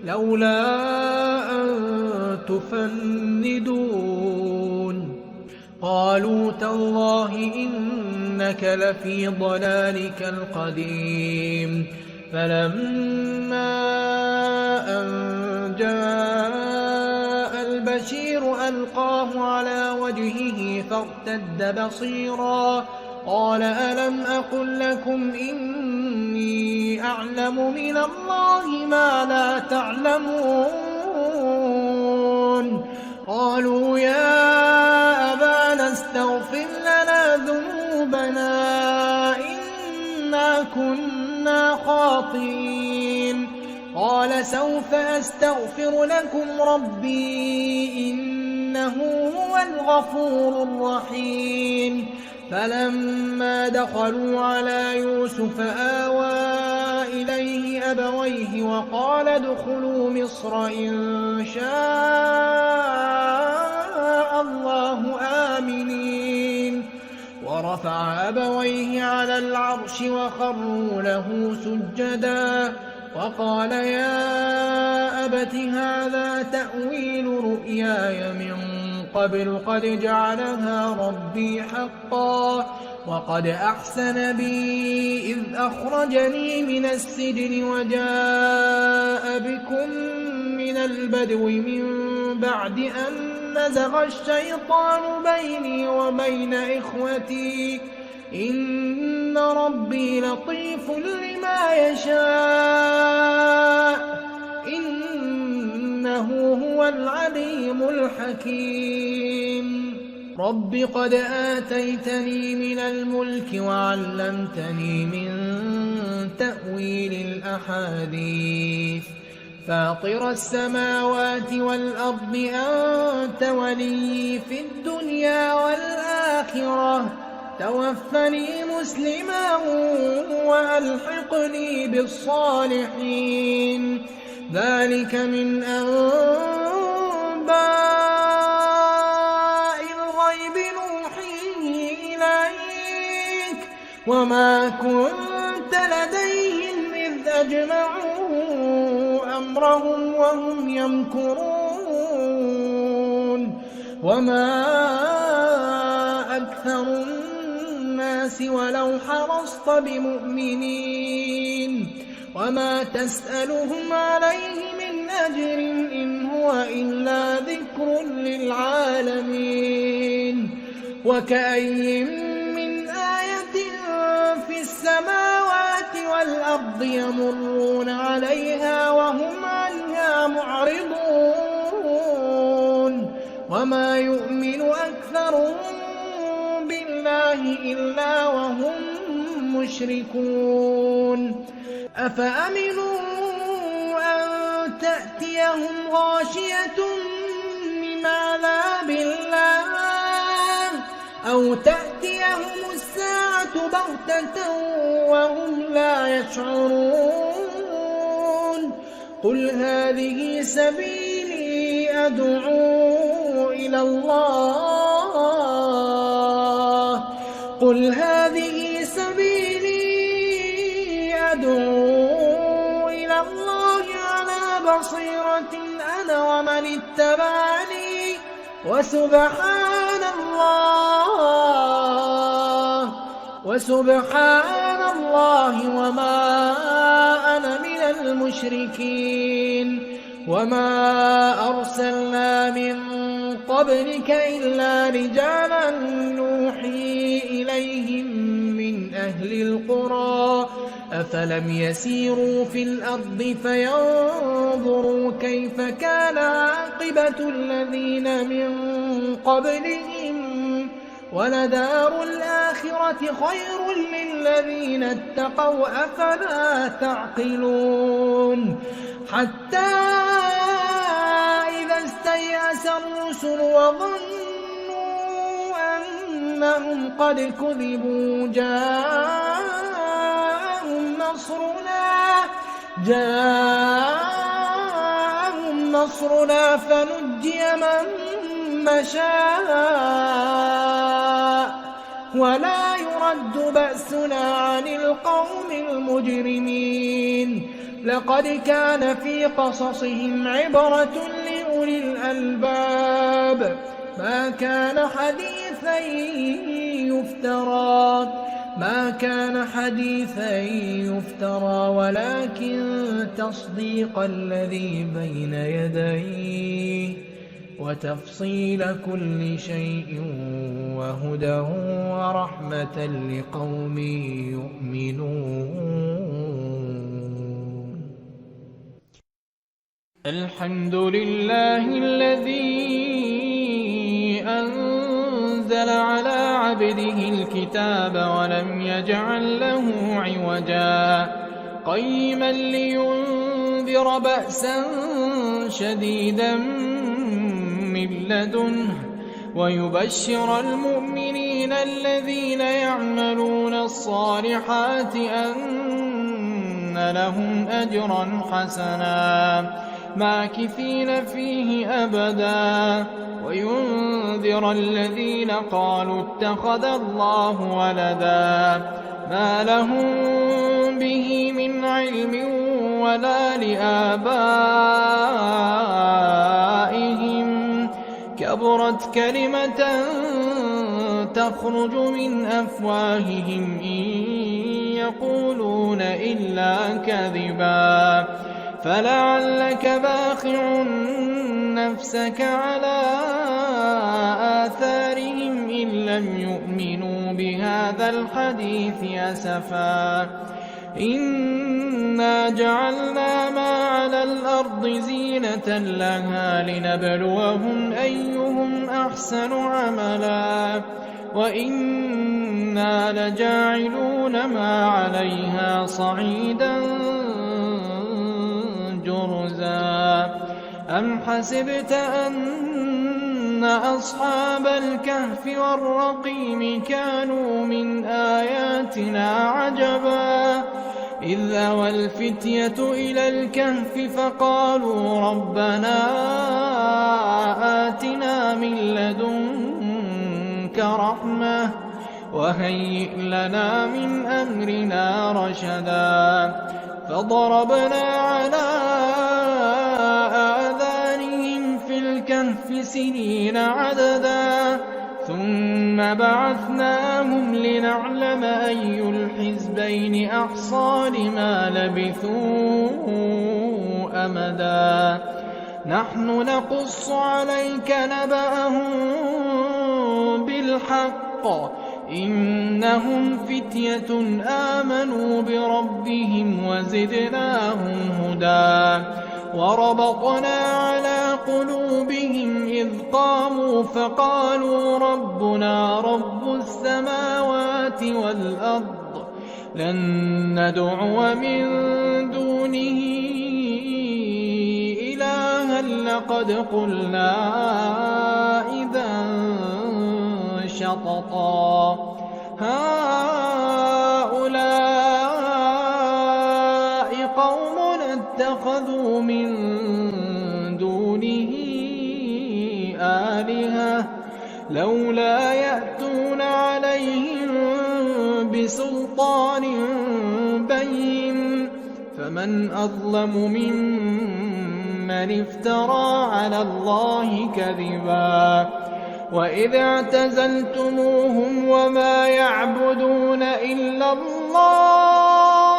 [SPEAKER 1] لولا أن تفندون. قالوا تالله إنك لفي ضلالك القديم. فلما أن جاء البشير ألقاه على وجهه فارتد بصيرا قال ألم أقل لكم إني أعلم من الله ما لا تعلمون. قالوا يا أبانا استغفر لنا ذنوبنا إنا كنا خاطئين. قال سوف أستغفر لكم ربي إنه هو الغفور الرحيم. فلما دخلوا على يوسف آوى إليه أبويه وقال ادخلوا مصر إن شاء الله آمنين. ورفع أبويه على العرش وخروا له سجدا وقال يا أبت هذا تأويل رؤياي من قبل قد جعلها ربي حقا وقد أحسن بي إذ أخرجني من السجن وجاء بكم من البدو من بعد أن نزغ الشيطان بيني وبين إخوتي إن ربي لطيف لما يشاء إنه هو العليم الحكيم. رب قد آتيتني من الملك وعلمتني من تأويل الأحاديث فاطر السماوات والأرض أنت ولي في الدنيا والآخرة توفني مسلما وألحقني بالصالحين. ذلك من أنباء الغيب نوحيه إليك وما كنت لديهم إذ أجمعوا أمرهم وهم يمكرون. وما أكثر الناس ولو حرصت بمؤمنين وما تسألهم عليه من أجر إن هو إلا ذكر للعالمين. وكأي من آية في السماوات والأرض يمرون عليها وهم عنها معرضون وما يؤمن أكثرهم بالله إلا وهم مشركون. أفأمنوا أن تأتيهم غاشية من عذاب الله أو تأتيهم الساعة بغتة وهم لا يشعرون. قل هذه سبيلي أدعو إلى الله قل هذه سبيلي أدعو إلى الله على بصيرة أنا ومن اتبعني وسبحان الله وما أنا من المشركين. وما أرسلنا من قبلك إلا رجالا نوحي إليهم من أهل القرى أفلم يسيروا في الأرض فينظروا كيف كان عاقبة الذين من قبلهم ولدار الآخرة خير للذين اتقوا أفلا تعقلون. حتى إذا استيأس الرسل وظنوا أنهم قد كذبوا جاءهم نصرنا فنجي من نشاء ولا يرد بأسنا عن القوم المجرمين. لقد كان في قصصهم عبرة لأولي الألباب ما كان حديثا يفترى ولكن تصديق الذي بين يديه وتفصيل كل شيء وهدى ورحمة لقوم يؤمنون. الحمد لله الذي أنزل على عبده الكتاب ولم يجعل له عوجا قيما لينذر بأسا شديدا من لدنه ويبشر المؤمنين الذين يعملون الصالحات أن لهم أجرا حسنا ماكثين فيه أبدا وينذر الذين قالوا اتخذ الله ولدا ما لهم به من علم ولا لآبائهم كبرت كلمة تخرج من أفواههم إن يقولون إلا كذبا فلعلك باخع نفسك على آثارهم إن لم يؤمنوا بهذا الحديث أسفا إنا جعلنا ما على الأرض زينة لها لنبلوهم أيهم أحسن عملا وإنا لجاعلون ما عليها صعيدا جرزا أم حسبت أن أصحاب الكهف والرقيم كانوا من آياتنا عجبا إذ أوى الفتية إلى الكهف فقالوا ربنا آتنا من لدنك رحمة وهيئ لنا من أمرنا رشدا فضربنا على آذانهم في الكهف سنين عددا ثم بعثناهم لنعلم أي الحزبين أحصى لما لبثوا أمدا نحن نقص عليك نبأهم بالحق إنهم فتية آمنوا بربهم وزدناهم هدى وربطنا على قلوبهم إذ قاموا فقالوا ربنا رب السماوات والأرض لن ندعو من دونه إلها لقد قلنا إذا شططا هؤلاء قوم اتخذوا من دونه آلهة لولا يأتون عليهم بسلطان بين فمن أظلم ممن افترى على الله كذبا وإذ اعتزلتموهم وما يعبدون إلا الله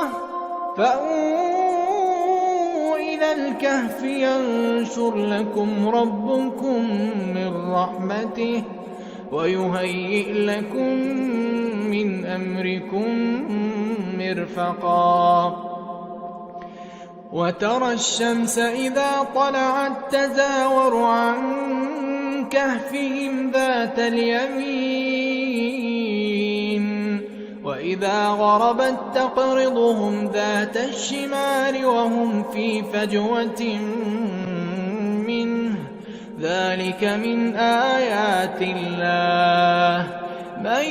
[SPEAKER 1] فأووا إلى الكهف ينشر لكم ربكم من رحمته ويهيئ لكم من أمركم مرفقا وترى الشمس إذا طلعت تزاور عن كهفهم ذات اليمين وإذا غربت تقرضهم ذات الشمال وهم في فجوة منه ذلك من آيات الله من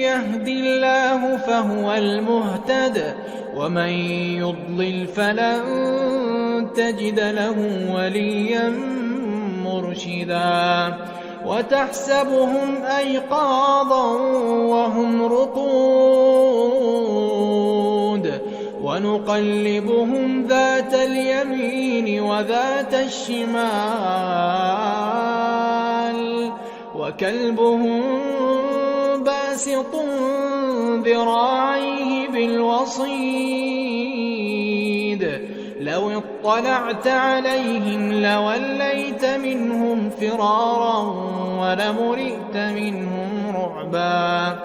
[SPEAKER 1] يهد الله فهو المهتد
[SPEAKER 2] ومن يضلل فلن تجد له وليا مرشدا وتحسبهم أيقاظا وهم رقود ونقلبهم ذات اليمين وذات الشمال وكلبهم باسط ذراعيه بالوصيد لو اطلعت عليهم لوليت منهم فرارا ولملئت منهم رعبا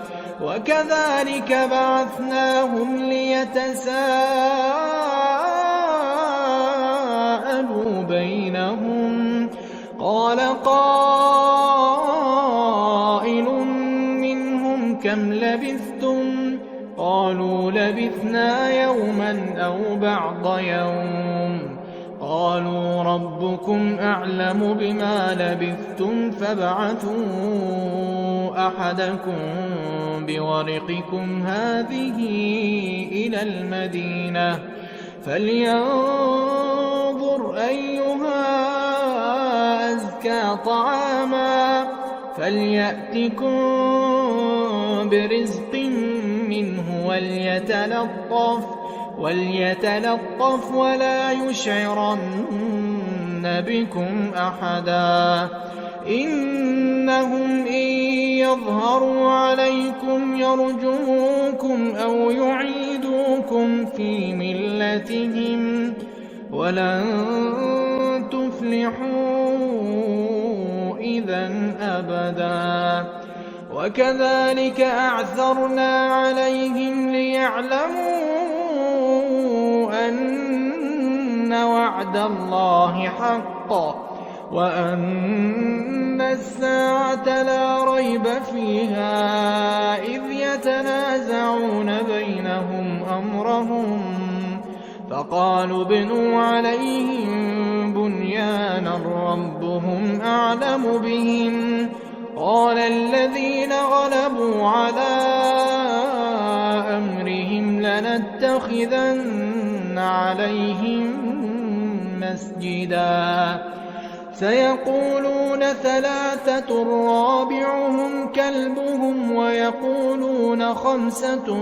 [SPEAKER 2] وكذلك بعثناهم ليتساءلوا بينهم قال قائل منهم كم لبثتم قالوا لبثنا يوما أو بعض يوم قالوا ربكم أعلم بما لبثتم فابعثوا أحدكم بورقكم هذه إلى المدينة فلينظر أيها أزكى طعاما فليأتكم برزق منه وليتلطف ولا يشعرن بكم أحدا إنهم إن يظهروا عليكم يرجموكم أو يعيدوكم في ملتهم ولن تفلحوا إذا أبدا وكذلك أعثرنا عليهم ليعلموا أن وعد الله حق وأن الساعة لا ريب فيها إذ يتنازعون بينهم أمرهم فقالوا ابنوا عليهم بنيانا ربهم أعلم بهم قال الذين غلبوا على أمرهم لنتخذن عليهم مسجدا سيقولون ثلاثة رابعهم كلبهم ويقولون خمسة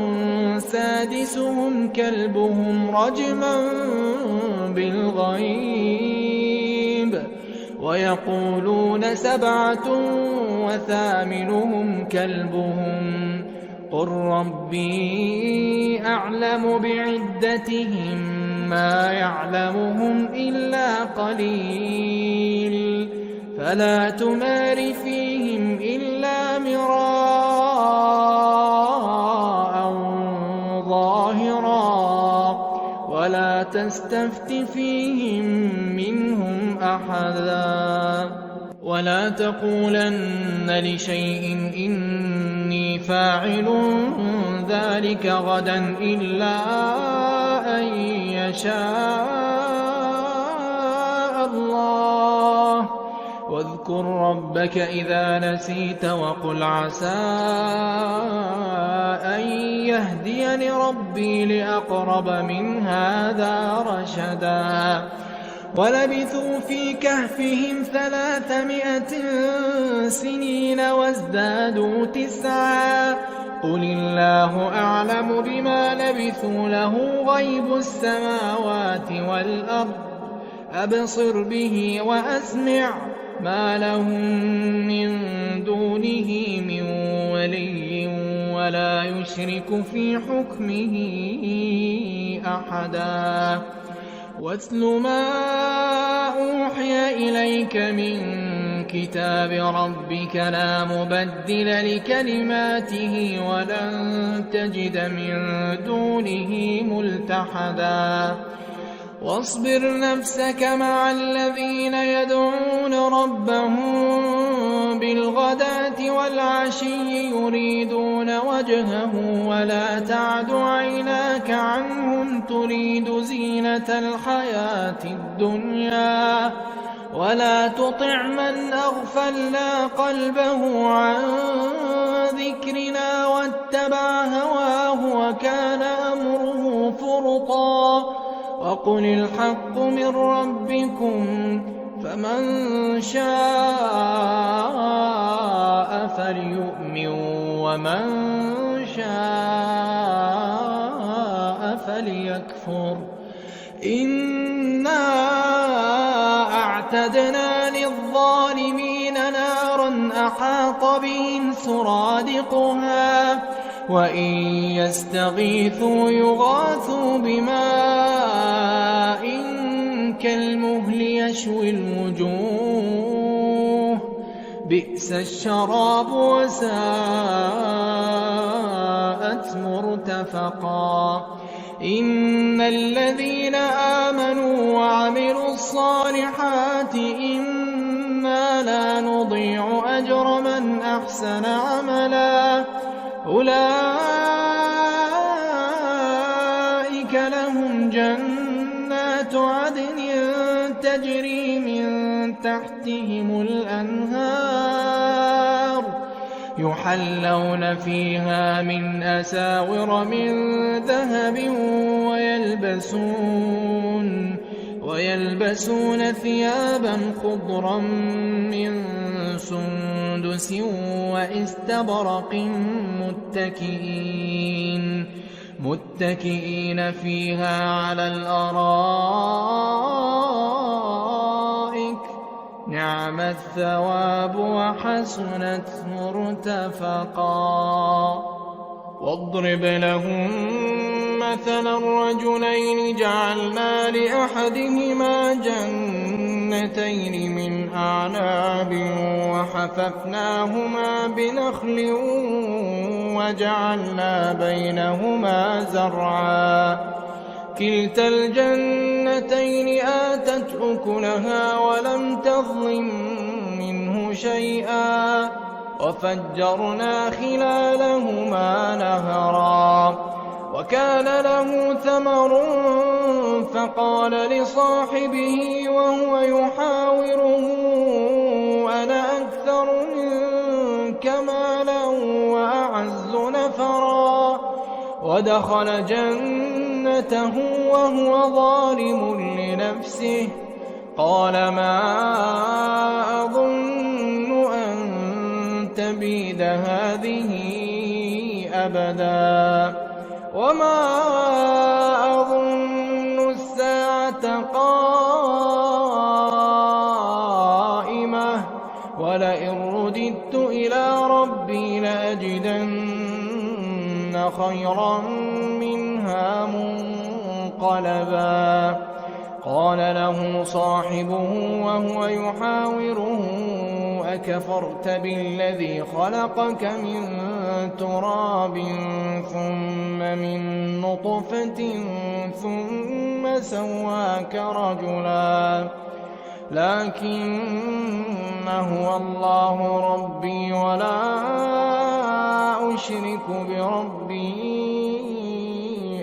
[SPEAKER 2] سادسهم كلبهم رجما بالغيب ويقولون سبعة وثامنهم كلبهم قل ربي أعلم بعدتهم ما يعلمهم إلا قليل فلا تمار فيهم إلا مراء ظاهرا ولا تستفت فيهم منهم أحدا ولا تقولن لشيء إني فاعل ذلك غدا إلا أن يشاء الله واذكر ربك إذا نسيت وقل عسى أن يهديني ربي لأقرب من هذا رشدا ولبثوا في كهفهم 300 سنين وازدادوا 9 قل الله أعلم بما لبثوا له غيب السماوات والأرض أبصر به وأسمع ما لهم من دونه من ولي ولا يشرك في حكمه أحدا واتل ما أوحي إليك من كتاب ربك لا مبدل لكلماته ولن تجد من دونه ملتحدا واصبر نفسك مع الذين يدعون ربهم بالغداة والعشي يريدون وجهه ولا تعد عيناك عنهم تريد زينة الحياة الدنيا
[SPEAKER 1] ولا تطع من أغفلنا قلبه عن ذكرنا واتبع هواه وكان أمره فرطا وقل الحق من ربكم فمن شاء فليؤمن ومن شاء فليكفر إنا أعتدنا للظالمين نارا أحاط بهم سرادقها وإن يستغيثوا يغاثوا بماء كالمهل يشوي الوجوه بئس الشراب وساءت مرتفقا إن الذين آمنوا وعملوا الصالحات إنا لا نضيع أجر من أحسن عملا أولئك لهم جنات عدن تجري من تحتهم الأنهار يحلون فيها من أساور من ذهب ويلبسون ثيابا خضرا من سندس وإستبرق متكئين فيها على الأرائك نعم الثواب وحسنت مرتفقا واضرب لهم مثلا الرجلين جعلنا لأحدهما جنتين من أعناب وحففناهما بنخل وجعلنا بينهما زرعا كلتا الجنتين آتت أكلها ولم تظلم منه شيئا وفجرنا خلالهما نهرا وكان له ثمر فقال لصاحبه وهو يحاوره أنا أكثر منك مالا وأعز نفرا ودخل جنته وهو ظالم لنفسه قال ما أظن أن تبيد هذه أبدا وما أظن الساعة قائمة ولئن رددت إلى ربي لأجدن خيرا منها منقلبا قال له صاحبه وهو يحاوره أكفرت بالذي خلقك من تراب ثم من نطفة ثم سواك رجلا لكن هو الله ربي ولا أشرك بربي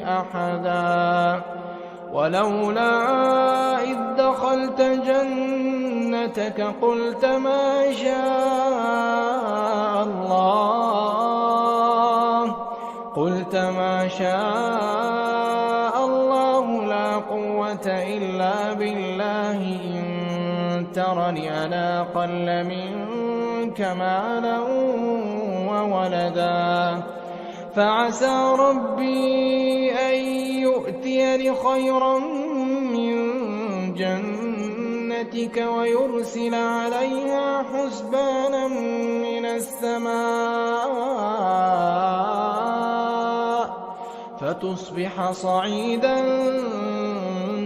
[SPEAKER 1] أحدا ولولا إذ دخلت جنتك قلت ما شاء الله لا قوة إلا بالله إن ترني أنا أقل منك مالا وولدا فعسى ربي أن يؤتيني خيرا من جنتك ويرسل عليها حسبانا من السماء فتصبح صعيدا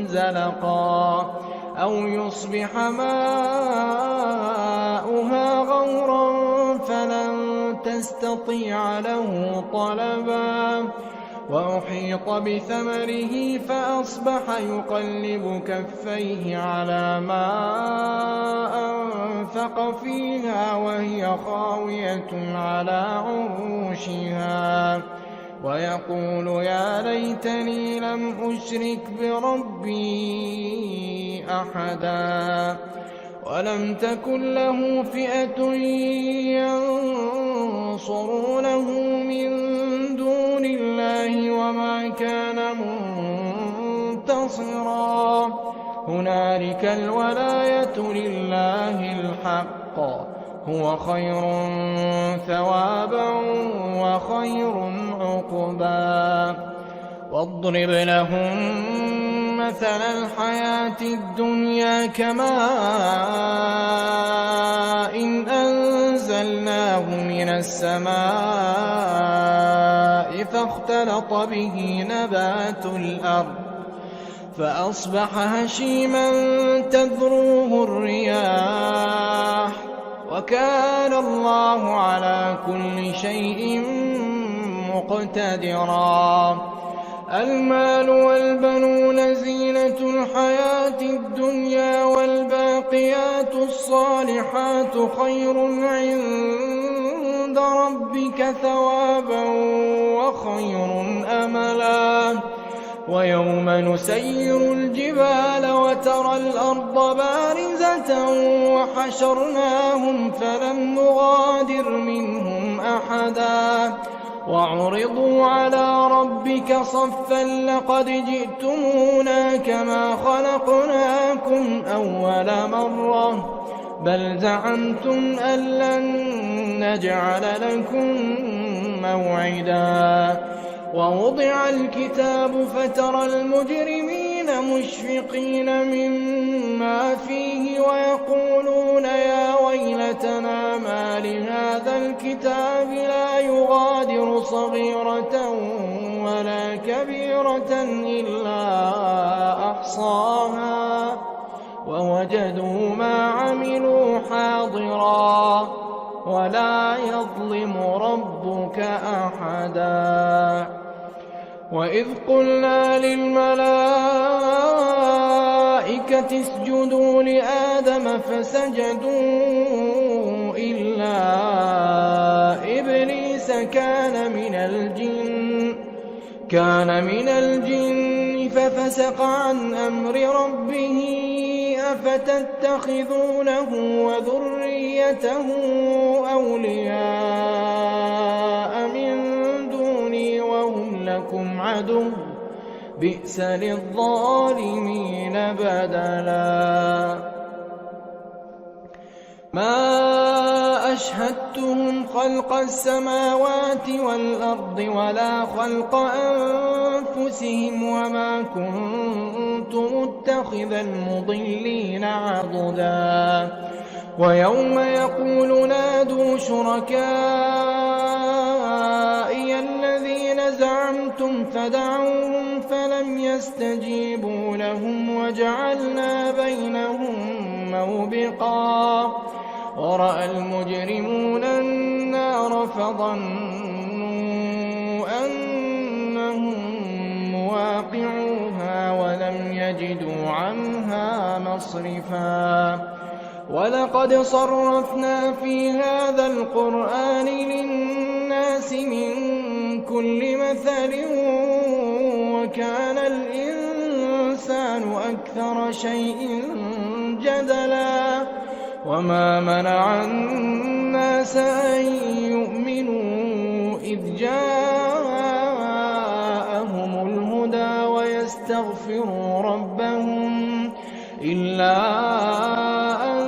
[SPEAKER 1] زلقا أو يصبح ماؤها غورا فلن تستطيع له طلبا وأحيط بثمره فأصبح يقلب كفيه على ما أنفق فيها وهي خاوية على عروشها ويقول يا ليتني لم أشرك بربي أحدا ولم تكن له فئة ينصرونه من دون الله وما كان منتصرا هنالك الولاية لله الحق هو خير ثوابا وخير عقبا واضرب لهم مثل الحياة الدنيا كماء إن أنزلناه من السماء فاختلط به نبات الأرض فأصبح هشيما تذروه الرياح وكان الله على كل شيء مقتدرا المال والبنون زينة الحياة الدنيا والباقيات الصالحات خير عند ربك ثوابا وخير أملا ويوم نسير الجبال وترى الأرض بارزة وحشرناهم فلم نغادر منهم أحدا وعرضوا على ربك صفا لقد جئتمونا كما خلقناكم أول مرة بل زعمتم أن لن نجعل لكم موعدا ووضع الكتاب فترى المجرمين مشفقين مما فيه ويقولون يا ويلتنا ما لهذا الكتاب لا يغادر صغيرة ولا كبيرة إلا أحصاها ووجدوا ما عملوا حاضرا ولا يظلم ربك أحدا وإذ قلنا للملائكة اسجدوا لآدم فسجدوا إلا إبليس كان من الجن ففسق عن أمر ربه أفتتخذونه وذريته أولياء من دوني وهم لكم عدو بئس للظالمين بدلا ما أشهدتهم خلق السماوات والأرض ولا خلق أنفسهم وما كنت متخذ المضلين عضدا ويوم يقول نادوا شركائي الذين زعمتم فدعوهم فلم يستجيبوا لهم وجعلنا بينهم موبقا ورأى المجرمون النار فظنوا أنهم مواقعوها ولم يجدوا عنها مصرفا ولقد صرفنا في هذا القرآن للناس من كل مثل وكان الإنسان أكثر شيء جدلا وما منع الناس أن يؤمنوا إذ جاءهم الهدى ويستغفروا ربهم إلا أن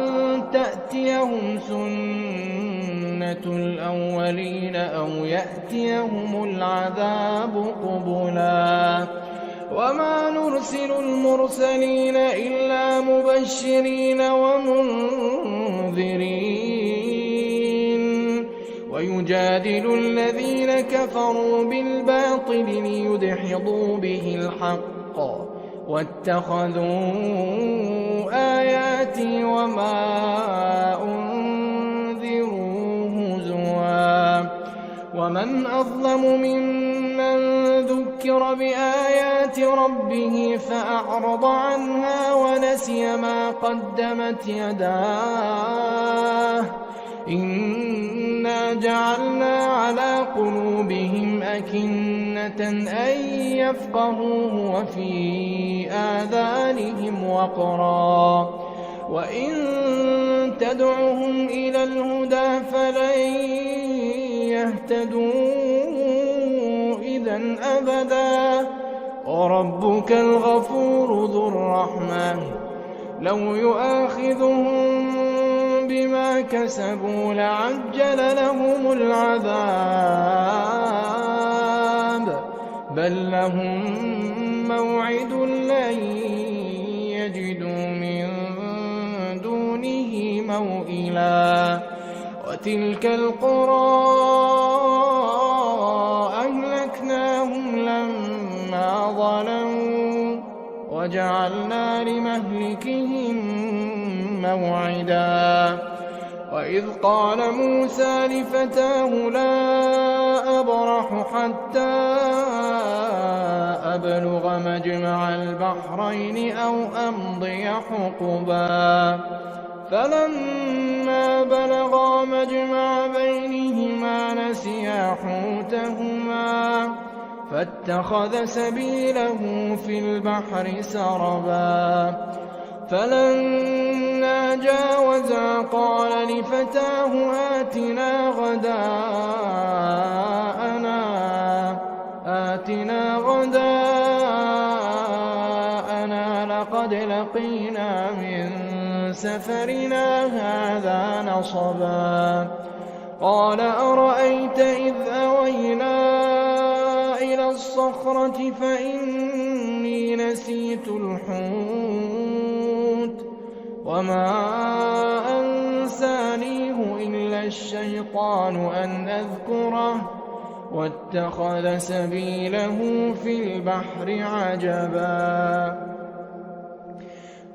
[SPEAKER 1] تأتيهم سنة الأولين أو يأتيهم العذاب قبلا وما نرسل المرسلين إلا مبشرين ومنذرين ويجادل الذين كفروا بالباطل ليدحضوا به الحق واتخذوا آياتي وما أنذروا هزوا ومن أظلم ممن ذكر بآيات ربه فأعرض عنها ونسي ما قدمت يداه إنا جعلنا على قلوبهم أكنة أن يفقهوه وفي آذانهم وقرا وإن تدعهم إلى الهدى فلن يهتدوا إذا أبدا وربك الغفور ذو الرحمة لو يؤاخذهم بما كسبوا لعجل لهم العذاب بل لهم موعد لن يجدوا من دونه موئلا وتلك القرى أهلكناهم لما ظلموا وجعلنا لمهلكهم موعدا وإذ قال موسى لفتاه لا أبرح حتى أبلغ مجمع البحرين أو أمضي حقبا فلما بلغا مجمع بينهما نسيا حوتهما فاتخذ سبيله في البحر سربا فلما جاوزا قال لفتاه آتنا غداءنا لقد لقينا من سفرنا هذا نصبا قال أرأيت إذ أوينا إلى الصخرة فإني نسيت الحوت وما أنسانيه إلا الشيطان أن أذكره واتخذ سبيله في البحر عجبا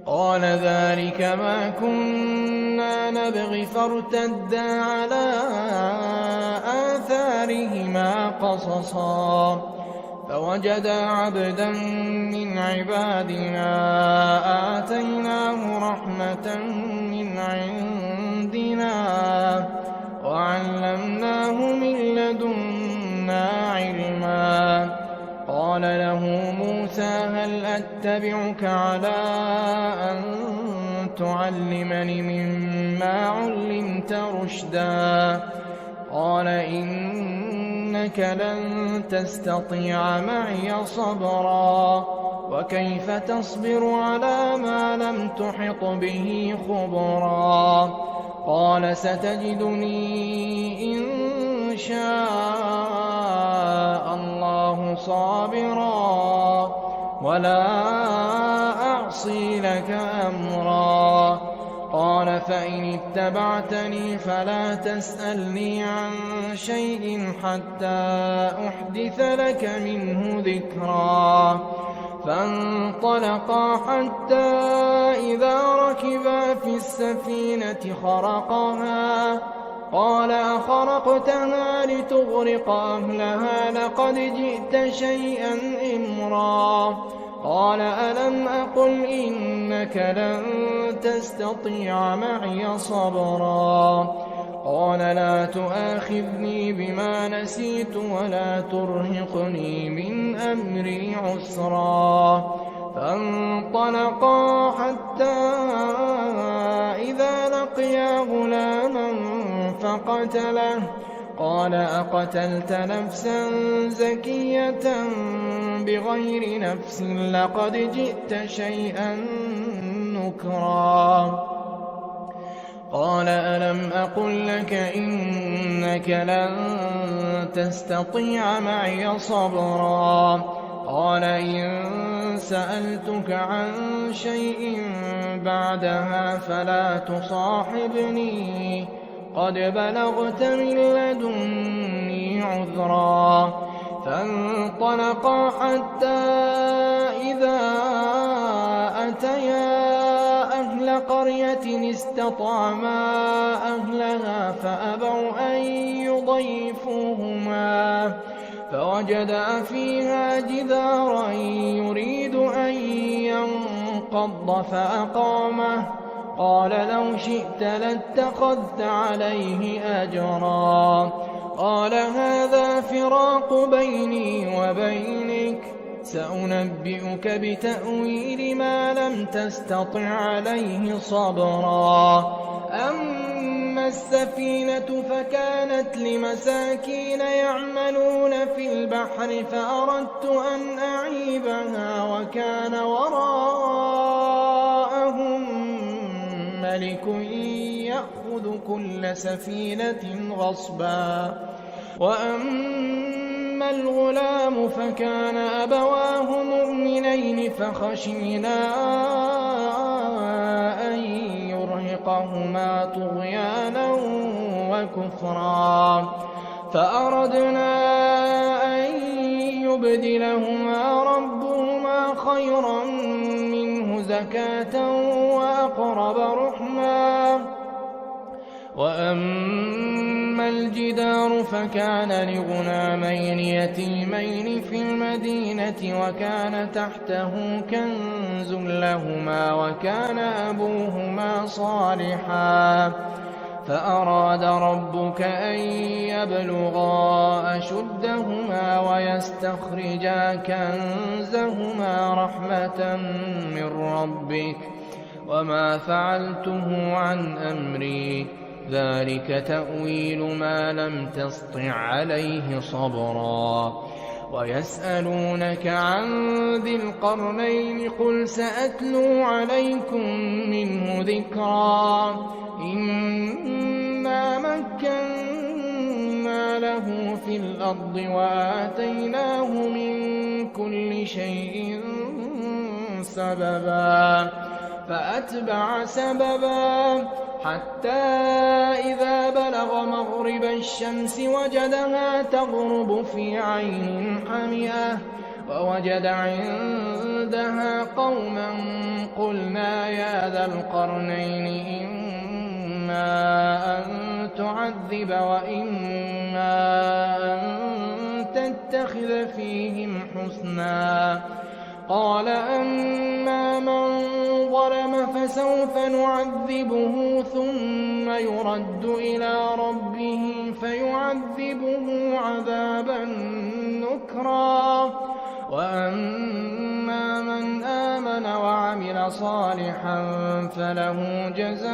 [SPEAKER 1] قال ذلك ما كنا نبغي فارتدا على آثارهما قصصا فوجدا عبدا من عبادنا آتيناه رحمة من عندنا وعلمناه من لدنا علما قال له موسى هل أتبعك على أن تعلمني مما علمت رشدا قال إنك لن تستطيع معي صبرا وكيف تصبر على ما لم تحط به خبرا قال ستجدني إن شاء الله صابرا ولا أعصي لك أمرا قال فإن اتبعتني فلا تسألني عن شيء حتى أحدث لك منه ذكرا فانطلقا حتى إذا ركبا في السفينة خرقها قال أخرقتها لتغرق أهلها لقد جئت شيئا إمرا قال ألم أقل إنك لن تستطيع معي صبرا قال لا تؤاخذني بما نسيت ولا ترهقني من أمري عسرا فانطلقا حتى إذا لقيا غلاما فقتله قال أقتلت نفسا زكية بغير نفس لقد جئت شيئا نكرا قال ألم أقل لك إنك لن تستطيع معي صبرا قال إن سألتك عن شيء بعدها فلا تصاحبني قد بلغت من لدني عذرا فانطلقا حتى إذا أتيا أهل قرية استطعما أهلها فأبوا أن يضيفوهما فوجدا فيها جدارا يريد أن ينقض فأقامه قال لو شئت لاتخذت عليه أجرا قال هذا فراق بيني وبينك سأنبئك بتأويل ما لم تستطع عليه صبرا. أما السفينة فكانت لمساكين يعملون في البحر فأردت أن أعيبها وكان وراءهم ملك يأخذ كل سفينة غصبا. وأما الغلام فكان أبواه مؤمنين فخشينا أن يرهقهما طغيانا وكفرا فأردنا أن يبدلهما ربهما خيرا منه زكاة وأقرب رحما. وأما الجدار فكان لغلامين يتيمين في المدينة وكان تحته كنز لهما وكان أبوهما صالحا فأراد ربك أن يبلغا أشدهما ويستخرجا كنزهما رحمة من ربك وما فعلته عن أمري ذلك تأويل ما لم تسطع عليه صبرا. ويسألونك عن ذي القرنين قل سأتلو عليكم منه ذكرا. إنا مكنا له في الأرض وآتيناه من كل شيء سببا فأتبع سببا حتى إذا بلغ مغرب الشمس وجدها تغرب في عين حمئة ووجد عندها قوما قلنا يا ذا القرنين إما أن تعذب وإما أن تتخذ فيهم حسنا. قال أما من ظلم فسوف نعذبه ثم يرد إلى ربه فيعذبه عذابا نكرا. وأما من آمن وعمل صالحا فله جزاء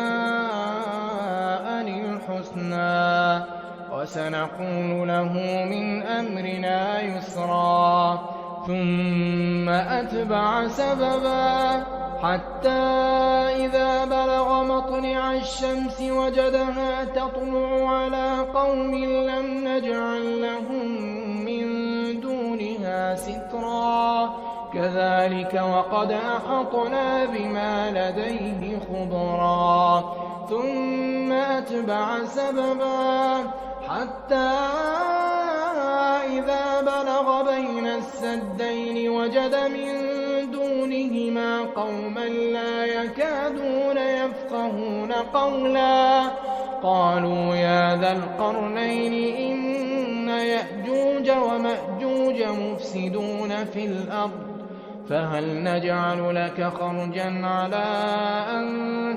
[SPEAKER 1] الحسنى وسنقول له من أمرنا يسرا. ثم أتبع سببا حتى إذا بلغ مطلع الشمس وجدها تطلع على قوم لم نجعل لهم من دونها سترا. كذلك وقد أحطنا بما لديه خبرا. ثم أتبع سببا حتى إذا بلغ بين السدين وجد من دونهما قوما لا يكادون يفقهون قولا. قالوا يا ذا القرنين إن يأجوج ومأجوج مفسدون في الأرض فهل نجعل لك خرجا على أن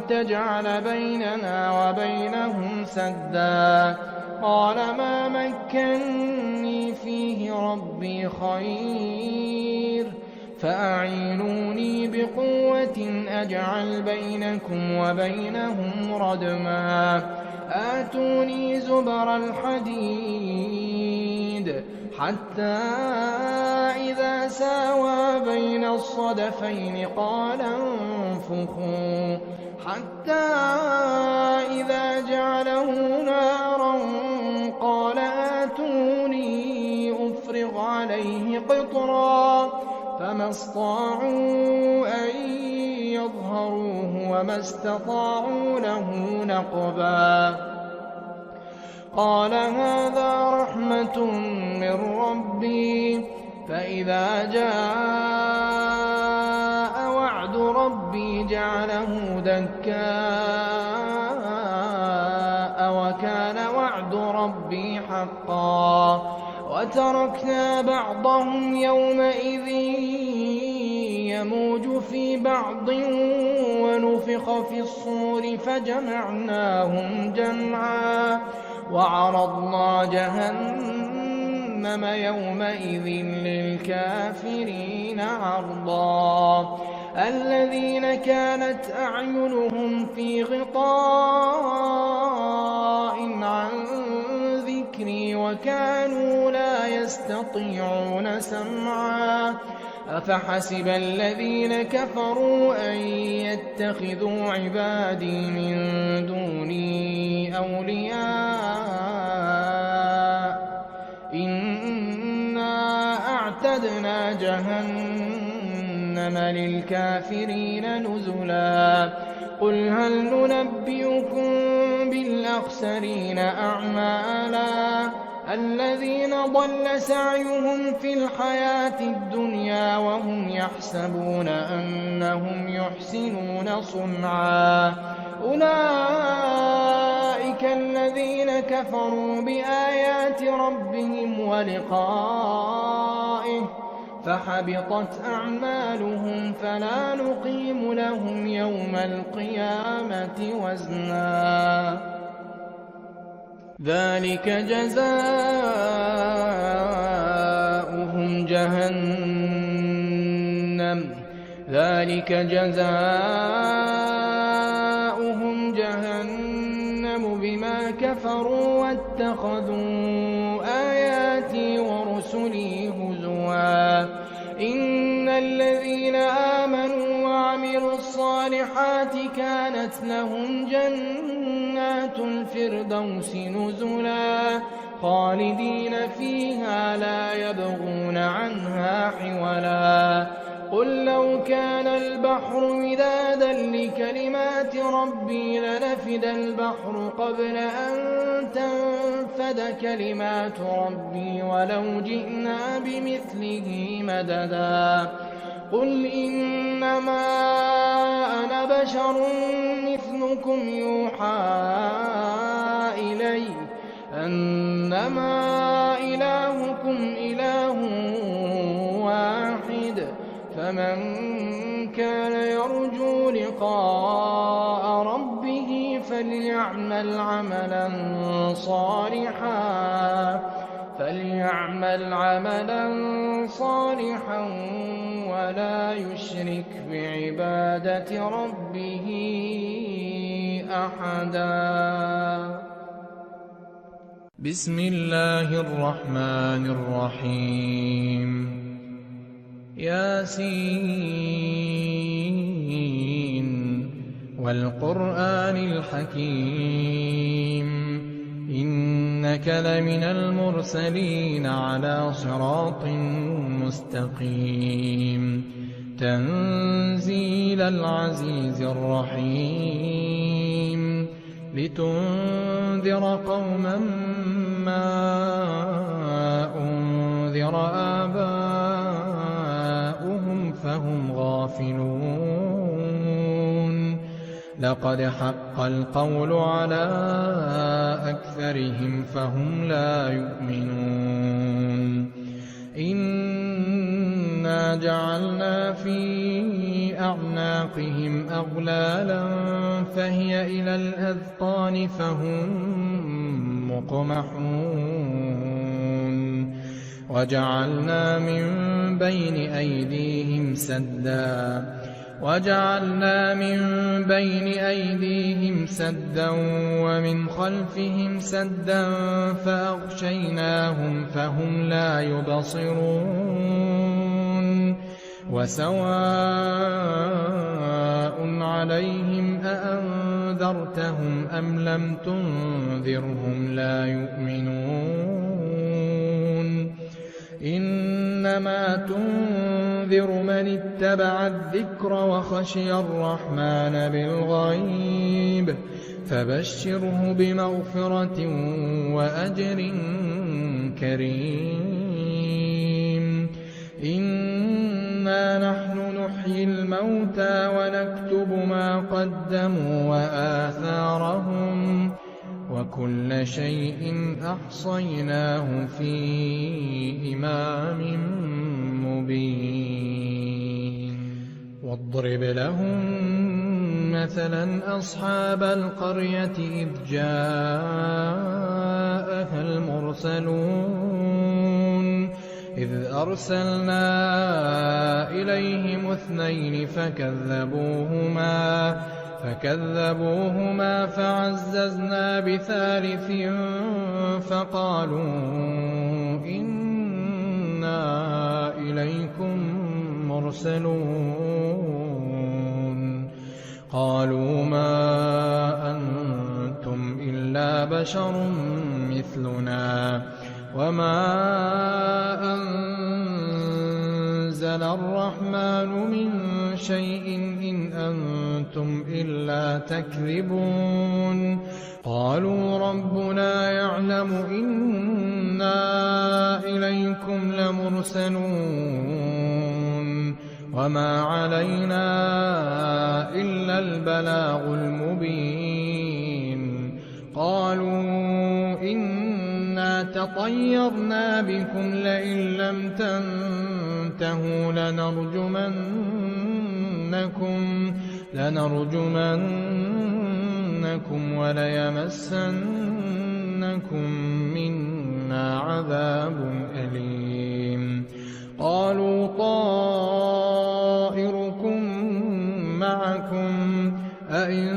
[SPEAKER 1] تجعل بيننا وبينهم سدا. قال ما مكني فيه ربي خير فأعينوني بقوة أجعل بينكم وبينهم ردما. آتوني زبر الحديد حتى إذا ساوى بين الصدفين قال انفخوا حتى إذا جعله نارا قال آتوني أفرغ عليه قطرا. فما استطاعوا أن يظهروه وما استطاعوا له نقبا. قال هذا رحمة من ربي فإذا جاء وعد ربي جعله دكاء وكان وعد ربي حقا. وتركنا بعضهم يومئذ يموج في بعض ونفخ في الصور فجمعناهم جمعا وعرضنا جهنم يومئذ للكافرين عرضا. الذين كانت أعينهم في غطاء عن ذكري وكانوا لا يستطيعون سمعا أفحسب الذين كفروا أن يتخذوا عبادي من دوني أولياء إنا أعتدنا جهنم للكافرين نزلا قل هل ننبئكم بالأخسرين أعمالا الذين ضل سعيهم في الحياة الدنيا وهم يحسبون أنهم يحسنون صنعا أولئك الذين كفروا بآيات ربهم ولقائه فحبطت أعمالهم فلا نقيم لهم يوم القيامة وزنا ذلك جزاؤهم جهنم بما كفروا واتخذوا آياتي ورسلي هزوا إن الذين آمنوا وعملوا الصالحات كانت لهم جنات الفردوس نزلا خالدين فيها لا يبغون عنها حولا قل لو كان البحر مدادا لكلمات ربي لنفد البحر قبل أن تنفد كلمات ربي ولو جئنا بمثله مددا قل إنما أنا بشر مثلكم يوحى إلي أنما إلهكم إله واحد فمن كان يرجو لقاء ربه فليعمل عملا صالحا ولا يشرك بعبادة ربه أحدا بسم الله الرحمن الرحيم ياسين والقرآن الحكيم إنك لمن المرسلين على صراط مستقيم تنزيل العزيز الرحيم لتنذر قوما ما أنذر آباؤهم فهم غافلون لقد حق القول على أكثرهم فهم لا يؤمنون إنا جعلنا في أعناقهم أغلالا فهي إلى الأذقان فهم مقمحون وجعلنا من بين أيديهم سدا ومن خلفهم سدا فأغشيناهم فهم لا يبصرون وسواء عليهم أأنذرتهم أم لم تنذرهم لا يؤمنون إنما تنذر من اتبع الذكر وخشي الرحمن بالغيب فبشره بمغفرة وأجر كريم إنا نحن نحيي الموتى ونكتب ما قدموا وآثارهم وكل شيء أحصيناه في إمام مبين واضرب لهم مثلا أصحاب القرية إذ جاءها المرسلون
[SPEAKER 2] إذ أرسلنا إليهم 2 فكذبوهما فعززنا ب3 فقالوا إنا إليكم مرسلون قالوا ما أنتم إلا بشر مثلنا وما أنزل الرحمن من شيء إن أنتم إلا تكذبون قالوا ربنا يعلم إنا إليكم لمرسلون وما علينا إلا البلاغ المبين قالوا إنا تطيرنا بكم لئن لم تنتهوا لنرجمنكم وليمسنكم منا عذاب أليم قالوا طائركم معكم أئن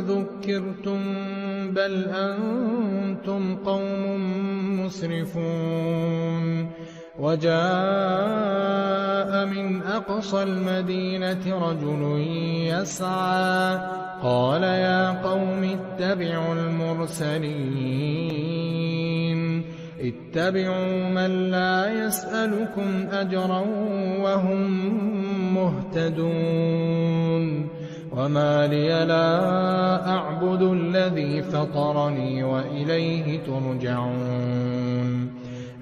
[SPEAKER 2] ذكرتم بل أنتم قوم مسرفون وجاء من أقصى المدينة رجل يسعى قال يا قوم اتبعوا المرسلين اتبعوا من لا يسألكم أجرا وهم مهتدون وما لي لا أعبد الذي فطرني وإليه ترجعون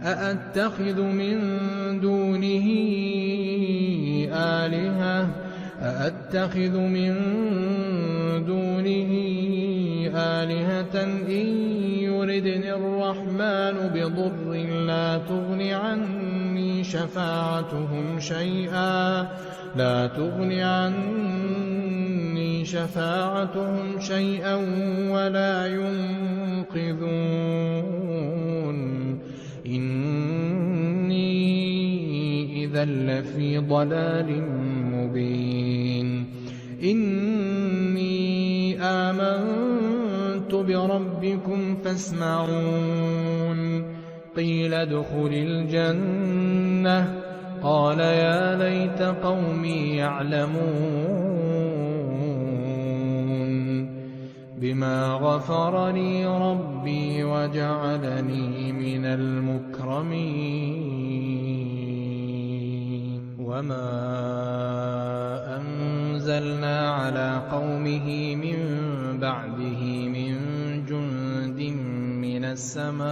[SPEAKER 2] أأتخذ من دونه آلهة إن يردني الرحمن بضر لا تغن عني شفاعتهم شيئا ولا ينقذون إني إذا لفي ضلال مبين إني آمنت بربكم فاسمعون قيل ادخل الجنة قال يا ليت قومي يعلمون بما غفر لي ربي وجعلني من المكرمين وما أنزلنا على قومه من بعده من جند من السماء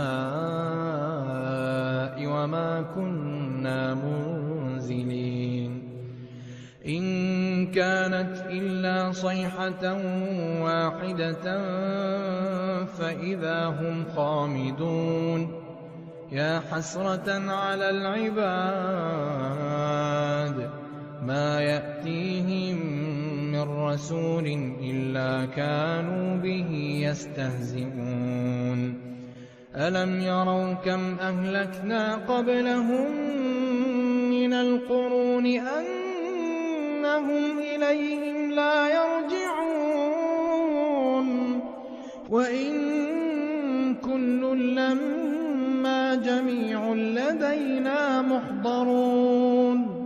[SPEAKER 2] وما كنا منزلين إن كانت إلا صيحة واحدة فإذا هم خامدون يا حسرة على العباد ما يأتيهم من رسول إلا كانوا به يستهزئون ألم يروا كم أهلكنا قبلهم من القرون أنهم إليهم لا يرجعون وإن كل لما جميع لدينا محضرون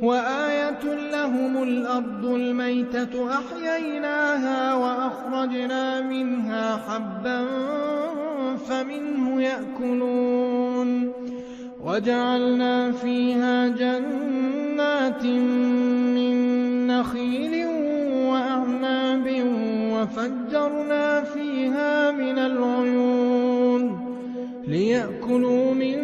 [SPEAKER 2] وآية لهم الأرض الميتة أحييناها وأخرجنا منها حبا فمنه يأكلون وجعلنا فيها جنات من نخيل وأعناب وفجرنا فيها من العيون ليأكلوا من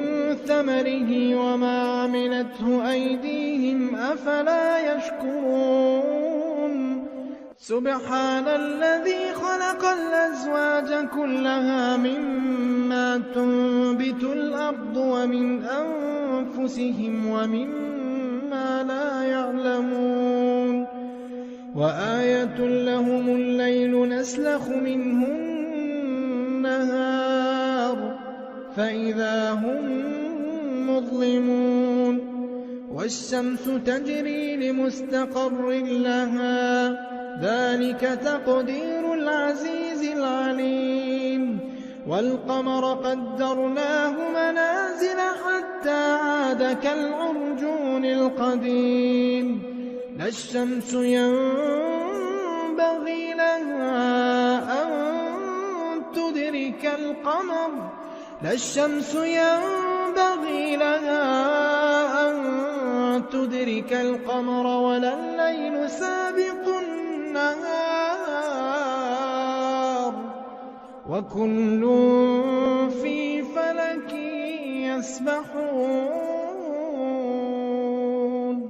[SPEAKER 2] ثمره وما عملته أيديهم أفلا يشكرون سبحان الذي خلق الأزواج كلها مما تنبت الأرض ومن أنفسهم ومما لا يعلمون وآية لهم الليل نسلخ منه النهار فإذا هم
[SPEAKER 1] مظلمون والشمس تجري لمستقر لها ذلك تقدير العزيز العليم والقمر قدرناه منازل حتى عاد كالعرجون القديم لا الشمس ينبغي لها أن تدرك القمر ولا الليل سابق النهار وكل في فلك يسبحون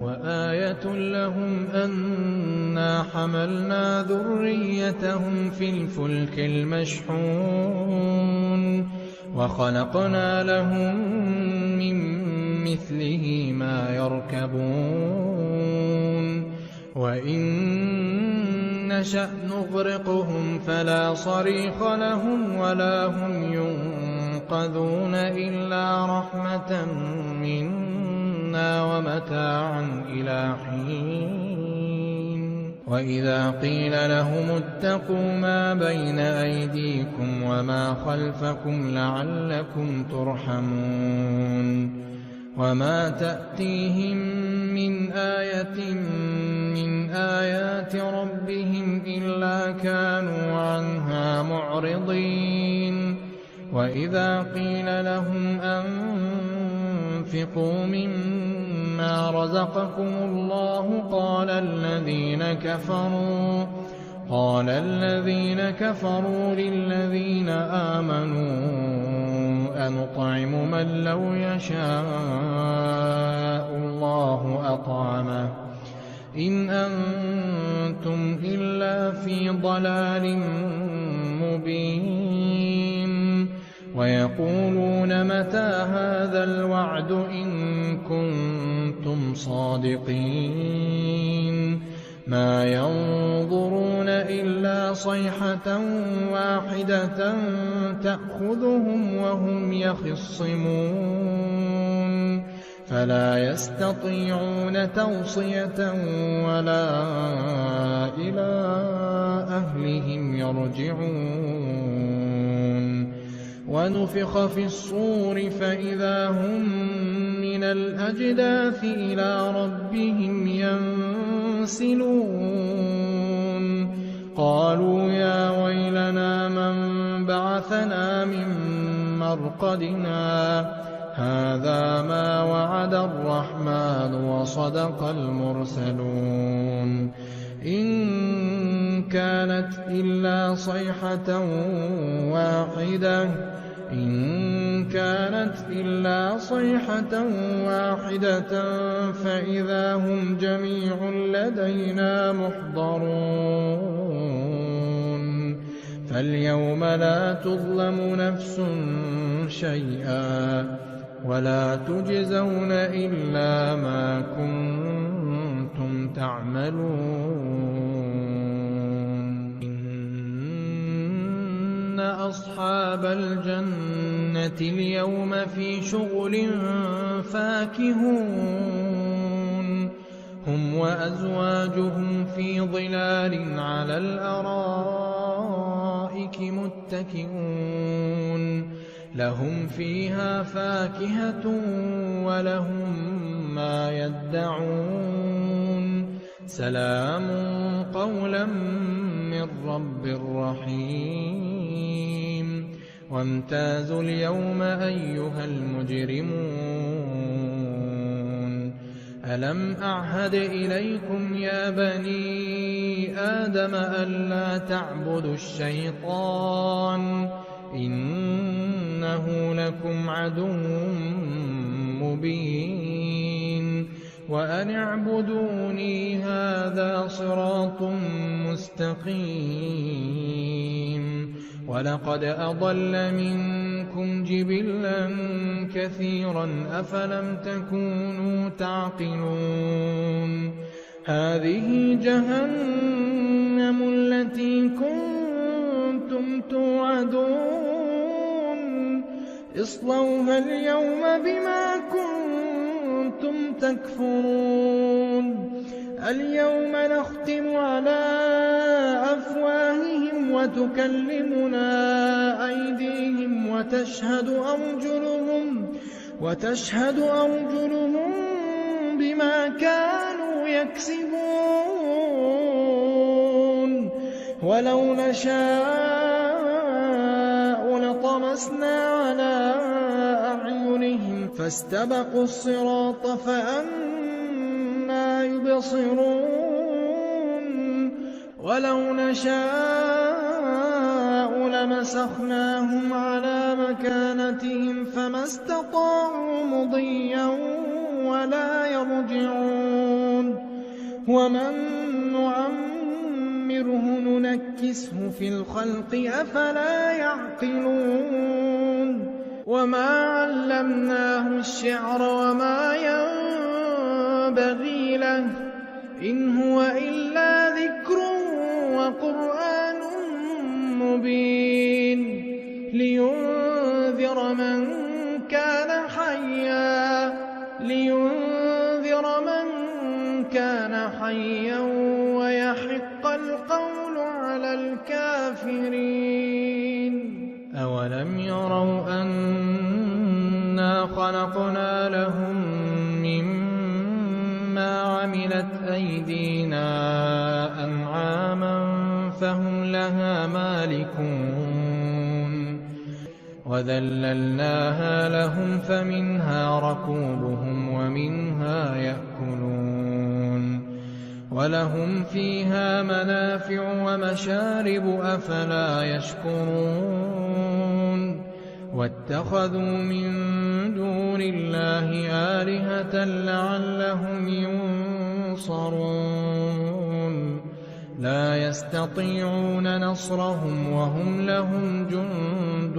[SPEAKER 1] وآية لهم أنا حملنا ذريتهم في الفلك المشحون وخلقنا لهم من مثله ما يركبون وإن نشأ نغرقهم فلا صريخ لهم ولا هم ينقذون إلا رحمة منا ومتاعا إلى حين وإذا قيل لهم اتقوا ما بين أيديكم وما خلفكم لعلكم ترحمون وما تأتيهم من آية من آيات ربهم إلا كانوا عنها معرضين وإذا قيل لهم أنفقوا مما رزقكم الله قال الذين كفروا للذين آمنوا أنطعم من لو يشاء الله أطعمه إن أنتم إلا في ضلال مبين ويقولون متى هذا الوعد إن كنتم صادقين ما ينظرون إلا صيحة واحدة تأخذهم وهم يخصمون فلا يستطيعون توصية ولا إلى أهلهم يرجعون ونفخ في الصور فإذا هم من الأجداث إلى ربهم ينسلون قالوا يا ويلنا من بعثنا من مرقدنا هذا ما وعد الرحمن وصدق المرسلون إن كانت إلا صيحة واحدة فإذا هم جميع لدينا محضرون فاليوم لا تظلم نفس شيئا ولا تجزون إلا ما كنتم تعملون إن أصحاب الجنة اليوم في شغل فاكهون هم وأزواجهم في ظلال على الأرائك متكئون لهم فيها فاكهة ولهم ما يدعون سلام قولا من رب رحيم وامتازوا اليوم أيها المجرمون ألم أعهد إليكم يا بني آدم ألا تعبدوا الشيطان إنه لكم عدو مبين وأن اعبدوني هذا صراط مستقيم ولقد أضل منكم جبلا كثيرا أفلم تكونوا تعقلون هذه جهنم التي كنتم توعدون اصْلَوْهَا الْيَوْمَ بِمَا كُنتُمْ تَكْفُرُونَ الْيَوْمَ نَخْتِمُ عَلَىٰ أَفْوَاهِهِمْ وَتُكَلِّمُنَا أَيْدِيهِمْ وَتَشْهَدُ أَرْجُلُهُم بِمَا كَانُوا يَكْسِبُونَ وَلَوْ نَشَاءُ لَطَمَسْنَا عَلَىٰ أَعْيُنِهِمْ فَاسْتَبَقُوا الصِّرَاطَ فَأَنَّىٰ يُبْصِرُونَ وَلَوْ نَشَاءُ لَمَسَخْنَاهُمْ عَلَىٰ مَكَانَتِهِمْ فَمَا اسْتَطَاعُوا مُضِيًّا وَلَا يَرْجِعُونَ وَمَن نُّعَمِّرْهُ نُنَكِّسْهُ فِي الْخَلْقِ ۖ أَفَلَا يَعْقِلُونَ وَمَا عَلَّمْنَاهُ الشِّعْرَ وَمَا يَنبَغِي لَهُ ۚ إِنْ هُوَ إِلَّا ذِكْرٌ وَقُرْآنٌ مُّبِينٌ لِّيُنذِرَ مَن كَانَ حَيًّا وَيَحِقَّ الْقَوْلُ عَلَى الْكَافِرِينَ أَوَلَمْ يَرَوْا أَنَّا خَلَقْنَا لَهُم مِّمَّا عَمِلَتْ أَيْدِينَا أَنْعَامًا فَهُمْ لَهَا مَالِكُونَ وَذَلَّلْنَاهَا لَهُمْ فَمِنْهَا رَكُوبُهُمْ وَمِنْهَا يَأْكُلُونَ وَلَهُمْ فِيهَا مَنَافِعُ وَمَشَارِبُ أَفَلَا يَشْكُرُونَ وَاتَّخَذُوا مِن دُونِ اللَّهِ آلِهَةً لَّعَلَّهُمْ يُنصَرُونَ لَا يَسْتَطِيعُونَ نَصْرَهُمْ وَهُمْ لَهُمْ جُندٌ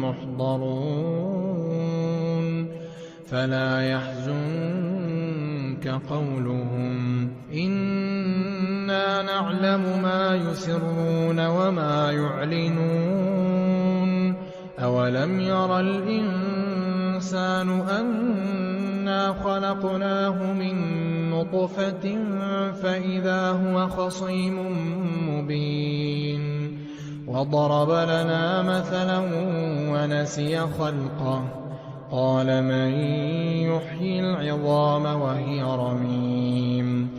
[SPEAKER 1] مُّحْضَرُونَ فَلَا يَحْزُنكَ قَوْلُهُمْ إِنَّا نَعْلَمُ مَا يُسِرُّونَ وَمَا يُعْلِنُونَ أَوَلَمْ يَرَ الْإِنسَانُ أَنَّا خَلَقْنَاهُ مِن نُّطْفَةٍ فَإِذَا هُوَ خَصِيمٌ مُّبِينٌ وَضَرَبَ لَنَا مَثَلًا وَنَسِيَ خَلْقَهُ قَالَ مَن يُحْيِي الْعِظَامَ وَهِيَ رَمِيمٌ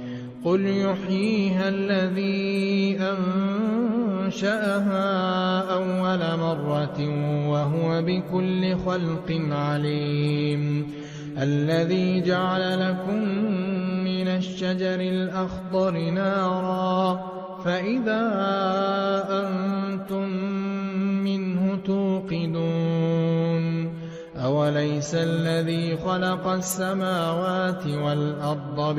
[SPEAKER 1] قُلْ يُحْيِيهَا الَّذِي أَنشَأَهَا أَوَّلَ مَرَّةٍ وَهُوَ بِكُلِّ خَلْقٍ عَلِيمٌ الَّذِي جَعَلَ لَكُم مِّنَ الشَّجَرِ الْأَخْضَرِ نَارًا فَإِذَا أَنتُم مِّنْهُ تُوقِدُونَ أَوَلَيْسَ الَّذِي خَلَقَ السَّمَاوَاتِ وَالْأَرْضَ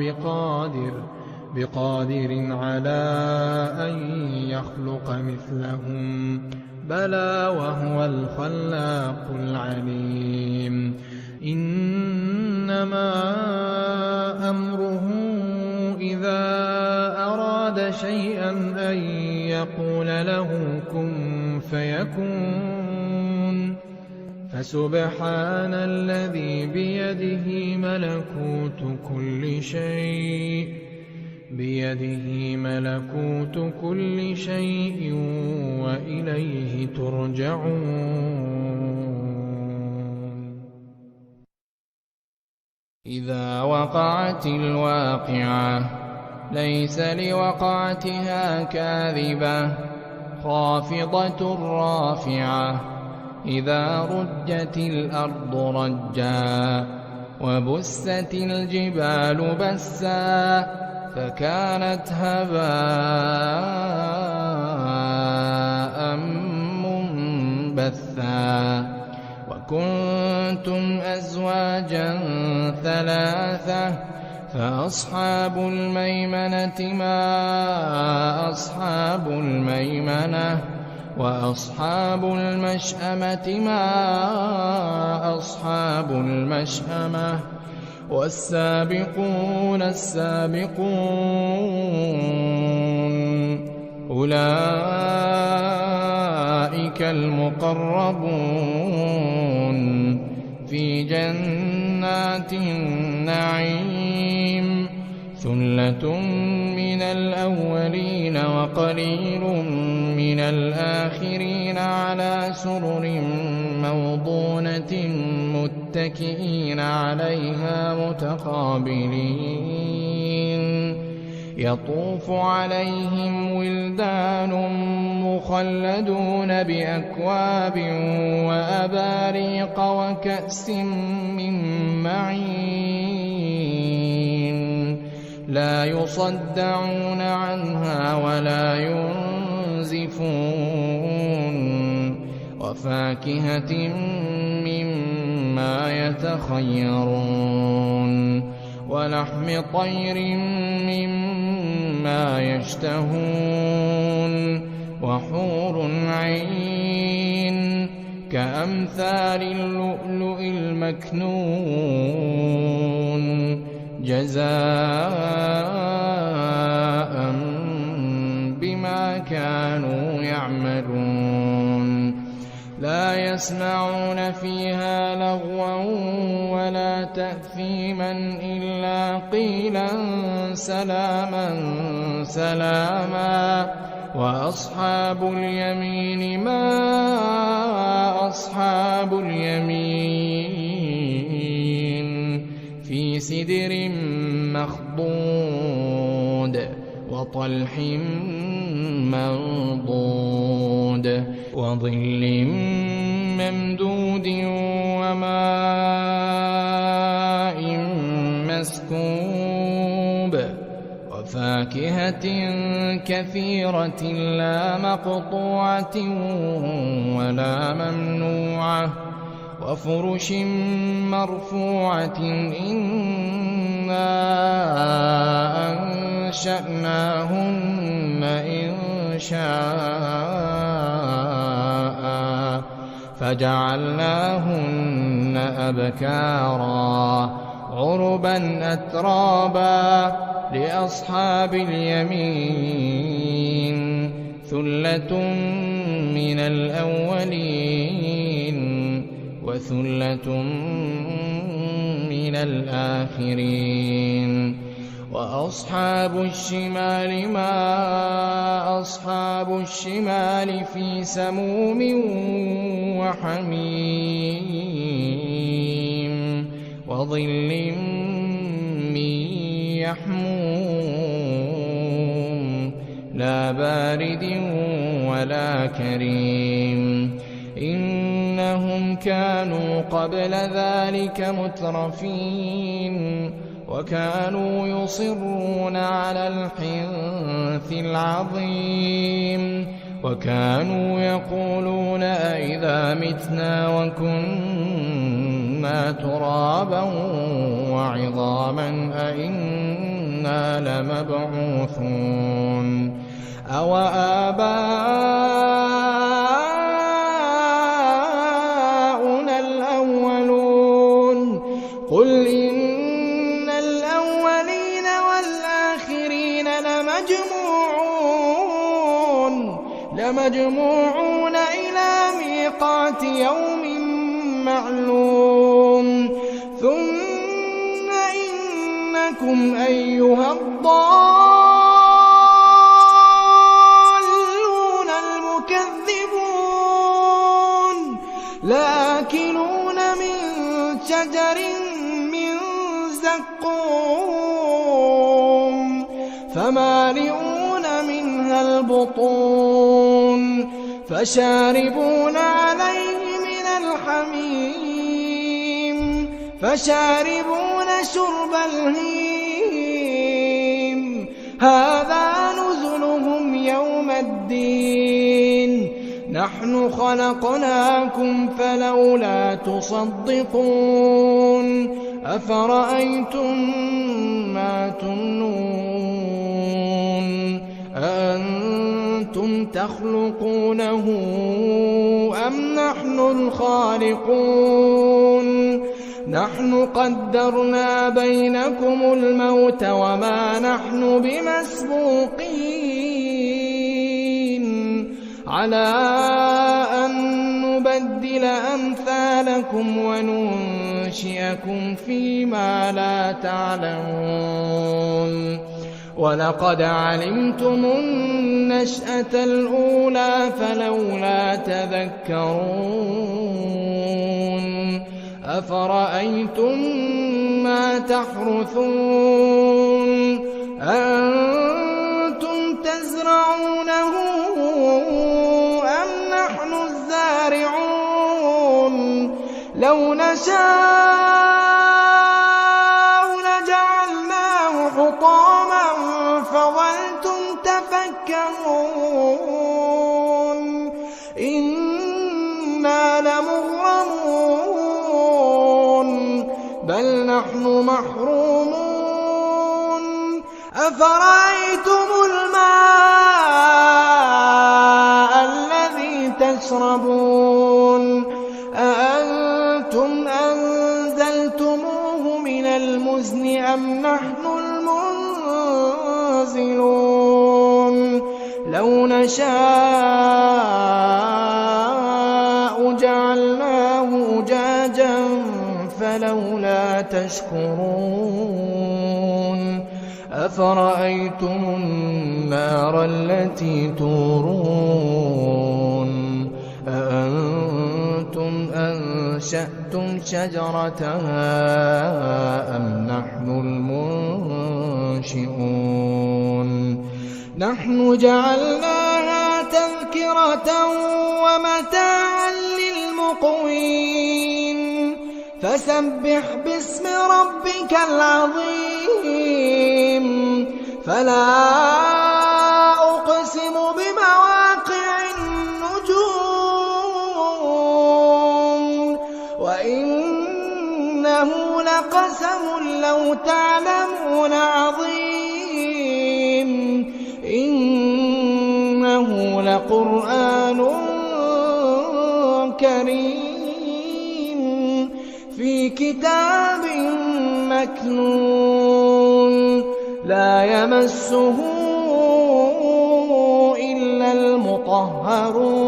[SPEAKER 1] بِقَادِرٍ عَلَىٰ أَن يَخْلُقَ مِثْلَهُم بَلَىٰ وَهُوَ الْخَلَّاقُ الْعَلِيمُ إِنَّمَا أَمْرُهُ إِذَا أَرَادَ شَيْئًا أَن يَقُولَ لَهُ كُن فَيَكُونُ فَسُبْحَانَ الَّذِي بِيَدِهِ مَلَكُوتُ كُلِّ شَيْءٍ وَإِلَيْهِ تُرْجَعُونَ إِذَا وَقَعَتِ الْوَاقِعَةُ لَيْسَ لِوَقْعَتِهَا كَاذِبَةٌ خَافِضَةٌ رَّافِعَةٌ إِذَا رُجَّتِ الْأَرْضُ رَجًّا وَبُسَّتِ الْجِبَالُ بَسًّا فَكَانَتْ هَبَاءً مُّنبَثًّا وَكُنتُمْ أَزْوَاجًا ثَلَاثَةً فَأَصْحَابُ الْمَيْمَنَةِ مَا أَصْحَابُ الْمَيْمَنَةِ وَأَصْحَابُ الْمَشْأَمَةِ مَا أَصْحَابُ الْمَشْأَمَةِ وَالسَّابِقُونَ السَّابِقُونَ أُولَٰئِكَ الْمُقَرَّبُونَ
[SPEAKER 2] في جنات النعيم ثلة من الأولين وقليل من الآخرين على سرر موضونة متكئين عليها متقابلين يطوف عليهم ولدان مخلدون بأكواب وأباريق وكأس من معين لا يصدعون عنها ولا ينزفون وفاكهة مما يتخيرون ولحم طير مما يشتهون وحور عين كأمثال اللؤلؤ المكنون جزاء بما كانوا يعملون لا يسمعون فيها لغوا ولا تأثيما إلا قيلا سلاما سلاما وأصحاب اليمين ما أصحاب اليمين في سدر مخضود وطلح منضود وظل ممدود وماء مسكوب وفاكهة كثيرة لا مقطوعة ولا ممنوعة وفرش مرفوعة إنا أنشأناهن إنشاء فجعلناهن أبكارا عربا أترابا لأصحاب اليمين ثلة من الأولين وثلة من الآخرين وأصحاب الشمال ما أصحاب الشمال في سموم وحميم وظل من يحموم لا بارد ولا كريم إنهم كانوا قبل ذلك مترفين وكانوا يصرون على الحنث العظيم وكانوا يقولون أئذا متنا وكنا ترابا وعظاما أئنا لمبعوثون أو آباؤنا الأولون قل إن الأولين والآخرين لمجموعون إلى ميقات يوم معلوم ثم إنكم أيها الضالون المكذبون لآكلون من شجر من زقوم فمالئون منها البطون فشاربون عليه من الحميم فشاربون شرب الهيم هذا نزلهم يوم الدين نحن خلقناكم فلولا تصدقون أفرأيتم ما تمنون أأنتم تخلقونه أم نحن الخالقون نحن قدرنا بينكم الموت وما نحن بمسبوقين على أن نبدل أمثالكم وننشئكم
[SPEAKER 1] ينشئكم فيما لا تعلمون ولقد علمتم النشأة الأولى فلولا تذكرون أفرأيتم ما تحرثون أأنتم تزرعونه أم نحن الزارعون لو نشاء لجعلناه حطاما فظلتم تفكرون إنا لمغرمون بل نحن محرومون أفرأيتم الماء الذي تشربون أأنتم أنزلتموه من المزن أم نحن المنزلون لو نشاء جعلناه أجاجا فلولا تشكرون أفرأيتم النار التي تورون أأنتم أنشأتم شجرتها أم نحن المنشئون نحن جعلناها تذكرة ومتاعا للمقوين فسبح باسم ربك العظيم فلا أقسم بمواقع النجوم وإنه لقسم لو تعلمون عظيم إنه لقرآن كريم في كتاب مكنون لا يمسه إلا المطهرون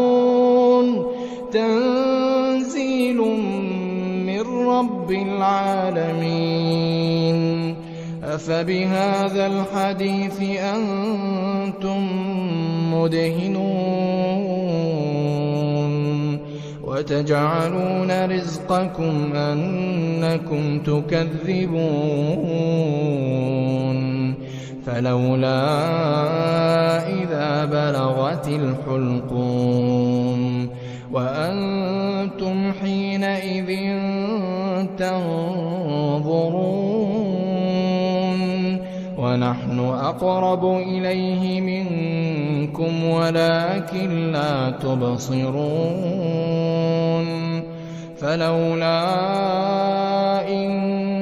[SPEAKER 1] تنزيل من رب العالمين أفبهذا الحديث أنتم مدهنون وتجعلون رزقكم أنكم تكذبون فلولا إذا بلغت الحلقوم وأنتم حينئذ تنظرون ونحن أقرب إليه منكم ولكن لا تبصرون فلولا إن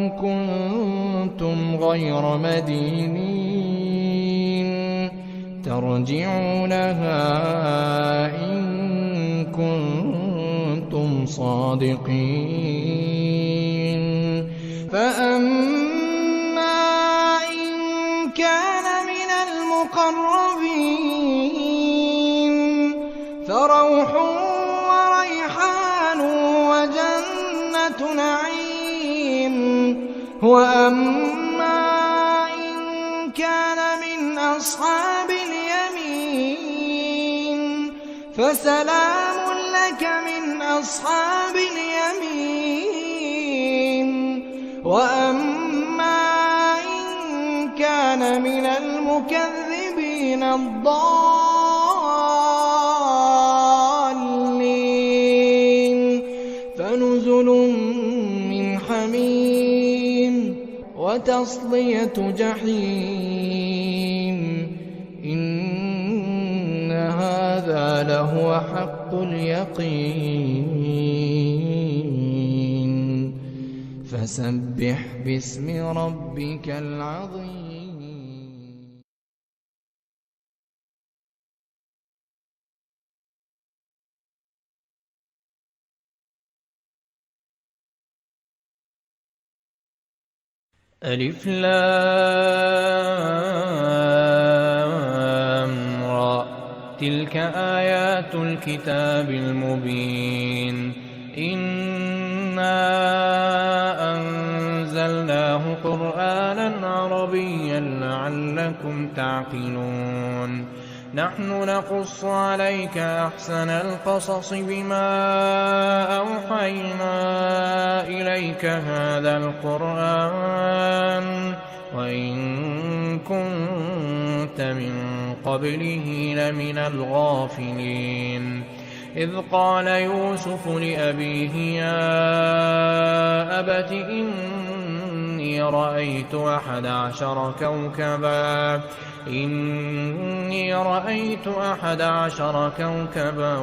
[SPEAKER 1] كنتم غير مدينين ترجعونها إن كنتم صادقين فأما إن كان من المقربين فروح وريحان وجنة نعيم وأما إن كان من أصحاب اليمين فسلام لك من أصحاب اليمين وأما إن كان من المكذبين الضالين فنزل من حميم وتصلية جحيم إن هذا لهو حق اليقين فسبح باسم ربك العظيم ألف لام را تلك آيات الكتاب المبين إنا
[SPEAKER 2] نزلناه قرآنا عربيا لعلكم تعقلون نحن نقص عليك أحسن القصص بما أوحينا إليك هذا القرآن وإن كنت من قبله لمن الغافلين إذ قال يوسف لأبيه يا أبت إني رأيت 11 كوكبا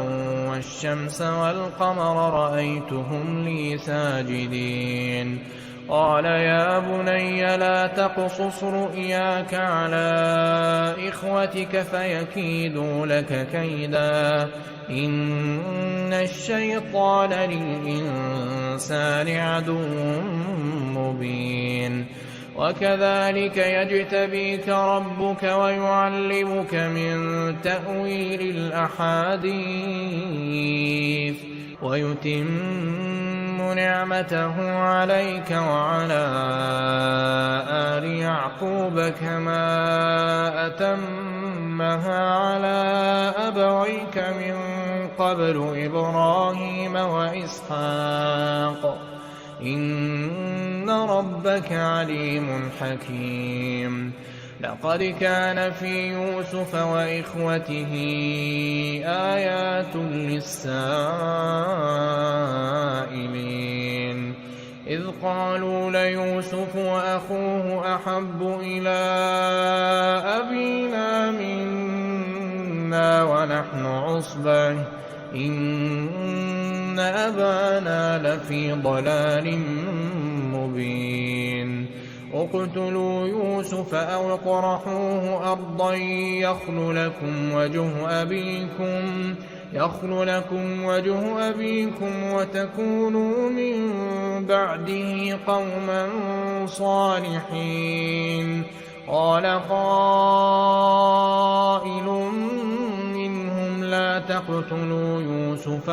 [SPEAKER 2] والشمس والقمر رأيتهم لي ساجدين قال يا بني لا تقصص رؤياك على إخوتك فيكيدوا لك كيدا إن الشيطان للإنسان عدو مبين وكذلك يجتبيك ربك ويعلمك من تأويل الأحاديث ويتم نعمته عليك وعلى آل يعقوب كما أتمها على أبويك من قبل إبراهيم وإسحاق إن ربك عليم حكيم لقد كان في يوسف وإخوته آيات للسائلين إذ قالوا ليوسف وأخوه أحب إلى أبينا منا ونحن عصبة إن أبانا لفي ضلال مبين اقتلوا يوسف أو اطرحوه أرضا يخل لكم وجه أبيكم وتكونوا من بعده قوما صالحين قال قائل منهم لا تقتلوا يوسف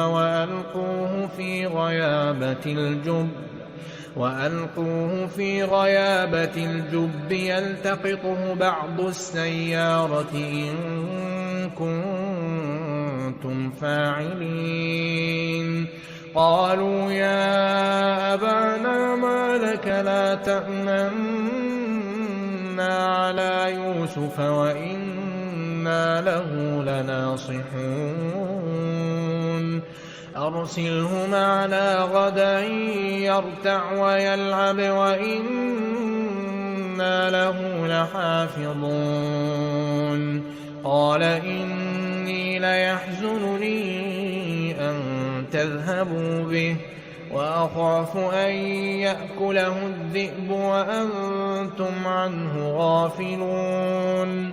[SPEAKER 2] وألقوه في غيابة الجب يلتقطه بعض السيارة إن كنتم فاعلين قالوا يا أبانا ما لك لا تأمنا على يوسف وإنا له لناصحون أرسله معنا غدا يرتع ويلعب وإنا له لحافظون قال إني ليحزنني أن تذهبوا به وأخاف أن يأكله الذئب وأنتم عنه غافلون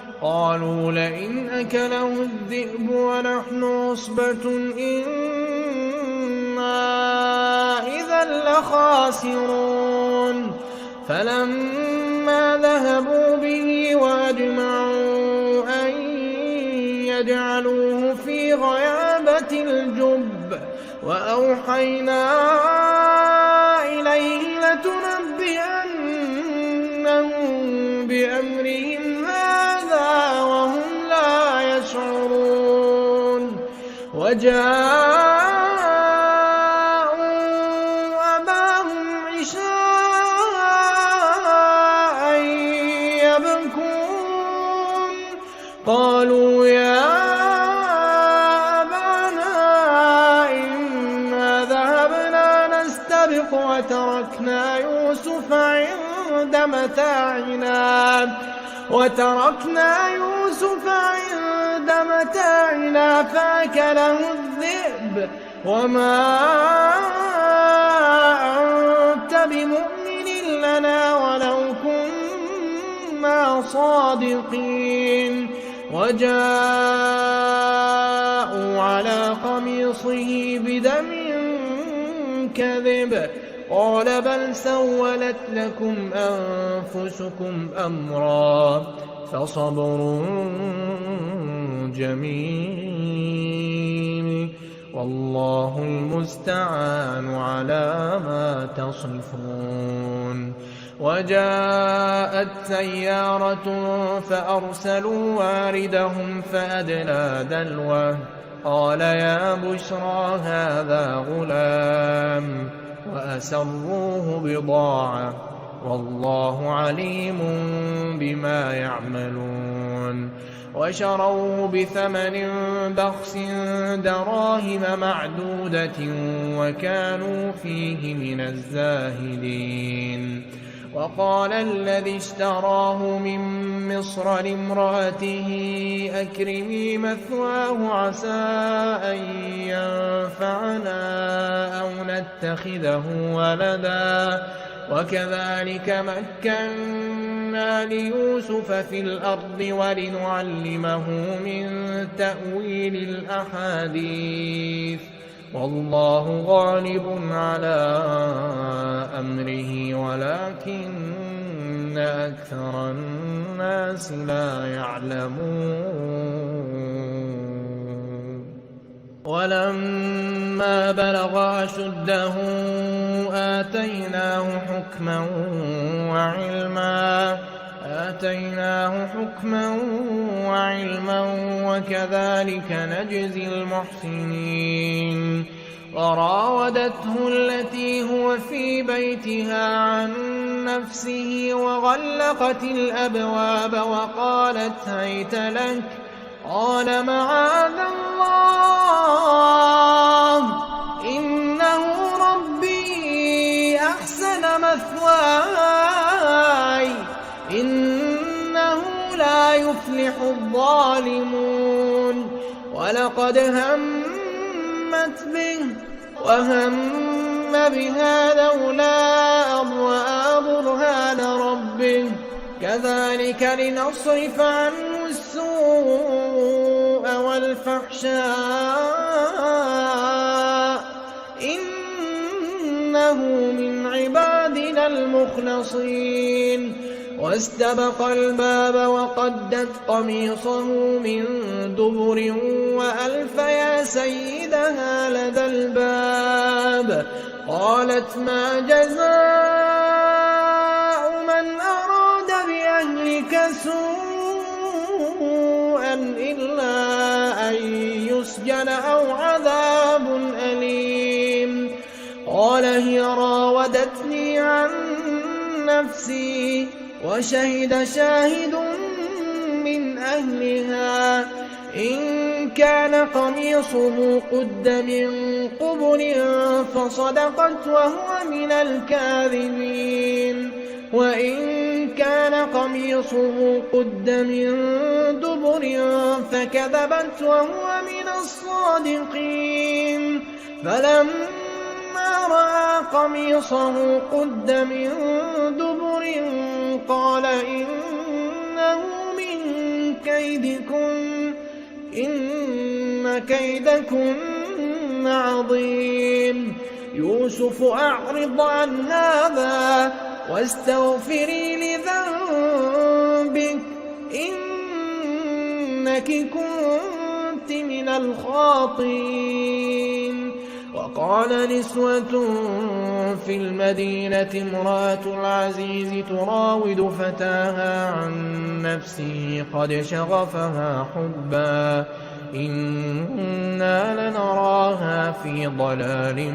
[SPEAKER 2] قالوا لئن أكله الذئب ونحن عصبة إنا إذا لخاسرون فلما ذهبوا به وأجمعوا أن يجعلوه في غيابة الجب وأوحينا إليه لتنبئنهم بأمرهم هذا وهم لا يشعرون وجاءوا أباهم عشاء يبكون قالوا يا أبانا إنا ذهبنا نستبق وتركنا يوسف عند متاعنا فأكله الذئب وما أنت بمؤمن لنا ولو كنا صادقين وجاءوا على قميصه بدم كذب قال بل سولت لكم أنفسكم أمرا فصبر جميل
[SPEAKER 1] والله المستعان على ما تصفون. وجاءت سيارة فأرسلوا واردهم فأدلى دلوه قال يا بشرى هذا غلام وأسروه بضاعة والله عليم بما يعملون. وشروه بثمن بخس دراهم معدودة وكانوا فيه من الزاهدين. وقال الذي اشتراه من مصر لامرأته أكرمي مثواه عسى أن ينفعنا أو نتخذه ولدا وكذلك مكنا ليوسف في الأرض ولنعلمه من تأويل الأحاديث والله غالب على أمره ولكن أكثر الناس لا يعلمون. ولما بلغ أشده آتيناه حكما وعلما وكذلك نجزي المحسنين. وراودته التي هو في بيتها عن نفسه وغلقت الأبواب وقالت هيت لك قال معاذ الله إنه ربي أحسن مثواي إنه لا يفلح الظالمون. ولقد همت به وهم بها لولا أن رأى برهان ربه كذلك لنصرف عنه السوء والفحشاء إنه من عبادنا المخلصين. واستبق الباب وقدت قميصه من دبر وألف يا سيدها لدى الباب قالت ما جزاء من أراد بأهلك سوءا إلا أن يسجن أو عذاب أليم. قال هي راودتني عن نفسي وشهد شاهد من أهلها إن كان قميصه قد من قبل فصدقت وهو من الكاذبين وإن كان قميصه قد من دبر فكذبت وهو من الصادقين. فلما رأى قميصه قد من دبر قال إنه من كيدكن إن كيدكن عظيم. يوسف أعرض عن هذا واستغفري لذنبك إنك كنت من الخاطئين. وقال نسوة في المدينة امرأة العزيز تراود فتاها عن نفسه قد شغفها حبا إنا لنراها في ضلال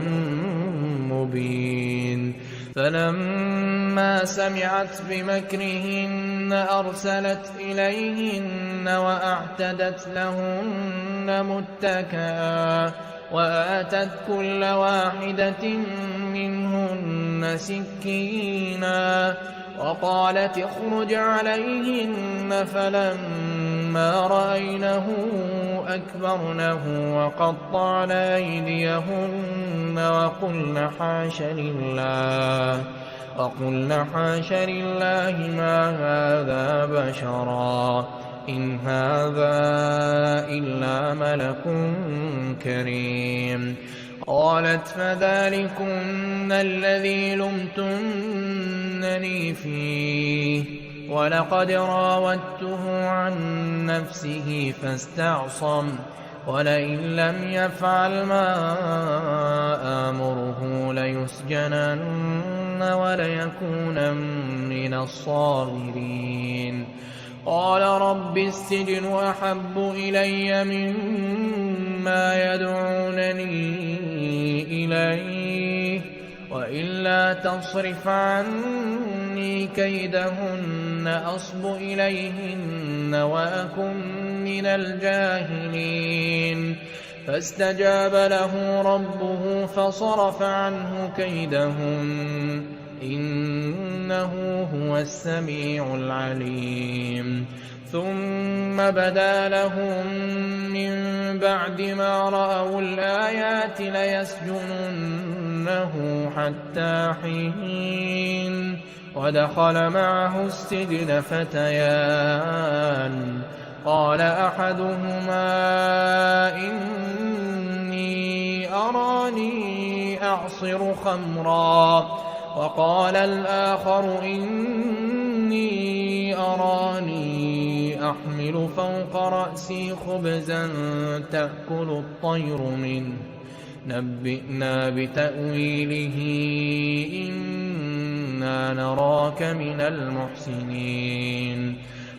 [SPEAKER 1] مبين. فلما سمعت بمكرهن أرسلت إليهن وأعتدت لهن متكئا وآتت كل واحدة منهن سكينا وقالت اخرج عليهن. فلما رأينه أكبرنه وقطعن أيديهن وقلن حاش لله ما هذا بشرا إن هذا إلا ملك كريم. قالت فذلكن الذي لمتنني فيه ولقد راودته عن نفسه فاستعصم
[SPEAKER 2] ولئن لم يفعل ما آمره ليسجنن وليكونن من الصاغرين. قال رب السجن أحب إلي مما يدعونني إليه وإلا تصرف عني كيدهن أصب إليهن وأكن من الجاهلين. فاستجاب له ربه فصرف عنه كيدهن إنه هو السميع العليم. ثم بدا لهم من بعد ما رأوا الآيات ليسجننه حتى حين. ودخل معه السجن فتيان قال أحدهما إني أراني أعصر خمرا وقال الآخر إني أراني أحمل فوق رأسي خبزا تأكل الطير منه نبئنا بتأويله إنا نراك من المحسنين.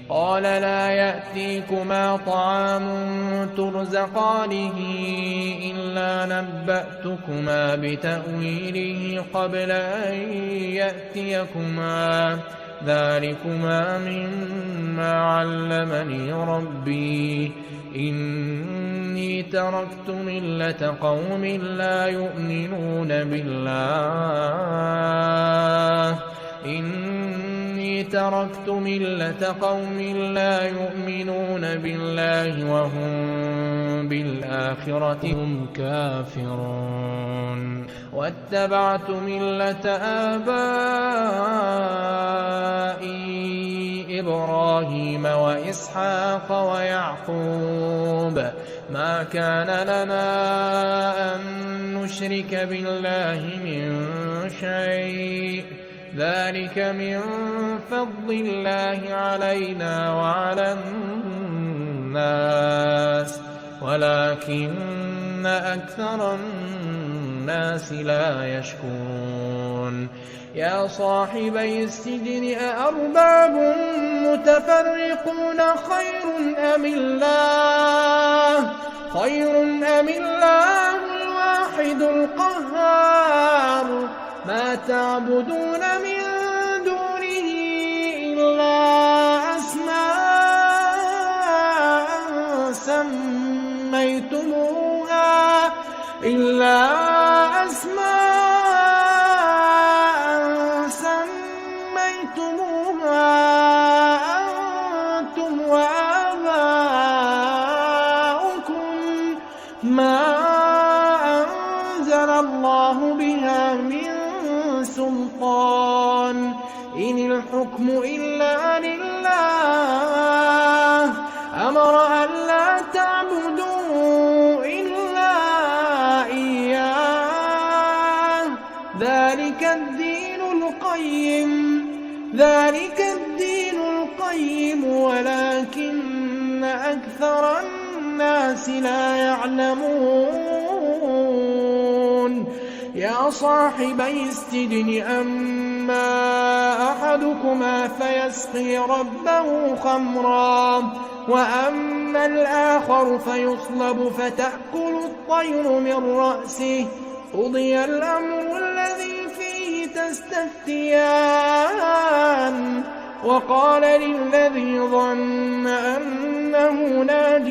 [SPEAKER 2] قال لا يأتيكما طعام ترزقانه إلا نبأتكما بتأويله قبل أن يأتيكما ذلكما مما علمني ربي إني تركت ملة قوم لا يؤمنون بالله تركت ملة قوم لا يؤمنون بالله وهم بالآخرة هم كافرون. واتبعت ملة آبائي إبراهيم وإسحاق ويعقوب ما كان لنا أن نشرك بالله من شيء ذلك من فضل الله علينا وعلى الناس ولكن أكثر الناس لا يشكرون. يا صاحبي السجن أأرباب متفرقون خير أم الله الواحد القهار ما تعبدون من دونه إلا أسماء سميتموها أنتم وآباؤكم ما أنزل الله بها من سلطان إن الحكم إلا لله أمر ألا تعبدوا إلا إياه ذلك الدين القيم ولكن أكثر الناس لا يعلمون. يا صاحبي السجن أما أحدكما فيسقي ربه خمرا وأما الآخر فيصلب فتأكل الطير من رأسه قضي الأمر الذي فيه تستفتيان. وقال للذي ظن أنه ناج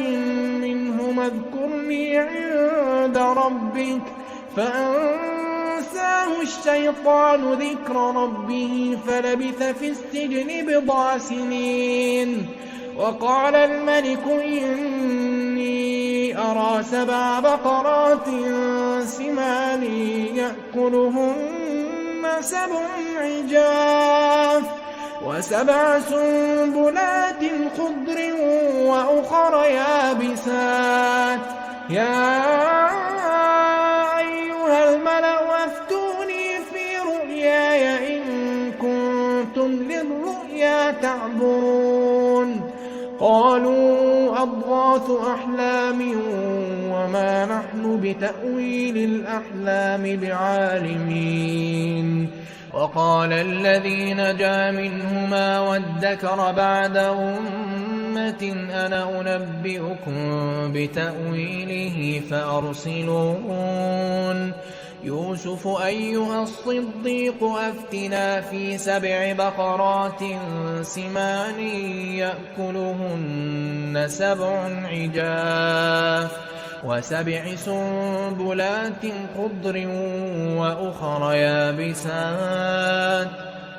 [SPEAKER 2] منهما اذكرني عند ربك فأنساه الشيطان ذكر ربه فلبث في السجن بضع سنين. وقال الملك إني أرى 7 بقرات سمان يأكلهن 7 عجاف و7 سنبلات خضر وأخر يابسات يا أيها الملأ أفتوني في رؤياي إن كنتم للرؤيا تعبرون.
[SPEAKER 1] قالوا أضغاث أحلام وما نحن بتأويل الأحلام بعالمين. وقال الذي نجا منهما وادكر بعد أمة أنا أنبئكم بتأويله فأرسلون. يوسف أيها الصديق أفتنا في 7 بقرات سمان يأكلهن 7 عجاف و7 سنبلات خضر وأخر يابسات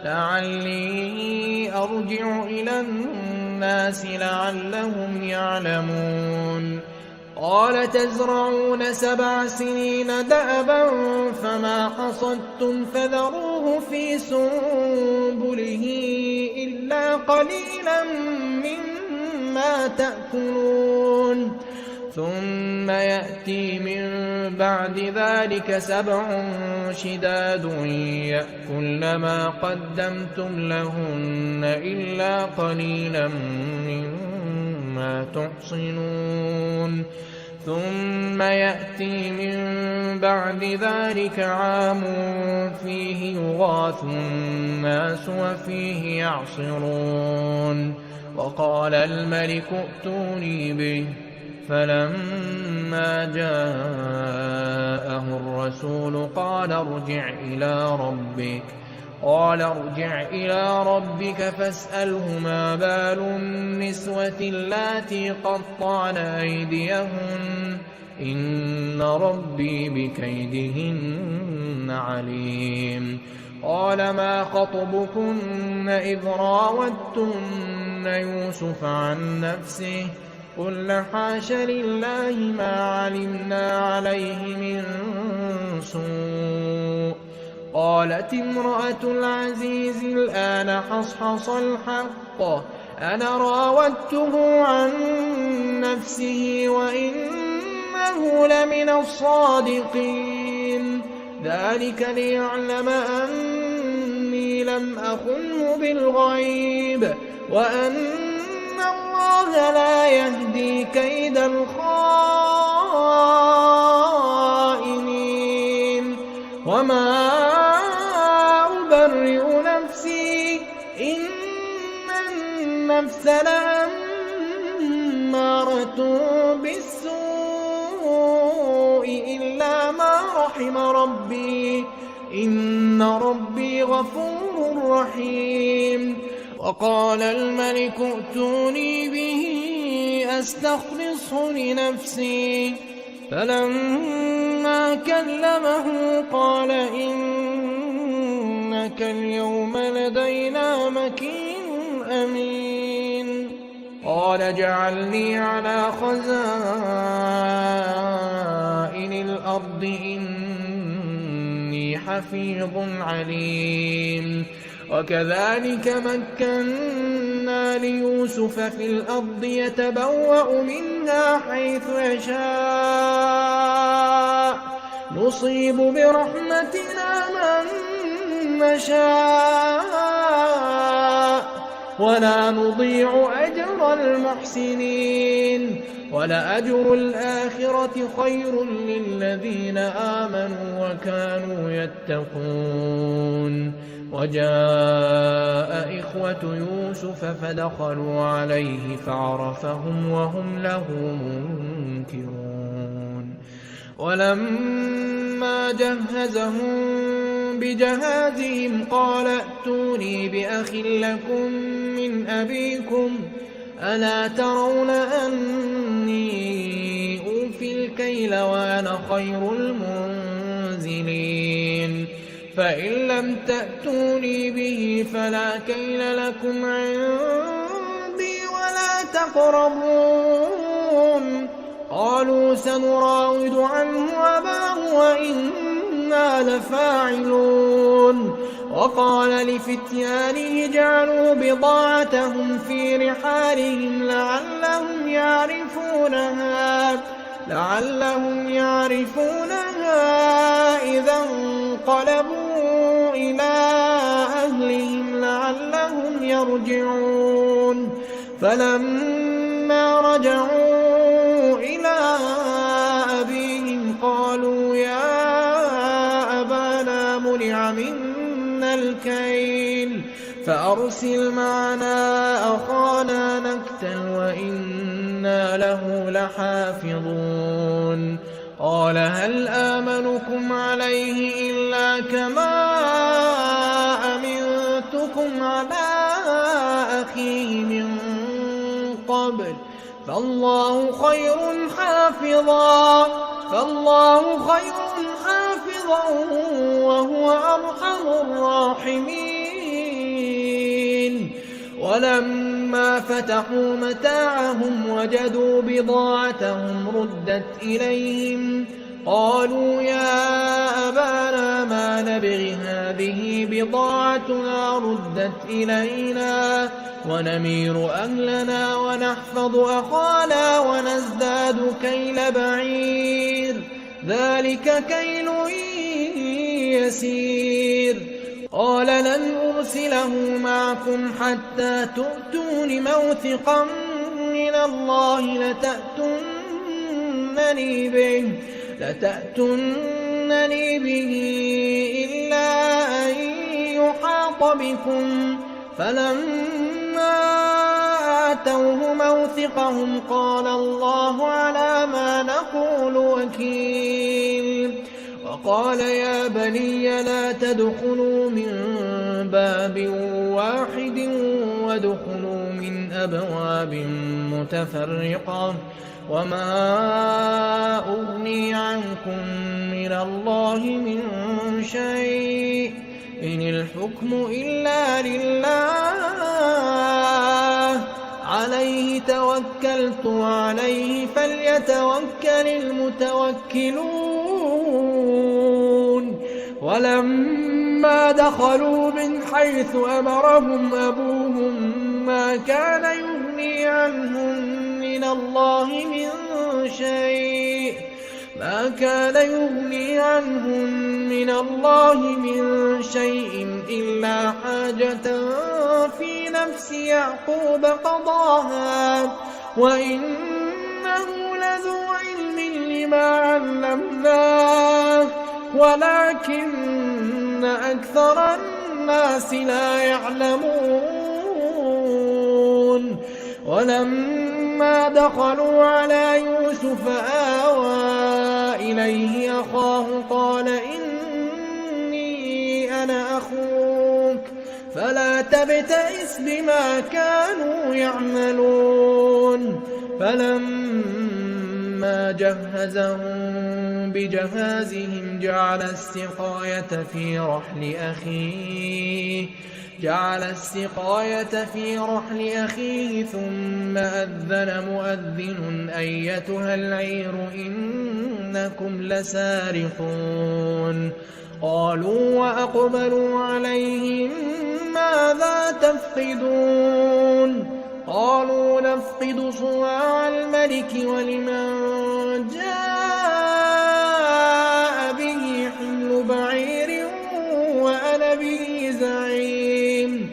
[SPEAKER 1] لعلي أرجع إلى الناس لعلهم يعلمون. قال تزرعون 7 سنين دأبا فما حصدتم فذروه في سنبله إلا قليلا مما تأكلون. ثم يأتي من بعد ذلك 7 شداد يأكلن ما قدمتم لهن إلا قليلا مما تحصنون. ثم يأتي من بعد ذلك عام فيه يغاث الناس وفيه يعصرون. وقال الملك ائتوني به فلما جاءه الرسول قال ارجع إلى ربك فاسأله ما بال النسوة اللاتي قطعن أيديهن إن ربي بكيدهن عليم. قال ما خطبكن إذ راوتن يوسف عن نفسه قلن حاش لله ما علمنا عليه من سوء. قالت امرأة العزيز الآن حصحص الحق أنا راودته عن نفسه وإنه لمن الصادقين. ذلك ليعلم أني لم أخنه بالغيب وأن الله لا يهدي كيد الخائنين. وما أبرئ نفسي إن النفس لأمارة بالسوء إلا ما رحم ربي إن ربي غفور رحيم. وقال الملك ائتوني به أستخلصه لنفسي فلما كلمه قال إنك اليوم لدينا مكين أمين. قال اجعلني على خزائن الأرض إني حفيظ عليم. وكذلك مكنا ليوسف في الأرض يتبوأ منها حيث يشاء نصيب برحمتنا من نشاء ولا نضيع أجر المحسنين. ولأجر الآخرة خير للذين آمنوا وكانوا يتقون. وجاء إخوة يوسف فدخلوا عليه فعرفهم وهم له منكرون. ولما جهزهم بجهازهم قال ائتوني بأخ لكم من أبيكم ألا ترون أني أوفي الكيل وأنا خير المنزلين. فإن لم تأتوني به فلا كيل لكم عندي ولا تقربون. قالوا سنراود عنه أباه وإنا لفاعلون. وقال لفتيانه جعلوا بضاعتهم في رحالهم لعلهم يعرفونها إذا انقلبوا إلى أهلهم لعلهم يرجعون. فلما رجعوا إلى أبيهم قالوا يا أبانا منع منا الكيل فأرسل معنا أخانا نكتل وإنا له لحافظون قال هل آمنكم عليه إلا كما أمنتكم على أخيه من قبل فالله خير حافظا وهو أرحم الراحمين ولما فتحوا متاعهم وجدوا بضاعتهم ردت إليهم قالوا يا أبانا ما نبغي هذه بضاعتنا ردت إلينا ونمير أهلنا ونحفظ أخانا ونزداد كيل بعير ذلك كيل يسير قال لن أرسله معكم حتى تؤتون موثقا من الله لتأتونني به إلا أن يحاط بكم فلما آتوه موثقهم قال الله على ما نقول وكيل وقال يا بني لا تدخلوا من باب واحد وادخلوا من أبواب متفرقة وما أغني عنكم من الله من شيء إن الحكم إلا لله عليه توكلت وعليه فليتوكل المتوكلون ولما دخلوا من حيث أمرهم أبوهم ما كان يغني عنهم من الله من شيء إلا حاجة في نفس يعقوب قضاها وإنه لذو علم لما علمناه ولكن أكثر الناس لا يعلمون ولما دخلوا على يوسف آوى إليه أخاه قال إني أنا أخوك فلا تبتئس بما كانوا يعملون فلما جهزهم بجهازهم جعل السقاية في رحل أخيه ثم أذن مؤذن أيتها العير إنكم لسارقون قالوا وأقبلوا عليهم ماذا تفقدون قالوا نفقد صواع الملك ولمن جاء به حمل بعير وأنا به زعيم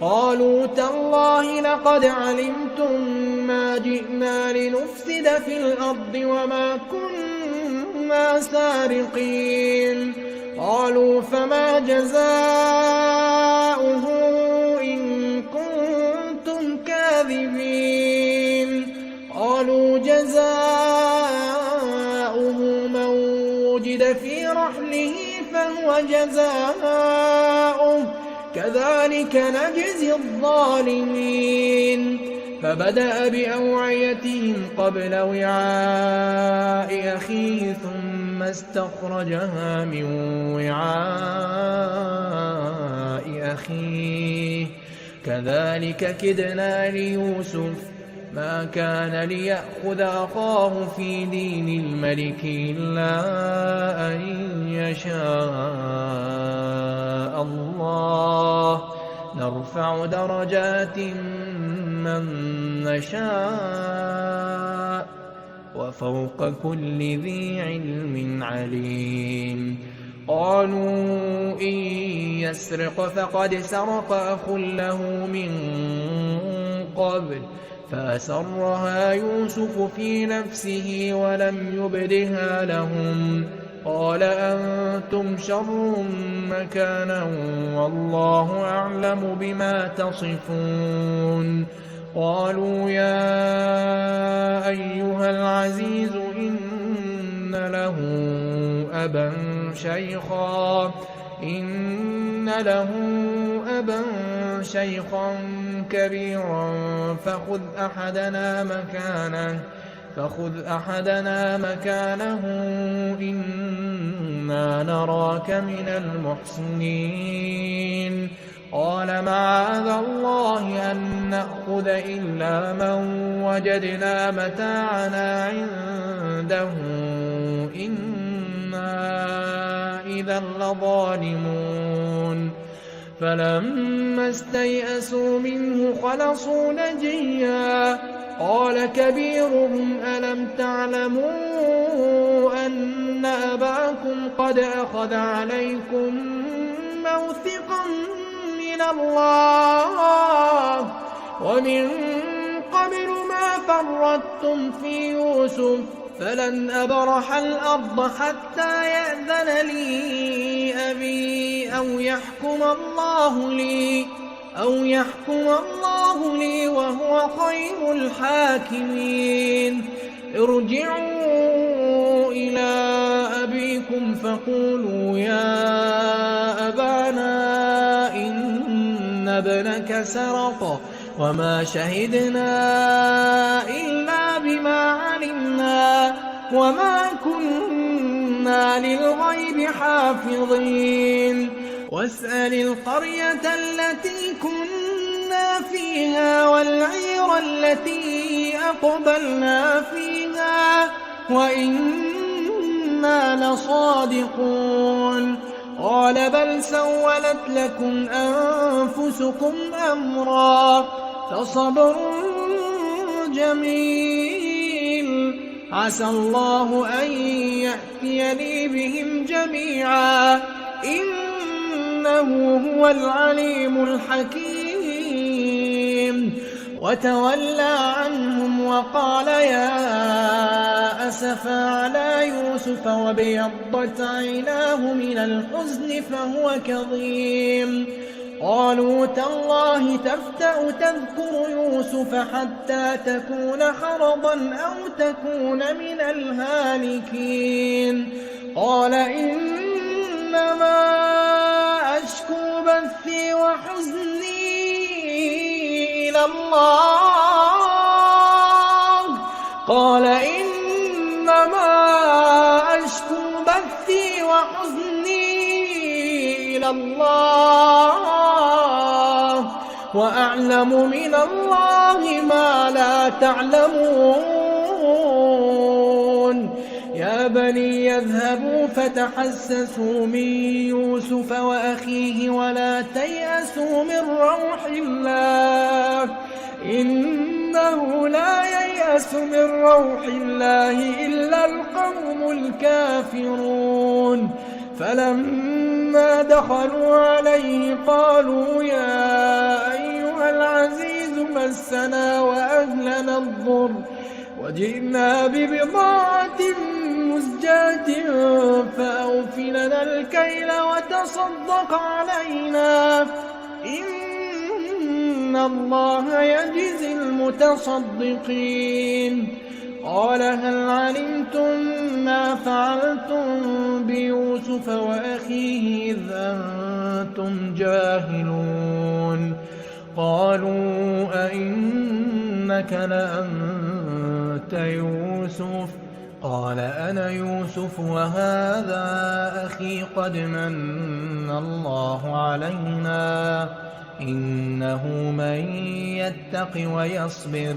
[SPEAKER 1] قالوا تالله لقد علمتم ما جئنا لنفسد في الأرض وما كنا سارقين قالوا فما جزاؤه إن كنتم كاذبين قالوا جزاؤه من وجد في رحله فهو جزاؤه كذلك نجزي الظالمين فبدأ بأوعيتهم قبل وعاء أخيه ثم استخرجها من وعاء أخيه كذلك كدنا ليوسف ما كان ليأخذ أخاه في دين الملك إلا أن يشاء الله نرفع درجات من نشاء وفوق كل ذي علم عليم قالوا إن يسرق فقد سرق أخ له من قبل فأسرها يوسف في نفسه ولم يبدها لهم قال أنتم شر مكانا والله أعلم بما تصفون قالوا يا أيها العزيز إن له أبا شيخا كبيرا فخذ أحدنا مكانه إنا نراك من المحسنين قال معاذ الله أن نأخذ إلا من وجدنا متاعنا عنده إنا إذا لظالمون فلما استيئسوا منه خلصوا نجيا قال كبيرهم ألم تعلموا أن أباكم قد أخذ عليكم موثقا من الله ومن قبل ما فرطتم في يوسف فلن أبرح الأرض حتى يأذن لي أبي أو يحكم الله لي وهو خير الحاكمين ارجعوا إلى أبيكم فقولوا يا أبانا إن ابنك سرق وما شهدنا إلا بما علمنا وما كنا للغيب حافظين واسأل القرية التي كنا فيها والعير التي أقبلنا فيها وإنا لصادقون قال بل سولت لكم أنفسكم أمرا فصبر جميل عسى الله أن يأتيني بهم جميعا إنه هو العليم الحكيم وتولى عنهم وقال يا أسفا على يوسف وابيضت عيناه من الحزن فهو كظيم قالوا تالله تفتأ تذكر يوسف حتى تكون حرضا أو تكون من الهالكين قال إنما أشكو بثي وحزني إلى الله قال إنما أشكو بثي وحزني إلى الله وأعلم من الله ما لا تعلمون يا بني يذهبوا فتحسسوا من يوسف وأخيه ولا تيأسوا من روح الله إنه لا ييأس من روح الله إلا القوم الكافرون فلما دخلوا عليه قالوا يا أيها العزيز مسنا وأهلنا الضر وجئنا ببضاعة مزجاة فأوف لنا الكيل وتصدق علينا إن الله يجزي المتصدقين قال هل علمتم ما فعلتم بيوسف وأخيه إذ أنتم جاهلون قالوا أئنك لأنت يوسف قال أنا يوسف وهذا أخي قد من الله علينا إنه من يتق ويصبر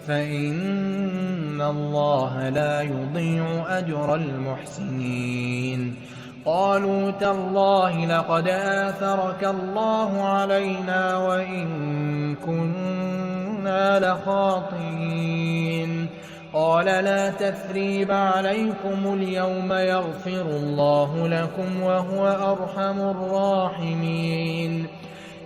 [SPEAKER 1] فإن الله لا يضيع أجر المحسنين قالوا تالله لقد آثرك الله علينا وإن كنا لخاطئين قال لا تثريب عليكم اليوم يغفر الله لكم وهو أرحم الراحمين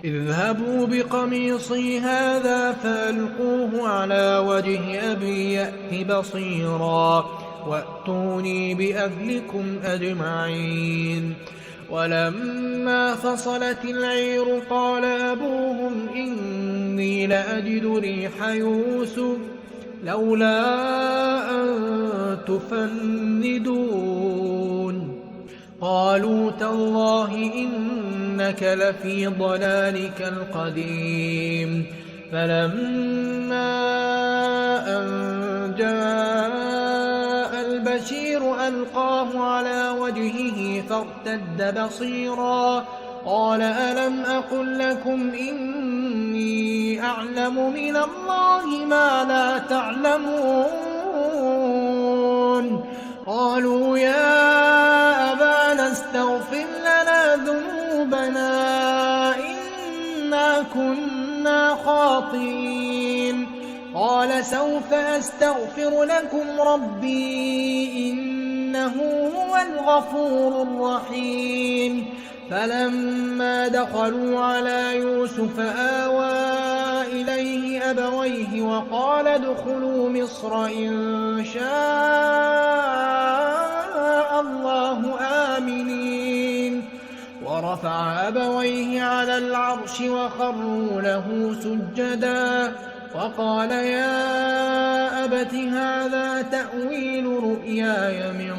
[SPEAKER 1] اذهبوا بقميصي هذا فألقوه على وجه أبي يأت بصيرا وأتوني بأهلكم أجمعين. ولما فصلت العير قال أبوهم إني لأجد ريح يوسف لولا أن تفندون. قالوا تالله إنك لفي ضلالك القديم. فلما أن جاء البشير ألقاه على وجهه فارتد بصيرا قال ألم أقل لكم إني أعلم من الله ما لا تعلمون. قالوا يا أبانا استغفر لنا ذنوبنا إنا كنا خاطئين. قال سوف أستغفر لكم ربي إنه هو الغفور الرحيم. فلما دخلوا على يوسف آوى إليه أبويه وقال ادخلوا مصر إن شاء الله آمنين. ورفع أبويه على العرش وخروا له سجدا وقال يا أبت هذا تأويل رؤياي من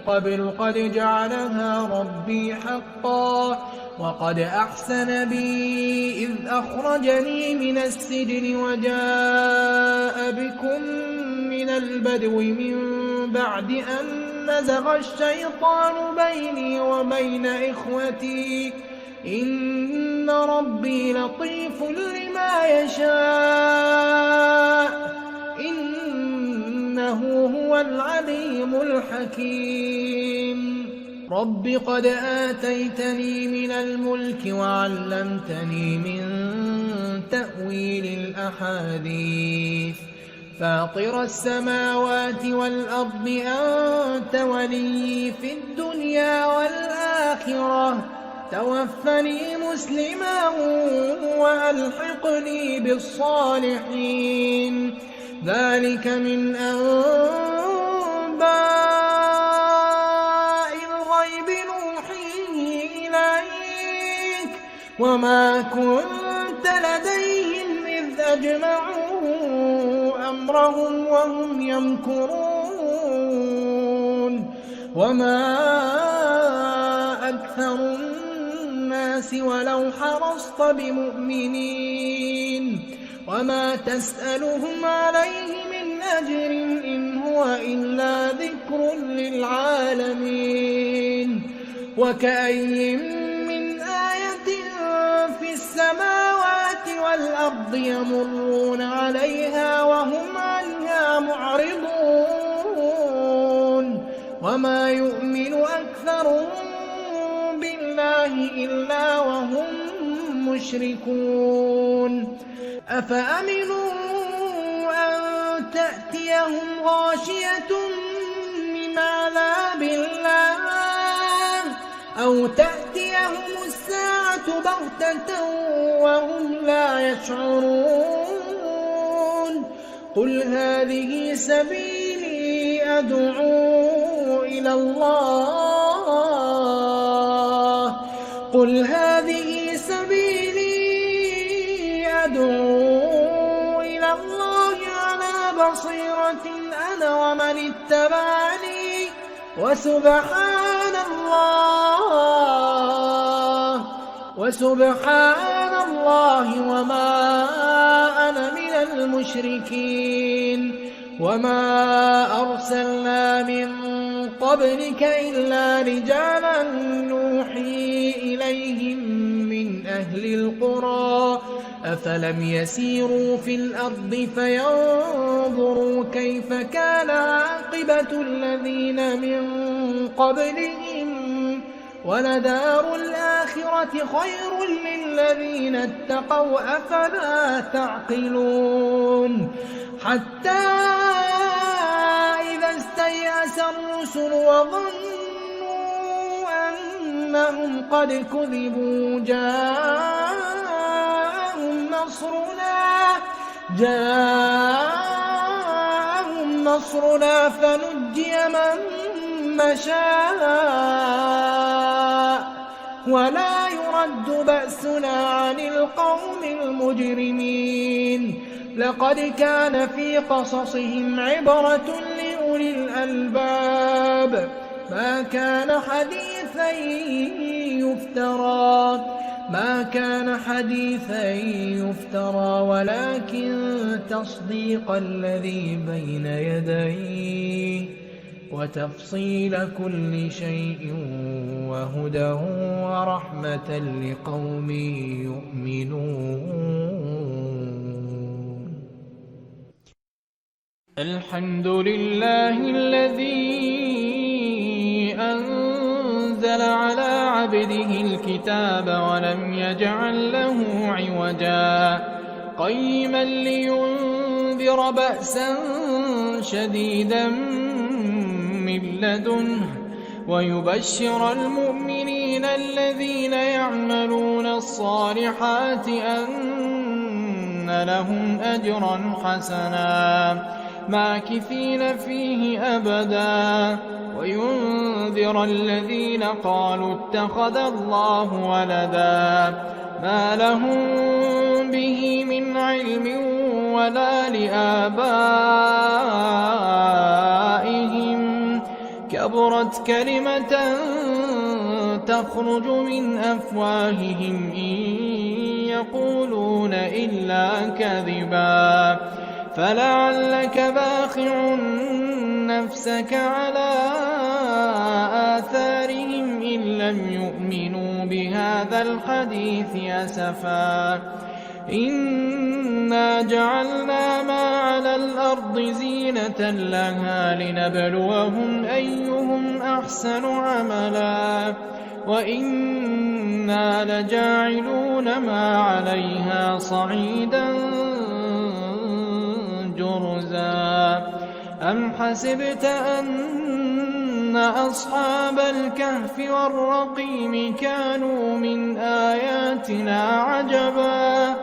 [SPEAKER 1] قبل قد جعلها ربي حقا وقد أحسن بي إذ أخرجني من السجن وجاء بكم من البدو من بعد أن نزغ الشيطان بيني وبين إخوتي إن ربي لطيف لما يشاء إنه هو العليم الحكيم. رب قد آتيتني من الملك وعلمتني من تأويل الأحاديث فاطر السماوات والأرض أنت ولي في الدنيا والآخرة توفني مسلما وألحقني بالصالحين. ذلك من أنباء الغيب نوحيه إليك وما كنت لديهم إذ أجمعوا أمرهم وهم يمكرون. وما أكثر الناس ولو حرصت بمؤمنين وما تسألهم عليه من أجر إن هو إلا ذكر للعالمين. وكأي من آية في السماوات والأرض يمرون عليها وهم عنها معرضون وما يؤمن أكثرهم بالله إلا وهم مشركون. أفأمنوا أن تأتيهم غاشية من عذاب الله أو تأتيهم الساعة بغتة وهم لا يشعرون. قل هذه سبيلي أدعو إلى الله قل هذه سبيلي أدعو إلى الله على بصيرة أنا ومن اتبعني وسبحان الله وما أنا من المشركين. وما أرسلنا من قبلك إلا رجالا نوحي إليهم من أهل القرى أفلم يسيروا في الأرض فينظروا كيف كان عاقبة الذين من قبلهم ولدار الآخرة خير للذين اتقوا أفلا تعقلون. حتى إذا استيأس الرسل وظنوا أنهم قد كذبوا جاءهم نصرنا فنجي من نشاء ولا يرد بأسنا عن القوم المجرمين. لقد كان في قصصهم عبرة لأولي الألباب ما كان حديثا يفترى ولكن تصديق الذي بين يديه وتفصيل كل شيء وهدى ورحمة لقوم يؤمنون. الحمد لله الذي أنزل على عبده الكتاب ولم يجعل له عوجا قيما لينذر بأسا شديدا من لدنه ويبشر المؤمنين الذين يعملون الصالحات أن لهم أجرا حسنا ماكثين فيه أبدا وينذر الذين قالوا اتخذ الله ولدا ما لهم به من علم ولا لآبائهم كبرت كلمة تخرج من أفواههم إن يقولون إلا كذبا فلعلك باخع نفسك على آثارهم إن لم يؤمنوا بهذا الحديث أسفا إنا جعلنا ما على الأرض زينة لها لنبلوهم أيهم أحسن عملا وإنا لجاعلون ما عليها صعيدا جرزا أم حسبت أن أصحاب الكهف والرقيم كانوا من آياتنا عجبا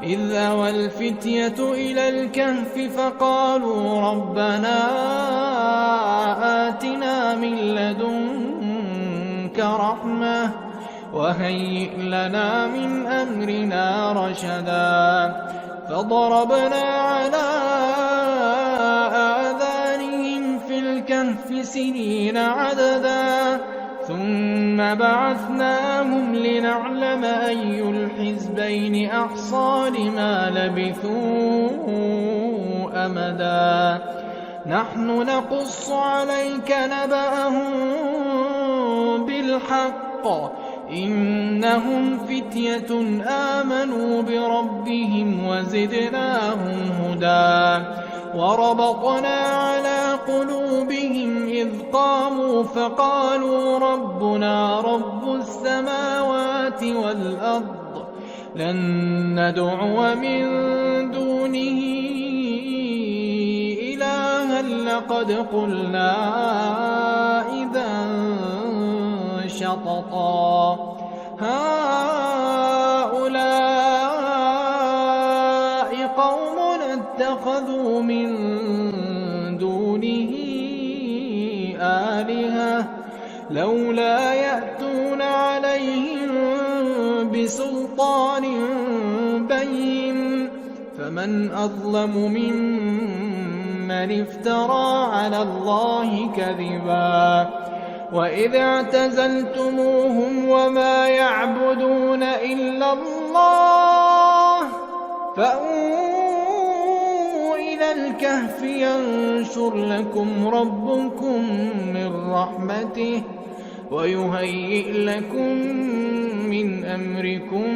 [SPEAKER 1] إذ أوى الفتية إلى الكهف فقالوا ربنا آتنا من لدنك رحمة وهيئ لنا من أمرنا رشدا فضربنا على آذانهم في الكهف سنين عددا ثم بعثناهم لنعلم أي الحزبين أحصى لما لبثوا أمدا نحن نقص عليك نبأهم بالحق إنهم فتية آمنوا بربهم وزدناهم هدى وربطنا على قلوبهم إذ قاموا فقالوا ربنا رب السماوات والأرض لن ندعو من دونه إلها لقد قلنا إذا شططا هؤلاء قوم اتخذوا من دونه آلهة لولا يأتون عليهم بسلطان بين فمن أظلم ممن افترى على الله كذبا وإذ اعتزلتموهم وما يعبدون إلا الله فأووا إلى الكهف ينشر لكم ربكم من رحمته ويهيئ لكم من أمركم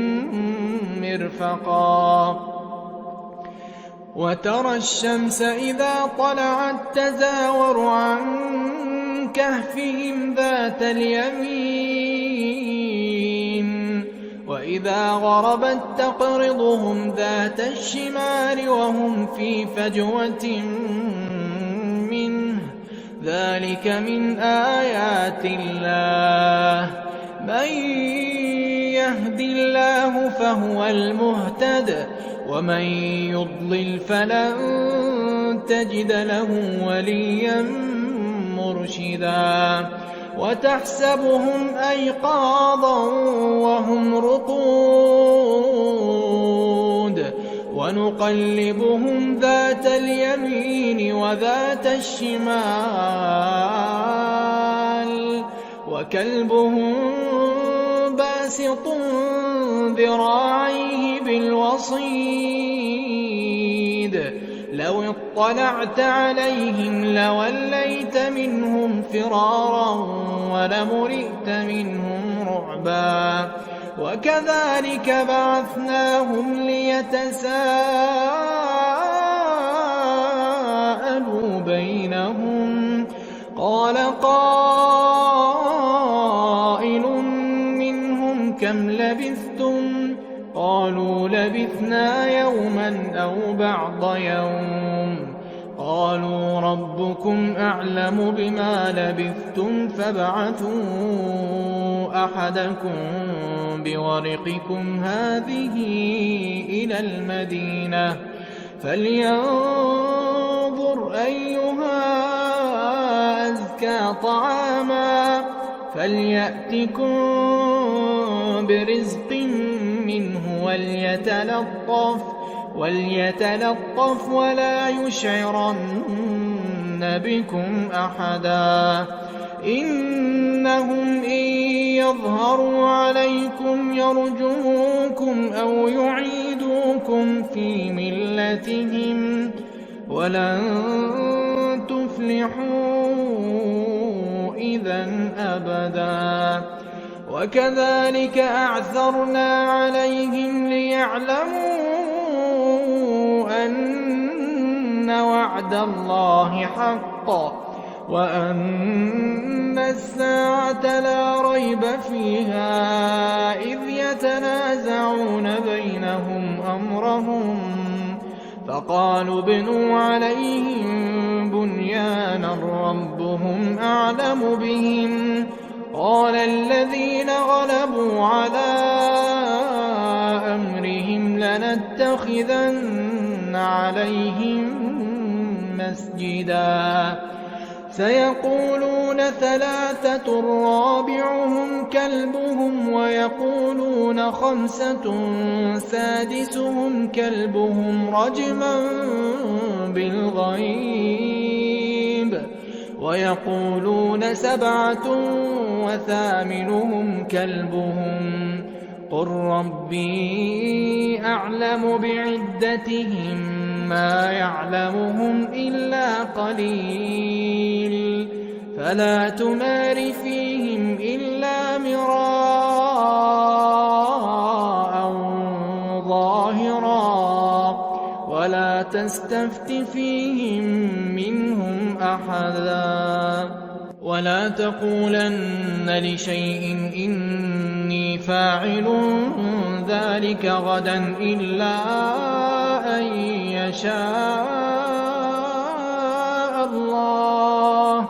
[SPEAKER 1] مرفقا وترى الشمس إذا طلعت تزاور عن كهفهم ذات اليمين وإذا غربت تقرضهم ذات الشمال وهم في فجوة منه ذلك من آيات الله من يهد الله فهو المهتد
[SPEAKER 2] ومن يضلل فلن تجد له وليا مرشدا وتحسبهم أيقاظا وهم رقود ونقلبهم ذات اليمين وذات الشمال وكلبهم باسط ذراعيه بالوصيد لو اطلعت عليهم لوليت منهم فرارا ولملئت منهم رعبا وكذلك بعثناهم ليتساءلوا بينهم قال قائل منهم كم لبثتم قالوا لبثنا يوما أو بعض يوم قالوا ربكم أعلم بما لبثتم فابعثوا أحدكم بورقكم هذه إلى المدينة فلينظر أيها أزكى طعاما فليأتكم برزق منه وليتلطف ولا يشعرن بكم أحدا إنهم إن يظهروا عليكم يرجموكم أو يعيدوكم في ملتهم ولن تفلحوا إذا أبدا وكذلك أعثرنا عليهم ليعلموا أن وعد الله حق وأن الساعة لا ريب فيها إذ يتنازعون بينهم أمرهم فقالوا ابنوا عليهم بنيانا ربهم أعلم بهم قال الذين غلبوا على أمرهم لنتخذن عليهم مسجدا سيقولون ثلاثة رابعهم كلبهم ويقولون خمسة سادسهم كلبهم رجما بالغيب ويقولون سبعة وثامنهم كلبهم قل ربي أعلم بعدتهم ما يعلمهم إلا قليل فلا تمار فيهم إلا مراء ظاهرا ولا تستفت فيهم منهم أحدا ولا تقولن لشيء إني فاعل ذلك غدا إلا أن يشاء الله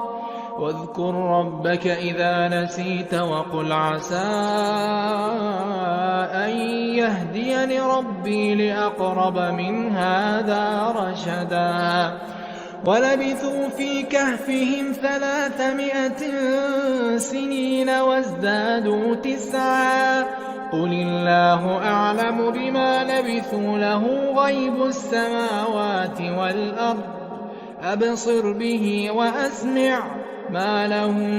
[SPEAKER 2] واذكر ربك إذا نسيت وقل عسى أن يهديني ربي لأقرب من هذا رشدا ولبثوا في كهفهم 300 سنين وازدادوا 9 قل الله أعلم بما لبثوا له غيب السماوات والأرض أبصر به وأسمع ما لهم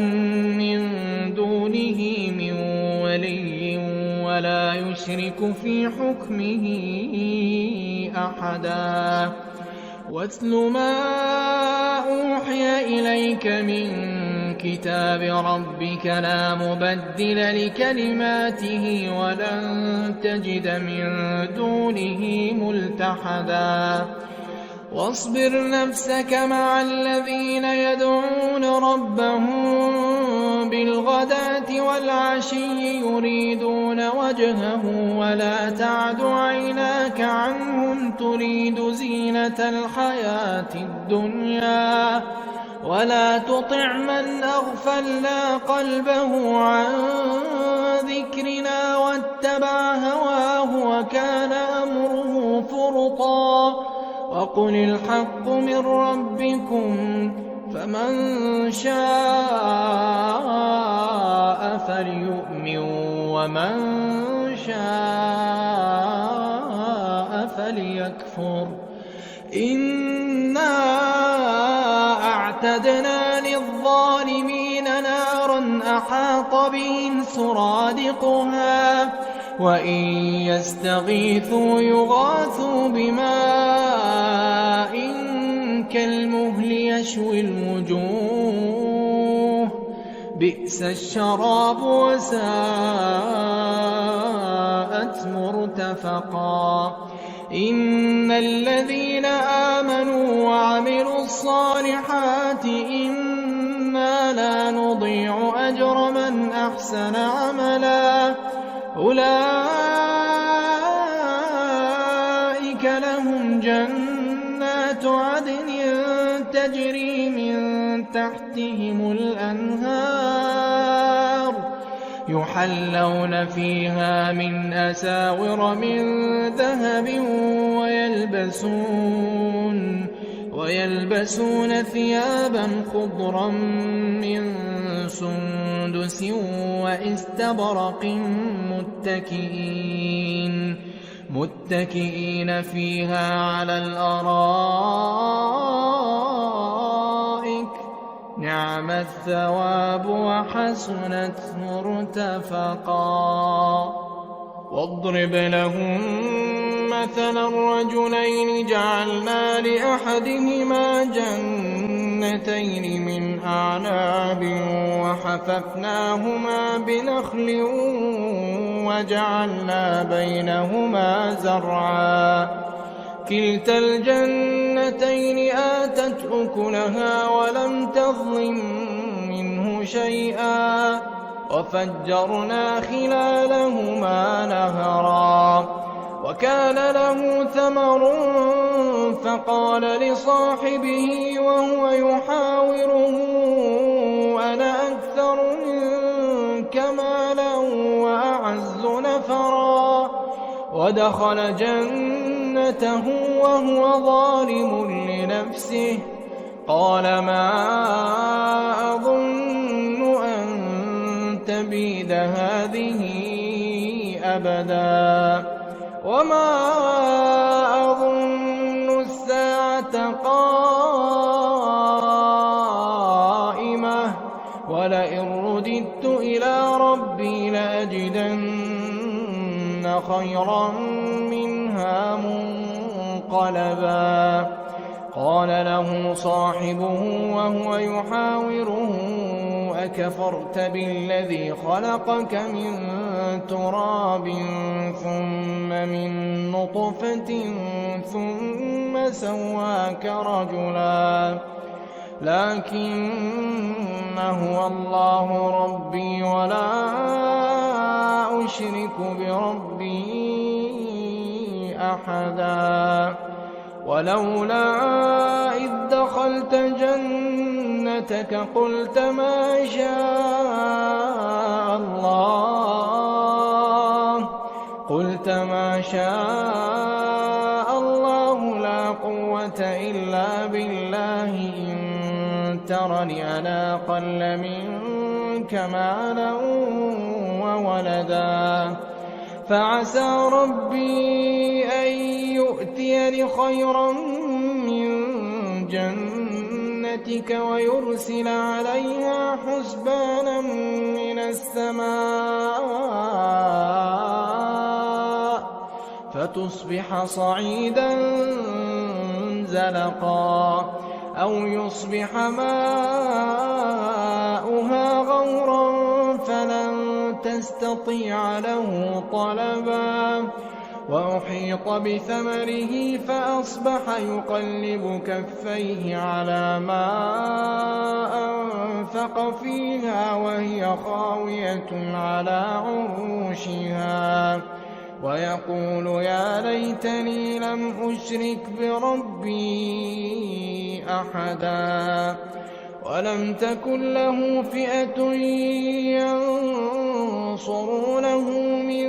[SPEAKER 2] من دونه من ولي ولا يشرك في حكمه أحدا واتل ما أوحي إليك من كتاب ربك لا مبدل لكلماته ولن تجد من دونه ملتحدا واصبر نفسك مع الذين يدعون ربهم بالغداة والعشي يريدون وجهه ولا تعد عيناك عنهم تريد زينة الحياة الدنيا
[SPEAKER 1] ولا تطع من أغفلنا قلبه عن ذكرنا واتبع هواه وكان أمره فرطا وقل الحق من ربكم فمن شاء فليؤمن ومن شاء فليكفر إنا أعتدنا للظالمين نارا أحاط بهم سرادقها وإن يستغيثوا يغاثوا بماء كالمهل يشوي الوجوه بئس الشراب وساءت مرتفقا إن الذين آمنوا وعملوا الصالحات إنا لا نضيع أجر من أحسن عملا أولئك لهم جنات عدن تجري من تحتهم الأنهار يحلون فيها من أساور من ذهب ويلبسون ثيابا خضرا من سندس واستبرق متكئين فيها على الأرائك نعم الثواب وحسنت مرتفقا واضرب لهم مثلا الرجلين جعلنا لأحدهما جنتين من أعناب وحففناهما بنخل وجعلنا بينهما زرعا كلتا الجنتين آتت أكلها ولم تظلم منه شيئا وفجرنا خلالهما نهرا وكان له ثمر فقال لصاحبه وهو يحاوره أنا أكثر منك مالا وأعز نفرا ودخل جنته وهو ظالم لنفسه قال ما أظن أن تبيد هذه أبدا وما أظن الساعة قائمة ولئن رددت إلى ربي لأجدن خيرا منها منقلبا قال له صاحبه وهو يحاوره أكفرت بالذي خلقك من تراب ثم من نطفة ثم سواك رجلا لكن هو الله ربي ولا أشرك بربي أحدا ولولا إذ دخلت جنتك قلت ما شاء الله لا قوة إلا بالله إن ترني أنا أقل منك مالا وولدا فعسى ربي أن يؤتيني خيرا من جنتك ويرسل عليها حسبانا من السماء فتصبح صعيدا زلقا أو يصبح ماؤها غورا فلن تستطيع له طلبا وأحيط بثمره فأصبح يقلب كفيه على ما أنفق فيها وهي خاوية على عروشها ويقول يا ليتني لم أشرك بربي أحدا ولم تكن له فئة ينصرونه من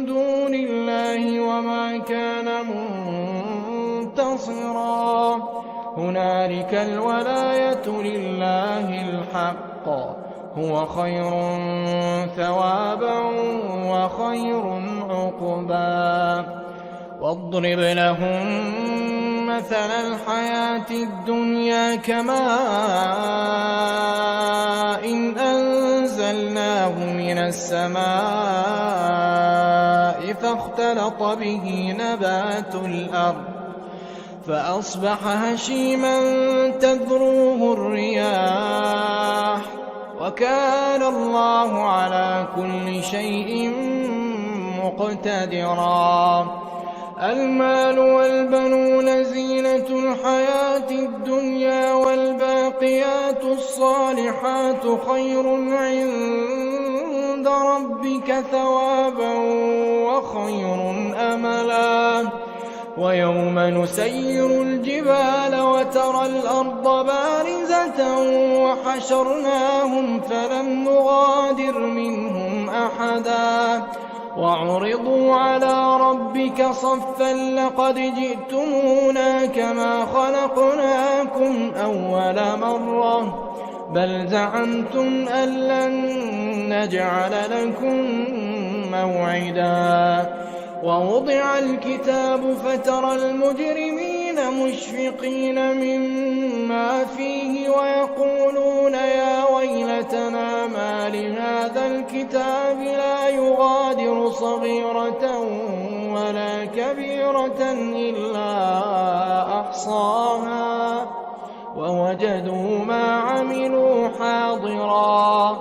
[SPEAKER 1] دون الله وما كان منتصرا هنالك الولاية لله الحق هو خير ثوابا وخير عقبا واضرب لهم مثل الحياة الدنيا كماء إن أنزلناه من السماء فاختلط به نبات الأرض فأصبح هشيما تذروه الرياح وكان الله على كل شيء مقتدرا المال والبنون زينة الحياة الدنيا والباقيات الصالحات خير عند ربك ثوابا وخير أملا ويوم نسير الجبال وترى الأرض بارزة وحشرناهم فلم نغادر منهم أحدا وعرضوا على ربك صفا لقد جئتمونا كما خلقناكم أول مرة بل زعمتم أن لن نجعل لكم موعدا ووضع الكتاب فترى المجرمين مشفقين مما فيه ويقولون يا ويلتنا ما لهذا الكتاب لا يغادر صغيرة ولا كبيرة إلا أحصاها ووجدوا ما عملوا حاضرا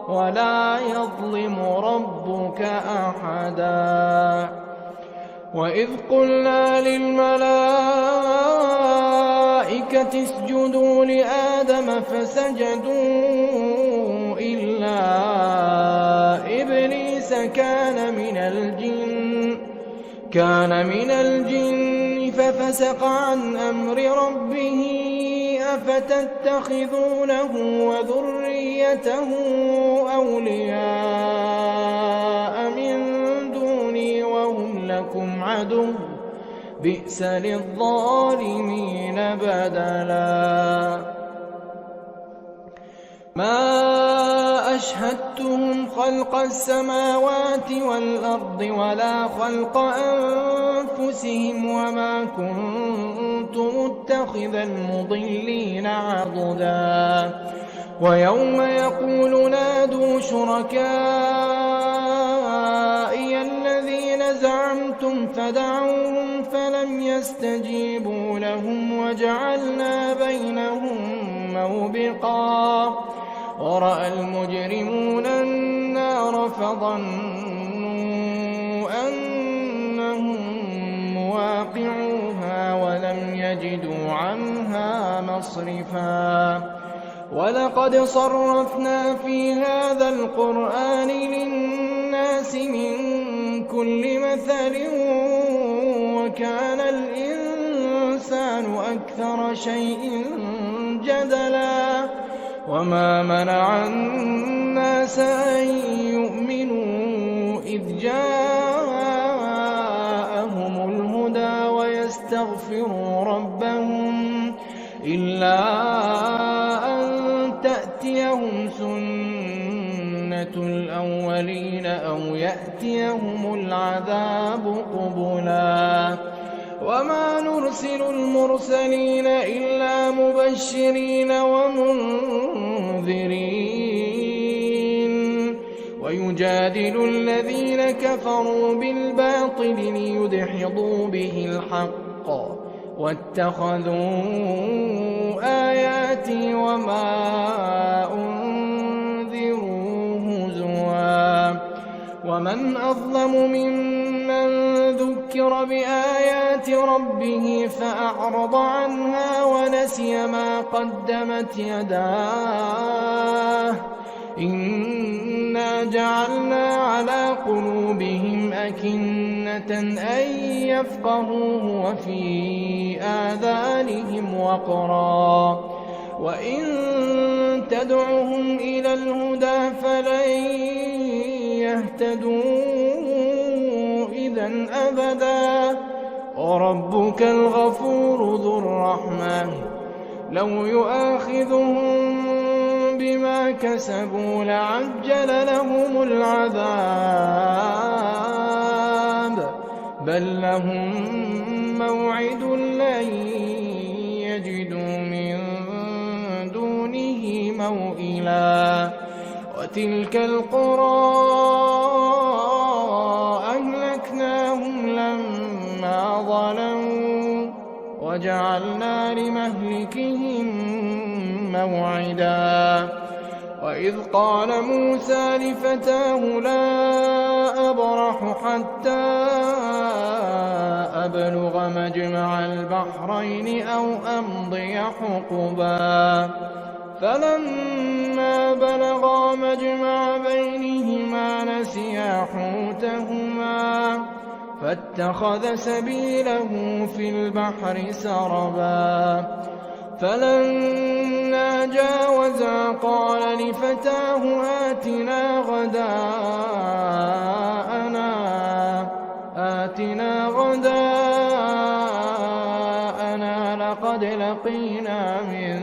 [SPEAKER 1] ولا يظلم ربك أحدا وإذ قلنا للملائكة اسجدوا لآدم فسجدوا إلا إبليس كان من الجن ففسق عن أمر ربه أفتتخذونه وذريته أولياء من دوني وهم لكم عدو بئس للظالمين بدلا ما أشهدتهم خلق السماوات والأرض ولا خلق أنفسهم وما كنت متخذ المضلين عضدا ويوم يقول نادوا شركائي الذين زعمتم فدعوهم فلم يستجيبوا لهم وجعلنا بينهم موبقا ورأى المجرمون النار فظنوا أنهم مواقعوها ولم يجدوا عنها مصرفا ولقد صرفنا في هذا القرآن للناس من كل مثل وكان الإنسان أكثر شيء جدلا وما منع الناس أن يؤمنوا إذ جاءهم الهدى ويستغفروا ربهم إلا أن تأتيهم سنة الأولين أو يأتيهم العذاب قبلا وما نرسل المرسلين إلا مبشرين ومنذرين ويجادل الذين كفروا بالباطل ليدحضوا به الحق واتخذوا آياتي وما أنذروا هزوا ومن أظلم ممن ذكر بآيات ربه فأعرض عنها ونسي ما قدمت يداه إنا جعلنا على قلوبهم أكنة أن يفقهوه وفي آذانهم وقرا وإن تدعهم إلى الهدى فلن يهتدوا إذا أبدا وربك الغفور ذو الرحمة لو يؤاخذهم بما كسبوا لعجل لهم العذاب بل لهم موعد لن يجدوا من دونه موئلا وتلك القرى أهلكناهم لما ظلموا وجعلنا لمهلكهم موعدا وإذ قال موسى لفتاه لا أبرح حتى أبلغ مجمع البحرين أو أمضي حقبا فلما بلغا مجمع بينهما نسيا حوتهما فاتخذ سبيله في البحر سربا فلما جاوزا قال لفتاه آتنا غداءنا لقد لقينا من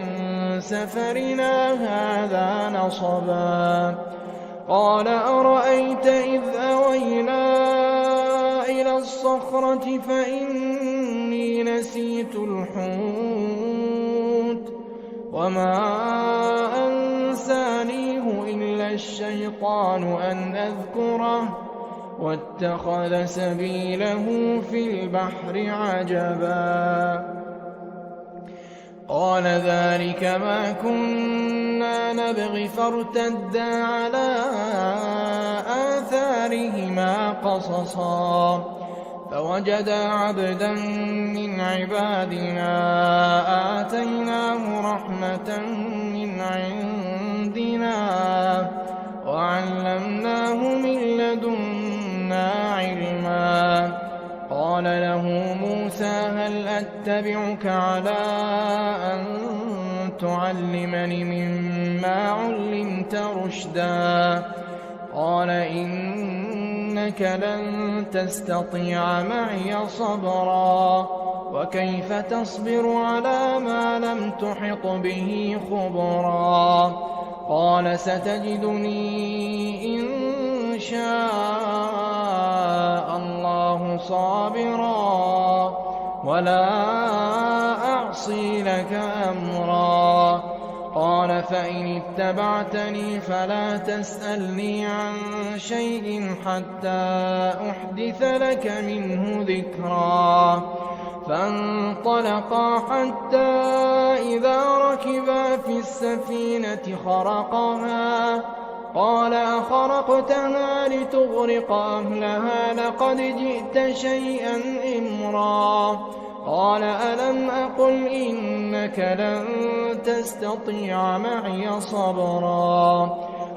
[SPEAKER 1] سفرنا هذا نصبا قال أرأيت إذ أوينا إلى الصخرة فإني نسيت الحوت وما أنسانيه إلا الشيطان أن أذكره واتخذ سبيله في البحر عجبا قال ذلك ما كنا نبغي فارتدا على آثارهما قصصا فوجدا عبدا من عبادنا آتيناه رحمة من عندنا وعلمناه من لدنا علما قال له موسى هل أتبعك على أن تعلمني مما علمت رشدا قال إنك لن تستطيع معي صبرا وكيف تصبر على ما لم تحط به خبرا قال ستجدني إن شاء الله صابرا ولا أعصي لك أمرا قال فإن اتبعتني فلا تسألني عن شيء حتى أحدث لك منه ذكرا فانطلقا حتى إذا ركبا في السفينة خرقها قال أخرقتها لتغرق أهلها لقد جئت شيئا إمرا قال ألم أقل إنك لن تستطيع معي صبرا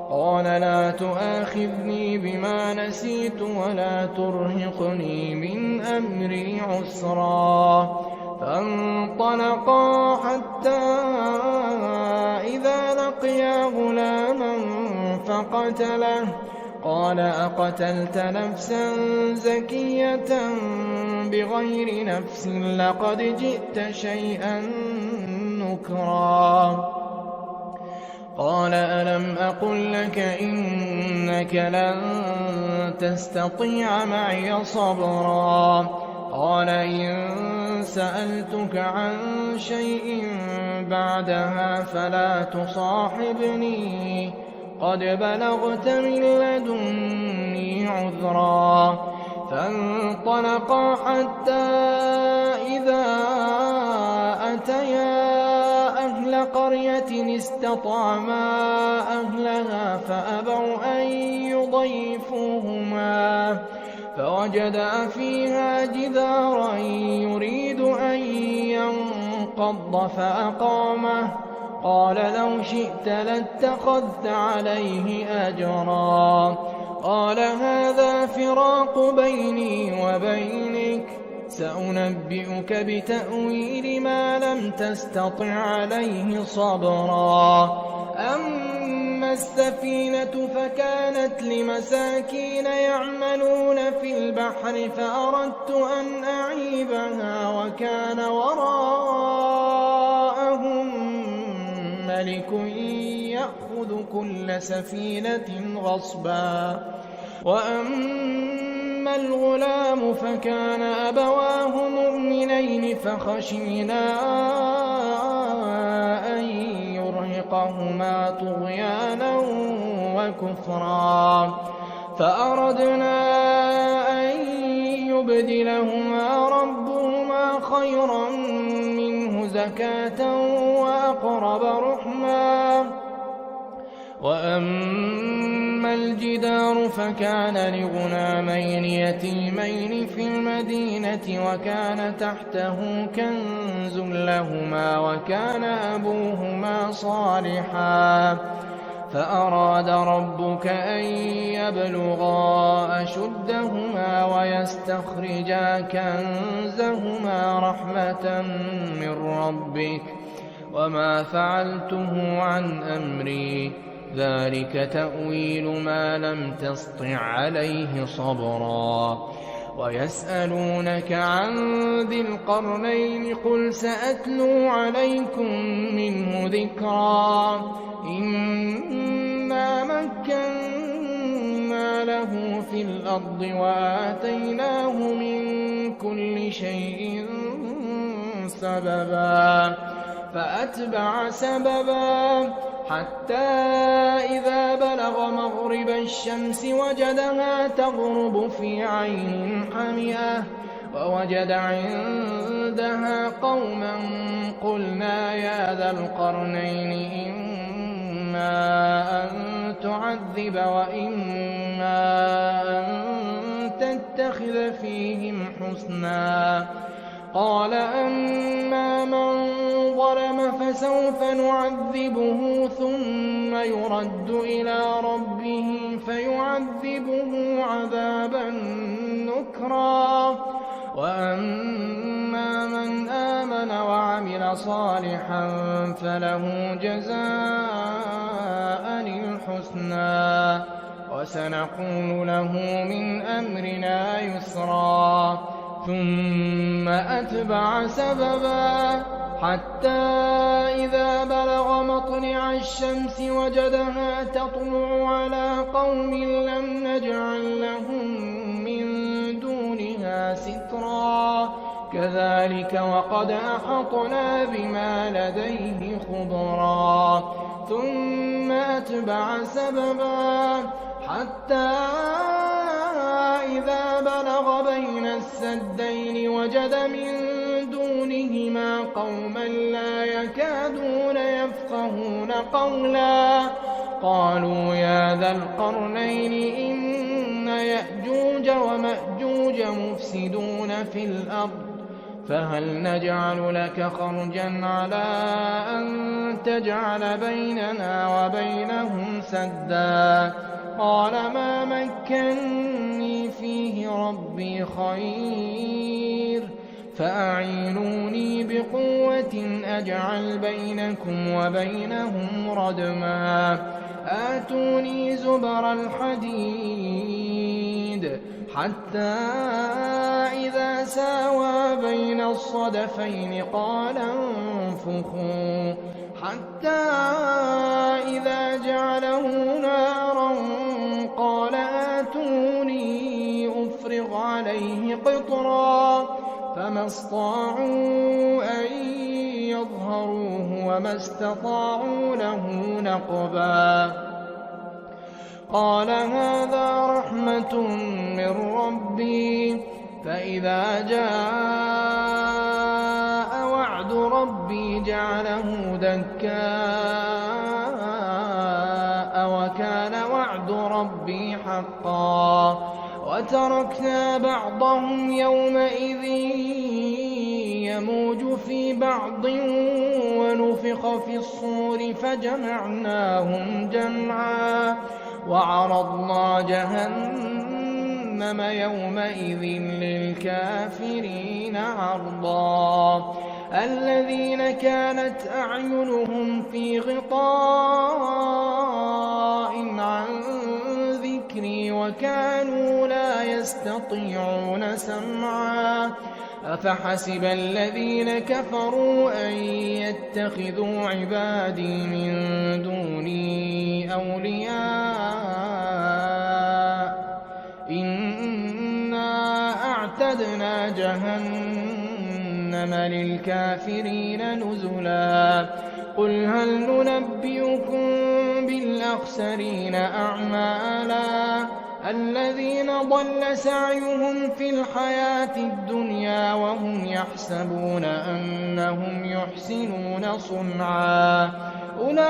[SPEAKER 1] قال لا تؤاخذني بما نسيت ولا ترهقني من أمري عسرا فانطلقا حتى إذا لقيا غلاما فقتله قال أقتلت نفسا زكية بغير نفس لقد جئت شيئا نكرا قال ألم أقل لك إنك لن تستطيع معي صبرا قال إن سألتك عن شيء بعدها فلا تصاحبني قد بلغت من لدني عذرا فانطلقا حتى إذا أتيا أهل قرية استطعما أهلها فأبوا أن يضيفوهما فوجدا فيها جدارا يريد أن ينقض فأقامه قال لو شئت لاتخذت عليه أجرا قال هذا فراق بيني وبينك سأنبئك بتأويل ما لم تستطع عليه صبرا أما السفينة فكانت لمساكين يعملون في البحر فأردت أن أعيبها وكان وراءهم ملك يأخذ كل سفينة غصبا وأما الغلام فكان أبواه مؤمنين فخشينا أن يرهقهما طغيانا وكفرا فأردنا أن يبدلهما ربهما خيرا منه زكاة وأقرب رحما وأما الجدار فكان لغلامين يتيمين في المدينة وكان تحته كنز لهما وكان أبوهما صالحا فأراد ربك أن يبلغا أشدهما ويستخرجا كنزهما رحمة من ربك وما فعلته عن أمري ذلك تأويل ما لم تسطع عليه صبرا ويسألونك عن ذي القرنين قل سأتلو عليكم منه ذكرا إنا مكنا له في الأرض وآتيناه من كل شيء سببا فأتبع سببا حتى إذا بلغ مغرب الشمس وجدها تغرب في عين حمئة ووجد عندها قوما قلنا يا ذا القرنين إما أن تعذب وإما أن تتخذ فيهم حسنا قال أما من ظلم فسوف نعذبه ثم يرد إلى ربه فيعذبه عذابا نكرا وأما من آمن وعمل صالحا فله جزاء الحسنى وسنقول له من أمرنا يسرا ثم أتبع سببا حتى إذا بلغ مطلع الشمس وجدها تطلع على قوم لم نجعل لهم من دونها سترا كذلك وقد أحطنا بما لديه خبرا ثم أتبع سببا حتى إذا بلغ بين السدين وجد من دونهما قوما لا يكادون يفقهون قولا قالوا يا ذا القرنين إن يأجوج ومأجوج مفسدون في الأرض فهل نجعل لك خرجا على أن تجعل بيننا وبينهم سدا قال ما مكني فيه ربي خير فأعينوني بقوة أجعل بينكم وبينهم ردما آتوني زبر الحديد حتى إذا ساوى بين الصدفين قال انفخوا حتى إذا جعله نارا قال آتوني أفرغ عليه قطرا فما استطاعوا أن يظهروه وما استطاعوا له نقبا قال هذا رحمة من ربي فإذا جاء وعد ربي جعله دكاء وكان وعد ربي حقا وتركنا بعضهم يومئذ يموج في بعض ونفخ في الصور فجمعناهم جمعا وعرضنا جهنم جهنم يومئذ للكافرين عرضا الذين كانت أعينهم في غطاء عن ذكري وكانوا لا يستطيعون سمعا أفحسب الذين كفروا أن يتخذوا عبادي من دوني أولياء إنا أعتدنا جهنم للكافرين نزلا قل هل ننبئكم بالأخسرين أعمالا الذين ضل سعيهم في الحياة الدنيا وهم يحسبون أنهم يحسنون صنعا أولئك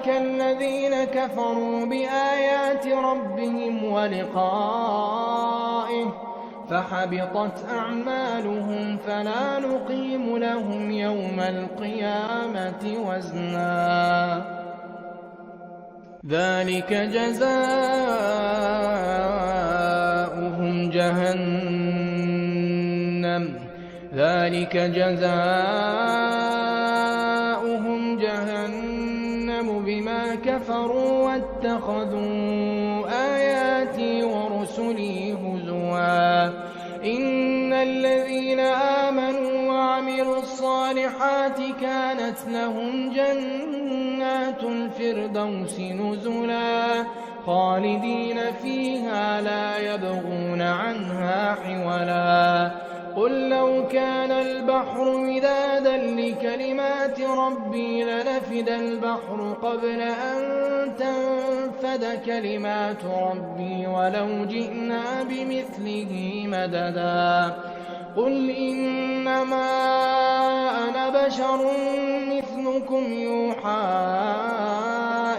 [SPEAKER 1] الذين كفروا بآيات ربهم ولقائه فحبطت أعمالهم فلا نقيم لهم يوم القيامة وزنا ذلك جزاؤهم جهنم بما كفروا واتخذوا آياتي ورسلي هزوا إن الذين آمنوا وعملوا الصالحات كانت لهم جنات الفردوس نزلا خالدين فيها لا يبغون عنها حولا قل لو كان البحر مدادا لكلمات ربي لنفد البحر قبل أن تنفد كلمات ربي ولو جئنا بمثله مددا قل إنما أنا بشر مثلكم يوحى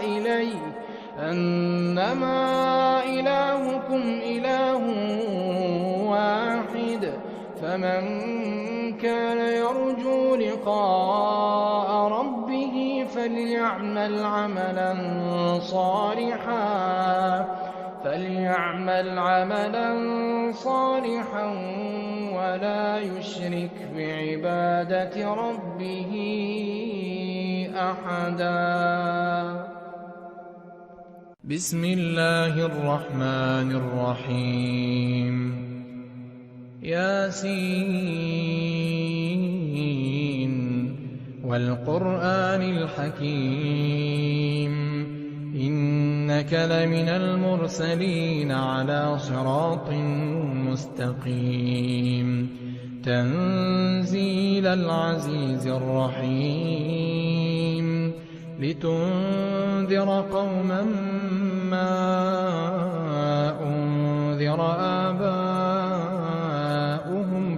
[SPEAKER 1] إلي أنما إلهكم إله واحد فمن كان يرجو لقاء ربه فليعمل عملا صالحا ولا يشرك بعبادة ربه أحدا بسم الله الرحمن الرحيم ياسين والقرآن الحكيم إنك لمن المرسلين على صراط مستقيم تنزيل العزيز الرحيم لتنذر قوما ما أنذر آباؤهم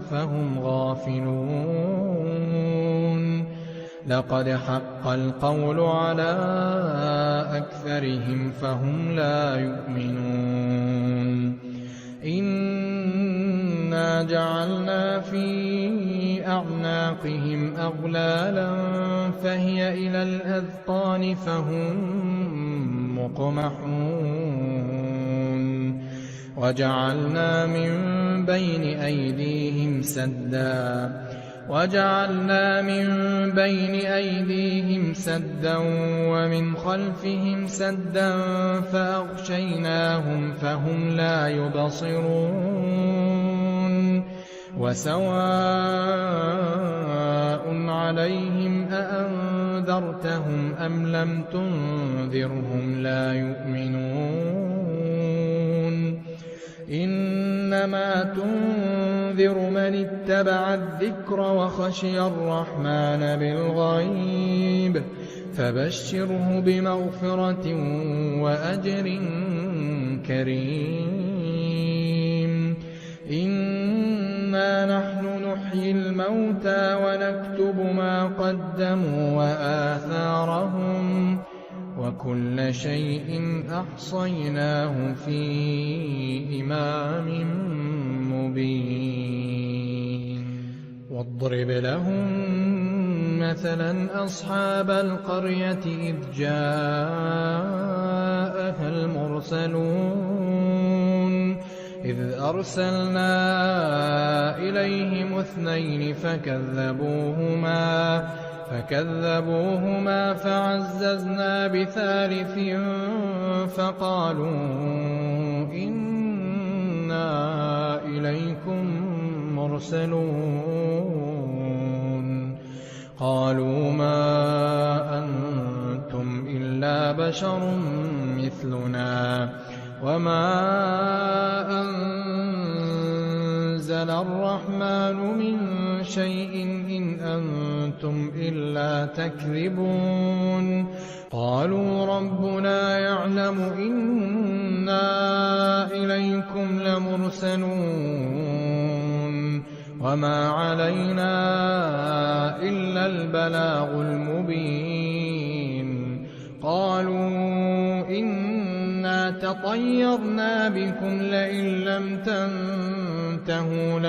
[SPEAKER 1] فهم غافلون لقد حق القول على أكثرهم فهم لا يؤمنون إنا جعلنا في أعناقهم أغلالا فهي إلى الأذقان فهم مقمحون وجعلنا من بين أيديهم سدا ومن خلفهم سدا فأغشيناهم فهم لا يبصرون وسواء عليهم أأنذرتهم أم لم تنذرهم لا يؤمنون إنما تنذر من اتبع الذكر وخشي الرحمن بالغيب فبشره بمغفرة وأجر كريم إنا نحن نحيي الموتى ونكتب ما قدموا وآثارهم وكل شيء أحصيناه في إمام مبين واضرب لهم مثلا أصحاب القرية إذ جاءها المرسلون
[SPEAKER 2] إذ أرسلنا إليهم 2 فكذبوهما فعززنا ب3 فقالوا إنا إليكم مرسلون قالوا ما أنتم إلا بشر مثلنا وما أنزل الرحمن من شيء إن أنتم إلا تكذبون قالوا ربنا يعلم إنا إليكم لمرسلون وما علينا إلا البلاغ المبين قالوا إنا تطيرنا بكم لئن لم تنتهوا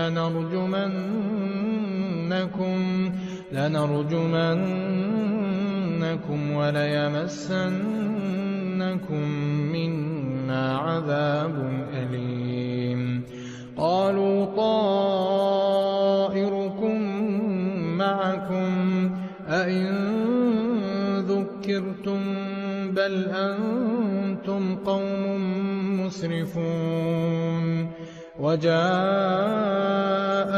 [SPEAKER 2] لنرجمنكم وليمسنكم منا عذاب أليم قالوا طائركم معكم أئن ذكرتم بل أنتم قوم مسرفون وجاء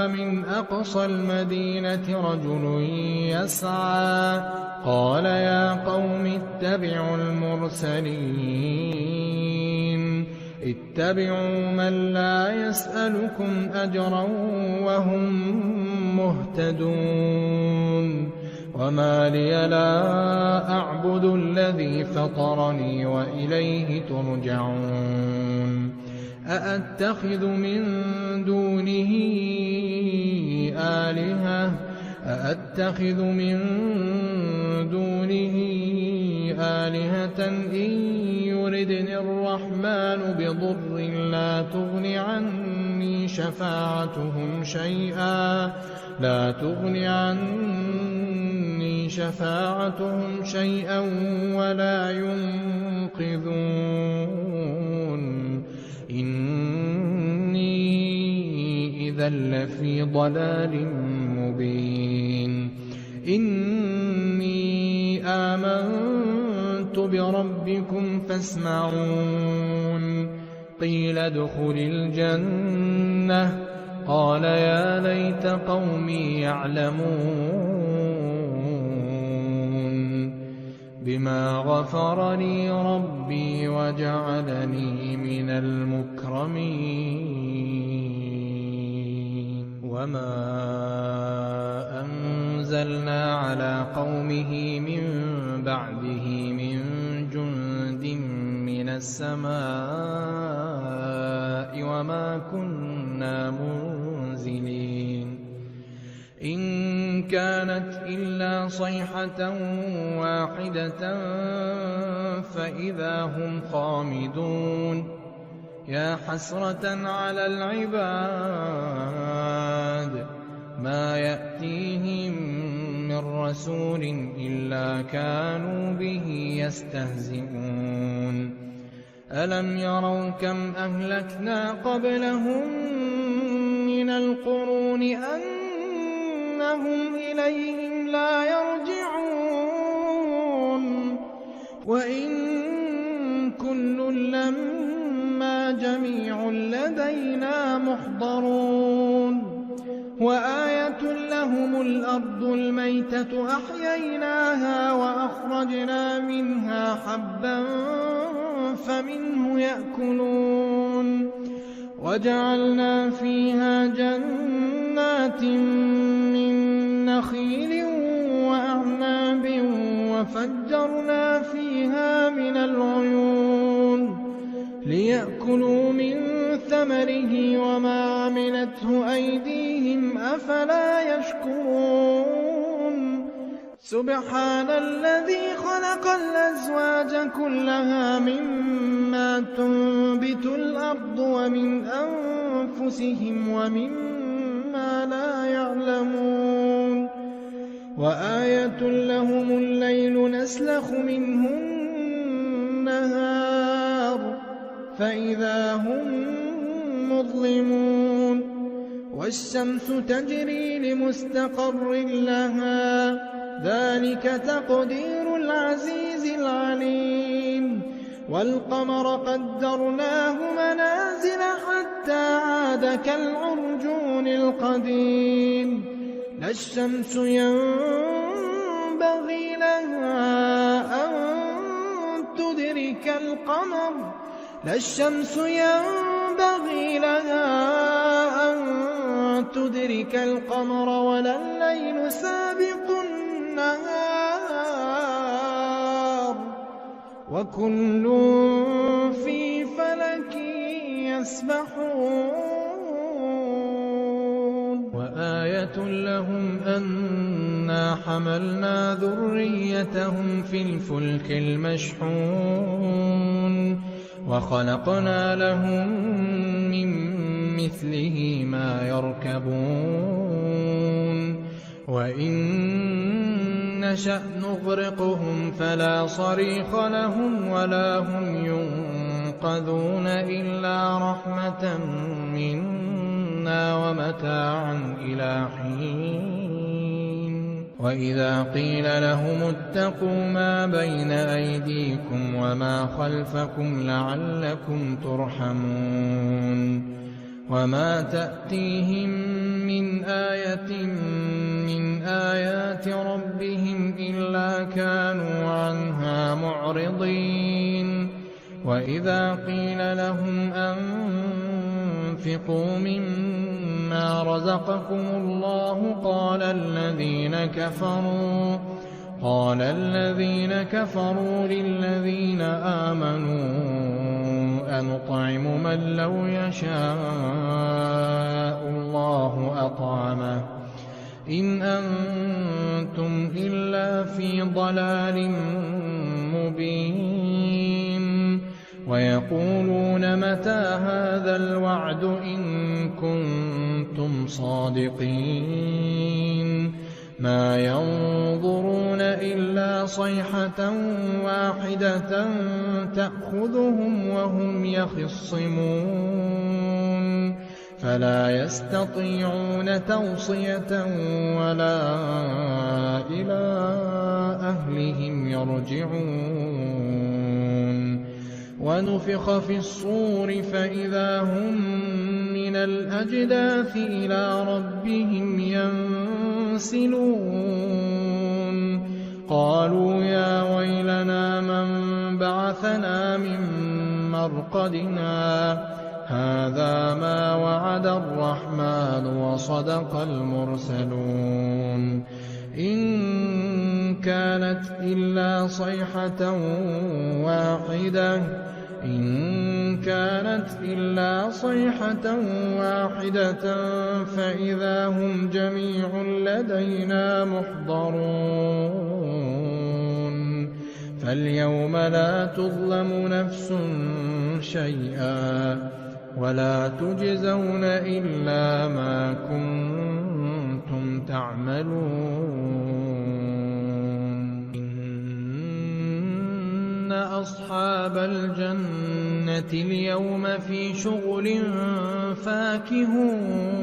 [SPEAKER 2] من أقصى المدينة رجل يسعى قال يا قوم اتبعوا من لا يسألكم أجرا وهم مهتدون وما لي لا أعبد الذي فطرني وإليه ترجعون أأتخذ من دونه آلهة إن يردني الرحمن بضر لا تغن عني شفاعتهم شيئا ولا ينقذون إني إذا لفي ضلال مبين إني آمنت بربكم فاسمعون قيل ادخل الجنة قال يا ليت قومي يعلمون بما غفر لي ربي وجعلني من المكرمين وما أنزلنا على قومه من بعده من جند من السماء وما كنا منزلين إن كانت إلا صيحة واحدة فإذا هم خامدون يا حسرة على العباد ما يأتيهم من رسول إلا كانوا به يستهزئون ألم يروا كم أهلكنا قبلهم من القرون أنهم إليهم لا يرجعون وإن كل لما جميع لدينا محضرون وآية لهم الأرض الميتة أحييناها وأخرجنا منها حبا فمنه يأكلون وجعلنا فيها جنات من نخيل وأعناب وفجرنا فيها من العيون ليأكلوا من ثمره وما عملته أيديهم أفلا يشكرون سبحان الذي خلق الأزواج كلها مما تنبت الأرض ومن أنفسهم ومما لا يعلمون وآية لهم الليل نسلخ منه النهار فإذا هم
[SPEAKER 1] مظلمون والشمس تجري لمستقر لها ذلك تقدير العزيز العليم والقمر قدرناه منازل حتى عاد كالعرجون القديم لا الشمس ينبغي لها أن تدرك القمر ولا الليل سابق النهار وكل في فلك يسبحون وآية لهم أنا حملنا ذريتهم في الفلك المشحون وخلقنا لهم من مثله ما يركبون وإن نشأ نغرقهم فلا صريخ لهم ولا هم ينقذون إلا رحمة منا ومتاعا إلى حين وإذا قيل لهم اتقوا ما بين أيديكم وما خلفكم لعلكم ترحمون وما تأتيهم من آية من آيات ربهم إلا كانوا عنها معرضين وإذا قيل لهم أنفقوا مما رزقكم الله قال الذين كفروا للذين آمنوا أنطعم من لو يشاء الله أطعمه إن أنتم إلا في ضلال مبين ويقولون متى هذا الوعد إن كنتم صادقين ما ينظرون إلا صيحة واحدة تأخذهم وهم يخصمون فلا يستطيعون توصية ولا إلى أهلهم يرجعون ونفخ في الصور فإذا هم من الأجداث إلى ربهم ينسلون قالوا يا ويلنا من بعثنا من مرقدنا هذا ما وعد الرحمن وصدق المرسلون إن كانت إلا صيحة واحدة فإذا هم جميع لدينا محضرون فاليوم لا تظلم نفس شيئا ولا تجزون إلا ما كنتم تعملون إن أصحاب الجنة اليوم في شغل فاكهون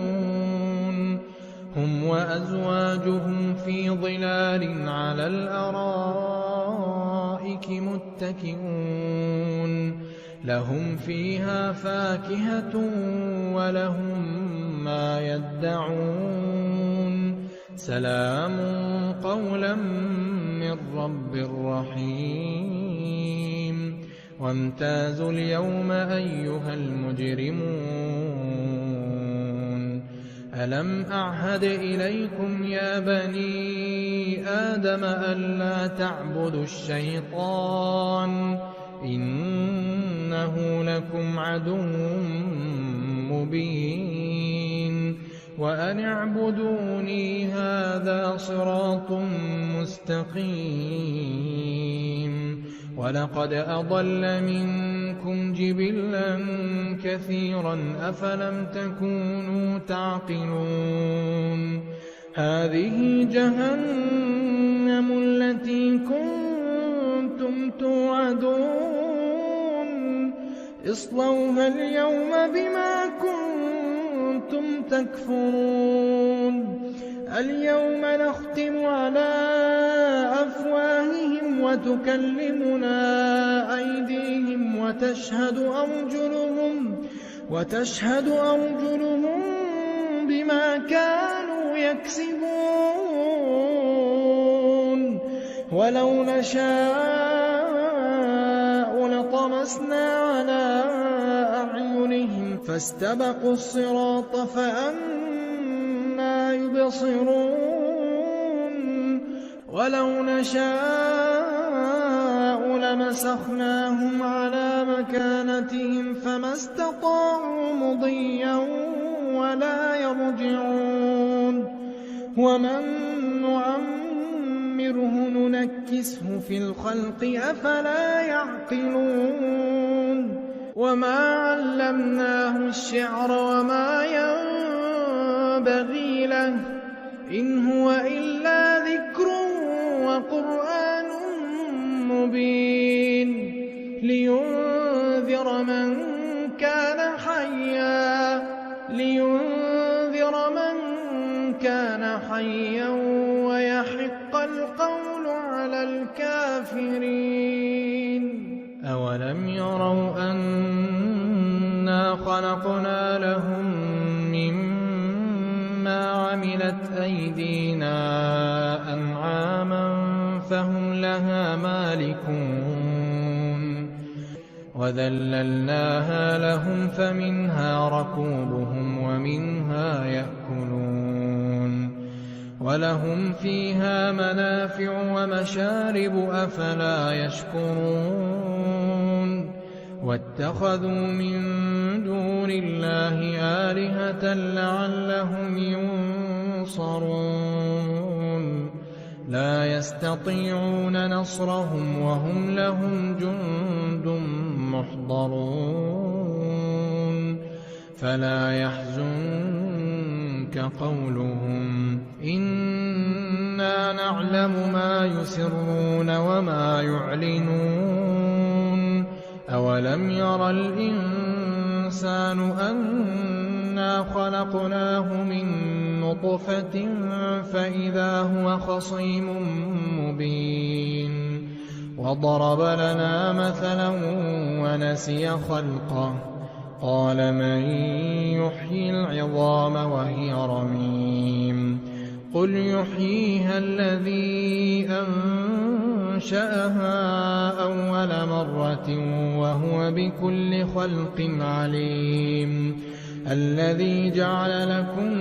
[SPEAKER 1] هم وأزواجهم في ظلال على الأرائك متكئون لهم فيها فاكهة ولهم ما يدعون سلام قولا من رب رحيم وامتازوا اليوم أيها المجرمون ألم أعهد إليكم يا بني آدم ألا تعبدوا الشيطان إنه لكم عدو مبين وأن اعبدوني هذا صراط مستقيم ولقد أضل منكم جبلا كثيرا أفلم تكونوا تعقلون هذه جهنم التي كنتم توعدون اصلوها اليوم بما كنتم كنتم تكفرون اليوم نختم على أفواههم وتكلمنا أيديهم وتشهد أرجلهم بما كانوا يكسبون ولو نشاء لطمسنا على أعينهم فاستبقوا الصراط فأنى يبصرون ولو نشاء لمسخناهم على مكانتهم فما استطاعوا مضيا ولا يرجعون ومن نعمره ننكسه في الخلق أفلا يعقلون وما علمناه الشعر وما ينبغي له إن هو إلا ذكر وقرآن مبين لينذر من كان حيا ويحق القول على الكافرين أولم يروا أنا خلقنا لهم مما عملت أيدينا أنعاما فهم لها مالكون وذللناها لهم فمنها ركوبهم ومنها يأكلون ولهم فيها منافع ومشارب أفلا يشكرون واتخذوا من دون الله آلهة لعلهم ينصرون لا يستطيعون نصرهم وهم لهم جند محضرون فلا يحزنك قولهم إنا نعلم ما يسرون وما يعلنون أولم ير الإنسان أنا خلقناه من نطفة فإذا هو خصيم مبين وضرب لنا مثلا ونسي خلقه قال من يحيي العظام وهي رميم قل يحييها الذي أنشأها أول مرة وهو بكل خلق عليم الذي جعل لكم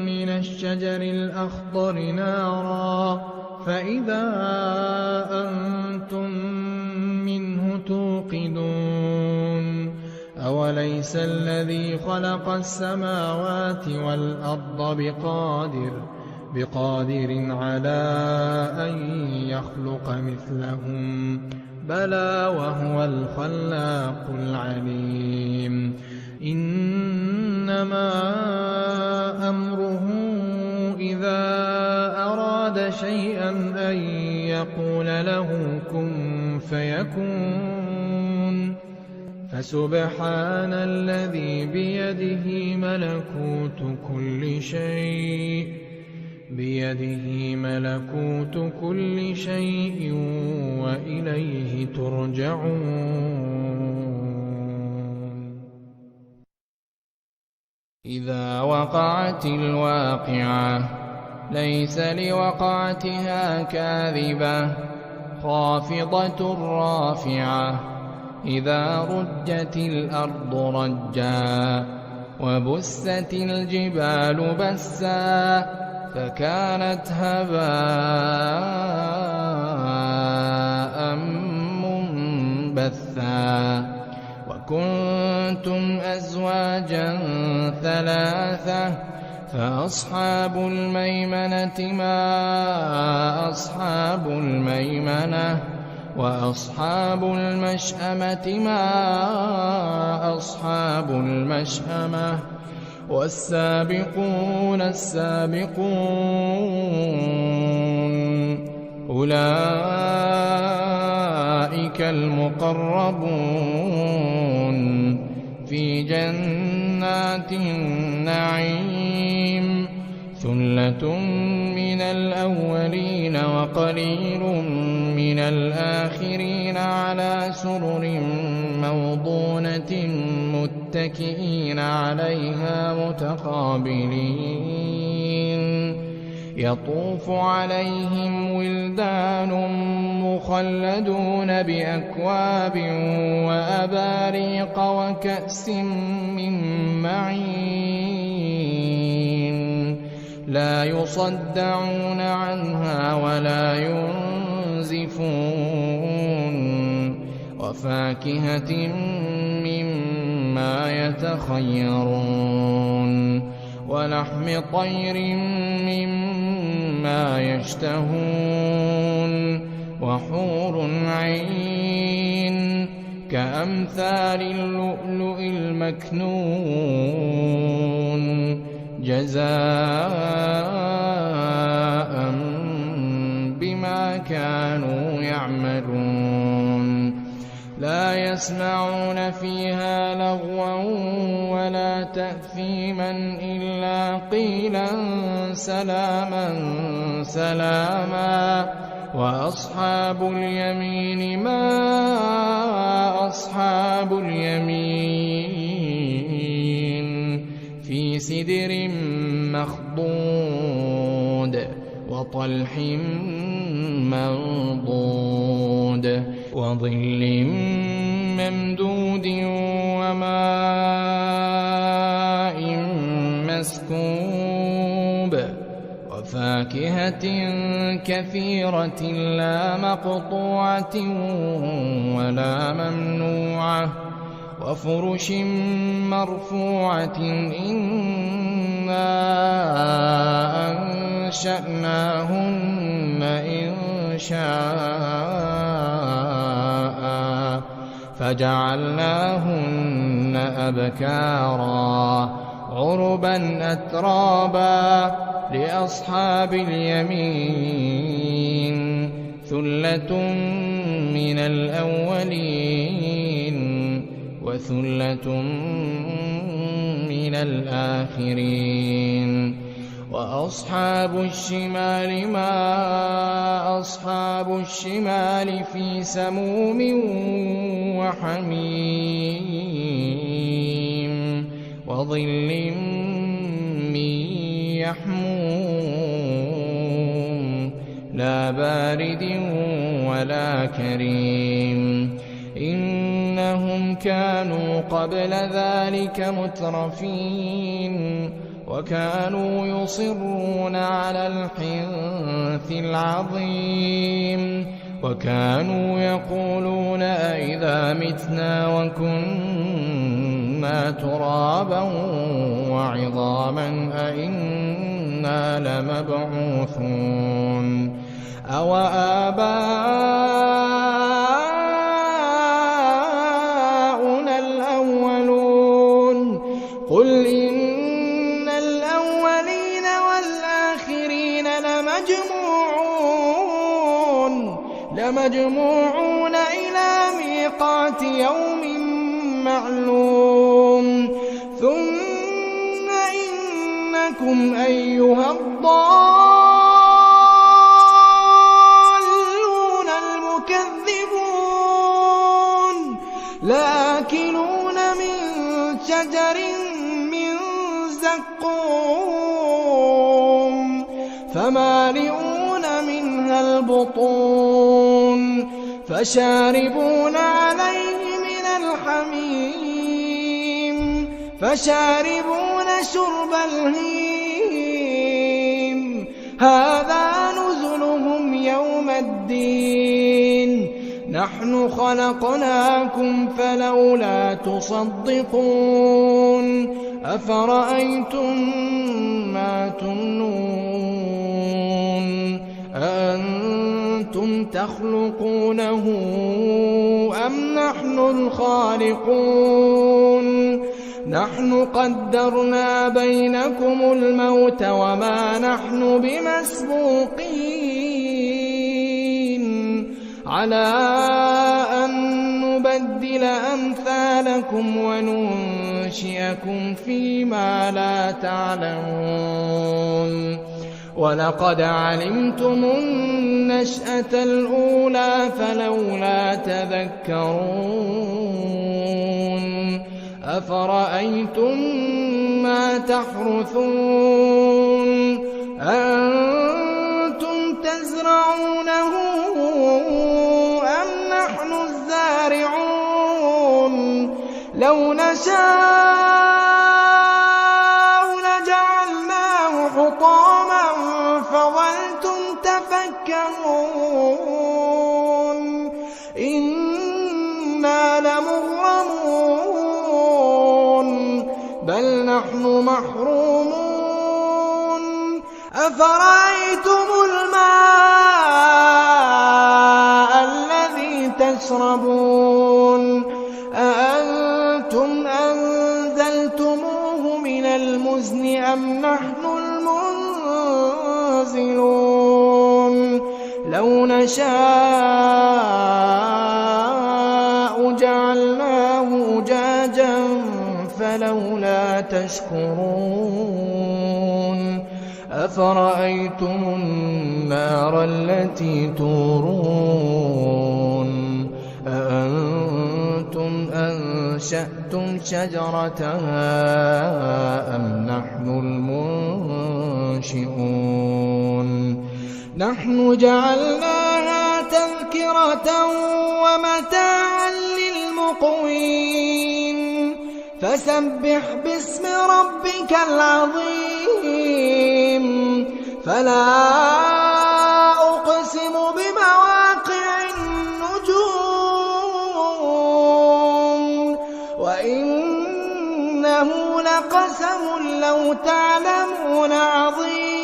[SPEAKER 1] من الشجر الأخضر نارا فإذا أنتم منه توقدون أوليس الذي خلق السماوات والأرض بقادر على أن يخلق مثلهم بلى وهو الخلاق العليم إنما أمره إذا أراد شيئا أن يقول له كن فيكون فسبحان الذي بيده ملكوت كل شيء وإليه ترجعون إذا وقعت الواقعة ليس لوقعتها كاذبة خافضة رافعة إذا رجت الأرض رجا وبست الجبال بسا فكانت هباء منبثا وكنتم أزواجا ثلاثة فأصحاب الميمنة ما أصحاب الميمنة وأصحاب المشأمة ما أصحاب المشأمة والسابقون السابقون أولئك المقربون في جنات النعيم
[SPEAKER 2] النعيم ثلة من الأولين وقليل من الآخرين على سرر موضونة متكئين عليها متقابلين يطوف عليهم ولدان مخلدون بأكواب وأباريق وكأس من معين لا يصدعون عنها ولا ينزفون وفاكهة مما يتخيرون ولحم طير مما يشتهون وحور عين كأمثال اللؤلؤ المكنون جزاء بما كانوا يعملون لا يسمعون فيها لغوا ولا تأثيما إلا قيلا سلاما سلاما وأصحاب اليمين ما أصحاب اليمين في سدر مخضود وطلح منضود وظل ممدود وماء مسكوب وفاكهة كثيرة لا مقطوعة ولا ممنوعة وفرش مرفوعة إنا أنشأناهن إنشاء فجعلناهن أبكارا عربا أترابا لأصحاب اليمين ثلة من الأولين وثلة من الآخرين وأصحاب الشمال ما أصحاب الشمال في سموم وحميم وظل من يحموم لا بارد ولا كريم إنهم كانوا قبل ذلك مترفين وكانوا يصرون على الحنث العظيم وكانوا يقولون أئذا متنا وكنا ترابا وعظاما أئنا لمبعوثون أو آباؤنا الأولون قل إن الأولين والآخرين لمجموعون إلى ميقات يوم معلوم ثم إنكم أيها الضالون المكذبون لآكلون من شجر من زقوم فمالئون منها البطون فشاربون عليه من الحميم فشاربون شرب الهيم هذا نزلهم يوم الدين نحن خلقناكم فلولا تصدقون أفرأيتم ما تمنون أأنتم تخلقونه أم نحن الخالقون نحن قدرنا بينكم الموت وما نحن بمسبوقين على أن نبدل أمثالكم وننشئكم
[SPEAKER 1] ينشئكم فيما لا تعلمون ولقد علمتم النشأة الأولى فلولا تذكرون أفرأيتم ما تحرثون أنتم تزرعونه أم نحن الزارعون لو نشاء لجعلناه حطاما فظلتم تفكرون إنا لمغرمون بل نحن محرومون أفرأيتم الماء الذي تشربون أأنتم أنزلتموه من المزن أم نحن المنزلون لو نشاء جعلناه أجاجا فلولا تشكرون أفرأيتم النار التي تورون أأنتم أنشأتم شجرتها أم نحن المنشئون نحن جعلناها تذكرة ومتاعا للمقوين فسبح باسم ربك العظيم فلا أقسم بمواقع النجوم وإنه لقسم لو تعلمون عظيم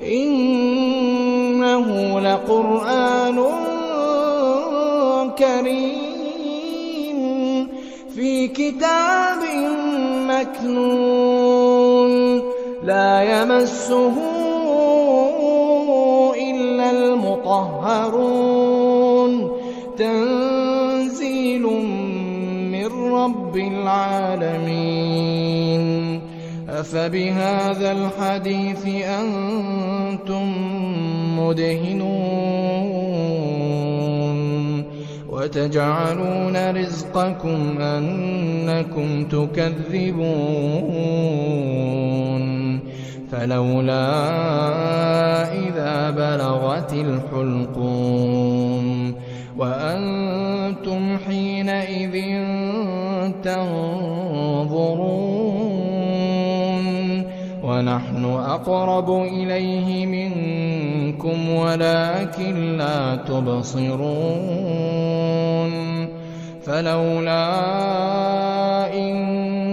[SPEAKER 1] إنه لقرآن كريم في كتاب مكنون لا يمسه إلا المطهرون تنزيل من رب العالمين أفبهذا الحديث أنتم مدهنون وتجعلون رزقكم أنكم تكذبون فلولا إذا بلغت الحلقوم وأنتم حينئذ تنظرون ونحن أقرب إليه منكم ولكن لا تبصرون فلولا إن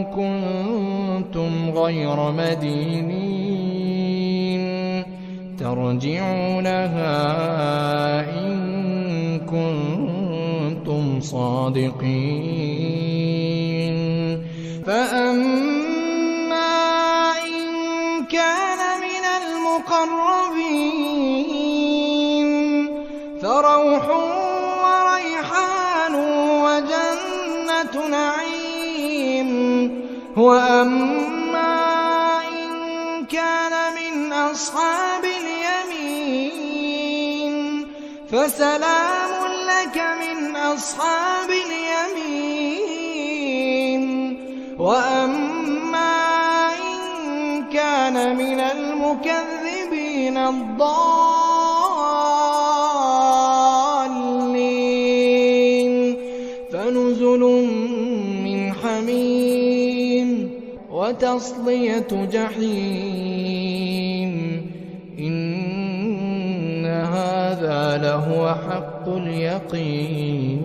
[SPEAKER 1] كنتم غير مدينين ترجعونها إن كنتم صادقين فأما إن كان من المقربين فروح وريحان وجنة نعيم وأما إن كان من أصحاب اليمين فسلام لك من أصحاب اليمين وأما إن كان من المكذبين الضالين فنزل من حميم وتصلية جحيم إن هذا لهو حق اليقين